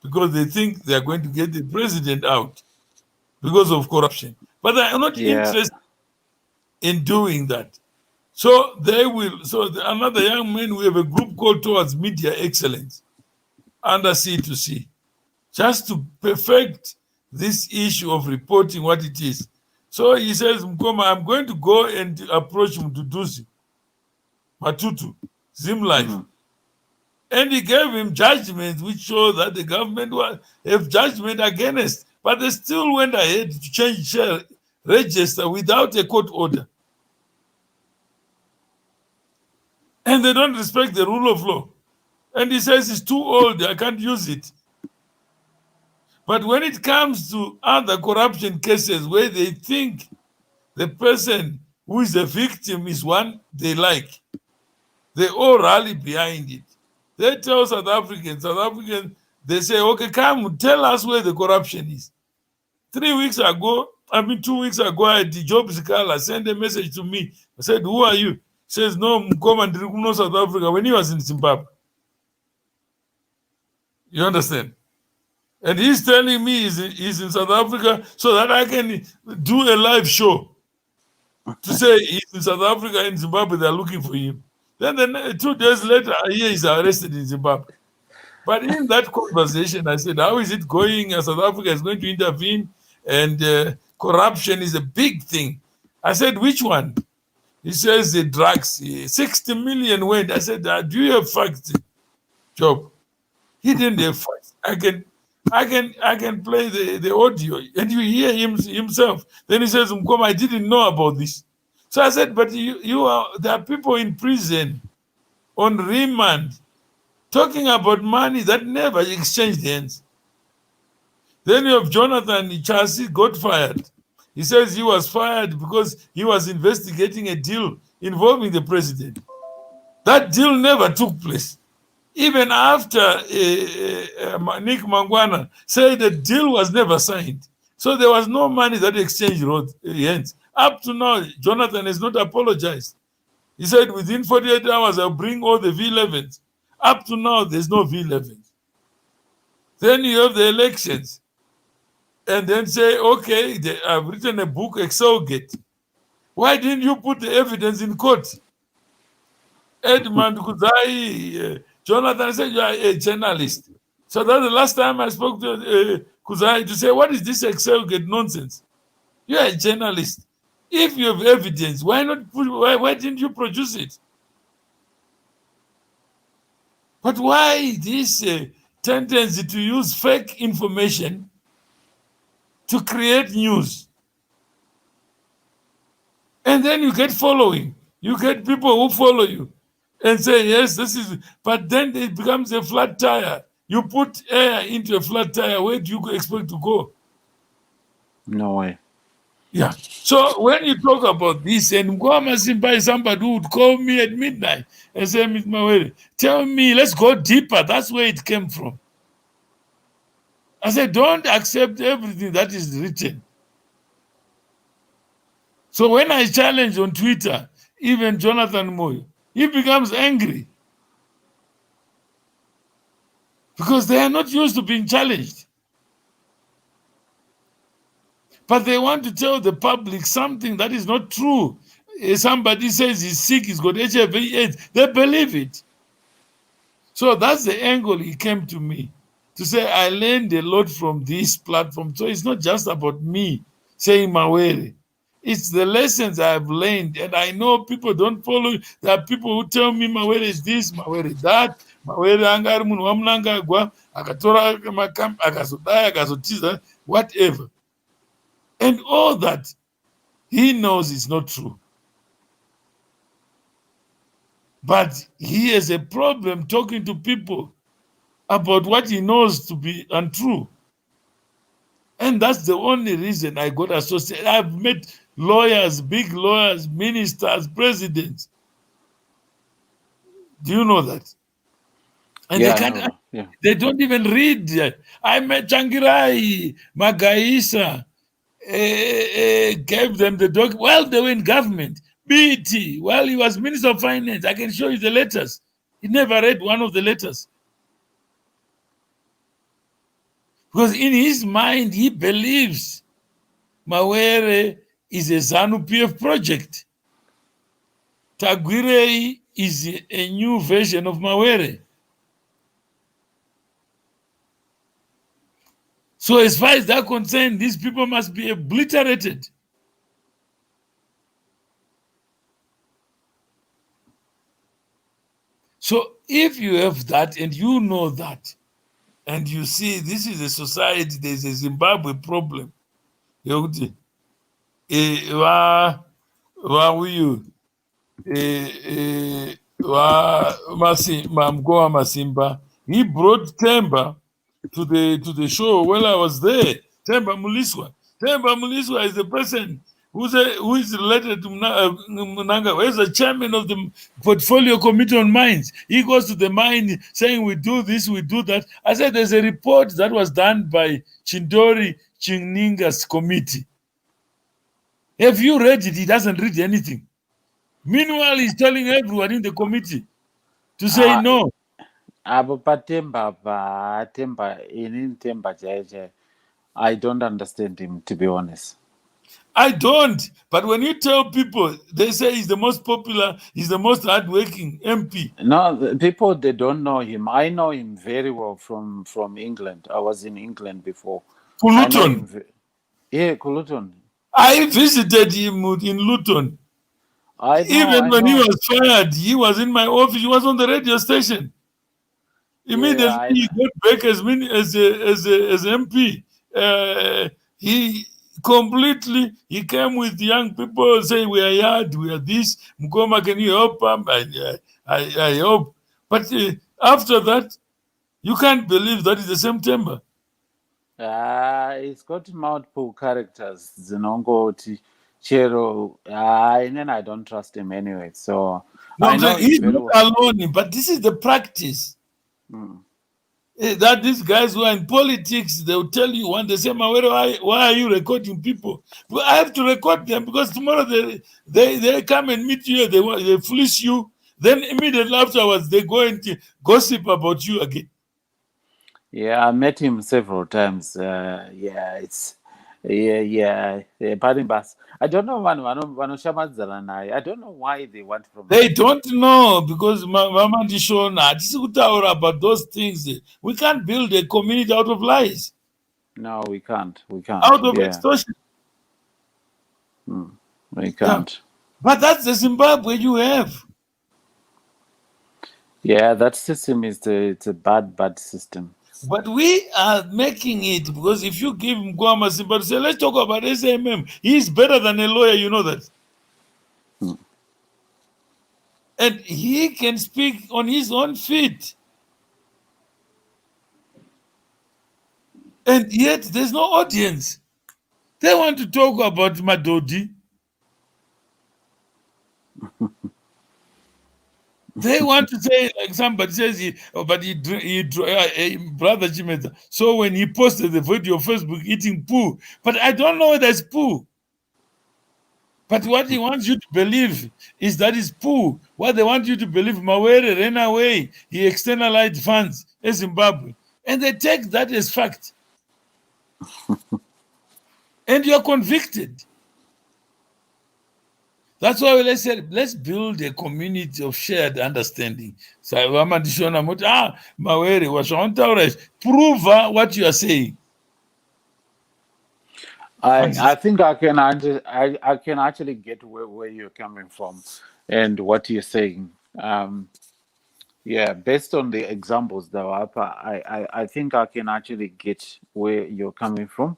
because they think they are going to get the president out because of corruption. But they are not interested in doing that. So they will. So another young man, we have a group called Towards Media Excellence under C2C, just to perfect this issue of reporting what it is. So he says, Mukoma, I'm going to go and approach Mduduzi Matutu, Zim Life. And he gave him judgments which show that the government have judgment against, but they still went ahead to change share register without a court order. And they don't respect the rule of law. And he says it's too old, I can't use it. But when it comes to other corruption cases where they think the person who is the victim is one they like, they all rally behind it. They tell South Africans, they say, okay, come, tell us where the corruption is. 2 weeks ago, I had the Job Zikala send a message to me. I said, who are you? He says, no, Mukoma Ndrikuno, South Africa, when he was in Zimbabwe. You understand? And he's telling me he's in South Africa so that I can do a live show to say he's in South Africa and Zimbabwe, they're looking for him. Then 2 days later, I hear he's arrested in Zimbabwe. But in that conversation, I said, how is it going? South Africa is going to intervene and corruption is a big thing. I said, which one? He says the drugs, 60 million went. I said, do you have facts, Job? He didn't have facts. I can play the audio and you hear himself. Then he says, Mukoma, I didn't know about this. So I said, but there are people in prison on remand talking about money that never exchanged hands. Then you have Jonathan Chasi got fired. He says he was fired because he was investigating a deal involving the president. That deal never took place. Even after Nick Mangwana said the deal was never signed. So there was no money that exchanged hands. Up to now, Jonathan has not apologized. He said within 48 hours, I'll bring all the V11s. Up to now, there's no V11s. Then you have the elections. And then say, okay, I've written a book, Excelgate. Why didn't you put the evidence in court? Edmund Kuzai, Jonathan said, you are a journalist. So that's the last time I spoke to Kuzai to say, what is this Excelgate nonsense? You are a journalist. If you have evidence, why not? Why didn't you produce it? But why this tendency to use fake information to create news? And then you get following. You get people who follow you and say, yes, this is, but then it becomes a flat tire. You put air into a flat tire, where do you expect to go? No way. Yeah. So when you talk about this, and Masimba is somebody who would call me at midnight and say, Ms. Mawere, tell me, let's go deeper. That's where it came from. I said, don't accept everything that is written. So when I challenge on Twitter, even Jonathan Moyo, he becomes angry because they are not used to being challenged. But they want to tell the public something that is not true. Somebody says he's sick, he's got HIV/AIDS. They believe it. So that's the angle he came to me to say, I learned a lot from this platform. So it's not just about me saying Mawere. It's the lessons I've learned. And I know people don't follow. There are people who tell me Mawere is this, Mawere that, Mawere angari munhu wamunangagwa, akatora makam, akazodaya, akazotiza, whatever. And all that he knows is not true. But he has a problem talking to people about what he knows to be untrue. And that's the only reason I got associated. I've met lawyers, big lawyers, ministers, presidents. Do you know that? And Yeah, they I can't. know. Yeah. They don't even read. I met Changirai, Magaisa, gave them the document while they were in government. BT, while he was Minister of Finance, I can show you the letters. He never read one of the letters. Because in his mind, he believes Mawere is a ZANU-PF project. Tagwirei is a new version of Mawere. So as far as they're concerned, these people must be obliterated. So if you have that and you know that, and you see this is a society, there's a Zimbabwe problem. Mukoma Masimba, he brought Temba to the show while I was there. Temba Muliswa. Temba Muliswa is the person who is related to Munanga, who is the chairman of the portfolio committee on mines. He goes to the mine saying, we do this, we do that. I said, there's a report that was done by Chindori Chininga's committee. Have you read it? He doesn't read anything. Meanwhile, he's telling everyone in the committee to say no. I don't understand him, to be honest. I don't. But when you tell people, they say he's the most popular, he's the most hardworking MP. No, the people, they don't know him. I know him very well from England. I was in England before. Luton. Yeah, Luton. I visited him in Luton. Even when he was fired, he was in my office. He was on the radio station. Immediately he got back as MP. He came with young people, saying, we are yard, we are this. Mukoma, can you help him? I hope. But after that, you can't believe that is the same Temba. It's got multiple characters. Zinongo, Chero, and then I don't trust him anyway. So no, I know he's not alone, but this is the practice. That these guys who are in politics, they'll tell you one, they say, why are you recording people? Well, I have to record them because tomorrow they come and meet you, they fleece you. Then immediately afterwards, they go and gossip about you again. Yeah, I met him several times. Pardon, but I don't know I don't know why they want from They don't know because Mama Dishona, about those things. We can't build a community out of lies. No, we can't. Out of extortion. We can't. But that's the Zimbabwe you have. Yeah, that system it's a bad system. But we are making it because if you give Mukoma Masimba to say, let's talk about SMM, he's better than a lawyer, you know that. And he can speak on his own feet. And yet there's no audience. They want to talk about Madodi. They want to say, like somebody says, Brother Chimeta. So when he posted the video on Facebook eating poo, but I don't know whether it's poo. But what he wants you to believe is that it's poo. What they want you to believe, Mawere ran away. He externalized funds in Zimbabwe. And they take that as fact. And you're convicted. That's why let's say, let's build a community of shared understanding. So Mawere was prove what you are saying. I think I can actually get where you're coming from and what you're saying. Yeah, based on the examples that were up, I think I can actually get where you're coming from.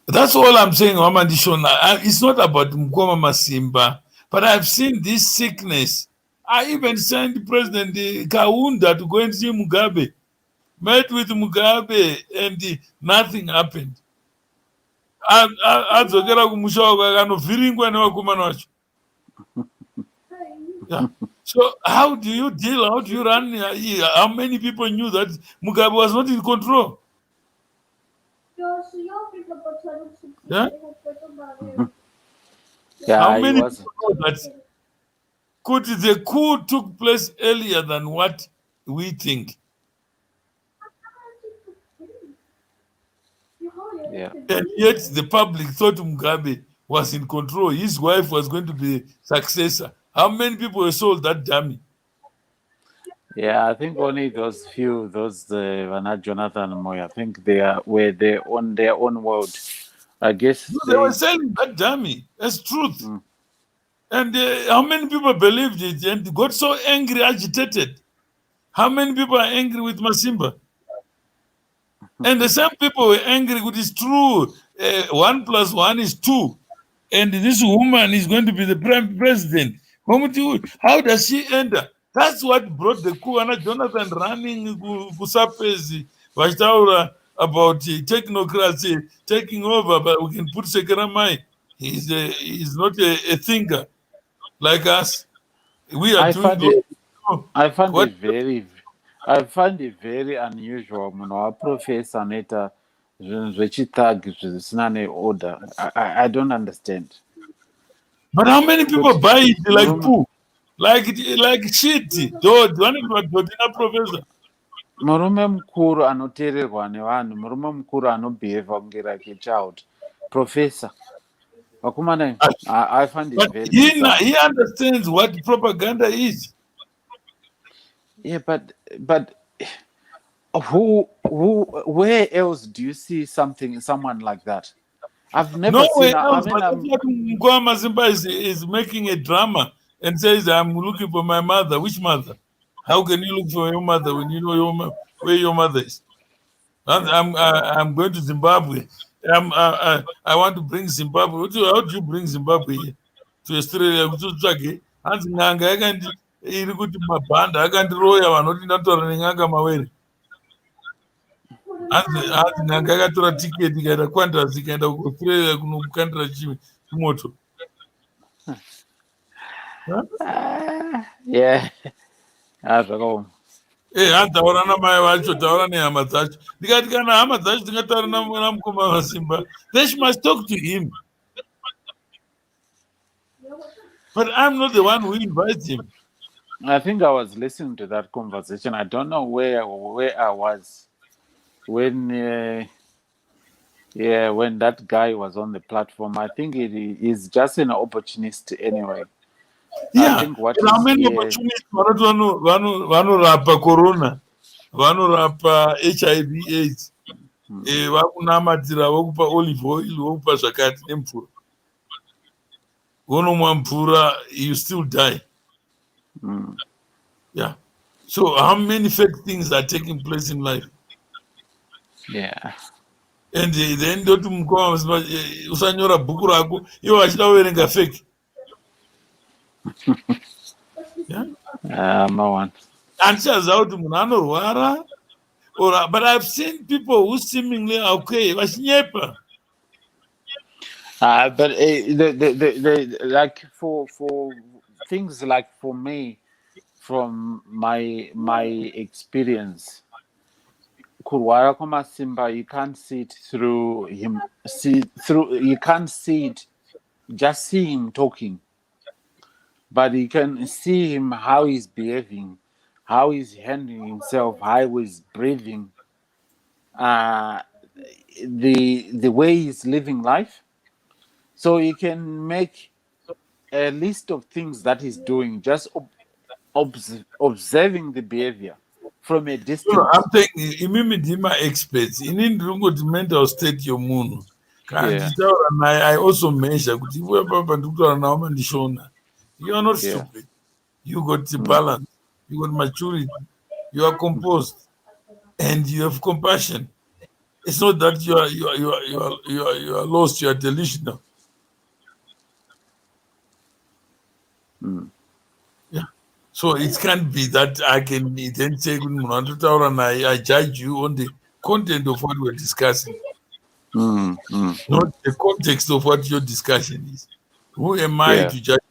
That's all I'm saying, Wamandishona. It's not about Mukoma Masimba, but I've seen this sickness. I even sent President Kaunda to go and see Mugabe. Met with Mugabe and nothing happened. Yeah. So how do you deal? How do you run? How many people knew that Mugabe was not in control? Yeah? Yeah, How many was. people know that the coup took place earlier than what we think? Yeah. And yet the public thought Mugabe was in control. His wife was going to be successor. How many people were sold that dummy? Yeah, I think only those few, Vanat Jonathan and Moy, I think they were on their own world. I guess they were selling that dummy. That's truth. And how many people believed it and got so angry, agitated? How many people are angry with Masimba? And the same people were angry with it's true. 1 + 1 is 2. And this woman is going to be the prime president. How does she enter? That's what brought the coup. And Jonathan running Kusapezi, Vashtaura about technocracy taking over, but we can put Sekeramai. He's not a thinker like us. We are I find it very unusual. Professor Neta order. I don't understand. But how many people buy it like poo? Like shit. Professor. Murume mukuru anoteererwa nevanhu, murume mukuru anobehave kunge like a child. Professor. Wakumana, I find it very bizarre. He understands what propaganda is. Yeah, but where else do you see someone like that? I've never seen. Mukoma Masimba is making a drama and says, "I'm looking for my mother." Which mother? How can you look for your mother when you know where your mother is? I'm going to Zimbabwe. I want to bring Zimbabwe. How do you bring Zimbabwe here to Australia? Hanzi nganga yakandi iri kuti mabhanda akandiroya vanoti ndatora nenganga Mawere. Hanzi nganga yakatora tiketi ikaenda Qantas ikaenda kuAustralia kunokandira chimoto. Yeah. Taura namai vacho, taura nehama dzacho. Ndikati kana hama dzacho tingataura naMukoma Masimba, then she must talk to him. But I'm not the one who invites him. I think I was listening to that conversation. I don't know where I was when when that guy was on the platform. I think it is just an opportunist anyway. Yeah, I think how many opportunists vanorapa corona, vanorapa HIV/AIDS, vakunamatira vokupa olive oil vokupa zvakati nemvura vonomwa mvura you still die. Yeah. So how many fake things are taking place in life? Yeah. And then ndoti Mukoma usanyora bhuku rako iwo achida kuverenga fake. Yeah. No one. Handichaziva kuti munhu anorwara, but I've seen people who seemingly are okay vachinyepa. But the like for things like for me, from my experience, kurwara kwamasimba, you can't see it through him. You can't see it, just see him talking, but you can see him how he's behaving, how he's handling himself, how he's breathing, the way he's living life. So you can make a list of things that he's doing, just observing the behavior from a distance. No, I'm saying imimi ndima experts inini ndiri kungoti mental state yomunhu kana ndichitaura naye I also measure kuti iwe papa ndiri kutaura nawo mandishona. You are not stupid. You got balance, you got maturity, you are composed, and you have compassion. It's not that you are lost, you are delusional. Yeah. So it can't be that I can then say, I judge you on the content of what we're discussing, not the context of what your discussion is. Who am I to judge?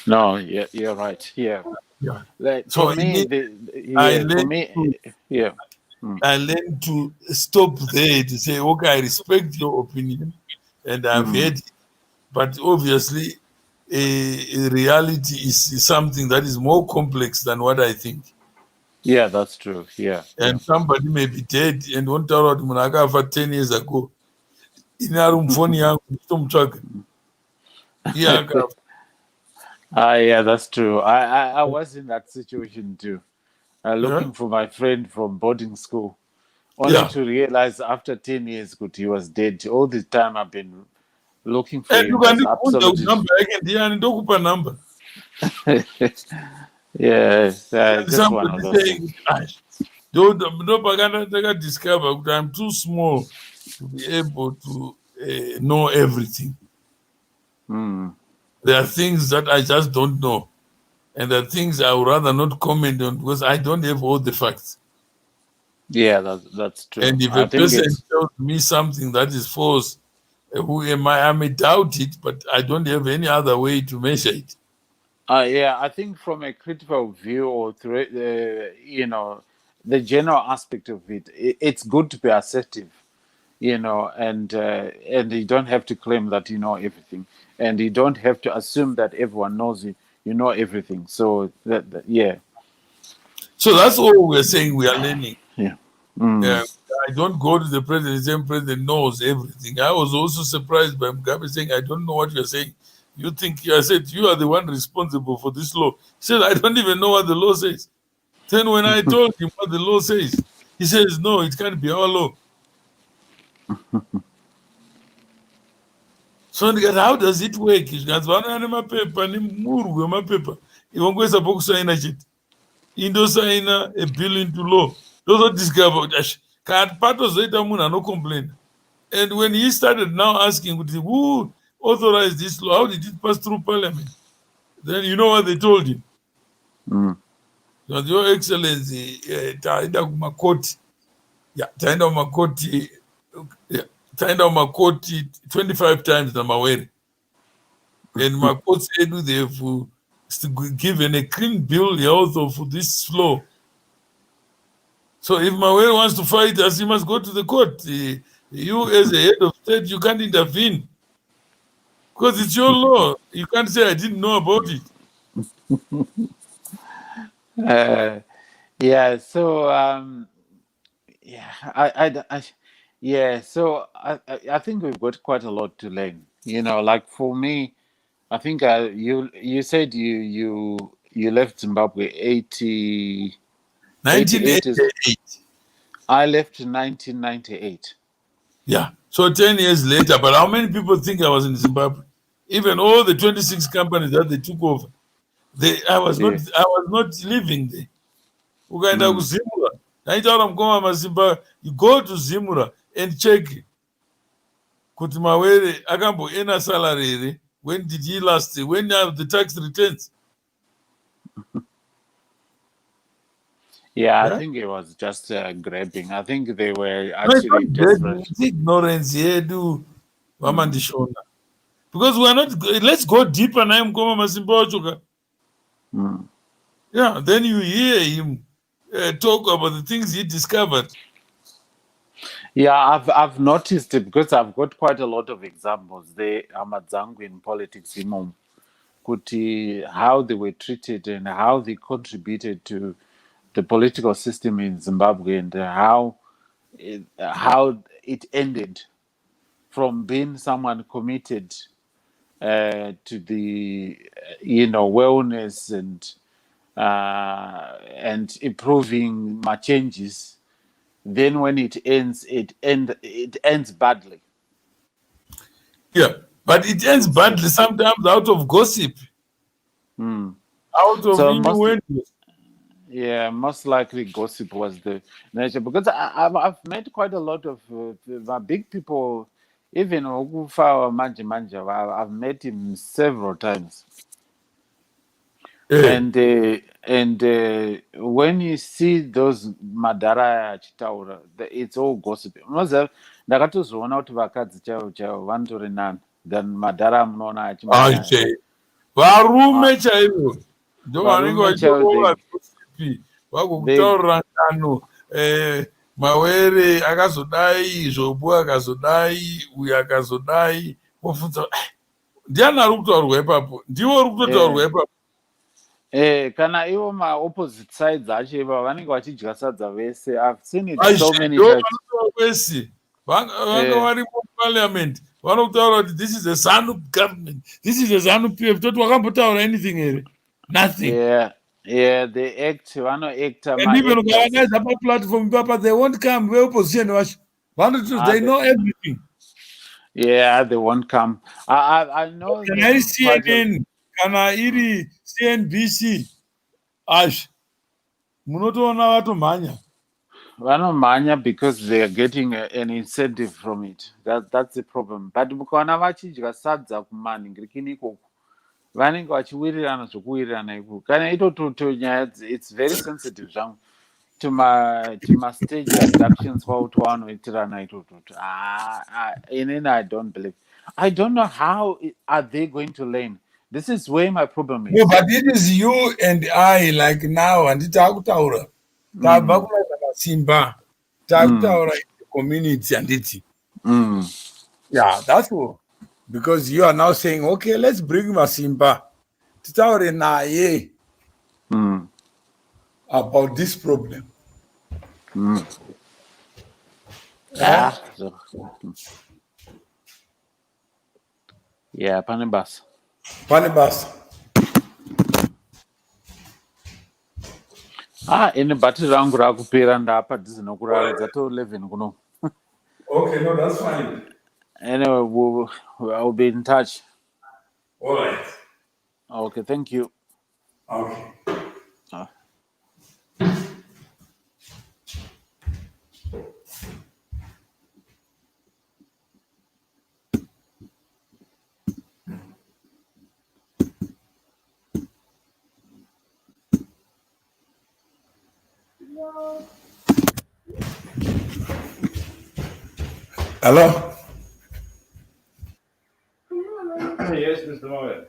No, you're right. Yeah. Like, So for me, I learned to stop there to say, okay, I respect your opinion and I've heard it, but obviously reality is something that is more complex than what I think. Yeah, that's true. Yeah. And somebody may be dead and won't tell out Munaka for 10 years ago. In a room phone young yeah, that's true. I was in that situation too. Looking for my friend from boarding school, only to realize after 10 years that he was dead. All the time I've been looking for him. You can number number. Yes, just one of those things. Discover I'm too small to be able to know everything. There are things that I just don't know, and there are things I would rather not comment on because I don't have all the facts. Yeah, that's true. And if a person tells me something that is false, who am I? I may doubt it, but I don't have any other way to measure it. Yeah, I think from a critical view or through, the general aspect of it, it's good to be assertive, and you don't have to claim that you know everything, and you don't have to assume that everyone knows you know everything. So yeah. So that's all we're saying. We are learning. Yeah. I don't go to the president. The same president knows everything. I was also surprised by Mugabe saying, "I don't know what you're saying. You think?" I said, "You are the one responsible for this law." He said, "I don't even know what the law says." Then when I told him what the law says, he says, "No, it can't be our law." So how does it work? Sign a bill into law. Those discover no complain. And when he started now asking who authorized this law, how did it pass through parliament? Then you know what they told him? Your Excellency, taenda kumakoti 25 times na mawere. And my court said they've given a clean bill health of this law. So if Mawere wants to fight us, he must go to the court. You as a head of state, you can't intervene. Because it's your law. You can't say I didn't know about it. Yeah, so so I think we've got quite a lot to learn. Like for me, I think you said you left Zimbabwe 1988. I left in 1998. Yeah. So 10 years later, but how many people think I was in Zimbabwe? Even all the 26 companies that they took over, I was Yeah. not living there. Ukaenda kuZimura, naitaura Mukoma Masimba, you go to Zimura and check kuti Mawere akamboena salary here. When did he last? When have the tax returns? Yeah, I Yeah? think it was just grabbing. I think they were No, it's actually not great. desperate. It's ignorance here, because we are not. Let's go deeper now. Mukoma Masimba wachoka. Yeah, then you hear him talk about the things he discovered. Yeah, I've noticed it because I've got quite a lot of examples. They amadzangu in politics, kuti how they were treated and how they contributed to the political system in Zimbabwe and how it ended from being someone committed to the wellness and improving my changes. Then when it ends, it ends badly. Yeah, but it ends badly sometimes out of gossip, out of innuendos. Yeah, most likely gossip was the nature, because I've met quite a lot of big people, even Okufa Manje. I've met him several times. And when you see those madara achitaura, it's all gossip. Ndakatozoona kuti vakadzi chaivo vanotori nani than madara munoona achimanya. Varume chaivo ndo vanenge Varume chaivo, vachitogosipi vagokutaurira ngano, Mawere akazodai, Zvobu akazodai, uyu akazodai, wobvunza ndiani ari kutaurwa ipapo? Ndiwo uri kutotaurwa ipapo? Kana ivo ma-opposite sides acho iva vanenge vachidya sadza vese. I've seen it so many times. Vese vanga vari muparliament vanokutaura kuti this is a ZANU government, this is a ZANU PF. Toti wakambotaura anything here? Nothing. Yeah, they act, vanoacta. And even ukavakaisa paplatform papa, they won't come. Veopposition vacho they know everything. Yeah, they won't come. I know. Can I CNN? Kana iri CNBC? Ash, munotoona vatomhanya. Vanomhanya because they are getting an incentive from it. That's the problem. But mukaona vachidya sadza kumanhingirikini ikoko, vanenge vachiwirirana zvokuwirirana ikoko. Kana itoto nyaya, it's very sensitive zvangu to my stage reductions kwauti vanoitirana itoto. Inini I don't believe. I don't know how are they going to learn. This is where my problem is. No, but it is you and I, like now, and it's takutaura. Tabva kuna Masimba. Takutaura in the community and it. Yeah, that's all. Because you are now saying, okay, let's bring Masimba. Titaure naye about this problem. Yeah, pane basa. Ine bhatiri rangu rakupera ndapadhuze nokurara, dzato 11 kuno. Okay, no, that's fine. Anyway, I'll be in touch. All right. Okay, thank you. Okay. Hello? Yes, Mr. Mohammed.